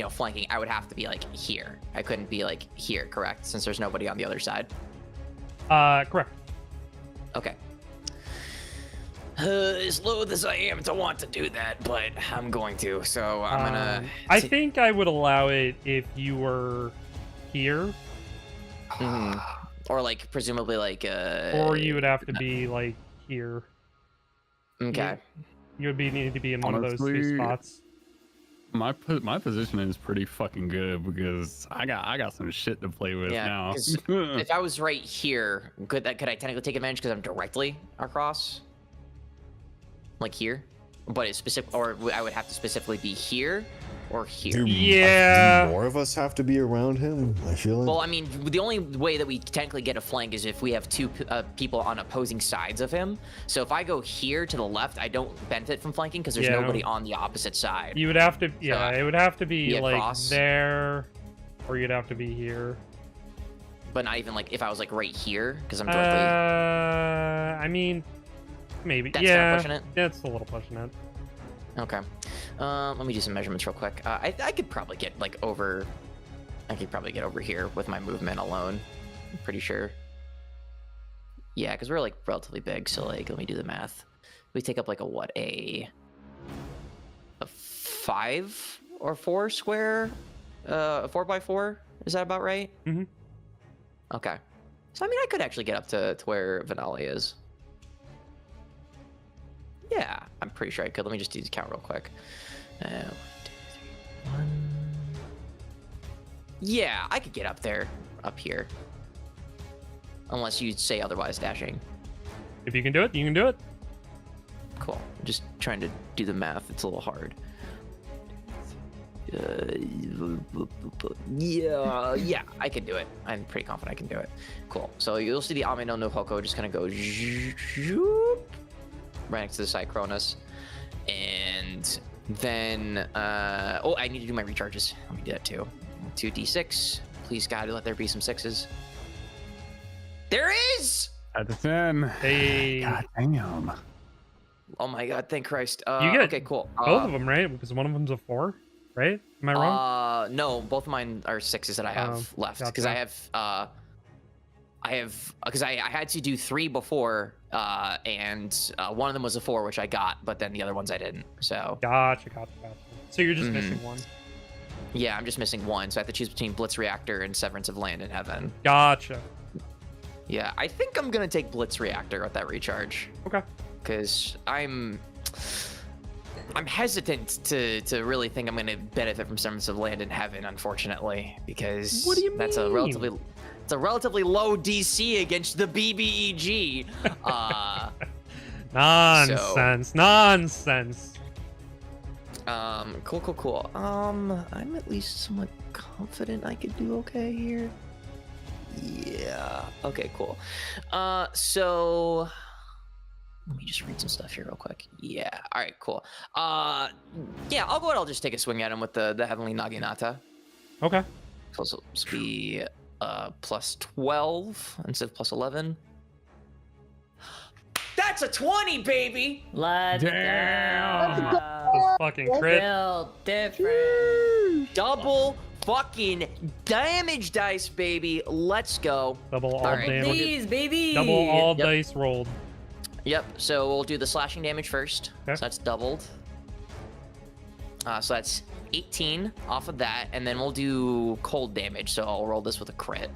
flanking, I would have to be like here. I couldn't be like here, correct? Since there's nobody on the other side. Correct. Okay. As loath as I am to want to do that, but I'm going to. So I'm gonna. I think I would allow it if you were here, Mhm. Or like presumably like or you would have to be like here. Okay. You would need to be in one of those two Honestly, spots. My position is pretty fucking good because I got some shit to play with Yeah, now. 'cause if I was right here, could I technically take advantage because I'm directly across? like here, but it's specific, or I would have to specifically be here or here. Yeah. Do more of us have to be around him? I feel like. Well, I mean, the only way that we technically get a flank is if we have two people on opposing sides of him. So if I go here to the left, I don't benefit from flanking because there's Yeah. nobody on the opposite side. You would have to, So, it would have to be like across. there, or you'd have to be here. But not even like if I was like right here, because I'm directly. I mean, maybe. That's kinda pushing it? That's a little pushing it. Okay. Let me do some measurements real quick. I could probably get like over. I could probably get over here with my movement alone. I'm pretty sure. Yeah, because we're like relatively big. So like, let me do the math. We take up like a what a 5 or 4 square, 4x4. Is that about right? Mhm. Okay. So I mean, I could actually get up to where Vanali is. Yeah, I'm pretty sure I could. Let me just do the count real quick. 1, 2, 3, 1. Yeah, I could get up there, up here. Unless you say otherwise, dashing. If you can do it, you can do it. Cool. I'm just trying to do the math. It's a little hard. Yeah, I can do it. I'm pretty confident I can do it. Cool. So you'll see the Ame no Hoko just kind of go right next to the Cycronus. And then, oh, I need to do my recharges. Let me do that too. 2d6. Please, God, let there be some 6s. There is! At the 10. Hey. God damn. Oh my God, thank Christ. You get okay, cool. Both of them, right? Because one of them's a 4, right? Am I wrong? No, both of mine are 6s that I have left because gotcha. I had to do 3 before, and one of them was a 4, which I got, but then the other ones I didn't. So Gotcha. So you're just Mhm. missing one. yeah, I'm just missing one. So I have to choose between Blitz Reactor and Severance of Land in Heaven. Gotcha. Yeah, I think I'm gonna take Blitz Reactor with that recharge Okay. because I'm hesitant to really think I'm gonna benefit from Severance of Land in Heaven, unfortunately, because What do you that's a mean? relatively low DC against the BBEG. Nonsense. Cool. I'm at least somewhat confident I could do okay here. Yeah. Okay, cool. So let me just read some stuff here real quick. Yeah. All right, cool. Yeah, I'll go ahead. I'll just take a swing at him with the Heavenly Naginata. Okay. So this will be plus 12 instead of plus 11. That's a 20, baby! Let's Damn. go. This fucking crit. Real different. Double fucking damage dice, baby. Let's go. Double all Alright. damage. These, baby. Double all Yep. dice rolled. Yep, so we'll do the slashing damage first. Okay. So that's doubled. So that's 18 off of that, and then we'll do cold damage. So I'll roll this with a crit.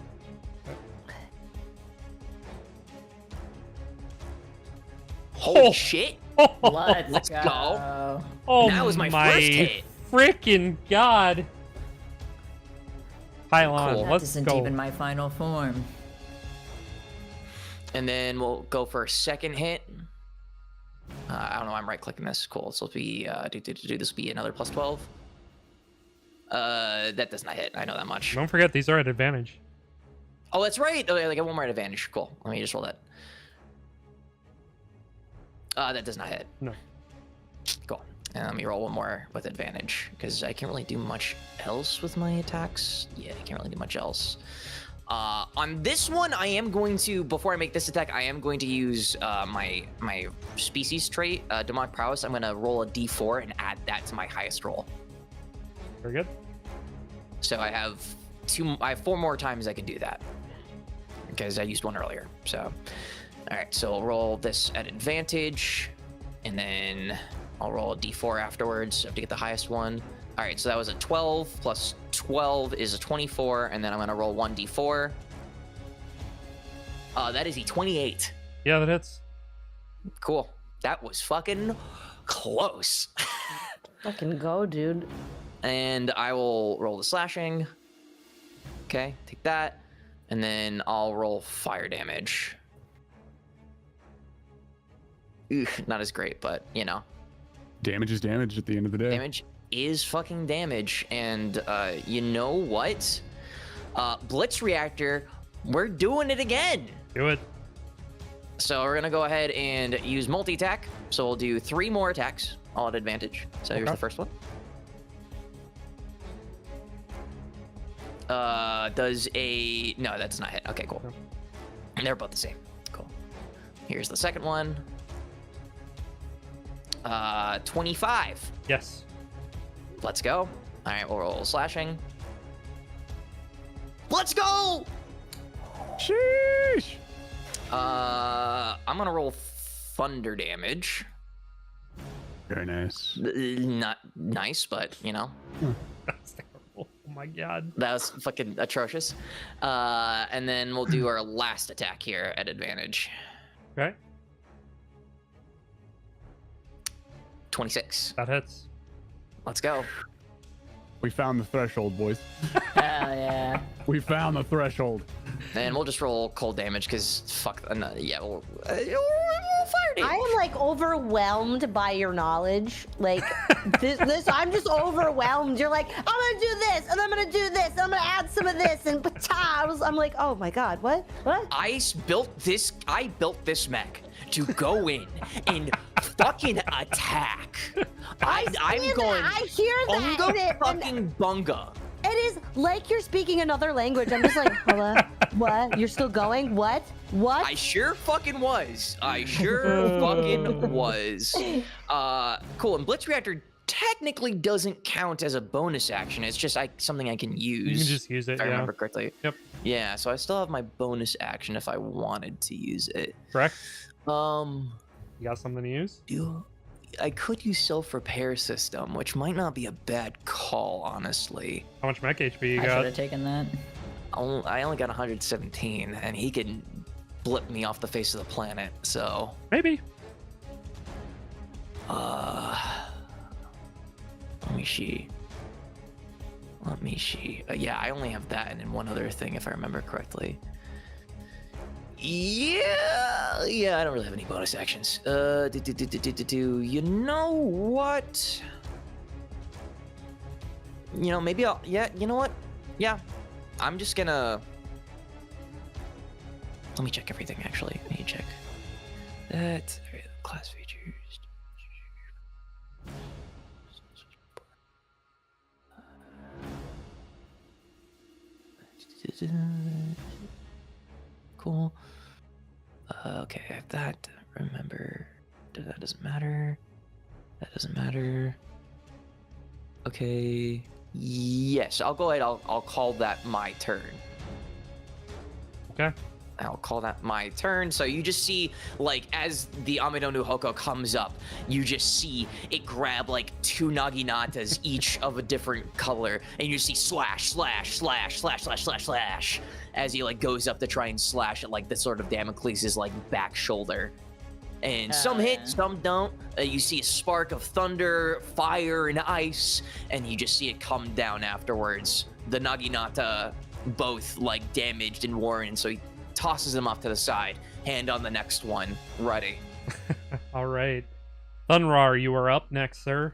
Holy Oh. shit! Let's go. go. Oh That was my first hit. Freaking god. Pylon, Cool. That let's isn't go. even my final form. And then we'll go for a second hit. I don't know. I'm right clicking this. Cool. So it'll be this will be another plus 12. That does not hit. I know that much. Don't forget these are at advantage. Oh, that's right. Oh, I get one more at advantage. Cool. Let me just roll that. That does not hit. No. Cool. And let me roll one more with advantage because I can't really do much else with my attacks. Yeah, I can't really do much else. On this one, I am going to, before I make this attack, I am going to use my species trait, Demonic Prowess. I'm going to roll a d4 and add that to my highest roll. Very good. So I have 4 more times I can do that because I used one earlier. So, all right, so I'll roll this at advantage and then I'll roll a d4 afterwards. I have to get the highest one. All right, so that was a 12 plus 12 is a 24, and then I'm gonna roll 1d4. That is a 28. Yeah, that hits. Cool. That was fucking close. Fucking go, dude. And I will roll the slashing. Okay, take that. And then I'll roll fire damage. not as great, but you know, Damage is damage at the end of the day. damage is fucking damage. And you know what? Blitz Reactor, we're doing it again. Do it. So we're gonna go ahead and use multi-attack. So we'll do 3 more attacks, all at advantage. So here's Okay. the first one. Does a... No, that's not hit. Okay, cool. No. They're both the same. Cool. Here's the second one. 25. Yes. Let's go. All right, we'll roll slashing. Let's go! Sheesh. I'm gonna roll thunder damage. Very nice. Not nice, but you know, That's terrible. Oh my god. that was fucking atrocious. And then we'll do our last attack here at advantage. Okay. 26. That hits. Let's go. We found the threshold, boys. Hell yeah. We found the threshold. And we'll just roll cold damage because fuck. Yeah, we'll fire damage. I am like overwhelmed by your knowledge. Like this, I'm just overwhelmed. You're like, I'm gonna do this, and I'm gonna do this, and I'm gonna add some of this, and I'm like, oh my god, what? I built this mech to go in and fucking attack. I'm going I hear that. bunga and it- and fucking bunga. It is like you're speaking another language. I'm just like, hello, what? You're still going? What? I sure fucking was. I sure fucking was. Cool. And Blitz Reactor technically doesn't count as a bonus action. It's just something I can use. You can just use it, if I yeah. remember correctly. Yep. Yeah, so I still have my bonus action if I wanted to use it. Correct? Um, You got something to use? I could use self-repair system, which might not be a bad call, honestly. How much mech HP you I should got? have taken that. I only got 117, and he can blip me off the face of the planet, so... Maybe. Let me see. Yeah, I only have that and then one other thing, if I remember correctly. Yeah, I don't really have any bonus actions. You know what? You know, maybe I'll... Yeah, you know what? Yeah, I'm just gonna... Let me check everything, actually. I need to check. That... Class features... Cool. Okay, I have that. Remember, that doesn't matter. That doesn't matter. Okay. Yes, I'll go ahead. I'll call that my turn. Okay. I'll call that my turn. So you just see, like, as the Amido no Hoko comes up, you just see it grab, like, 2 Naginatas, each of a different color, and you see slash, slash, slash, slash, slash, slash, slash, as he, like, goes up to try and slash at, like, the sort of Damocles' like, back shoulder. And some hit, yeah. some don't. You see a spark of thunder, fire, and ice, and you just see it come down afterwards. The Naginata both, like, damaged and worn, so he tosses him off to the side. Hand on the next one. Ready. All right. Thunrar, you are up next, sir.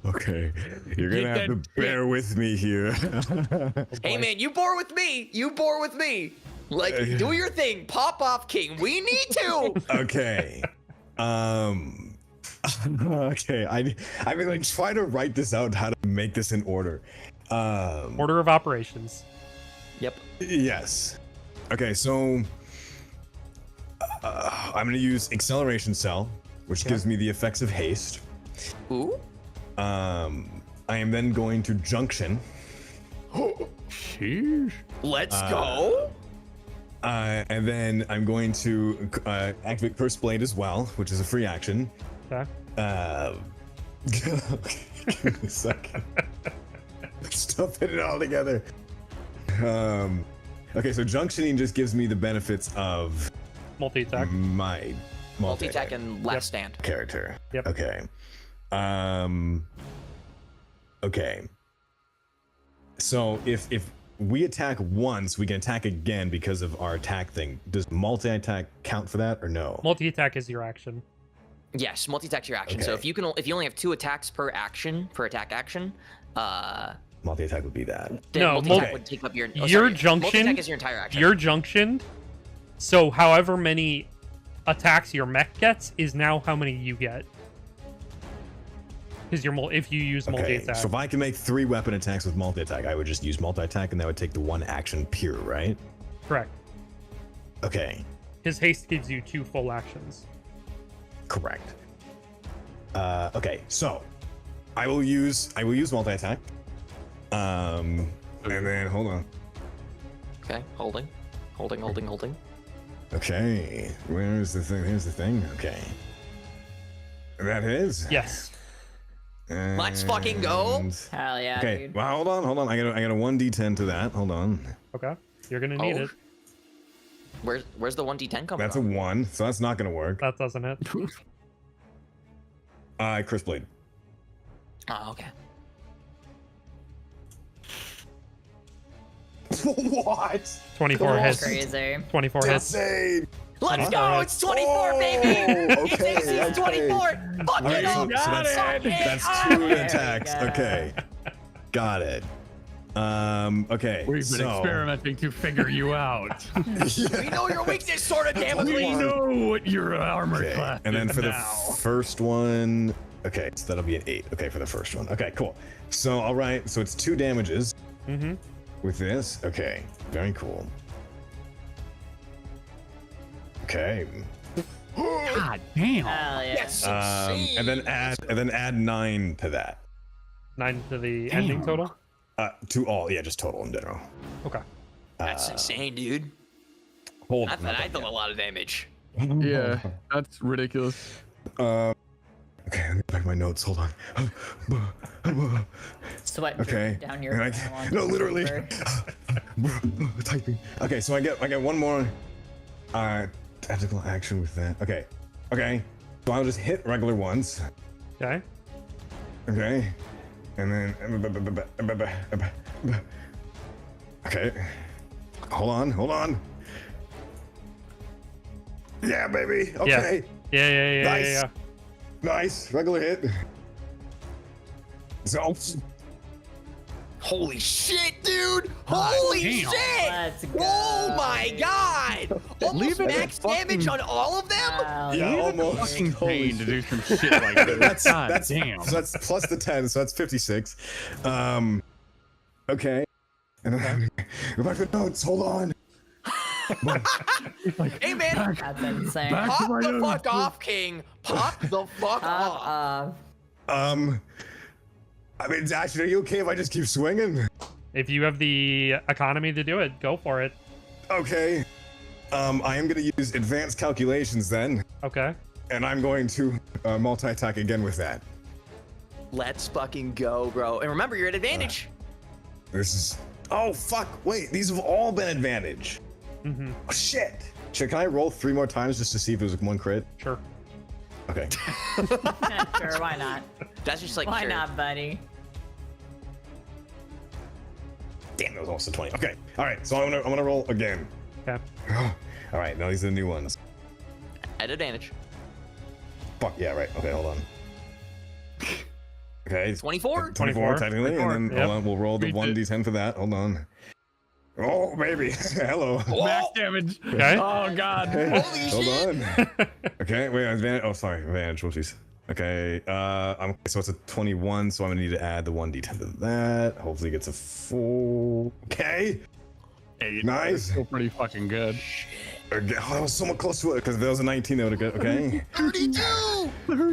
Okay, you're gonna have to bear with me here. Hey man, you bore with me. You bore with me. Like, do your thing. Pop off, King. We need to. Okay. Okay. I've been like trying to write this out, how to make this in order. Order of operations. Yep. Yes. Okay, so I'm gonna use acceleration cell, which gives me the effects of haste. Ooh. I am then going to junction. Sheesh. Let's go. And then I'm going to activate Curse Blade as well, which is a free action. Okay. Give me a second. Stuffing it all together. Okay, so junctioning just gives me the benefits of Multi-attack. my Multi-attack and last stand. character. Yep. Okay. Okay. So if we attack once, we can attack again because of our attack thing. Does multi-attack count for that or no? Multi-attack is your action. Yes, multi-attack's your action. So Okay. if you only have 2 attacks per attack action, Multi-attack would be that. then No, multi-attack okay. would take up your. Your junction- Multi-attack is your entire action. You're junctioned, so however many attacks your mech gets is now how many you get. Because if you use Okay, multi-attack. so if I can make 3 weapon attacks with multi-attack, I would just use multi-attack, and that would take the 1 action pure, right? Correct. Okay, His haste gives you 2 full actions. correct. Okay, so I will use multi-attack. And then hold on. Okay, holding. Okay, where's the thing? Here's the thing. Okay, that is. Yes. Let's fucking go. And- Hell yeah, Okay, dude. well, hold on. I got a 1d10 to that. Hold on. Okay. You're gonna need Oh. it. Where's the 1d10 coming That's a from? 1, so that's not gonna work. That doesn't hit. Chris Blade. Oh, okay. What? 24 hits. Crazy. 24 hits. Insane. Let's Huh? go! It's 24, baby! It's okay, AC's 24! Fucking All right, so up! that's Suck 2 it! attacks. go. Okay, got it. Okay. We've been so, experimenting to figure you out. We know your weakness, sort of, damn we it! know what your armor Okay, class and then is for the now. first one, okay, so that'll be an 8. Okay, for the first one. Okay, cool. So all right, so it's 2 damages Mm-hmm. with this. Okay, very cool. Okay. God damn. Hell yeah. That's insane! And then add 9 to that. 9 to the Damn. ending total. To all, yeah, just total in general. Okay. That's insane, dude. Hold I on. thought I did a lot of damage. Yeah, that's ridiculous. Okay, let me back my notes. Hold on. Sweat Okay. dripping down your And no, literally. Typing. Okay, so I get one more tactical action with that. Okay. So I'll just hit regular ones. Okay. Okay. And then okay. Hold on. Yeah, baby. Okay. Yeah. Nice. Nice. Regular hit. So Holy shit, dude! God Holy damn. shit! Let's go. Oh my god! Almost Leave it max at fucking- damage on all of them? Hell yeah, yeah. almost. Fucking Holy pain to shit. do some shit like that. God that's damn. So that's plus the 10, so that's 56. Okay. And then go back to the notes. Hold on. Hey man, That's insane. Back- pop my the nose. fuck off, King! Pop the fuck Pop off! off. I mean, Dash, are you okay if I just keep swinging? If you have the economy to do it, go for it. Okay. I am gonna use advanced calculations then, Okay. and I'm going to multi-attack again with that. Let's fucking go, bro. And remember, you're at advantage. This is. Oh fuck! Wait, these have all been advantage. Mm-hmm. Oh shit! Can I roll 3 more times just to see if there's 1 crit? Sure. Okay. Sure, why not? That's just like, Why sure. not, buddy? Damn, that was almost a 20. Okay. All right. So I'm gonna roll again. Okay. All right. Now these are the new ones. At advantage. Fuck yeah. Right. Okay. Hold on. Okay. 24? 24 technically, 24, and then yep. hold on. We'll roll the Beat 1d10 for that. Hold on. Oh baby. Hello. Max damage. Okay. Oh god. Okay, Holy hold shit. on. Okay, wait, advantage. Oh, sorry, advantage. Whoopsies. Okay, so it's a 21, so I'm gonna need to add the 1d10 to that. Hopefully, it gets a full. Okay. Hey, Nice. that's still pretty fucking good. Okay, oh, that was somewhat close to it because if there was a 19, that would have got. Okay. 32!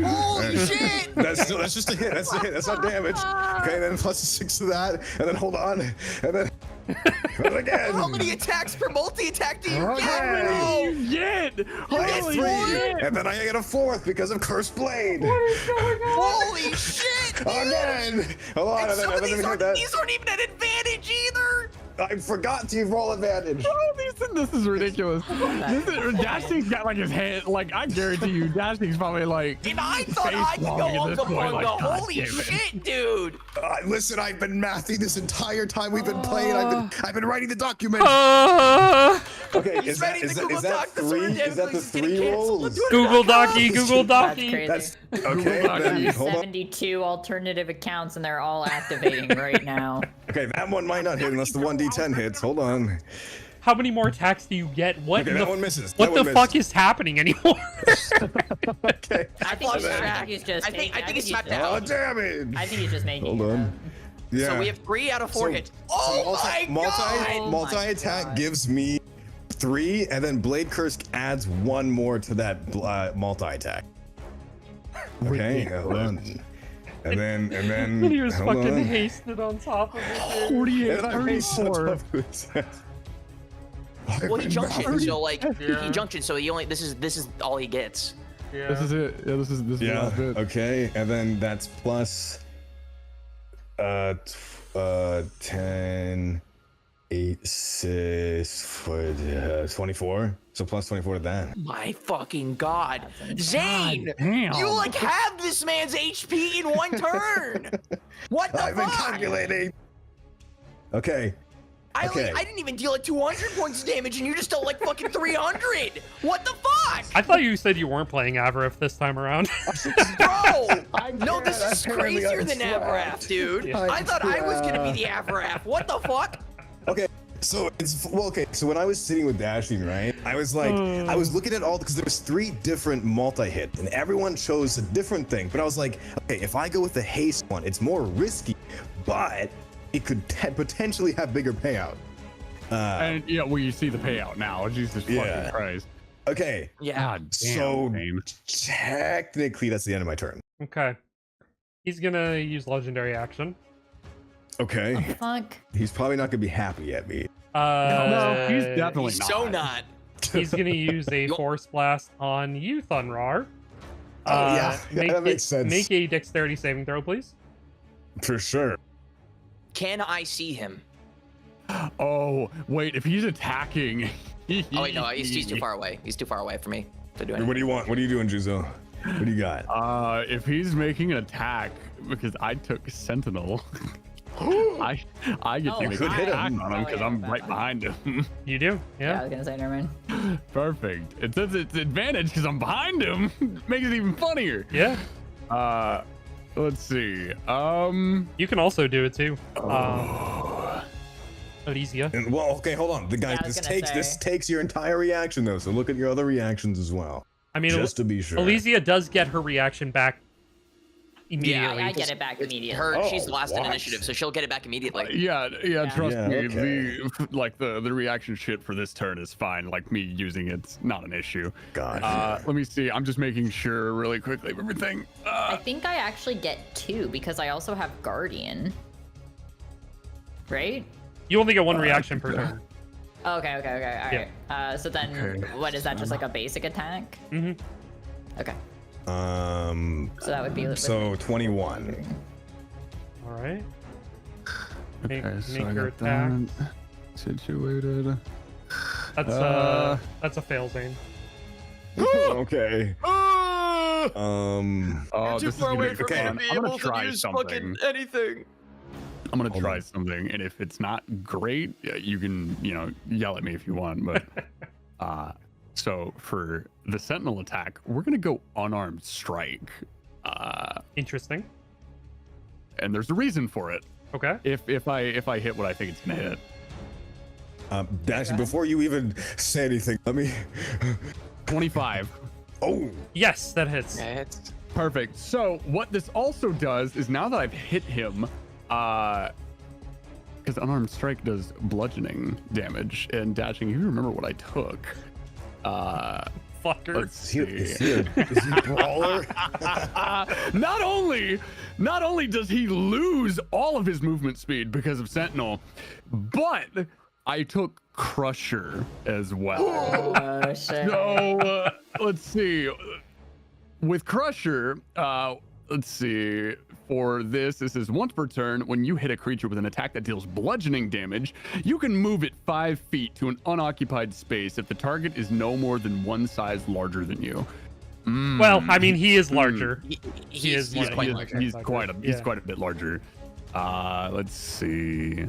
Holy shit! That's just a hit. That's a hit. That's not damage. Okay, then plus a 6 to that, and then hold on, and then again. How many attacks per multi-attack do you Okay. get, bro? Shit! I get Holy 3, shit! and then I get a 4th because of Cursed Blade. Holy shit, dude! Again. Hold on, And and some of then these hit aren't, that. these aren't even at advantage either! I forgot to roll advantage. Oh, these This is ridiculous. Dashing's got like his hand. Like I guarantee you, Dashing's probably like. And I thought I could go Unga Bunga. God Holy damn it. shit, dude. Listen, I've been mathing this entire time we've been playing. I've been writing the document. Okay, He's is that, ready is to that, Google is that Doc the three? Sword Is that the He's gonna 3 cancel rolls? the Google Docky, Google That's Docky. crazy. That's okay. Doc. Then, There's hold on. 72 alternative accounts and they're all activating right now. Okay, that one might not hit unless the 1d10 hits. Hold on. How many more attacks do you get? What Okay, the that one misses. What That the one fuck missed. is happening anymore? Okay. I think he's just I think he's he's tapped just- Oh, out. damn it. I think he's just making Hold it on. up. Yeah. So we have 3 out of 4 hits. Oh my god! Multi attack God. gives me 3, and then Blade Curse adds 1 more to that multi attack. Okay, hold on. And then Here's hold fucking on. hasted on top of it. 48, And I'm being so 34. tough with that. Well, he junctioned, so like Yeah. he junctioned, so he only this is all he gets. This is it. Yeah, this is the Yeah. last bit. Okay, and then that's plus 10, 8, 6, 24. So plus 24 to that. My fucking god, Zane! Damn. You like have this man's HP in 1 turn. What the I've been fuck? calculating. Okay. I Okay. didn't even deal like 200 points of damage, and you just dealt like fucking 300. What the fuck, I thought you said you weren't playing Avarif this time around. bro? I No, this can't. is Apparently crazier I'm than trapped. Avaraf, dude. Yeah. I thought I was gonna be the Avaraf. What the fuck? Okay, so so when I was sitting with Dashing, right, I was like, I was looking at all because there was 3 different multi-hits, and everyone chose a different thing. But I was like, okay, if I go with the haste one, it's more risky, but it could potentially have bigger payout. And yeah, well, you see the payout now. Jesus Yeah. fucking Christ. Okay, Yeah. God damn. so Zane. technically that's the end of my turn. Okay. He's gonna use legendary action. Okay, Fuck. he's probably not gonna be happy at me. No, he's definitely He's not. so not. He's gonna use a force blast on you, Thunrar. Oh, yeah. Yeah, that makes sense. Make a dexterity saving throw, please. For sure. Can I see him? Oh, wait, if he's attacking. Oh wait, no, he's too far away. He's too far away for me to do anything. What do you want? What are you doing, Juzo? What do you got? If he's making an attack, because I took Sentinel, I get Oh, to make could an hit attack him. on him because Oh, yeah, I'm that right one. behind him. You do? Yeah, I Yeah. was gonna say, never mind. Perfect. It says it's advantage because I'm behind him. Makes it even funnier. Yeah. Let's see. You can also do it too. Elysia. And, well, okay, hold on. The guy, Yeah, I was this gonna takes say. your entire reaction though. So look at your other reactions as well, I mean, just to be sure. Elysia does get her reaction back immediately. I get it back immediately. She's Oh, last in what? initiative, so she'll get it back immediately. yeah, trust Yeah, me. okay. The reaction shit for this turn is fine. Like me using it's not an issue. God. Let me see. I'm just making sure really quickly of everything. I think I actually get 2 because I also have Guardian. Right? You only get one reaction per turn. Okay. All right. So then, Okay. what is that? Just like a basic attack? Mm-hmm. Okay. So that would be. So 21. All right. Make, Okay, so make I your got attack. that situated. That's a fail, Zane. Okay. Oh, You're too this is far gonna away be from fun. me to be I'm gonna able to try use something. fucking anything. I'm gonna Hold try on. something, and if it's not great, you can, yell at me if you want. But so for the Sentinel attack, we're gonna go unarmed strike. Interesting. And there's a reason for it. Okay. If I hit what I think it's gonna hit. Dash, before you even say anything, let me. 25. Oh, Yes, that hits. It's Perfect. So what this also does is now that I've hit him, because unarmed strike does bludgeoning damage, and dashing, you remember what I took. Fucker. Let's see. is he a brawler? Not only does he lose all of his movement speed because of Sentinel, but I took Crusher as well. Oh shit. So let's see. With Crusher, let's see, for this. This is once per turn. When you hit a creature with an attack that deals bludgeoning damage, you can move it 5 feet to an unoccupied space if the target is no more than one size larger than you. Well, I mean, he is larger. He's quite larger. He's quite a bit larger. Let's see.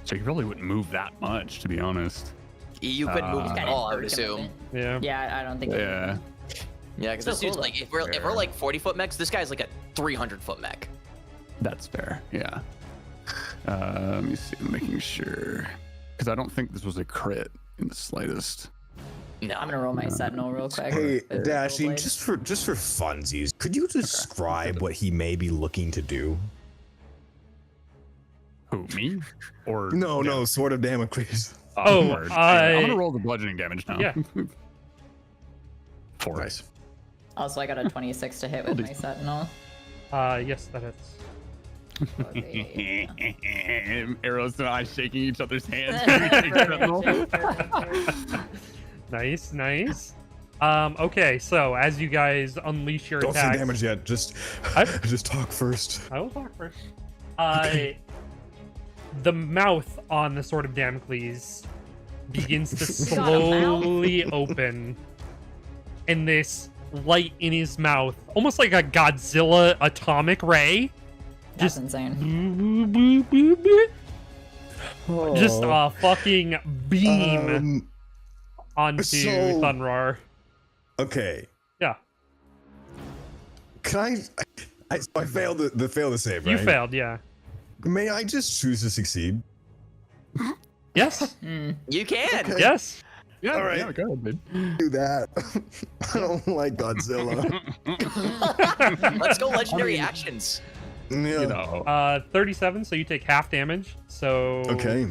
So you probably wouldn't move that much, to be honest. You couldn't move He's at got all, I would inverted assume. movement. Yeah. Yeah, I don't think. Yeah. Yeah, because this Still dude's cool, like, if we're like 40-foot mechs, this guy's like a 300-foot mech. That's fair. Yeah. Let me see. I'm making sure. Because I don't think this was a crit in the slightest. No. I'm gonna roll my sentinel real quick. Hey, with Dashing, Blade. just for funsies, could you describe what he may be looking to do? Who, me? Or No, Sword of Damocles. Word. I'm gonna roll the bludgeoning damage now. Yeah. 4. Nice. Also, I got a 26 to hit with my sentinel. Yes, that hits. Arrows and I shaking each other's hands. Nice. Okay, so as you guys unleash your Don't say attacks, damage yet. Just talk first. I will talk first. The mouth on the Sword of Damocles begins to slowly open, and this light in his mouth, almost like a Godzilla atomic ray, That's just insane. just a fucking beam onto so- Thunrar. Okay. Yeah, Can I failed the save, right? you failed. Yeah. May I just choose to succeed? Yes. You can. Okay. Yes. Yeah, All right. yeah, go ahead, dude. Do that. I don't like Godzilla. Let's go legendary actions. Yeah. You know. 37. So you take half damage. So Okay.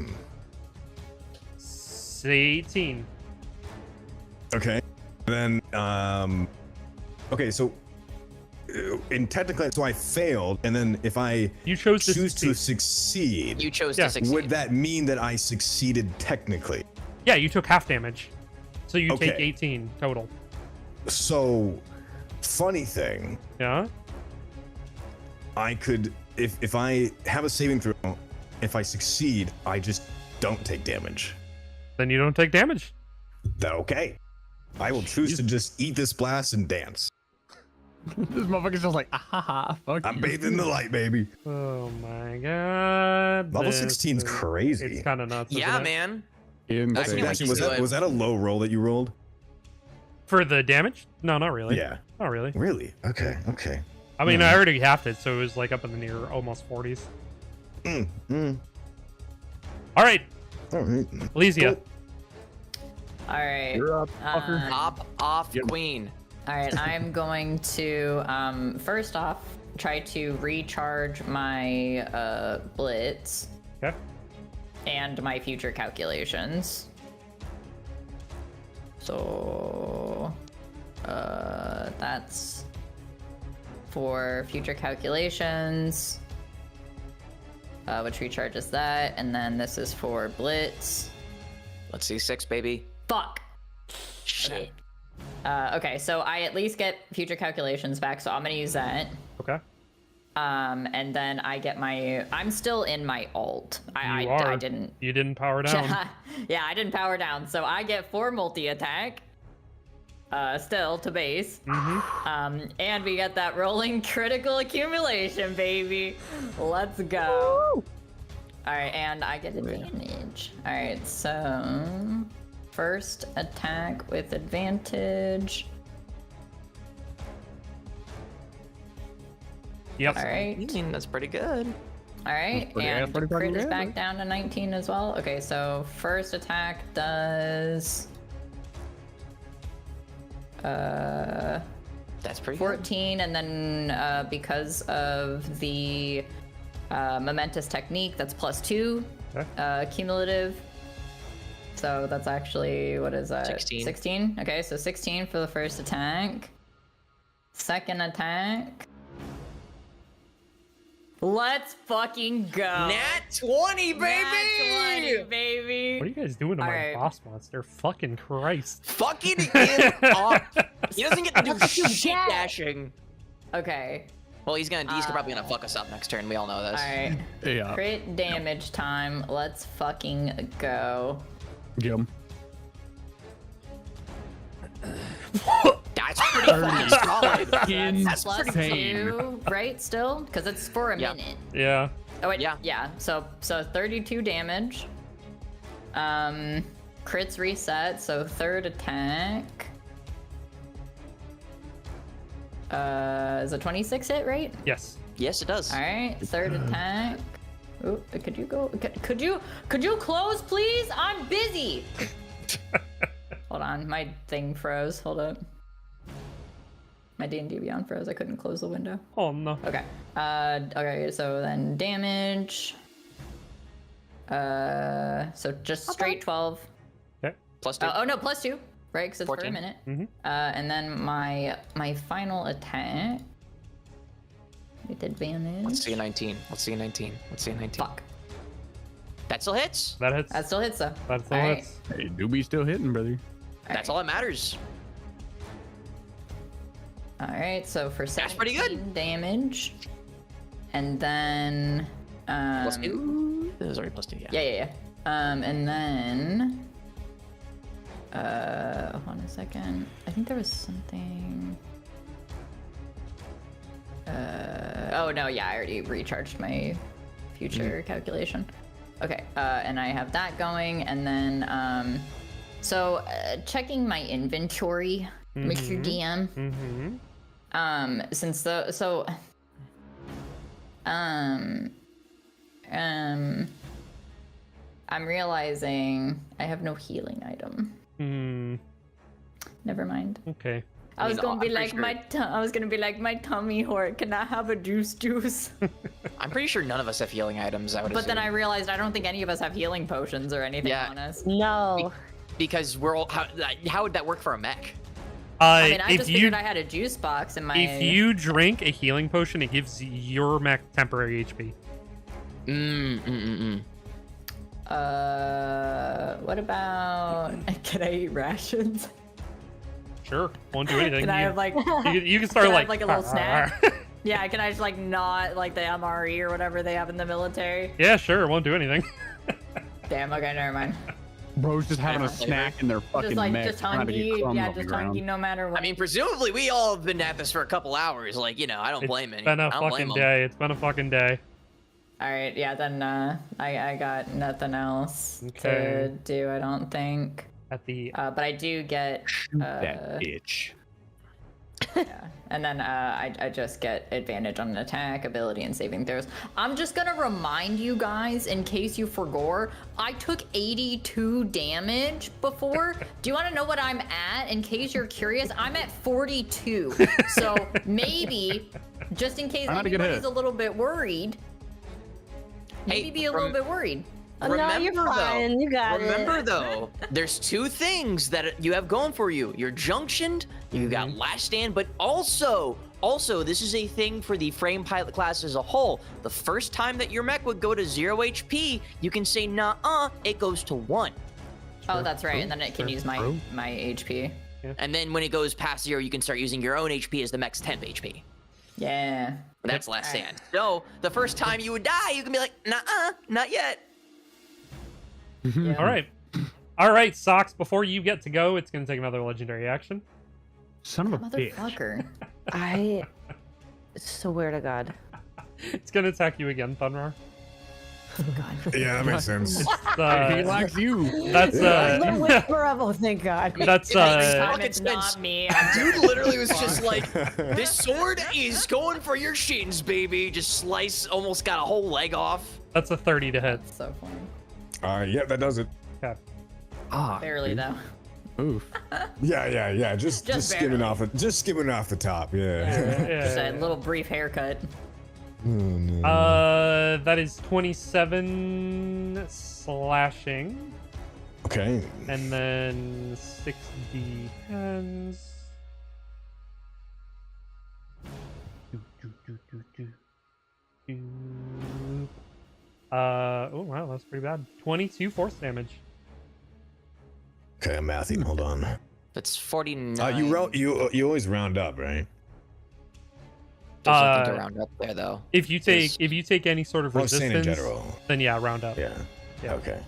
say 18. Okay. Then okay, so technically, so I failed, and then if I You chose to choose to succeed. succeed, You chose Yeah. to succeed. would that mean that I succeeded technically? Yeah, you took half damage. So you take Okay. 18 total. So, funny thing, Yeah. I could if I have a saving throw, if I succeed, I just don't take damage. Then you don't take damage. That okay? I will choose to just eat this blast and dance. This motherfucker's just like, fuck I'm you. bathed in the light, baby. Oh my god. Level this 16's is- crazy. It's kind of nuts. Yeah, isn't it? man. Insane. I can't wait Actually, to was do it. that a low roll that you rolled? For the damage? No, not really. Yeah. Not really. Really? Okay. I mean, Yeah. I already halved it, so it was like up in the near almost 40s. All right, All right. Elysia. Cool. All right. You're up, fucker. Hop off, Yep. queen. All right, I'm going to first off try to recharge my blitz Okay. and my future calculations. So that's for future calculations, which recharges that, and then this is for blitz. Let's see, 6, baby. Fuck. Shit. Okay, so I at least get future calculations back, so I'm gonna use that. Okay. And then I get my. I'm still in my alt. I didn't. You didn't power down. Yeah, I didn't power down, so I get 4 multi attack. Still to base. And we get that rolling critical accumulation, baby. Let's go. All right, and I get advantage. All right, so first attack with advantage. Yep. All right. That's pretty good. All right, and pretty crit fucking is good. back down to 19 as well. Okay, so first attack does That's pretty good. 14, and then because of the momentous technique, that's +2 Okay. cumulative. So that's actually, what is that? 16. 16. Okay, so 16 for the first attack. Second attack. Let's fucking go. Nat 20, baby! Nat 20, baby. What are you guys doing to my Alright. boss monster? Fucking Christ. Fucking him up. He doesn't get to do That's what you shit get. dashing. Okay. Well, he's probably gonna fuck us up next turn. We all know this. All right. Yeah. Crit damage time. Let's fucking go. Get him. That's pretty fucking solid. That's plus Insane. 2, right? Still, because it's for a Yeah. minute. Yeah. Oh wait, Yeah. yeah. So 32 damage. Crits reset. So third attack. Is a 26 hit, right? Yes. Yes, it does. All right. Third attack. Ooh, could you go? Could you close, please? I'm busy. Hold on, my thing froze. Hold up. My D&D Beyond froze. I couldn't close the window. Oh no. Okay. Okay. So then damage. So just straight 12. Plus 2. Oh no, plus 2. Right, because it's 14. for a minute. Mm-hmm. And then my final attack with advantage. Let's see a 19. Let's see a 19. Let's see a 19. Fuck. That still hits. That hits. That still hits though. That's all All right. hits. Hey, Doobie's still hitting, brother. That's all that matters. All right. So for 17 That's pretty good. damage, and then Plus 2. This is already plus 2. Yeah. yeah. And then hold on a second. I think there was something. Oh no, yeah, I already recharged my future calculation. Okay, and I have that going, and then so checking my inventory, Mr. DM. Mm-hmm. Since the so I'm realizing I have no healing item. Hmm. Never mind. Okay. I was gonna be I'm like pretty I was gonna be like my tummy hurt. Can I have a juice? I'm pretty sure none of us have healing items. I would But then I assume. realized I don't think any of us have healing potions or anything Yeah. on us. No. Because we're all. How would that work for a mech? I mean, I if just you figured I had a juice box in my. if you drink a healing potion, it gives your mech temporary HP. What about? Can I eat rations? Sure, won't do anything. Can I have like? you can start Can I like have, like, a little snack? Yeah, can I just like not like the MRE or whatever they have in the military? Yeah, sure, won't do anything. Damn. Okay, never mind. Bro's just having a Flavor. snack in their fucking Just like mech, just trying to hungry. get crumbs Yeah, on the just ground. hungry no matter what. I mean, presumably we all have been at this for a couple hours. Like, I don't blame It's any. been a I don't blame fucking 'em. day. It's been a fucking day. All right, yeah, then I got nothing else to Okay. do. I don't think. At the But I do get. Shoot that bitch. Yeah, and then I just get advantage on an attack, ability, and saving throws. I'm just gonna remind you guys, in case you forgot, I took 82 damage before. Do you want to know what I'm at? In case you're curious, I'm at 42. So maybe, just in case Not a good anybody's hit. a little bit worried, maybe Hey, be a little bit worried. No, you're fine. You got it. Remember though, there's two things that you have going for you. You're junctioned, you got last stand, but also this is a thing for the frame pilot class as a whole. The first time that your mech would go to 0 HP, you can say nah, it goes to 1. Oh, that's right, and then it can use my HP. And then when it goes past 0, you can start using your own HP as the mech's temp HP. Yeah. That's last stand. So the first time you would die, you can be like, nah, not yet. all right, Socks. Before you get to go, it's gonna take another legendary action. Son of a bitch. Motherfucker. I swear to God. It's gonna attack you again, Thunrar. Yeah, that makes sense. He likes you. That's The whisper of, oh, thank God. that's Time it's fucking not sense. me. Dude literally was just like, this sword is going for your shins, baby. Just slice, almost got a whole leg off. that's a 30 to hit. So funny. Yeah, that does it. Okay. Ah, Barely though. oof. Yeah. Just skimming barely. skimming off the top. Yeah. Just a little brief haircut. Oh, no. That is 27 slashing, Okay. and then 60 hands. Oh wow, that's pretty bad. 22 force damage. Okay, I'm mathing. Hold on. That's 49. You always round up, right? There's nothing to round up there, though. If you take any sort of Well, I'm saying resistance, in general. then yeah, round up. Yeah. Yeah. Okay.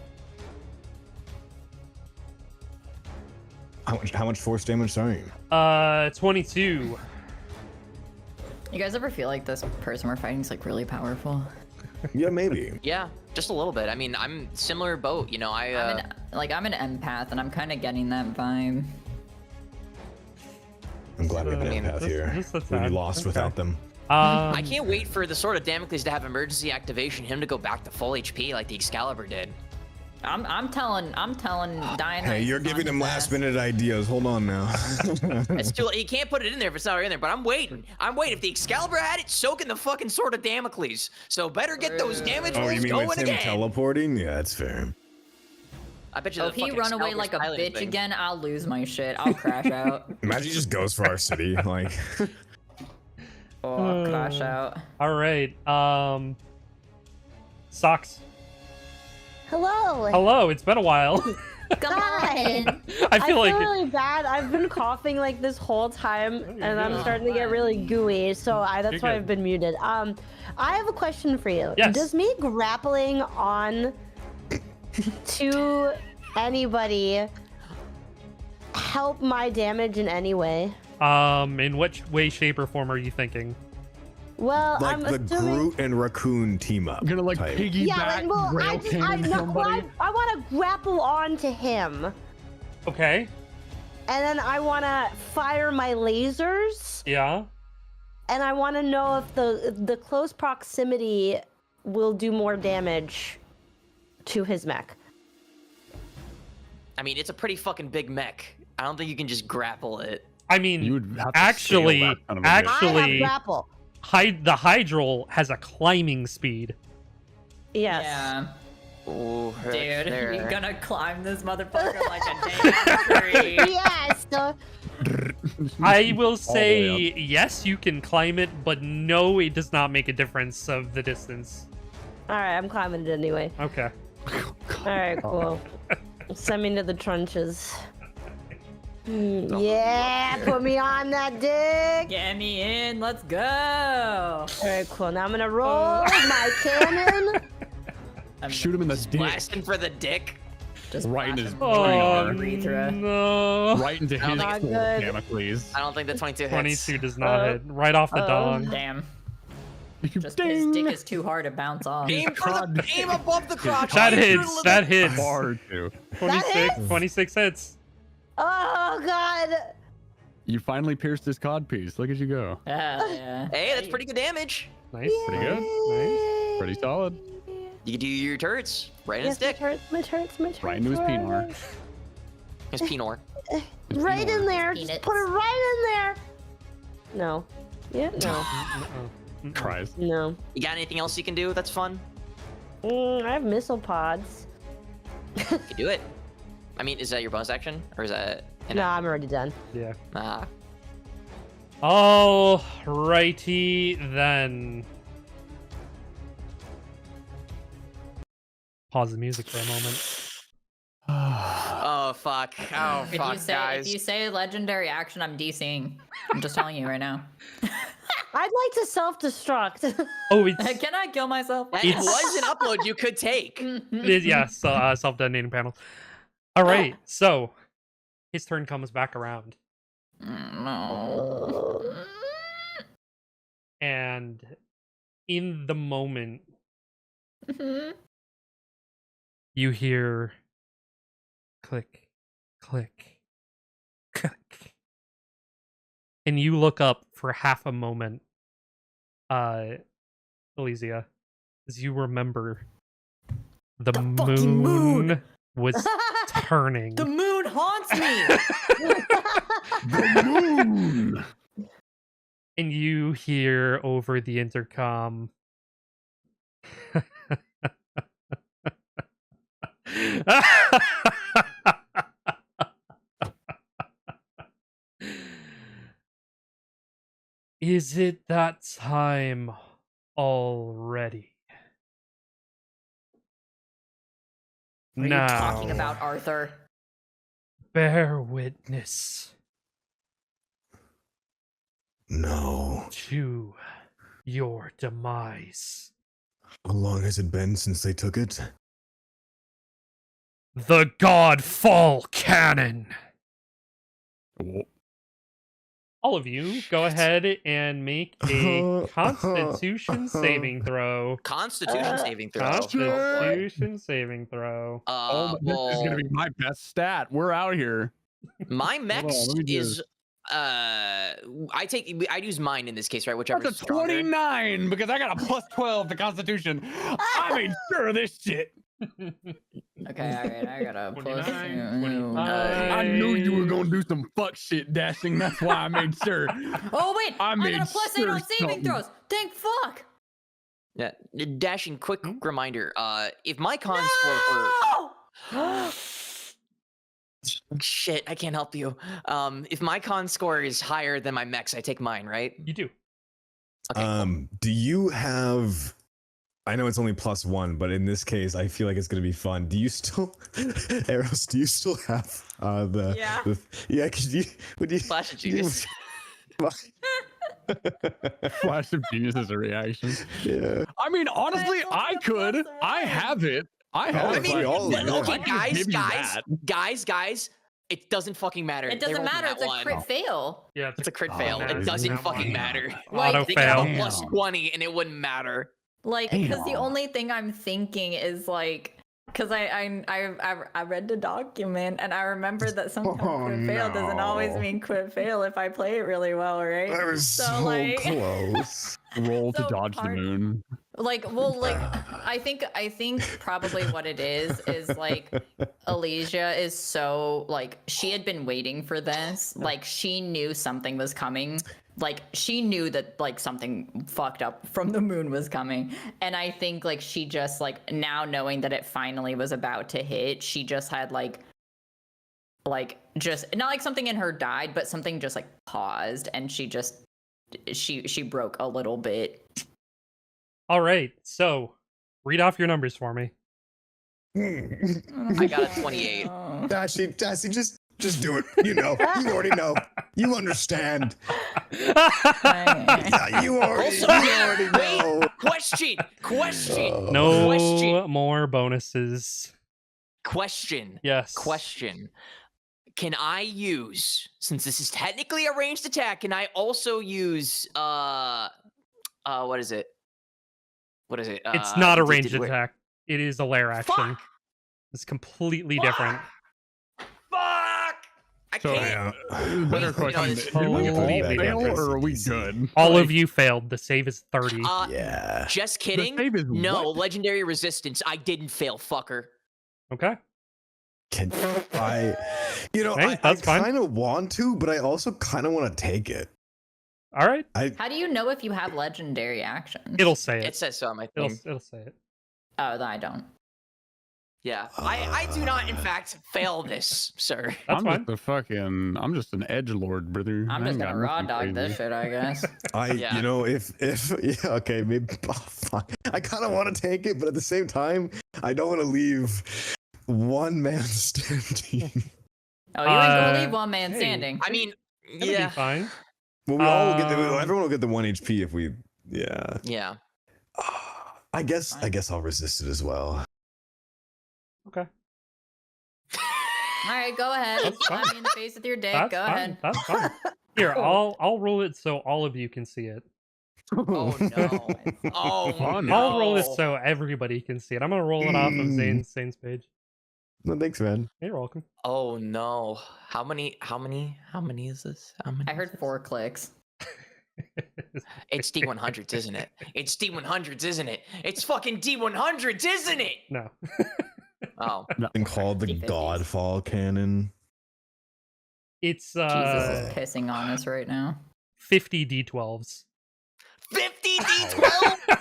How much force damage? Sorry. 22. You guys ever feel like this person we're fighting is like really powerful? Yeah, maybe. Yeah, just a little bit. I mean, I'm similar boat. You know, I'm an empath, and I'm kind of getting that vibe. I'm glad we have an empath here. just a We'd tad. be lost Okay. without them. I can't wait for the Sword of Damocles to have emergency activation, him to go back to full HP like the Excalibur did. I'm telling Diana. Hey, you're giving him last minute ideas. Hold on now. It's too late. You can't put it in there if it's not already in there, but I'm waiting. If the Excalibur had it, so can the fucking Sword of Damocles. So better get those damage Oh, rolls you mean going with him again. teleporting? Yeah, that's fair. I bet you Oh, the if he fucking run away Excalibur's like a piloting bitch thing. again, I'll lose my shit. I'll crash out. Imagine he just goes for our city. Like, Oh, I'll crash out. All right. Socks. Hello. Hello. It's been a while. Come Hi. on. I feel like really bad. I've been coughing like this whole time, and I'm starting to get really gooey. So that's You're why good. I've been muted. I have a question for you. Yes. Does me grappling on to anybody help my damage in any way? in which way, shape, or form are you thinking? Well, like I'm the assuming. Groot and Raccoon team up. I'm gonna like type. piggyback Yeah, well, rail I cannon somebody. want to grapple onto him, Okay. and then I want to fire my lasers, Yeah. and I want to know if the close proximity will do more damage to his mech. I mean, it's a pretty fucking big mech. I don't think you can just grapple it. I mean, You would have to actually, scale that son of a bitch. I have actually, grapple. the Hydral has a climbing speed. Yes. Yeah. Ooh, Dude, there. you're gonna climb this motherfucker like a damn tree. Yes. So, I will way say yes, you can climb it, but no, it does not make a difference of the distance. all right, I'm climbing it anyway. Okay. All right, cool. Send me to the trenches. Yeah, put me on that dick. Get me in, let's go. All right, cool. Now I'm gonna roll my cannon. Shoot him in the dick. Blasting for the dick. Just Right in blast his him Oh, with my urethra. no. Right into his Not sword, good. Damocles. I don't think the 22 hits. 22 does not hit. Right off the dong. Damn. You Just his ding. dick is too hard to bounce off. Aim for the aim above the crotch. That Aim hits. through That the- hits. Far too. 26. 26 hits. Oh God. You finally pierced his cod piece. Look at you go. Yeah. Hey, that's pretty good damage. Nice. Pretty good. Nice. Pretty solid. You can do your turrets right in his Yes, dick. my turrets. Right into his penis. His penor. Right in there. Just Peanuts. put it right in there. No. Yeah. No. Uh-uh. Cries. No. You got anything else you can do that's fun? I have missile pods. You can do it. I mean, is that your bonus action? Or is that... No, I'm already done. Yeah. Ah. All righty then. Pause the music for a moment. Oh, fuck. Oh, fuck, guys. If you say legendary action, I'm DCing. I'm just telling you right now. I'd like to self-destruct. Oh, it's Can I kill myself? That It's- was an upload you could take. yeah. So self-detonating panels. All right. So his turn comes back around, No. and in the moment you hear click, click, click, and you look up for half a moment, Elysia, as you remember the fucking moon moon. was turning. The moon haunts me. The moon. And you hear over the intercom. Is it that time already? What are you Now, talking about, Arthur? bear witness No. to your demise. How long has it been since they took it? The Godfall Cannon. All of you, go ahead and make a Constitution saving throw. Constitution saving throw. Constitution saving throw. Oh, this is Well, gonna be my best stat. We're out here. my Hold Mechs on, let me do is I use mine in this case, right? Whichever That's a 29 because I got a plus 12 to Constitution. I made sure of this shit. Okay, alright, I got a plus 29, 25. I knew you were gonna do some fuck shit dashing. That's why I made sure. Oh wait, I made got a plus 8 sure on saving something- throws. Thank fuck. Yeah, dashing. Quick Hmm? reminder: if my con score for shit, I can't help you. If my con score is higher than my Mechs, I take mine, right? You do. Okay, cool. Do you have? I know it's only +1, but in this case, I feel like it's gonna be fun. Do you still, Eros? Do you still have the? Yeah. Yeah. Would you? Flash of genius. Flash of genius is a reaction. Yeah. I mean, honestly, I could. I have it. I have Oh, it. I mean, all but- of it. okay, I can give you guys. It doesn't fucking matter. It They doesn't rolled matter, that it's a one. crit fail. Yeah, It's a crit Oh, fail. man. It doesn't No. fucking matter. Auto They got a fail. plus 20 and it wouldn't matter. Like, because the only thing I'm thinking is like, because I read the document and I remember that sometimes quit fail doesn't always no. mean quit fail if I play it really well, right? That was so like, close. Roll to So dodge the part- moon. like, well, like I think probably what it is like Elysia is so like she had been waiting for this, like she knew something was coming. Like she knew that like something fucked up from the moon was coming, and I think like she just like now knowing that it finally was about to hit, she just had like just not like something in her died, but something just like paused, and she broke a little bit. All right, so read off your numbers for me. I got a 28. Dashy, just do it. You know, you already know. You understand. Yeah, you already know. Question. No Question. more bonuses. Question. Yes. Question. Can I use, since this is technically a ranged attack, can I also use what is it? It's not a ranged wait. attack. It is a lair action. Fuck! It's completely different. Fuck! I So, can't. better Wait, question. no, Did we all completely fail different. or are we good? All Like, of you failed. The save is 30. Yeah. Just kidding. save is No, what? legendary resistance. I didn't fail, fucker. Okay. Can I? You know, Hey, I that's fine. kind of want to, but I also kind of want to take it. All right. How do you know if you have legendary actions? It'll say It it. says so on my It'll, thing. it'll say it. Oh, then I don't. Yeah. I do not, in fact, fail this, sir. That's fine. I'm just an edgelord, brother. I'm I just ain't gonna got raw nothing dog this crazy. shit, I guess. Yeah. You know, if yeah, okay, maybe. Oh, fuck. I kind of want to take it, but at the same time, I don't want to leave one man standing. Oh, you ain't gonna leave Uh, one man hey. standing. I mean, It'll yeah. be fine. Well, we all will get Um, everyone will get the 1 HP if we. Yeah. Yeah. I guess I'll resist it as well. Okay. All right, go ahead. That's fine. Slap me in the face with your dick. That's Go fine. ahead. That's fine. Here, I'll roll it so all of you can see it. Oh no. Oh Fun. no. I'll roll it so everybody can see it. I'm gonna roll it off of Zane's page. No, thanks, man. You're welcome. Oh no. How many is this? How many I is heard this? 4 clicks. It's D100s, isn't it? It's D100s, isn't it? It's fucking D100s, isn't it? No. Oh. Been called the 50-50s. Godfall cannon. It's Jesus is pissing on us right now. 50 D12s. 50 D12? 50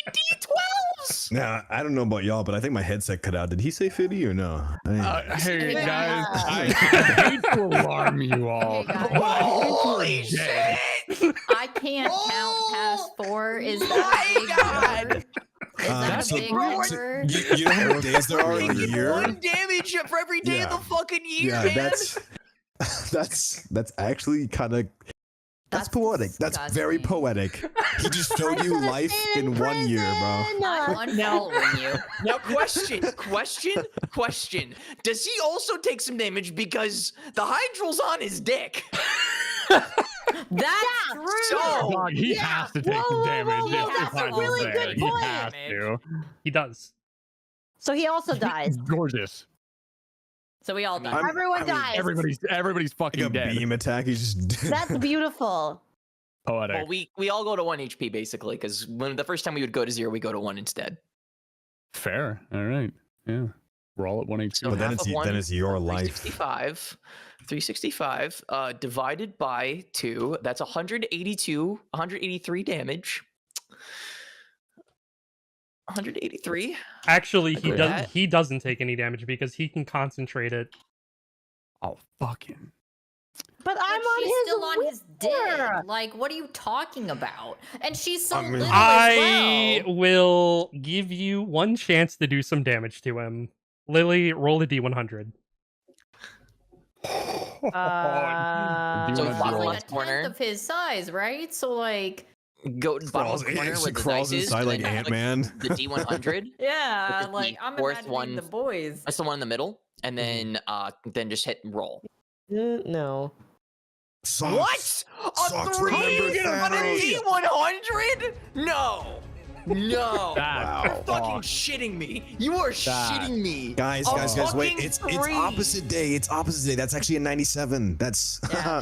D12s? Now, I don't know about y'all, but I think my headset cut out. Did he say 50 or no? Hey Yeah. guys, I hate to alarm you all. Hey, guys. but I think Holy we're dead. shit! I can't count past 4. Is that My a big God. number? Is that so- a big bro, number? You know how many days there are in a Taking year? 1 damage for every day of Yeah. the fucking year, Yeah, man. that's actually kind of That's poetic. That's very disgusting. poetic. He just showed you life in 1 year, bro. I'm unfollowing you. Now, question. Does he also take some damage because the hydral's on his dick? That's true. So, Dog, he has to take some damage. whoa, if that's a Hydral's really there. good He point. has to. He does. So he also dies. Gorgeous. So we all die. Everyone dies. Everybody's Like fucking a dead. beam attack. He's just That's beautiful. Poetic. well, we all go to 1 HP basically, because when the first time we would go to 0, we go to 1 instead. Fair. All right. Yeah. We're all at 1 HP. So But then half it's- of 1 then it's your life. 365 divided by 2, that's 183 damage. 183. Actually, Agree with that. he doesn't take any damage because he can concentrate it. Oh, fucking. But I'm But on she's his still on his wiener. dick. Like, what are you talking about? And she's so I mean- little I as well. will give you one chance to do some damage to him. Lily, roll a d100. So Do you bottom wanna She's roll? like a left corner. tenth of his size, right? So like, Go to the bottom crawls, left corner she where the crawls dice is, inside and like then click Ant-Man. the D100. yeah, Which is like the I'm fourth imagining one. the boys. That's the one in the middle, and then just hit roll. No. Socks. What? Socks, A 3 remember on a Thanos. D100? No. No. That You're fucking shitting me. You are shitting me. Guys, A wait. fucking It's 3. opposite day. It's opposite day. That's actually a 97. That's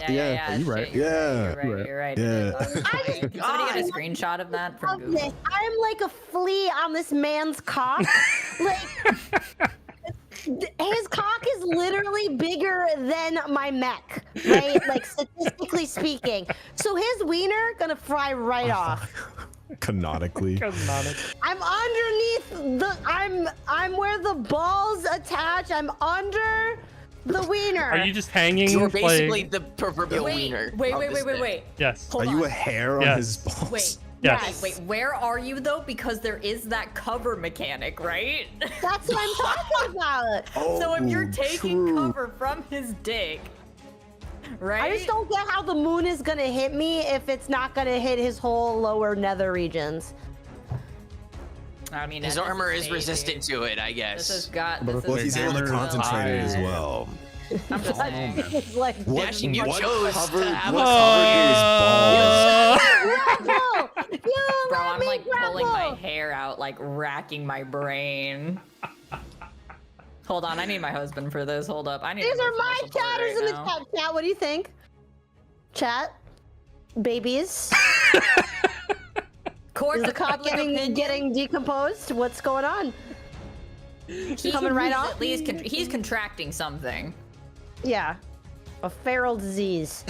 Yeah, you right. shit, you're Yeah. You're right. Yeah. Can somebody get a screenshot of that from Of Google? this. I'm like a flea on this man's cock. Like his cock is literally bigger than my mech, right? Like statistically speaking. So his wiener gonna fry right off. Canonically. I'm underneath the. I'm where the balls attach. I'm under the wiener. Are you just hanging? You're like- basically the proverbial wiener. Wait. of this thing. Yes. Hold Are on. you a hair on Yes. his balls? Wait. Yes. Wait, where are you though? Because there is that cover mechanic, right? That's what I'm talking about. So if you're Oh, taking true. cover from his dick, right? I just don't get how the moon is gonna hit me if it's not gonna hit his whole lower nether regions. I mean, His this armor is crazy. resistant to it, I This guess. has got. But This if Well, has he's able to got- concentrate it as well. I'm just saying. It's like Dashing, you chose covered, to have what a covered his balls? grapple! You Bro, let I'm me like pulling my grapple! hair out, like racking my brain. Hold on, I need my husband for this. Hold up, I need. These are emotional my support chatters right in the now. chat. Chat, what do you think? Chat, babies. Court Is the of cock public getting opinion. decomposed? What's going on? He- coming right he's off? At least he's contracting something. Yeah, a feral disease.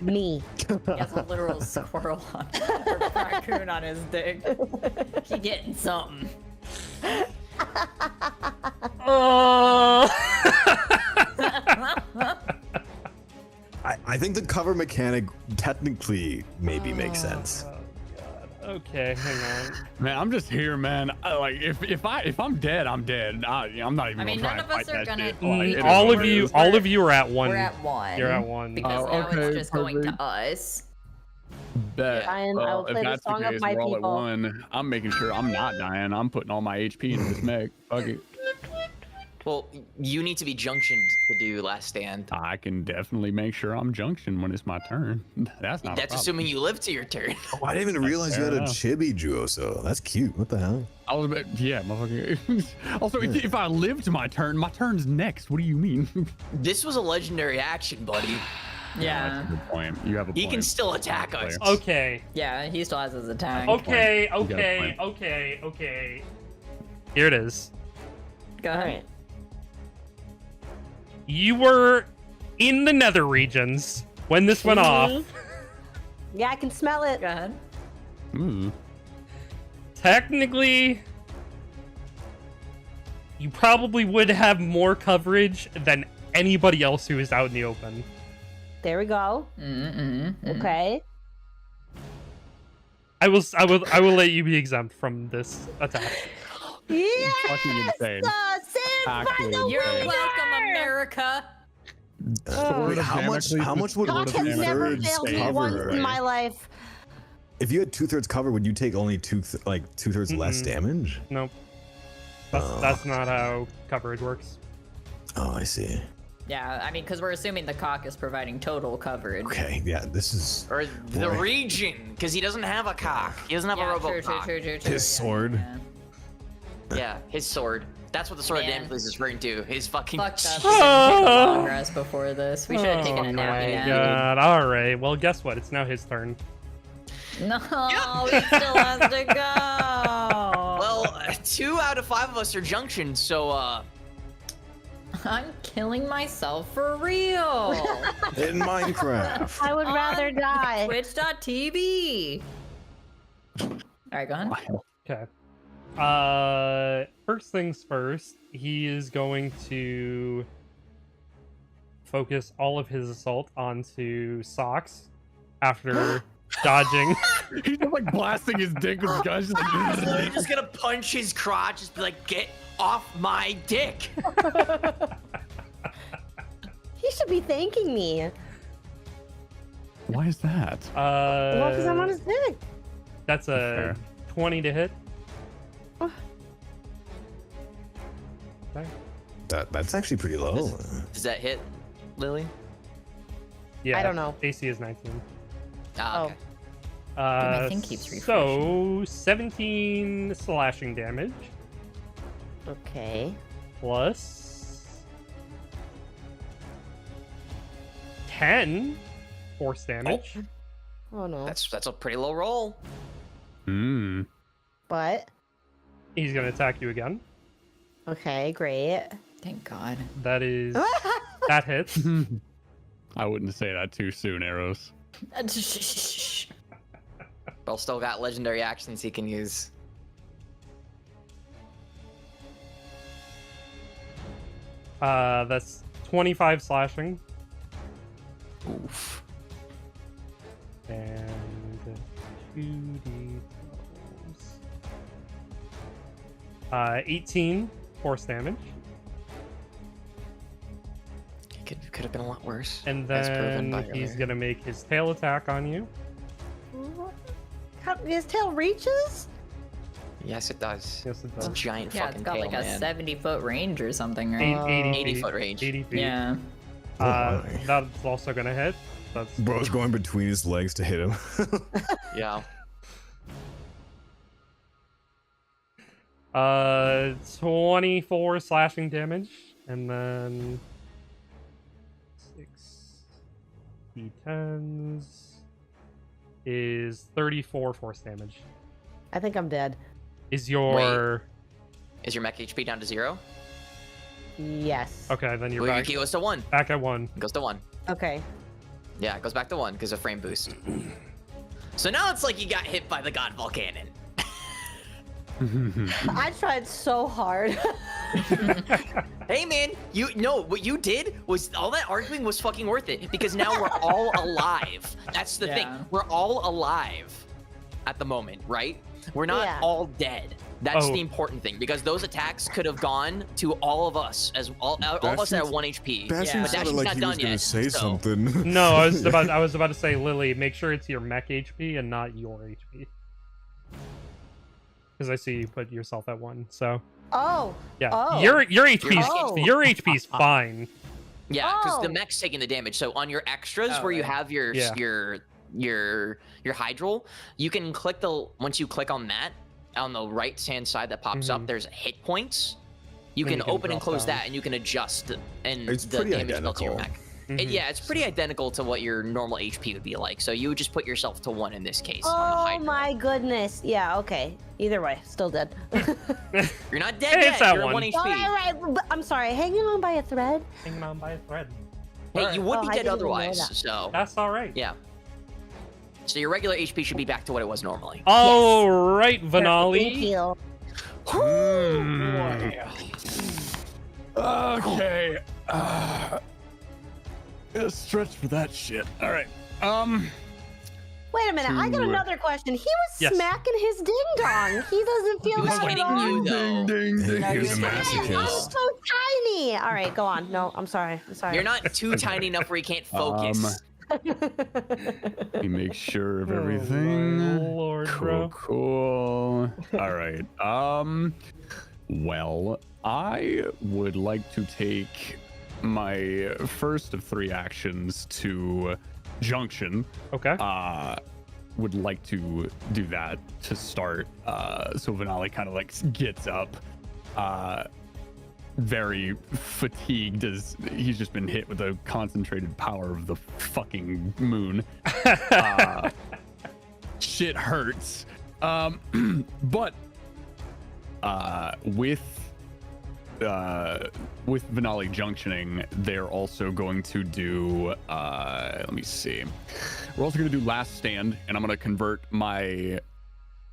Me. He has a literal squirrel on or raccoon on his dick. He getting something. I think the cover mechanic technically maybe makes sense. Okay, hang on. Man, I'm just here, man. Like, if I'm dead, I'm dead. I'm not even I mean, gonna try none and of us fight are that gonna- shit. Like, it is All what of it you, is. all of you are at one. We're at one. You're at one. Because Oh, now okay, it's just going to perfect. us. Bet. Ryan, I will if play the that's song of case, my we're all at people. one. I'm making sure I'm not dying. I'm putting all my HP into this mech. Fuck it. Well, you need to be junctioned to do last stand. I can definitely make sure I'm junction when it's my turn. That's not. a That's problem. assuming you live to your turn. Oh, I didn't even realize you had a Fair enough. chibi Juoso. That's cute. What the hell? I was about, yeah, motherfucker. Also, if I live to my turn's next. What do you mean? This was a legendary action, buddy. Yeah. That's a good point. You have a He point. can still attack us. Okay, Yeah, he still has his attack. okay, You got a okay, point. okay, okay. Here it is. Go ahead. You were in the nether regions when this went off. Yeah, I can smell it. Go ahead. Ooh. Technically, you probably would have more coverage than anybody else who is out in the open. There we go. Mm-mm. Okay. I will let you be exempt from this attack. Yes! Fucking insane. Stand by Actually the You're insane. winner! welcome, America. Wait, how much would Cock has never two-thirds failed me cover? once in my life. If you had 2/3 cover, would you take only two-thirds less damage? Nope. That's not how coverage works. Oh, I see. Yeah, I mean, because we're assuming the cock is providing total coverage. Okay, yeah, this is. Or the region, because he doesn't have a cock. He doesn't have a robo cock. True. His sword. Yeah, his sword. That's what the sword of Man. Damocles is referring to. His fucking. Fucked up. We didn't take a long rest before this. We should have taken a nappy nap. God. All right. Well, guess what? It's now his turn. No, he still has to go. Well, 2 out of 5 of us are junctioned, so I'm killing myself for real. In Minecraft. I would rather die. Twitch.tv. All right, go on. Okay. First things first, he is going to focus all of his assault onto Socks after dodging. He's just like blasting his dick with his gun. Just like, you're just gonna punch his crotch, just be like, get off my dick. He should be thanking me. why is that? Well, because I'm on his dick. That's a Fair. 20 to hit. Oh. Okay. That's actually pretty low. Does that hit, Lily? Yeah. I don't know. AC is 19. Ah, okay. My thing keeps So 17 slashing damage Okay. plus 10 force damage. Oh no. That's a pretty low roll. Hmm. But He's gonna attack you again. okay, great. Thank God. That is that hits. I wouldn't say that too soon, Arrows. Bill still got legendary actions he can use. That's 25 slashing Oof. and 2d12s. 18 force damage, It could have been a lot worse. and as proven by then he's earlier. gonna make his tail attack on you. His tail reaches? Yes, it does. Yes, it It's a does. giant Yeah, fucking it's got tail, like a man. 70-foot range or something, right? 80 feet. foot range. 80 feet. Yeah. That's also gonna hit. That's Bro's going between his legs to hit him. Yeah. 24 slashing damage, and then 6 d10s is 34 force damage. I think I'm dead. Is your Is your mech HP down to 0? Yes. okay? Then you're Well, back, it goes to 1. back at 1. It goes to 1. Okay. Yeah, it goes back to 1 because of frame boost. So now it's like you got hit by the God Volcanon. I tried so hard. Hey man, what you did was all that arguing was fucking worth it because now we're all alive. That's the thing. Yeah. We're all alive at the moment, right? We're not Yeah. all dead. That's Oh. the important thing because those attacks could have gone to all of us as all of us at 1 HP. Bastion But sounded Dashian's like not he done was gonna yet, say so- something. No, I was about to say, Lily, make sure it's your mech HP and not your HP. Because I see you put yourself at 1. So Oh. yeah, Oh. your HP's Oh. your HP's fine. Yeah, because the Oh. mech's taking the damage. So on your extras Oh, where you right. have your Yeah. your hydral, you can click once you click on that on the right hand side that pops up, there's hit points. You And can you can open and drop close down. that, and you can adjust and It's the pretty damage built to your identical. mech. Yeah, it's pretty identical to what your normal HP would be like. So you would just put yourself to 1 in this case on the Oh hydra. my goodness. Yeah, okay. Either way, still dead. You're not dead Hey, yet. it's that You're at one. 1 HP. Alright, but I'm sorry, hanging on by a thread? Hanging on by a thread. Hey, you would Oh, be I dead didn't even know otherwise. that. So That's all right. yeah. So your regular HP should be back to what it was normally. All right, Thank Vanali. you. Okay. Stretch for that shit. All right. Wait a minute, I got another question. He was Yes. smacking his ding dong. He doesn't feel He was that at hitting all. you though. He was a I'm masochist. so tiny. All right, go on. No, I'm sorry. I'm sorry. You're not too tiny enough where you can't focus. He makes sure of Oh, everything. my lord, bro. Cool. All right. Well, I would like to take my first of 3 actions to Junction. Okay. Would like to do that to start. So Vanali kind of like gets up, very fatigued as he's just been hit with the concentrated power of the fucking moon. Shit hurts. But with Vanali junctioning, they're also going to do let me see. We're also going to do last stand, and I'm going to convert my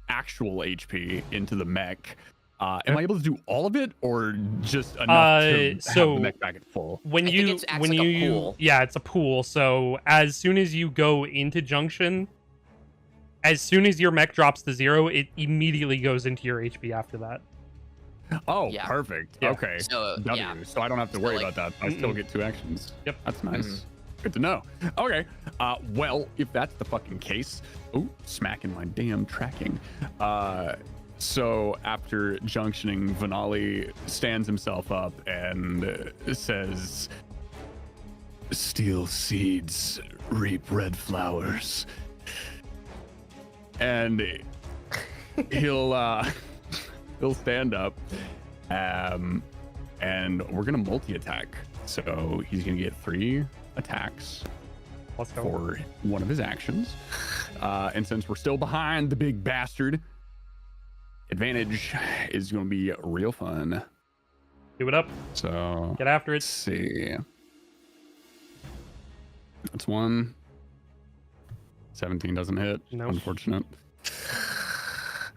actual HP into the mech. Am I able to do all of it, or just enough to have so the mech back at full? When I you think it acts when like a you pool. yeah, it's a pool. So as soon as you go into junction, as soon as your mech drops to 0, it immediately goes into your HP after that. Oh, Yeah. perfect. Yeah. Okay. So, W. yeah. So I don't have to So, worry like- about that. I still get 2 actions. Yep. That's nice. Good to know. Okay. Well, if that's the fucking case, oh, smacking my damn tracking. So after junctioning, Vanali stands himself up and says, "Steel seeds reap red flowers," and he'll stand up, and we're gonna multi-attack. So he's gonna get 3 attacks Let's go. for one of his actions. And since we're still behind the big bastard, advantage is gonna be real fun. Do it up. So Get after let's it. see. That's 1. 17 doesn't hit. No. Unfortunate.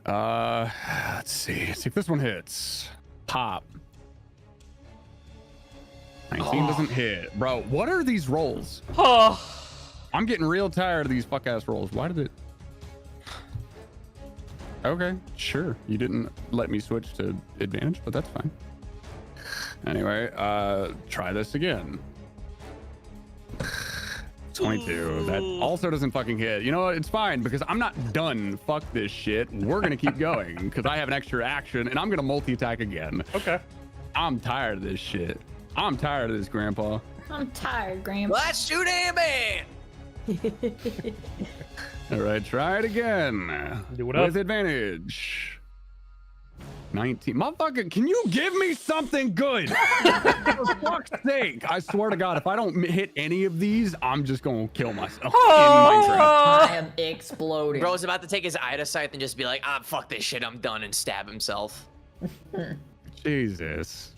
Let's see. Let's see if this one hits. Pop. 19 doesn't hit. Bro, what are these rolls? Oh, I'm getting real tired of these fuck ass rolls. Why did it? Okay, sure. You didn't let me switch to advantage, but that's fine. Anyway, try this again. 22. That also doesn't fucking hit. You know what? It's fine because I'm not done. Fuck this shit. We're gonna keep going because I have an extra action and I'm gonna multi-attack again. okay. I'm tired of this shit. I'm tired of this, Grandpa. I'm tired, Grandpa. Let's shoot him, man. All right, try it again. Do it up. With advantage. 19. Motherfucker, can you give me something good? For fuck's sake. I swear to God, if I don't hit any of these, I'm just going to kill myself in Minecraft. I am exploding. Bro's about to take his eye to sight and just be like, fuck this shit, I'm done, and stab himself. Jesus.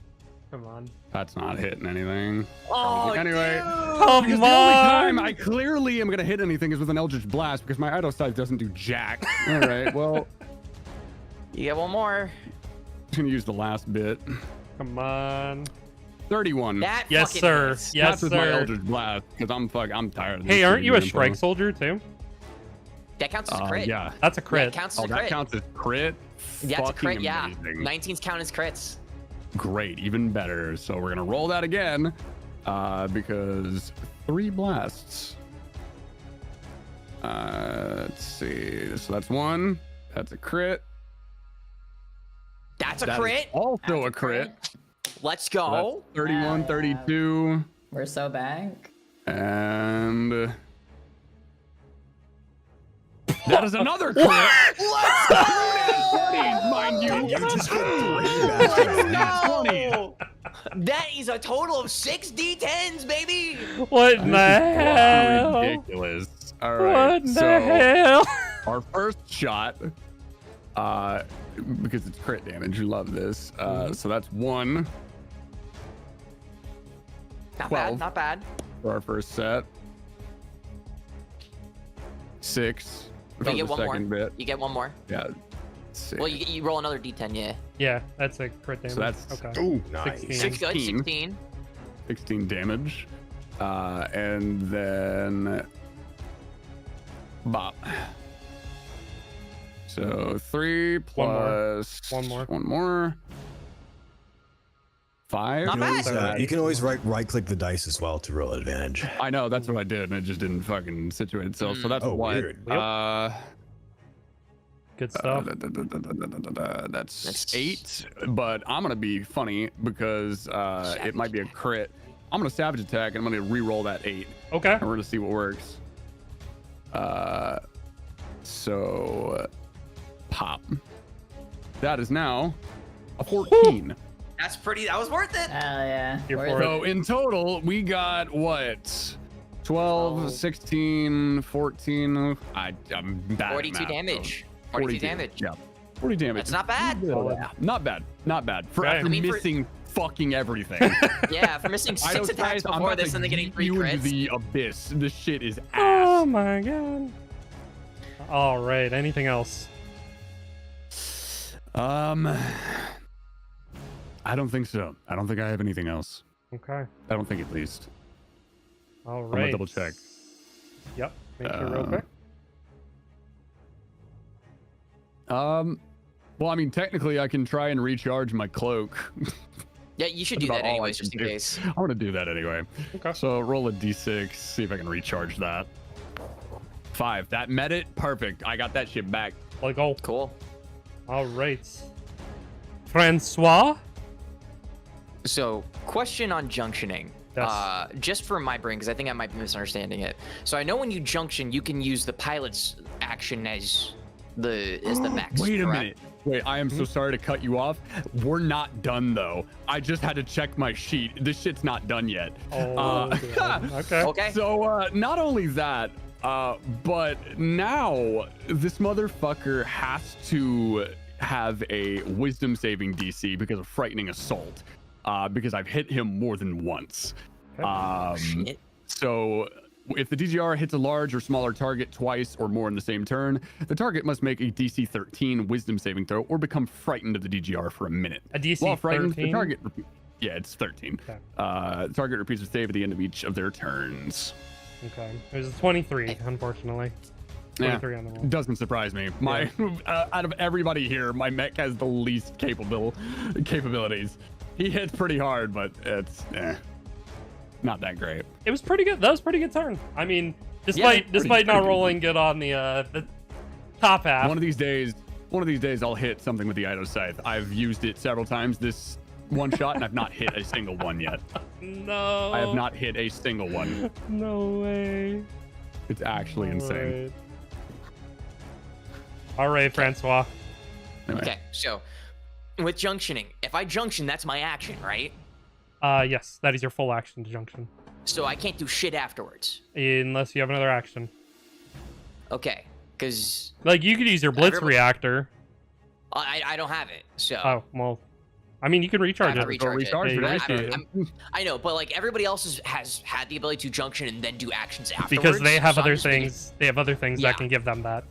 Come on. That's not hitting anything. Oh, Anyway. Come Because the only time on. I clearly am going to hit anything is with an Eldritch Blast because my idle sight doesn't do jack. All right, well, You get one more. I'm going to use the last bit. Come on. 31. That Yes, fucking sir. hits. Yes, That's with my sir. Eldritch Blast because I'm tired of this. Hey, aren't shit, you a Grandpa. strike soldier too? That counts as a crit. Yeah. That's a Yeah, crit. it counts Oh, as a that crit. counts as crit? Yeah, it's a crit, Fucking yeah. amazing. 19s count as crits. Great, even better. So we're gonna roll that again, because 3 blasts. Let's see. So that's 1. That's a crit. That's a That is crit. also a crit. Let's So go. that's 31, Wow. 32, We're so back. and that is another crit. Let's go. 20s, mind you. You just got 3 Let's back. go. That is a total of 6 D10s, baby. What in the hell? Ridiculous. All What right. in So the hell? our first shot, because it's crit damage, you love this. So that's 1 Not 12. bad, not bad. for our first set. 6 for You the get one more. second bit. You get one more. Yeah. 6. Well, you roll another D10, yeah. Yeah, that's a crit damage. So that's- okay. Ooh, nice. 16. 6 good, 16. 16. 16 damage. And then Bop. So 3 plus One more. One more. 5. Not bad. You can always right click the dice as well to roll advantage. I know, that's what I did, and it just didn't fucking situate itself. So that's one. Weird. Good stuff. That's 8, but I'm gonna be funny because it might be a crit. I'm gonna savage attack, and I'm gonna re-roll that 8. Okay. And we're gonna see what works. So pop. That is now a 14. That's pretty. That was worth it. Hell yeah. You're Worth for it. So in total, we got what? 12, 16, 14. I'm bad. 42 at math, damage. so 42 damage. Yeah. 40 damage. That's not bad. Not bad. Not bad. For Right. after I mean, for- missing fucking everything. Yeah, for missing I 6 know, attacks guys, I'm before about this to and then getting yeet 3 you into crits. the abyss. This shit is Oh ass. my god. All right. Anything else? I don't think so. I don't think I have anything else. Okay. I don't think, at least. All I'm gonna right. double check. Yep. Make sure real quick. Well, I mean, technically, I can try and recharge my cloak. Yeah, you should That's do about that all I anyways, just can in do. case. I want to do that anyway. Okay. So roll a d6, see if I can recharge that. 5. That met it. Perfect. I got that shit back. Like, oh. Cool. All right. Francois? So, question on junctioning. Yes. Just for my brain, because I think I might be misunderstanding it. So I know when you junction, you can use the pilot's action as the Mechs. Wait a correct? minute. Wait, I am so sorry to cut you off. We're not done though. I just had to check my sheet. This shit's not done yet. Oh, damn. Okay. Okay. So not only that, but now this motherfucker has to have a wisdom saving DC because of frightening assault. Because I've hit him more than once. Shit. So if the DGR hits a large or smaller target twice or more in the same turn, the target must make a DC 13 wisdom saving throw or become frightened of the DGR for a minute. A DC While frightened, 13? the target... Yeah, it's 13. Okay. The target repeats the save at the end of each of their turns. Okay. It was a 23, unfortunately. 23 on the roll. Doesn't surprise me. My out of everybody here, my mech has the least capabilities. He hits pretty hard, but it's not that great. It was pretty good. That was a pretty good turn. I mean, despite not rolling good on the top half. One of these days, I'll hit something with the Eido Scythe. I've used it several times this one shot, and I've not hit a single one yet. No. I have not hit a single one. No way. It's actually insane. All right, Francois. Anyway. Okay, so with junctioning, if I junction, that's my action, right? Yes, that is your full action to junction. So I can't do shit afterwards. Unless you have another action. Okay, because Like, you could use your Blitz Everybody- reactor. I don't have it. So Oh, well. I mean, you can recharge I have it. to recharge it. Yeah, I know, but like everybody else has had the ability to junction and then do actions afterwards. Because they have so I'm other just thinking- things. They have other things Yeah. that can give them that.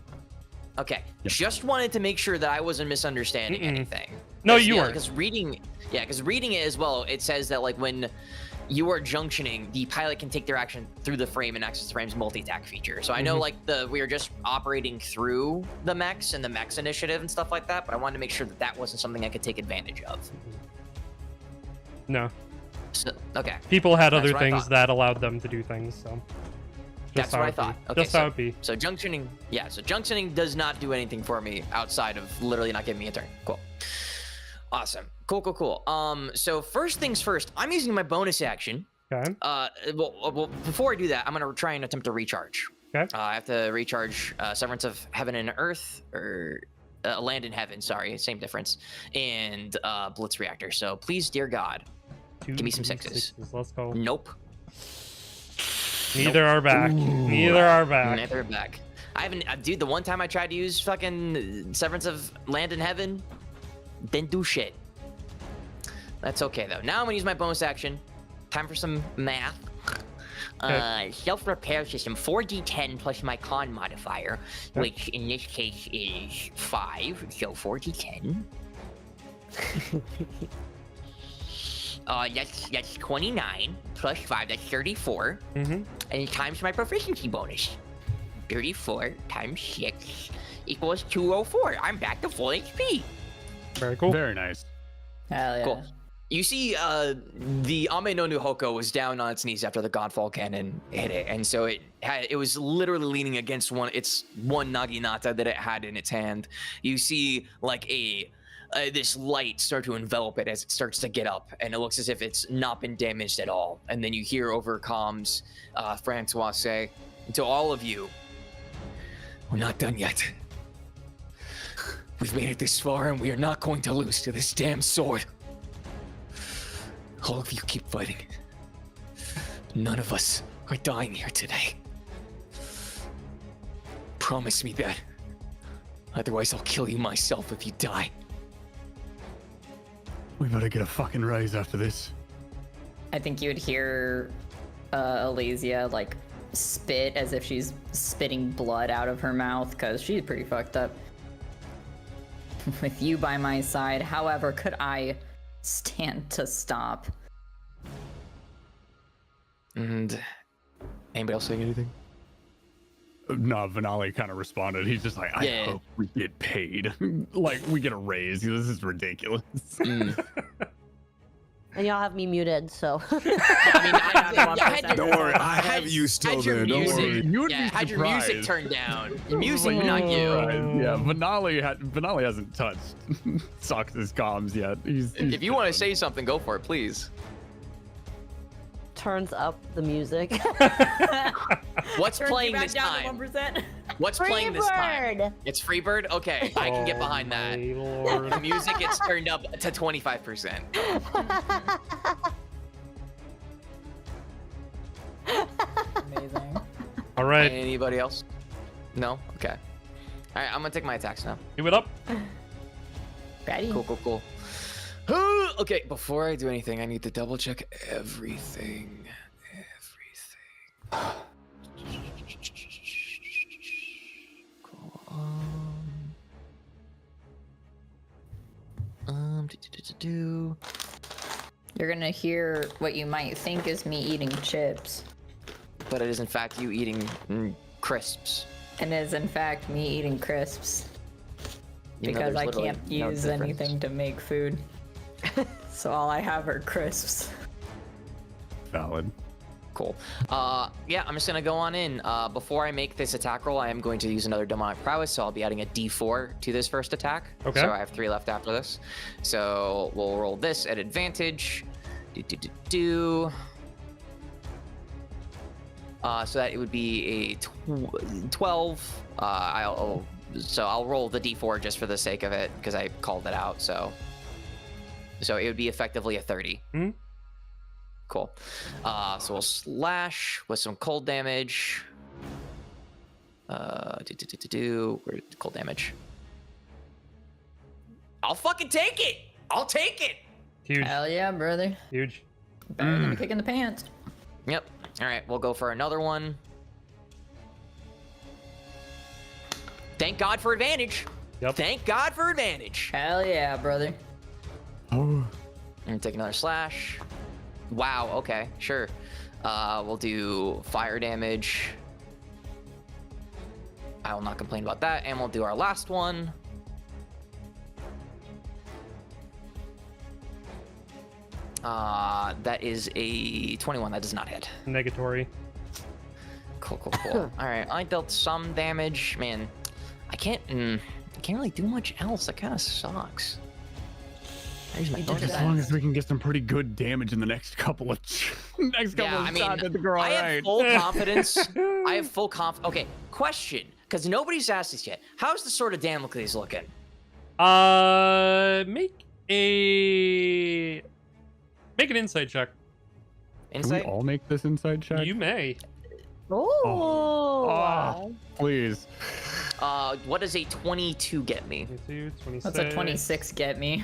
Okay, just wanted to make sure that I wasn't misunderstanding anything. No, 'Cause, you yeah, weren't. Because reading it as well, it says that like when you are junctioning, the pilot can take their action through the frame and access the frame's multi-attack feature. So I know like we were just operating through the Mechs and the Mechs initiative and stuff like that, but I wanted to make sure that that wasn't something I could take advantage of. No. So, okay. People had That's other what I things thought. that allowed them to do things, so. That's what I thought. Okay, Just how it be. So junctioning, so junctioning does not do anything for me outside of literally not giving me a turn. Cool. Awesome. Cool. So first things first, I'm using my bonus action. Okay. Well, before I do that, I'm gonna try and attempt to recharge. Okay. I have to recharge Severance of Heaven and Earth, or Land and Heaven. Sorry, same difference. And Blitz Reactor. So please, dear God, give me some 6s. Let's go. Nope. Neither are back. Neither are back. Neither back. I haven't, dude. The one time I tried to use fucking Severance of Land and Heaven, didn't do shit. That's okay though. Now I'm gonna use my bonus action. Time for some math. Self-repair system, 4d10 plus my con modifier, which in this case is 5, so 4d10. That's 29 plus 5, that's 34. Mm-hmm. And times my proficiency bonus. 34 times 6 equals 204. I'm back to full HP. Very cool. Very nice. Hell yeah. Cool. You see, the Ame no Nuhoko was down on its knees after the Godfall cannon hit it, and so it was literally leaning against one Naginata that it had in its hand. You see, like this light start to envelop it as it starts to get up, and it looks as if it's not been damaged at all. And then you hear over comms, Francois say, "To all of you, we're not done yet. We've made it this far, and we are not going to lose to this damn sword. All of you keep fighting. None of us are dying here today. Promise me that. Otherwise, I'll kill you myself if you die." We better get a fucking raise after this. I think you would hear Elysia like spit as if she's spitting blood out of her mouth because she's pretty fucked up. With you by my side, however, could I stand to stop? And anybody else saying anything? No, Vinali kind of responded. He's just like, I hope we get paid. Like, we get a raise. This is ridiculous. And y'all have me muted, so. Don't worry, I have you still there. Don't worry. You would be had your music surprised. turned down. Your music, not you. Yeah, Vinali hasn't touched Sox's comms yet. He's If you want to say something, go for it, please. Turns up the music. What's playing this time? What's playing this time? Freebird! It's Freebird? Okay, I can get behind that. My lord. The music gets turned up to 25%. Amazing. All right, Anybody else? No? Okay. All right, I'm gonna take my attacks now. give it up. Ready? Cool. Okay, before I do anything, I need to double check everything. Cool. You're gonna hear what you might think is me eating chips, But it is in fact you eating crisps. and is in fact me eating crisps Even though because there's I literally can't no use difference. anything to make food. So all I have are crisps. valid. Cool. Yeah, I'm just gonna go on in. Before I make this attack roll, I am going to use another demonic prowess, so I'll be adding a D4 to this first attack. Okay. So I have 3 left after this. So we'll roll this at advantage. So that it would be a 12. So I'll roll the D4 just for the sake of it because I called it out. So it would be effectively a 30. Hmm? Cool. So we'll slash with some cold damage. Where's cold damage? I'll fucking take it. I'll take it. Huge, Hell yeah, brother. huge. Better than a kick in the pants. Yep. All right, we'll go for another one. Thank God for advantage. Yep. Thank God for advantage. Hell yeah, brother. Oh, And take another slash. Wow, okay, sure. We'll do fire damage. I will not complain about that. And we'll do our last one. That is a 21. That does not hit. Negatory. Cool. All right, I dealt some damage. Man, I can't really do much else. That kind of sucks. I use my You did bonus as that. long as we can get some pretty good damage in the next couple of shots, I think we're all I have right. full confidence. I have full confidence. Okay, question, because nobody's asked this yet. How's the Sword of Damocles looking? Make an insight check. Can we Insight? all make this inside check? You may. Oh. Please. What does a 22 get me? 22, 26. What's a 26 get me?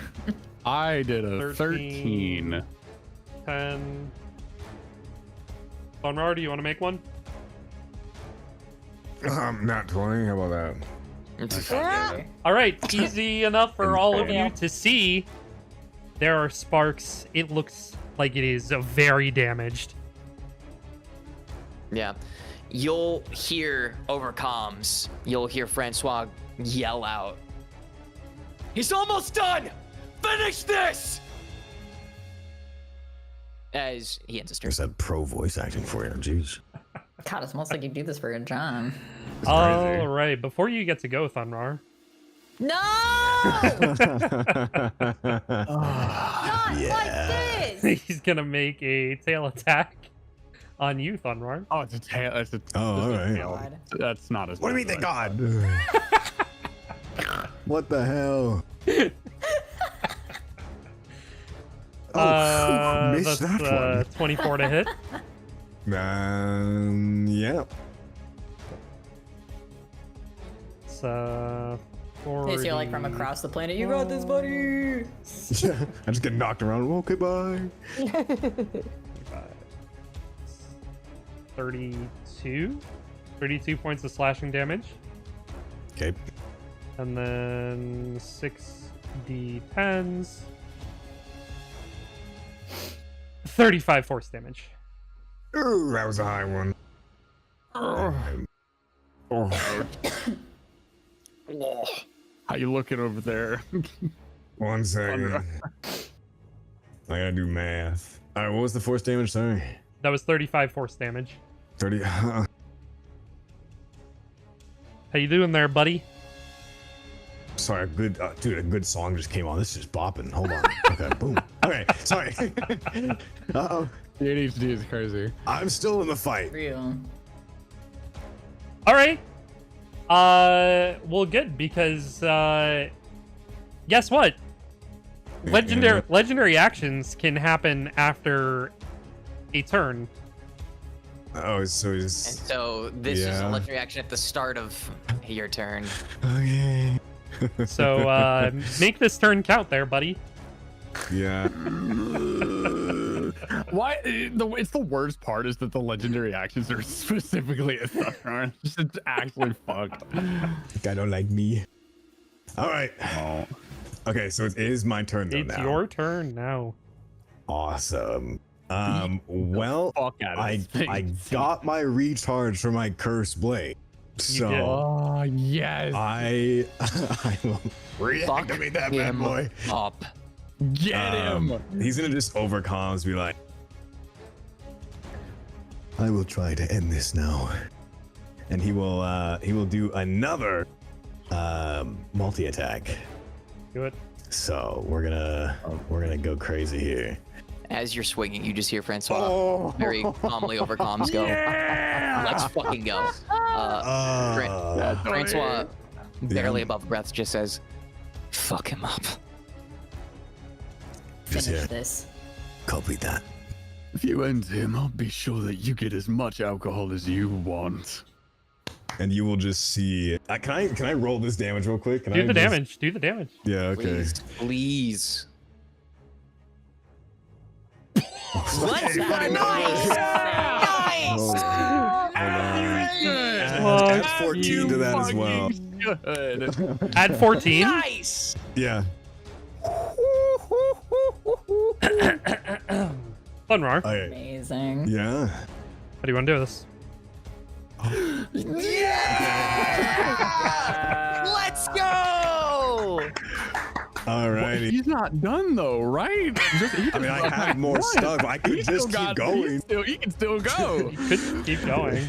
I did a 13. 13. 10. Bonrar, do you want to make one? Not 20. How about that? All right, easy enough for all of you Yeah. to see. There are sparks. It looks like it is very damaged. Yeah. you'll hear over comms, you'll hear Francois yell out, "He's almost done! Finish this!" As he ends his turn. There's that pro voice acting for you. Jeez. God, it smells like you do this for a job. All right, before you get to go, Thunrar. No! Not like this! He's gonna make a tail attack on you, Thunrar. Oh, it's a tail. It's a, Oh, all right. God. That's not as. What do you mean, thank God? What the hell? Missed That's that one. 24 to hit. Yeah. It's They see you like from across the planet. You got this, buddy! I just get knocked around. Okay, bye. 32 points of slashing damage, Okay. and then 6d10s, 35 force damage. Ooh, that was a high one. How you looking over there? 1 second. I gotta do math. All right, what was the force damage? Sorry. That was 35 force damage. 30. How you doing there, buddy? Sorry, a good dude. A good song just came on. This is bopping. Hold on. Okay, boom. Okay, sorry. Uh-oh. The ADHD is crazy. I'm still in the fight. Real. All right. Well, good, because guess what? Legendary actions can happen after a turn. Oh, so And he's so this is a Yeah. legendary action at the start of your turn. okay. So make this turn count there, buddy. Yeah. Why? It's the worst part is that the legendary actions are specifically a Thunrar. It's actually fucked. Guy don't like me. All right. Oh. Okay, so it is my turn though It's now. your turn now. Awesome. Well, Fuck out of I this thing. I got my recharge for my cursed blade, so did. Oh yes. I will reactivate that bad him boy. up. Get him. He's gonna just overcomms, be like, I will try to end this now, and he will do another multi attack. Do it. So we're gonna go crazy here. As you're swinging, you just hear Francois Oh. very calmly over comms go, "Let's fucking go." Francois, barely above breath, just says, "Fuck him up." Just Finish here. this. Copy that. If you end him, I'll be sure that you get as much alcohol as you want. And you will just see. Can I roll this damage real quick? Can Do I the just- damage. Do the damage. Yeah. Okay. Please. Let's go. Nice! Nice! Hold on. Fuck Add 14 to that as well. Good. Add 14. Nice! Yeah. Thunrar. Okay. Amazing. Yeah. How do you want to do this? Let's go! Alrighty. He's not done though, right? I mean, I have more stuff. I could just keep going. He can still go. You could keep going.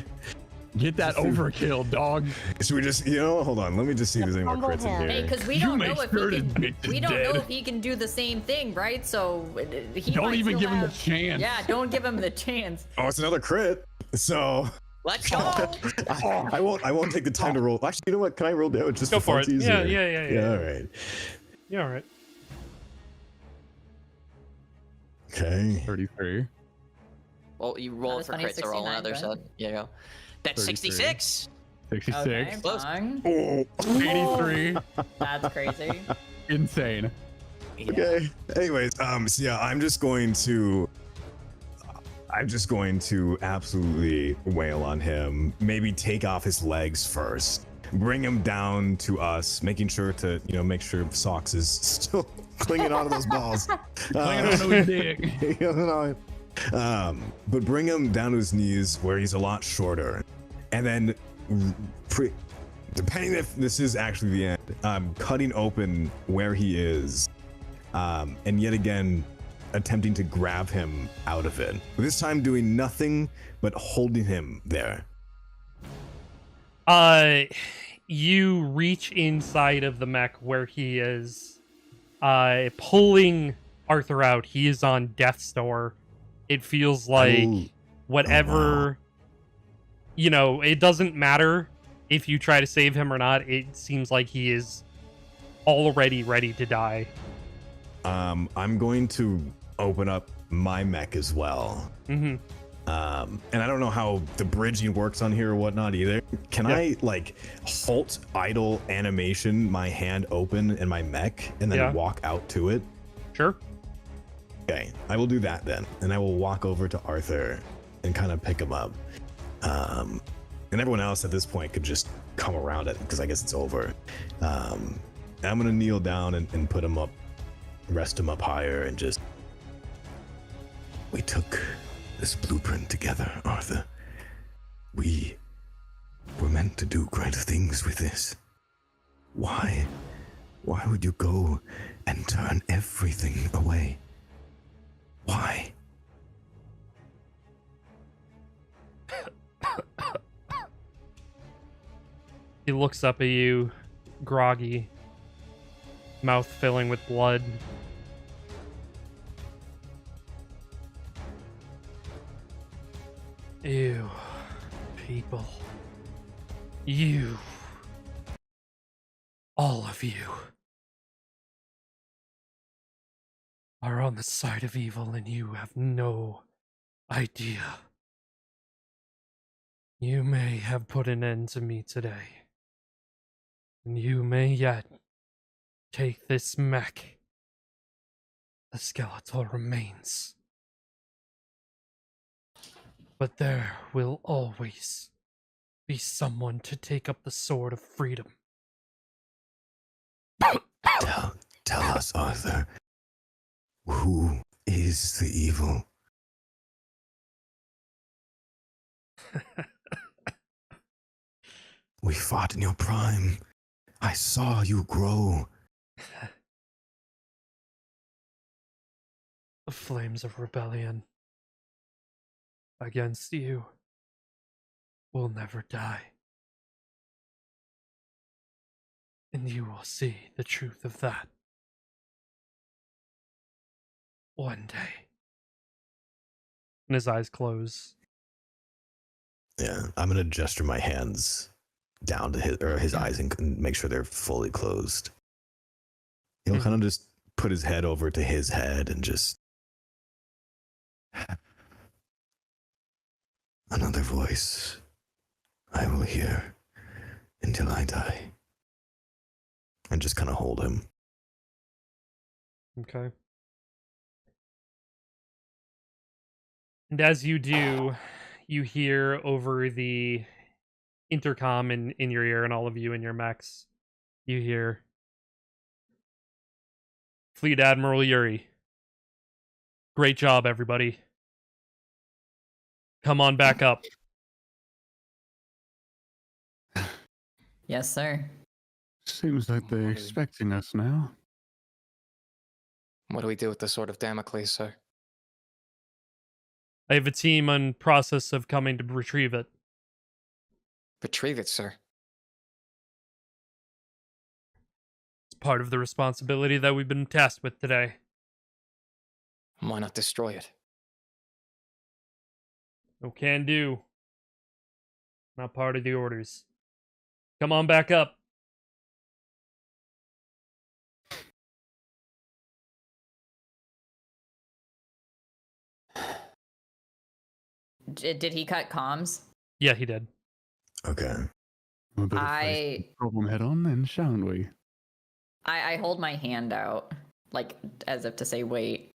Get that overkill, dog. Should we just, hold on. Let me just see if there's any more Fumble crits in him. here. Hey, because we You don't make know if sure he this can. bitch is We don't know dead. if he can do the same thing, right? So he Don't might even still give him the have- chance. Yeah, don't give him the chance. Oh, it's another crit. So Let's go! I won't take the time to roll. Actually, you know what? Can I roll damage just Go for it. funsies, Yeah, or- yeah. All right. Yeah, all right. Okay. 33. Well, you roll That for was funny, crits, so roll 69, another go set. Yeah, go. That's 33. 66! 66. Okay, Close. fine. Oh. 83. That's crazy. Insane. Yeah. Okay. Anyways, so yeah, I'm just going to absolutely wail on him. Maybe take off his legs first. Bring him down to us, making sure to, make sure Socks is still clinging onto those balls. Clinging onto his dick. But bring him down to his knees where he's a lot shorter. and then, depending if this is actually the end, cutting open where he is, and yet again attempting to grab him out of it. This time doing nothing but holding him there. You reach inside of the mech where he is, pulling Arthur out. He is on death's door. It feels like whatever, you know, it doesn't matter if you try to save him or not. It seems like he is already ready to die. I'm going to open up my mech as well. Mm-hmm. And I don't know how the bridging works on here or whatnot either. Can I like halt idle animation my hand open in my mech and then walk out to it? Sure. Okay, I will do that then. And I will walk over to Arthur and kind of pick him up. And everyone else at this point could just come around it because I guess it's over. And I'm gonna kneel down and put him up, rest him up higher, and just... We took this blueprint together, Arthur. We were meant to do great things with this. Why? Why would you go and turn everything away? Why? He looks up at you, groggy, mouth filling with blood. You people. You. All of you are on the side of evil and you have no idea. You may have put an end to me today. And you may yet take this mech. The skeletal remains. But there will always be someone to take up the sword of freedom. Tell us, Arthur. Who is the evil? We fought in your prime. I saw you grow. The flames of rebellion against you will never die. And you will see the truth of that one day. And his eyes close. Yeah, I'm gonna gesture my hands down to his eyes and make sure they're fully closed. He'll kind of just put his head over to his head and just... Another voice I will hear until I die. And just kind of hold him. Okay. And as you do, you hear over the intercom in your ear, and all of you in your mechs, you hear, Fleet Admiral Yuri. Great job, everybody. Come on back up. Yes, sir. Seems like they're expecting us now. What do we do with the Sword of Damocles, sir? I have a team in process of coming to retrieve it. Retrieve it, sir. It's part of the responsibility that we've been tasked with today. Why not destroy it? No can do. Not part of the orders. Come on back up. Did he cut comms? Yeah, he did. Okay. We better face the problem head on then, shan't we? I hold my hand out, like as if to say, wait.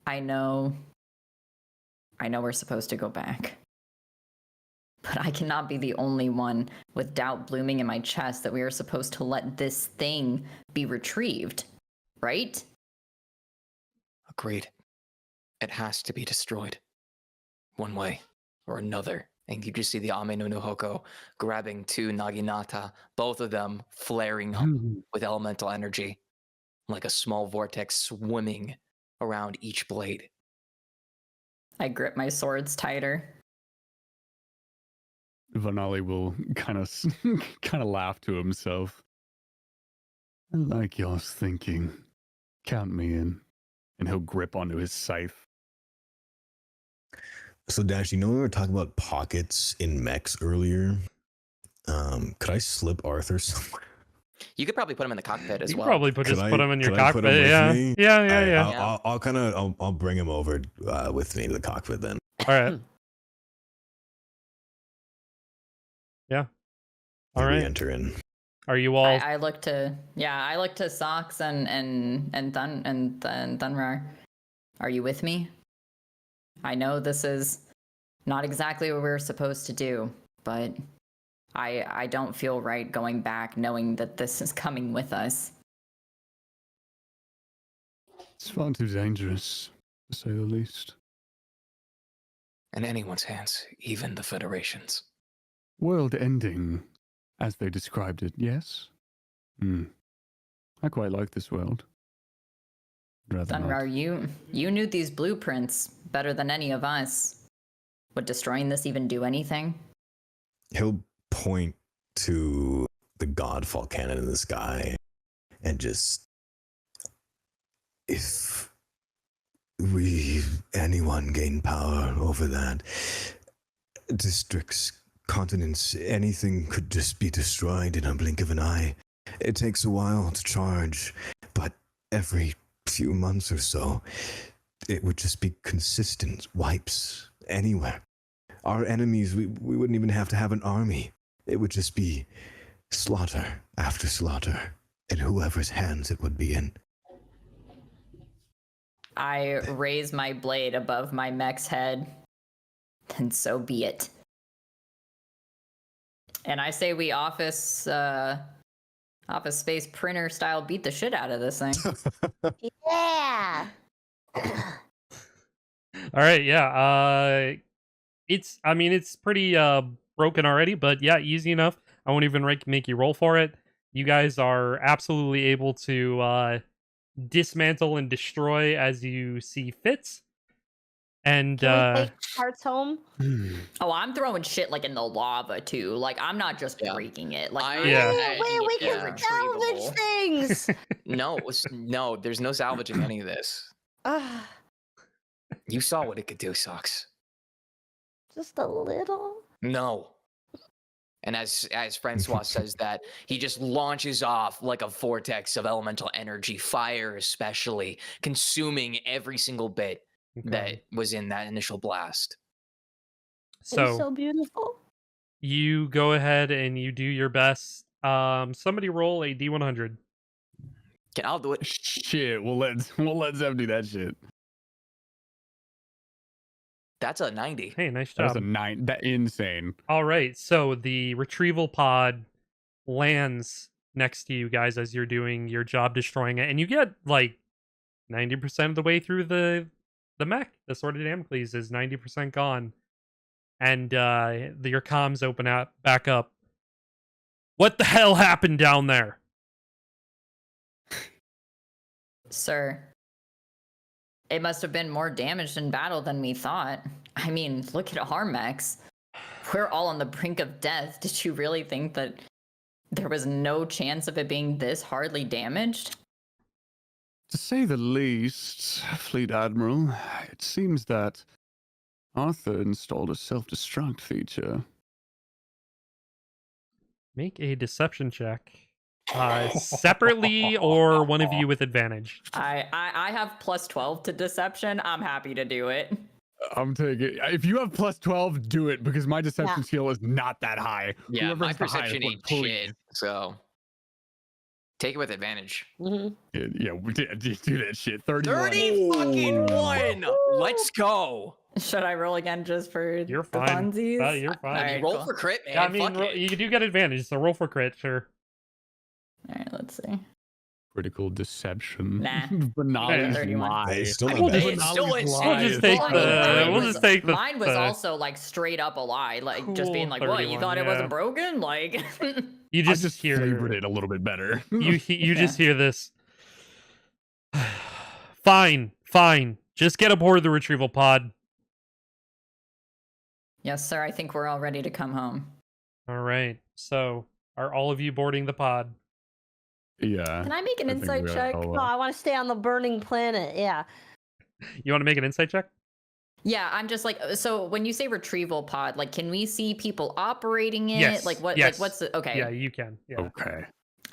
I know we're supposed to go back. But I cannot be the only one with doubt blooming in my chest that we are supposed to let this thing be retrieved, right? Agreed. It has to be destroyed. one way or another. And you just see the Ame no Hoko grabbing 2 Naginata, both of them flaring up with elemental energy, like a small vortex swimming around each blade. I grip my swords tighter. Vanali will kind of laugh to himself. I like y'all's thinking. Count me in. And he'll grip onto his scythe. So Dash, you know we were talking about pockets in mechs earlier. Could I slip Arthur somewhere? You could probably put him in the cockpit as You well. could probably put him in your could I put him cockpit. with Yeah. me? Yeah. I'll bring him over with me to the cockpit then. All right. Yeah. All Maybe right. enter in. Are you all? I look to Socks and Thunrar. Are you with me? I know this is not exactly what we're supposed to do, but I don't feel right going back knowing that this is coming with us. It's far too dangerous, to say the least. In anyone's hands, even the Federation's. World ending, as they described it, yes? I quite like this world. Rather not. Thunrar, you knew these blueprints better than any of us. Would destroying this even do anything? He'll point to the godfall cannon in the sky and just, if anyone gain power over that, districts, continents, anything could just be destroyed in a blink of an eye. It takes a while to charge, but every few months or so, it would just be consistent wipes anywhere. Our enemies, we wouldn't even have to have an army. It would just be slaughter after slaughter, in whoever's hands it would be in. I raise my blade above my mech's head, and so be it. And I say we office space printer style beat the shit out of this thing. Yeah. All right. Yeah. It's pretty broken already, but yeah, easy enough. I won't even make you roll for it. You guys are absolutely able to dismantle and destroy as you see fit. And Can we take parts home? Oh, I'm throwing shit like in the lava too. Like I'm not just breaking it. Like Wait, we can salvage things. No, there's no salvaging any of this. You saw what it could do, Socks. Just a little. No. And as Francois says that, he just launches off like a vortex of elemental energy, fire especially, consuming every single bit that was in that initial blast. It's so beautiful. You go ahead and you do your best. Somebody roll a D100. I'll do it. Shit, we'll let Zev do that shit. That's a 90. Hey, nice job. That's a 9. That insane. All right, so the retrieval pod lands next to you guys as you're doing your job destroying it, and you get like 90% of the way through the mech. The Sword of Damocles is 90% gone, and your comms open up back up. What the hell happened down there? Sir, it must have been more damaged in battle than we thought. I mean, look at our mechs. We're all on the brink of death. Did you really think that there was no chance of it being this hardly damaged? To say the least, Fleet Admiral, it seems that Arthur installed a self-destruct feature. Make a deception check. Separately or one of you with advantage. I have plus 12 to deception. I'm happy to do it. I'm taking. If you have plus 12, do it because my deception skill is not that high. Yeah, Whoever my has the highest perception one, ain't please. shit. So take it with advantage. Yeah, do that shit. 31. 30 fucking 1. Let's go. Should I roll again just for You're the fine. funsies? You're fine. All right, Roll cool. for crit, man. Yeah, I mean, Fuck it. you do get advantage, so roll for crit, sure. All right, let's see. Critical deception. Nah. Banali's 31. lie. Hey, still I not mean, bad. it's still Banali's insane. lie We'll just is take Well, I the. mean, mine We'll was- just take the. Mine was the- also like straight up a lie, like just being Cool, like, "What? You 31, thought it yeah. wasn't broken?" Like, You I just, just hear. flavored it a little bit better. You just hear this. Fine, fine. Just get aboard the retrieval pod. yes, sir. I think we're all ready to come home. All right. So, are all of you boarding the pod? Yeah. Can I make an I think insight we are check? all, Oh, I want to stay on the burning planet. Yeah. You want to make an insight check? Yeah, I'm just like, so when you say retrieval pod, like, can we see people operating it? Yes. Like, what? Yes. Like, what's the? Okay. Yeah, you can. Yeah. Okay.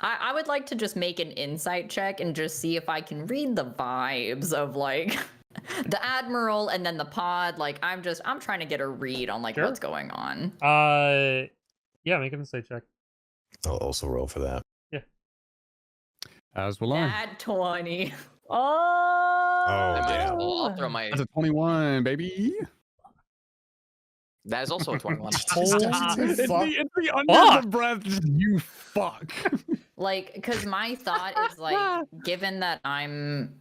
I would like to just make an insight check and just see if I can read the vibes of like the admiral and then the pod. Like, I'm trying to get a read on like Sure. what's going on. Yeah, make an insight check. I'll also roll for that. As will I. Nat 20. Oh. Oh, damn. I'll throw my. That's a 21, baby. That is also a 21. It's the under Fuck. the breath. You fuck. Like, because my thought is like, given that I'm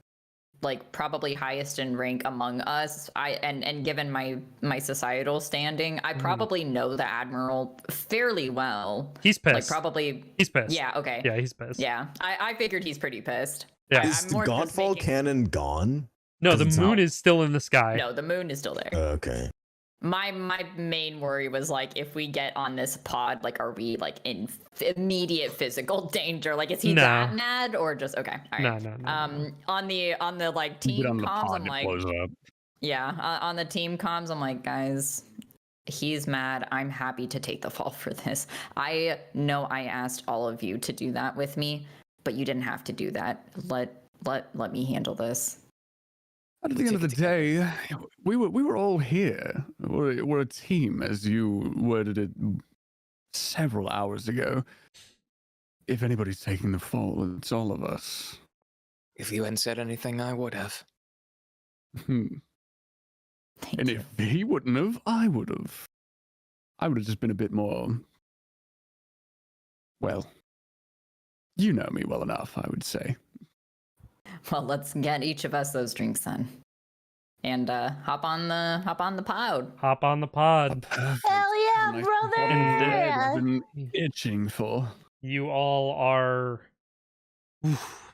like probably highest in rank among us, and given my societal standing, I probably know the admiral fairly well. He's pissed. Like, probably. He's pissed. Yeah. Okay. Yeah, he's pissed. Yeah, I figured he's pretty pissed. Yeah. Is I'm the more just Godfall making- cannon gone? No, the Doesn't moon sound- is still in the sky. No, the moon is still there. Okay. My main worry was like, if we get on this pod, like, are we like in immediate physical danger? Like, is he No. that mad or just okay? All right. No. On the like You team get on the comms, pod, I'm it like, blows up. yeah. On the team comms, I'm like, guys, he's mad. I'm happy to take the fall for this. I know I asked all of you to do that with me, but you didn't have to do that. Let me handle this. At the end of the day, we were all here. We're a team, as you worded it several hours ago. If anybody's taking the fall, it's all of us. If you hadn't said anything, I would have. Thank And you. if he wouldn't have, I would have. I would have just been a bit more. Well, you know me well enough, I would say. Well, let's get each of us those drinks then, and hop on the pod. Hop on the pod. Perfect. Hell yeah, Nice brother! and Yeah. I've been itching for. You all are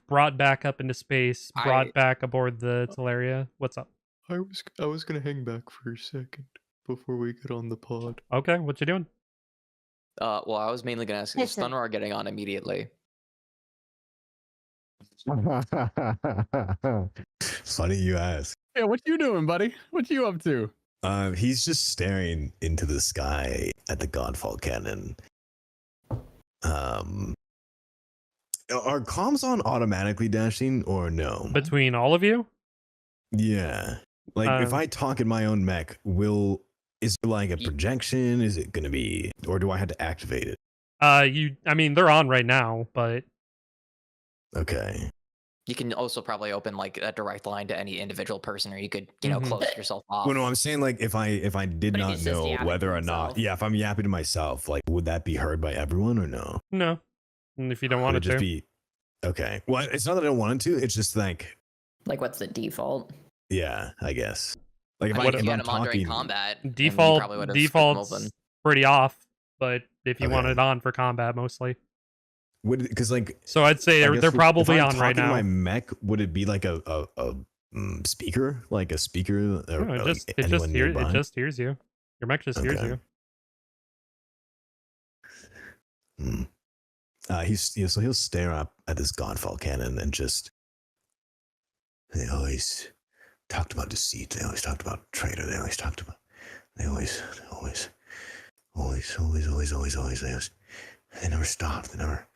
brought back up into space, brought back aboard the Teleria. What's up? I was gonna hang back for a second before we get on the pod. Okay, what you doing? Well, I was mainly gonna ask, is Listen. Thunroar getting on immediately? Funny you ask. Yeah, what you doing, buddy? What you up to? He's just staring into the sky at the Godfall cannon. Are comms on automatically dashing or no? Between all of you? Yeah. Like if Um, I talk in my own mech, is it like a projection? Is it gonna be, or do I have to activate it? I mean, they're on right now, but Okay. You can also probably open like a direct line to any individual person, or you could, you know, Mhm. close yourself off. Well, no, I'm saying like if I did But if not he's just know yapping whether to or not, himself. yeah, if I'm yapping to myself, like would that be heard by everyone or no? no. And if you don't Would want it it just to. be okay? Well, it's not that I don't want it to. It's just like, Like, what's the default? yeah, I guess. Like if, I I, mean, if if you I'm had him on during talking, combat, then you Default probably would've skipped him default's open. pretty off, but if you want Okay. it on for combat mostly. because like So I'd say I they're, guess they're if probably I'm on right talking to now. my mech, would it be like a speaker, like a speaker? Or, No, it like, just anyone nearby? it just hears you. Your mech just hears Okay. you. So he'll stare up at this Godfall cannon and just. They always talked about deceit. They always talked about traitor. They always talked about. They always. They never stopped. They never.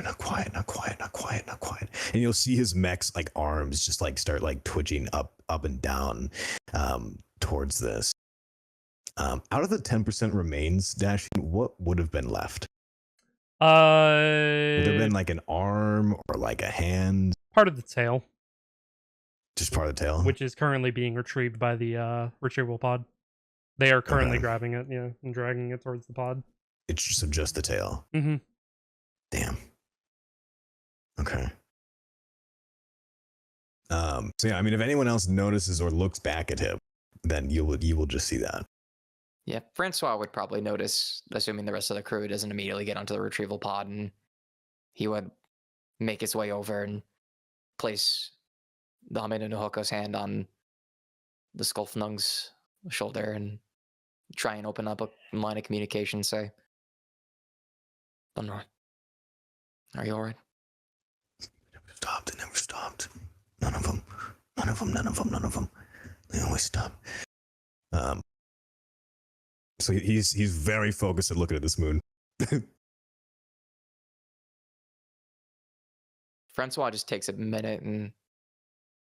Not quiet. And you'll see his mech's like arms just like start like twitching up and down, towards this. Out of the 10% remains, Dashing, what would have been left? Would there have been like an arm or like a hand? Part of the tail, Just part of the tail? which is currently being retrieved by the retrieval pod. They are currently Okay. grabbing it, yeah, and dragging it towards the pod. It's just the tail. Mm-hmm. Damn. Okay. So yeah, I mean, if anyone else notices or looks back at him, then you will just see that. Yeah, Francois would probably notice, assuming the rest of the crew doesn't immediately get onto the retrieval pod, and he would make his way over and place the Hamid Nuhoko's hand on the Skulfnung's shoulder and try and open up a line of communication, say, Bunroy, are you alright? Stopped. They never stopped. None of them. None of them. None of them. None of them. They always stop. So he's very focused at looking at this moon. Francois just takes a minute and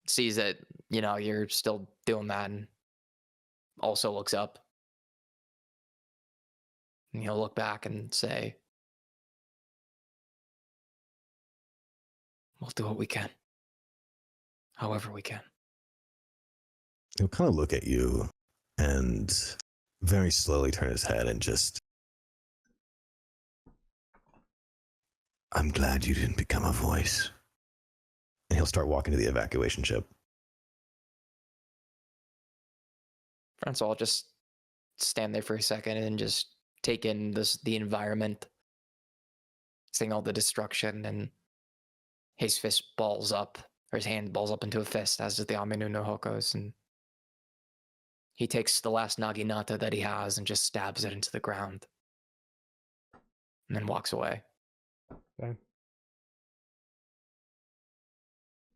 sees that, you're still doing that, and also looks up. And he'll look back and say, we'll do what we can. However we can. He'll kind of look at you and very slowly turn his head and just, I'm glad you didn't become a voice. And he'll start walking to the evacuation ship. Francois will just stand there for a second and just take in the environment, seeing all the destruction, and his fist balls up, or his hand balls up into a fist, as does the Aminu no Hoko's, and he takes the last Naginata that he has and just stabs it into the ground, and then walks away. Okay.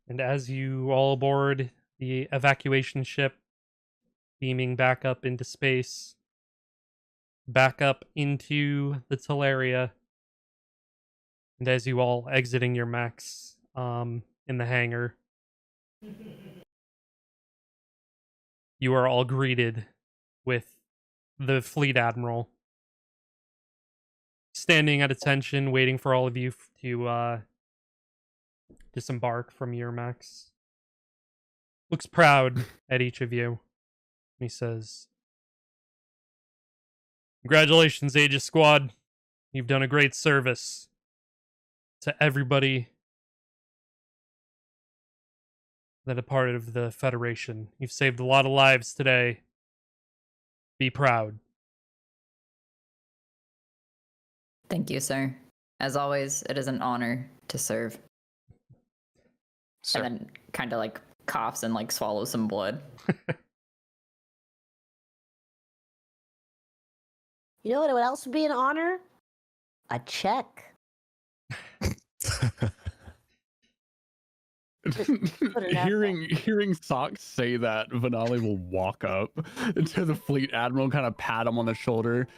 And as you all board the evacuation ship, beaming back up into space, back up into the Teleria, and as you all exiting your mechs in the hangar, you are all greeted with the fleet admiral standing at attention, waiting for all of you to disembark from your mechs. Looks proud at each of you. He says, "Congratulations, Aegis Squad. You've done a great service to everybody that are part of the Federation. You've saved a lot of lives today. Be proud." Thank you, sir. As always, it is an honor to serve. Sir. And then kind of like coughs and like swallows some blood. You know what else would be an honor? A check. Put it out hearing Socks say that, Vanali will walk up to the fleet admiral, kind of pat him on the shoulder.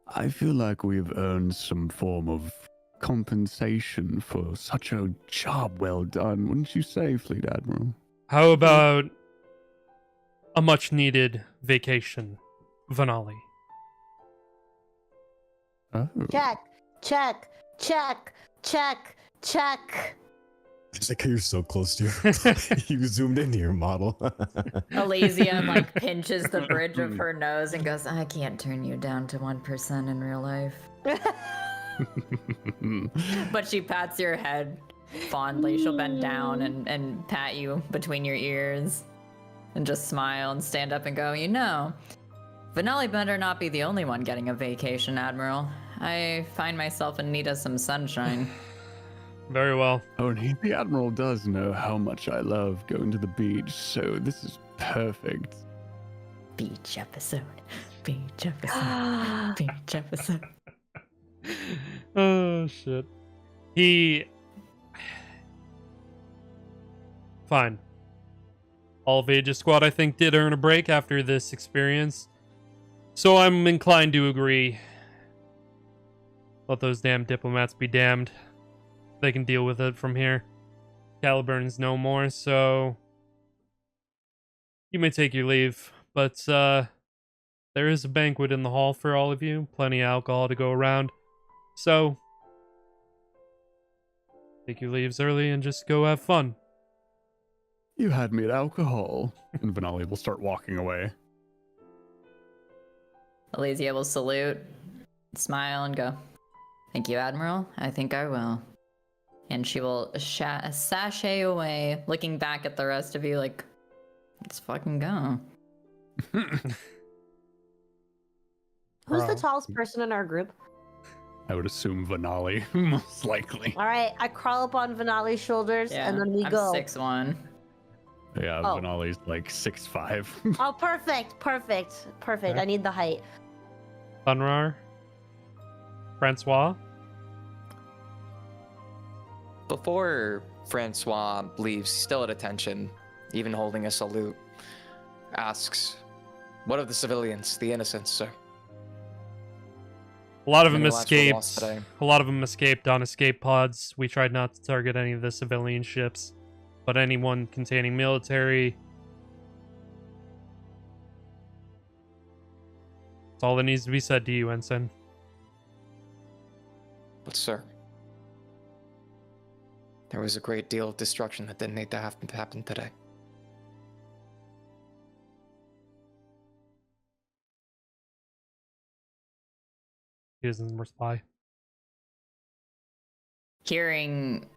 I feel like we've earned some form of compensation for such a job well done, wouldn't you say, fleet admiral? How about a much needed vacation, Vanali? Oh. Check, check, check, check, check. It's like you're so close to your, you zoomed into your model. Elysium like pinches the bridge of her nose and goes, I can't turn you down to 1% in real life. But she pats your head fondly. She'll bend down and pat you between your ears and just smile and stand up and go, Vanali better not be the only one getting a vacation, Admiral. I find myself in need of some sunshine. Very well. Oh, and the Admiral does know how much I love going to the beach, so this is perfect. Beach episode. Beach episode. Beach episode. Oh, shit. Fine. All of Aegis Squad, I think, did earn a break after this experience. So I'm inclined to agree. Let those damn diplomats be damned. They can deal with it from here. Caliburn's no more, so you may take your leave. But there is a banquet in the hall for all of you. Plenty of alcohol to go around. So take your leaves early and just go have fun. You had me at alcohol. And Vanali will start walking away. Elysia will salute, smile, and go, Thank you, Admiral. I think I will. And she will sashay away, looking back at the rest of you like, let's fucking go. Who's the Bro. tallest person in our group? I would assume Vanali, most likely. All right, I crawl up on Vanali's shoulders and then we I'm go. 6'1". Yeah, Oh. Vanali's like 6'5". Oh, perfect. Okay. I need the height. Thunrar. Francois. Before Francois leaves, still at attention, even holding a salute, asks, "What of the civilians, the innocents, sir?" A lot of them Many lives were lost escaped. today. A lot of them escaped on escape pods. We tried not to target any of the civilian ships, but anyone containing military. That's all that needs to be said to you, Ensign. But sir, there was a great deal of destruction that didn't need to happen today. He doesn't reply. Hearing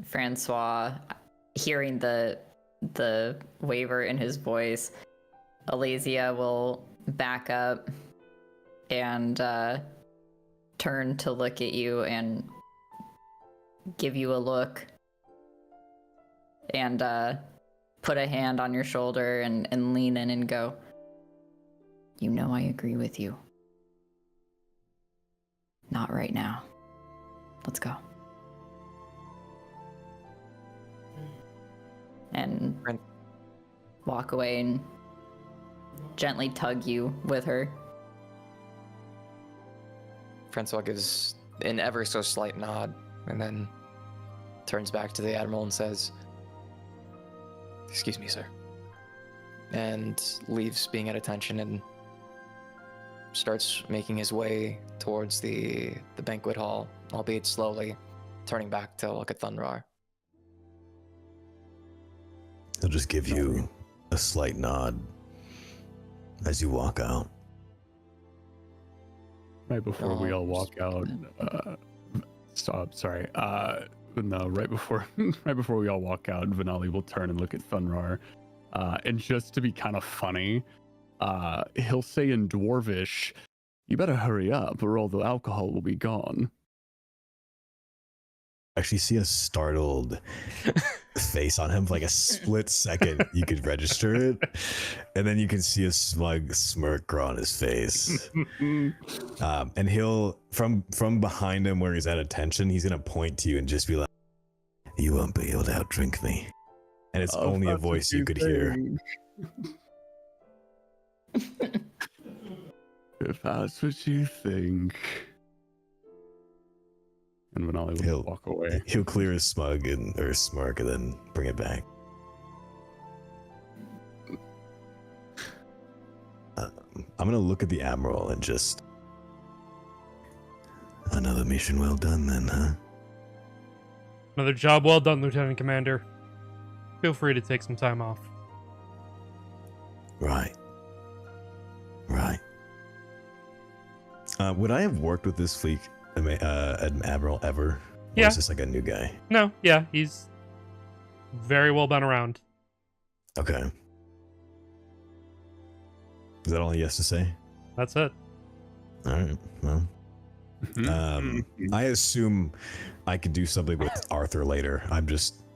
Francois, hearing the waver in his voice, Alesia will back up and turn to look at you and give you a look and put a hand on your shoulder and lean in and go, "You know I agree with you. Not right now. Let's go." And Right. walk away and gently tug you with her. Francois gives an ever so slight nod and then turns back to the Admiral and says, "Excuse me, sir," and leaves being at attention and starts making his way towards the banquet hall, albeit slowly, turning back to look at Thunrar. He'll just give you a slight nod as you walk out. Right before we all walk out, no, right before we all walk out, Vanali will turn and look at Thunrar, and just to be kind of funny, he'll say in Dwarvish, "You better hurry up, or all the alcohol will be gone." Actually, see a startled face on him for like a split second. You could register it, and then you can see a smug smirk grow on his face. And he'll from behind him where he's at attention, he's gonna point to you and just be like, "You won't be able to outdrink me." And it's Oh, only a that's what voice you could hear. think. If that's what you think. And Vanali will He'll- walk away. He'll clear his smug or smirk and then bring it back. I'm gonna look at the Admiral and just... Another mission well done then, huh? Another job well done, Lieutenant Commander. Feel free to take some time off. Right. Would I have worked with this fleet Admiral ever? Or Yeah. is this like a new guy? No, yeah, he's very well been around. Okay. Is that all he has to say? That's it. All right. Well, I assume I could do something with Arthur later.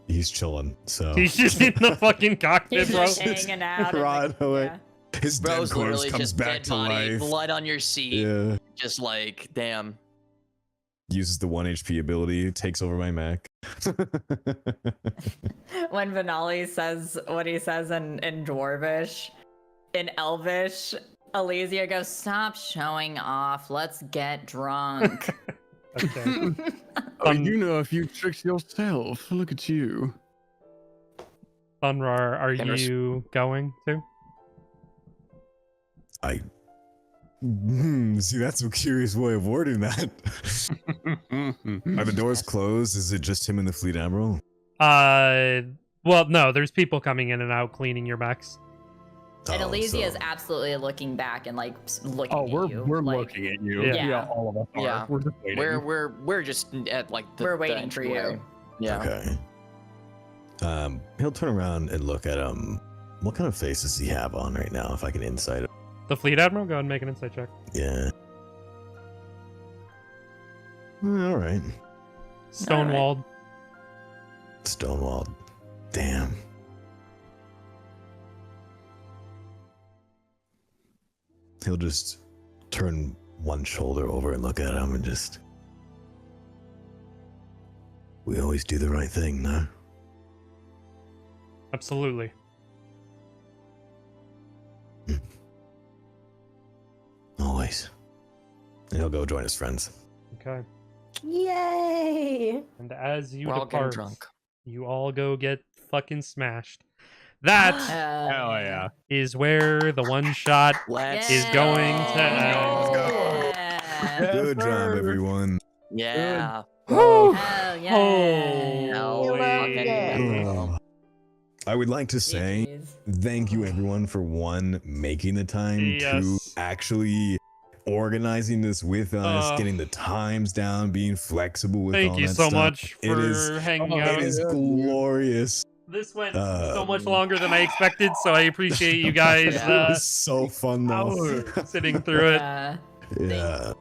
He's chilling. So He's just in the fucking cockpit, He's bro. just hanging out. Right away. Yeah. His dead Bro's corpse literally comes just back dead to body, life. blood on your seat. Yeah. Just like, damn. Uses the 1 HP ability, takes over my mech. When Vanali says what he says in Dwarvish, in Elvish, Alesia goes, "Stop showing off. Let's get drunk." Okay. Oh, you know a few tricks yourself. Look at you. Thunrar, are And you going to? See, that's a curious way of wording that. Are the doors closed? Is it just him and the Fleet Admiral? Well, no, there's people coming in and out cleaning your mechs. And Oh, Elysia is so- absolutely looking back and like looking Oh, at you. we're like, looking at you. Yeah. Yeah, all of us are. Yeah. We're just waiting. We're just at like the We're the waiting for you. entryway. Yeah. Okay. He'll turn around and look at him. What kind of face does he have on right now? If I can insight it. The Fleet Admiral, go ahead and make an insight check. Yeah. All right. Stonewalled. Stonewalled. Damn. He'll just turn one shoulder over and look at him and just. We always do the right thing, no? Absolutely. Always. And he'll go join his friends. Okay. Yay! And as you We're all getting depart, drunk. you all go get fucking smashed. That Hell yeah. is where the one shot Let's is going to end. Yeah. Good job, everyone. Yeah. Whew. Hell yeah. Holy. loved it. Oh. I would like to say GGs. thank you, everyone, for making the time to Yes. actually organizing this with us, getting the times down, being flexible with all Thank you that so stuff. much It for is- hanging out. It is glorious. This went so much Um, longer than I expected, so I appreciate you guys It was so fun, though. sitting through it. Yeah. Yeah.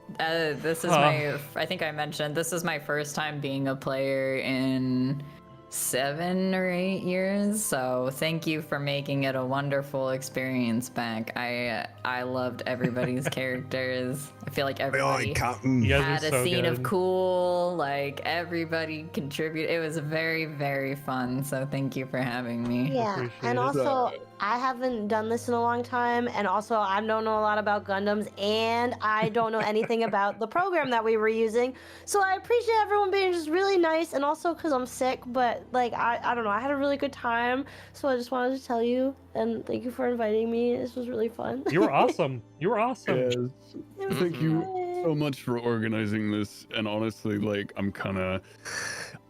This is my. I think I mentioned this is my first time being a player in 7 or 8 years. So thank you for making it a wonderful experience back. I loved everybody's characters. I feel like everybody Captain. You guys had are a so scene good. of cool. Like everybody contributed. It was very very fun. So thank you for having me. Yeah, Appreciate and it. also I haven't done this in a long time, and also I don't know a lot about Gundams, and I don't know anything about the program that we were using. So I appreciate everyone being just really nice, and also because I'm sick, but like I don't know, I had a really good time, so I just wanted to tell you, and thank you for inviting me. This was really fun. You were awesome. You were awesome. Yes. It was Thank you fun. so much for organizing this. And honestly, like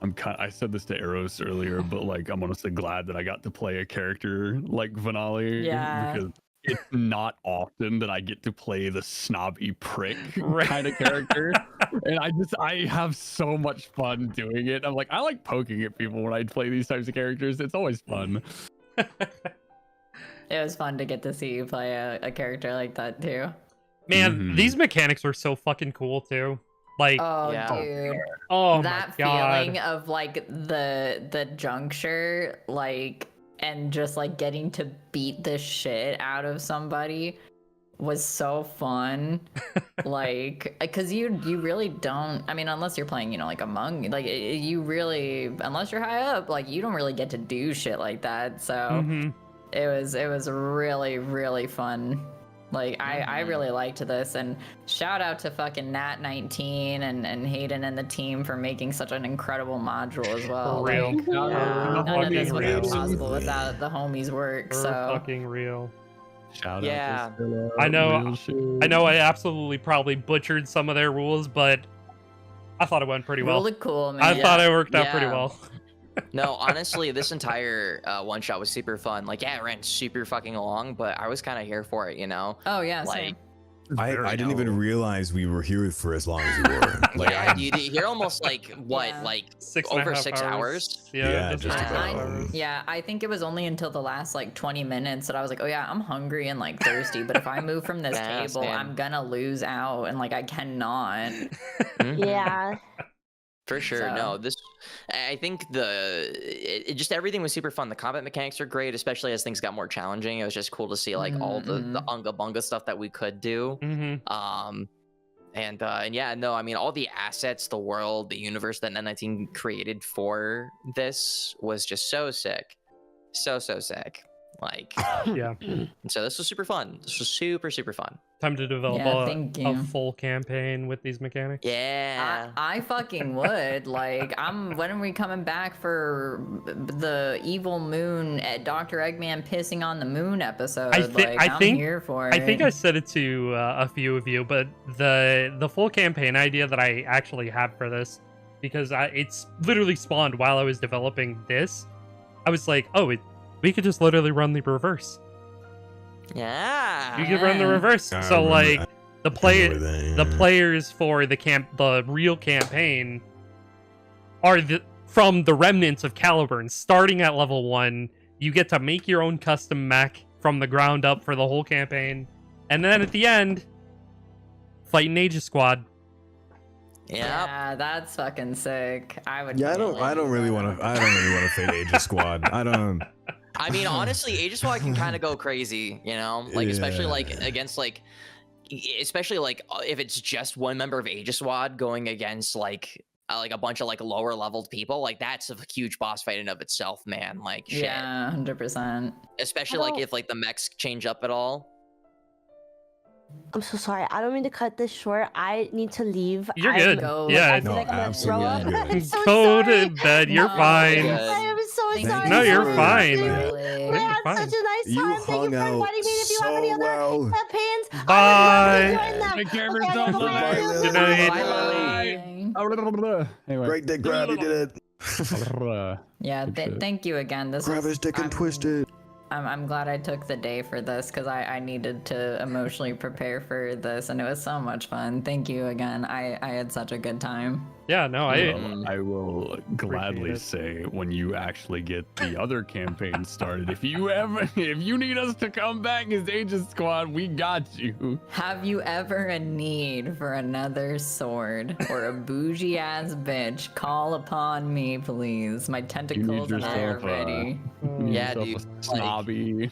I said this to Eros earlier, but like I'm honestly glad that I got to play a character like Vanali. Yeah. Because it's not often that I get to play the snobby prick Right. kind of character. And I have so much fun doing it. I'm like, I like poking at people when I play these types of characters. It's always fun. It was fun to get to see you play a character like that too. Man, Mhm. these mechanics are so fucking cool too. Like, Oh, Yeah. dude. oh That my god. feeling of like the juncture, like, and just like getting to beat the shit out of somebody was so fun. Like, because you really don't, I mean, unless you're playing, you know, like among, like you really, unless you're high up, like you don't really get to do shit like that. So Mhm. it was really really fun. Like I really liked this, and shout out to fucking Nat 19 and Hayden and the team for making such an incredible module as well. For real. Like, For none of this fucking would real. be possible Absolutely. without the homies' work. For So fucking real. Shout Yeah. out to Stella, I know- real shit. I know I absolutely probably butchered some of their rules, but I thought it went pretty well. really cool, man. I Yeah. thought it worked out pretty Yeah. well. No, honestly, this entire one shot was super fun. Like, yeah, it ran super fucking long, but I was kind of here for it, you know? Oh yeah, Like, same. I didn't even realize we were here for as long as we were. Like, yeah, dude, you're almost like, what, Yeah. like, 6.5 over 6 hours? Yeah, just just over about. 6 hours. Yeah, I think it was only until the last like 20 minutes that I was like, oh yeah, I'm hungry and like thirsty, but if I move from this Yeah, table, same. I'm gonna lose out, and like I cannot. Mhm. Yeah. For sure. So- No, I think just everything was super fun. The combat mechanics are great, especially as things got more challenging. It was just cool to see like all the unga bunga stuff that we could do. Mm-hmm. And yeah, no, I mean, all the assets, the world, the universe that N19 created for this was just so sick. So sick. Like, Yeah. and so this was super fun. This was super fun. Time to develop Yeah, thank a you. full campaign with these mechanics. Yeah. I fucking would. Like, when are we coming back for the evil moon at Dr. Eggman pissing on the moon episode? I'm here for it. I think I said it to a few of you, but the full campaign idea that I actually had for this, because it's literally spawned while I was developing this. I was like, oh, we could just literally run the reverse. Yeah. You could run the reverse. I So remember- like the remember that, the yeah. players for the real campaign are from the remnants of Caliburn. Starting at level 1, you get to make your own custom mech from the ground up for the whole campaign, and then at the end, fight an Aegis squad. Yep. Yeah, that's fucking sick. I would. Yeah, I don't really do want that. to. I don't really want to fade Aegis Squad. I don't. I mean, honestly, Aegis Squad can kind of go crazy, you know, like especially like Yeah. against like, especially like if it's just one member of Aegis Squad going against like a bunch of like lower leveled people, like that's a huge boss fight in of itself, man. Like shit. Yeah, 100%. Especially like if like the mechs change up at all. I'm so sorry. I don't mean to cut this short. I need to leave. You're I good. Go. Yeah. I feel No, like I'm gonna throw up. absolutely I'm so Go sorry. to bed. You're No, fine. good. I am so Thank sorry. you No, you're so fine. much, I Lily. You're had fine. such a nice You time. Thank you hung for out inviting me. If you have any so other well. campaigns, Bye. I would love to join them. Take care of Okay, I yourself, gotta go Lily. back to Bye, the- Good night. Anyway. Great dick grab. You did it. Yeah, Good shit. thank you again. This Grab was, his dick and I'm- twist it. I'm glad I took the day for this because I needed to emotionally prepare for this, and it was so much fun. Thank you again. I had such a good time. Yeah, no, I will gladly it. say when you actually get the other campaign started, if you need us to come back as Aegis Squad, we got you. Have you ever in need for another sword or a bougie ass bitch? Call upon me, please. My tentacles and I are yourself, ready. You need Yeah, yourself dude, a snobby.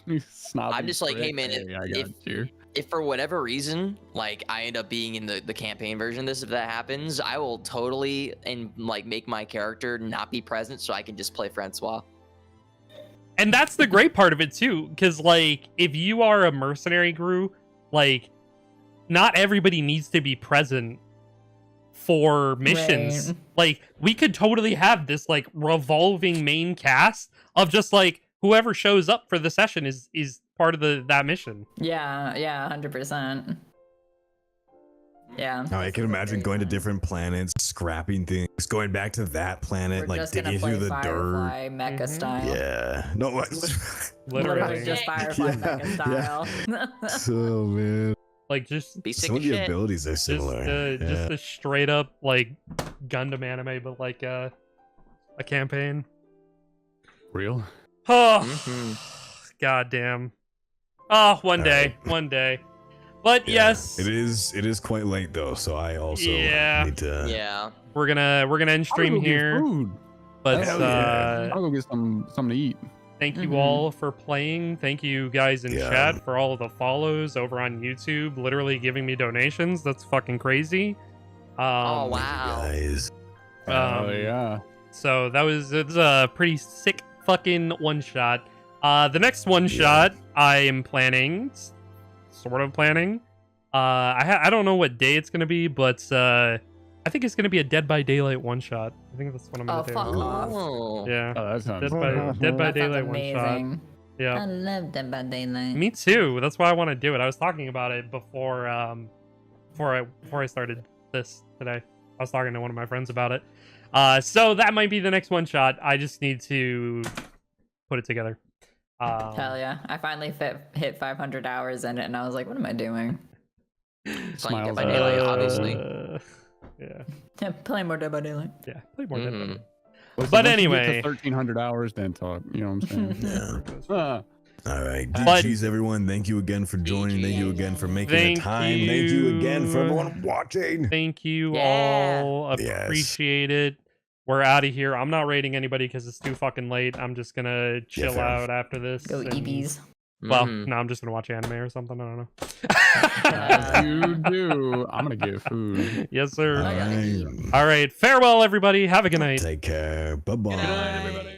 I'm just like, hey, man, I got you. if for whatever reason, like I end up being in the campaign version of this, if that happens, I will totally and like make my character not be present so I can just play Francois. and that's the great part of it too, because like if you are a mercenary crew, like not everybody needs to be present for missions. Right. Like we could totally have this like revolving main cast of just like whoever shows up for the session is part of that mission. Yeah, 100%. Yeah. Now I can imagine going to different planets, scrapping things, going back to that planet, We're like just gonna digging play through the dirt. Firefly mecha Mhm. style. Yeah. No. Literally. Just Firefly Yeah, mecha style. So man, Like just Be sick some of of the shit. abilities are just similar. just a straight up like Gundam anime, but like a campaign. Real? Oh, Mhm. goddamn. Oh, one day, Alright. one day. But Yeah. yes, It is quite late though, so I also Yeah. need to. Yeah. we're gonna end stream I'll go get here. food. But Hell yeah. I'll go get something to eat. thank you Mhm. all for playing. Thank you guys in Yeah. chat for all of the follows over on YouTube, literally giving me donations. That's fucking crazy. Oh Um, wow. Guys. Oh yeah. So it's a pretty sick fucking one shot. The next one shot I am planning, sort of planning. I don't know what day it's gonna be, but I think it's gonna be a Dead by Daylight one shot. I think that's what I'm gonna Oh, do. fuck off. Oh. Yeah, Oh, that sounds Dead by That sounds Daylight one shot. amazing. Yeah, I love Dead by Daylight. me too. That's why I want to do it. I was talking about it before I started this today. I was talking to one of my friends about it. So that might be the next one shot. I just need to put it together. Hell yeah. I finally hit 500 hours in it, and I was like, what am I doing? Playing Dead by Smiles Daylight, at- obviously. Yeah, Play more Dead by Daylight. yeah. Play more Dead by Mhm. Daylight. Listen, But once you get anyway. to 1,300 hours, then talk. You know what I'm saying? Yeah. Ah, All right. But- GG's everyone. Thank you again for joining. Thank you again for making Thank the time. Thank you again for you. everyone watching. Thank you Yeah. all. Yes. Appreciate it. We're out of here. I'm not rating anybody because it's too fucking late. I'm just gonna chill fair. out after this. Go and- EBs. Well, Mhm. no, I'm just gonna watch anime or something. I don't know. as you do. I'm gonna get food. Yes, All sir. right. All right. Farewell, everybody. Have a good night. Take care. Bye bye. Good night, everybody.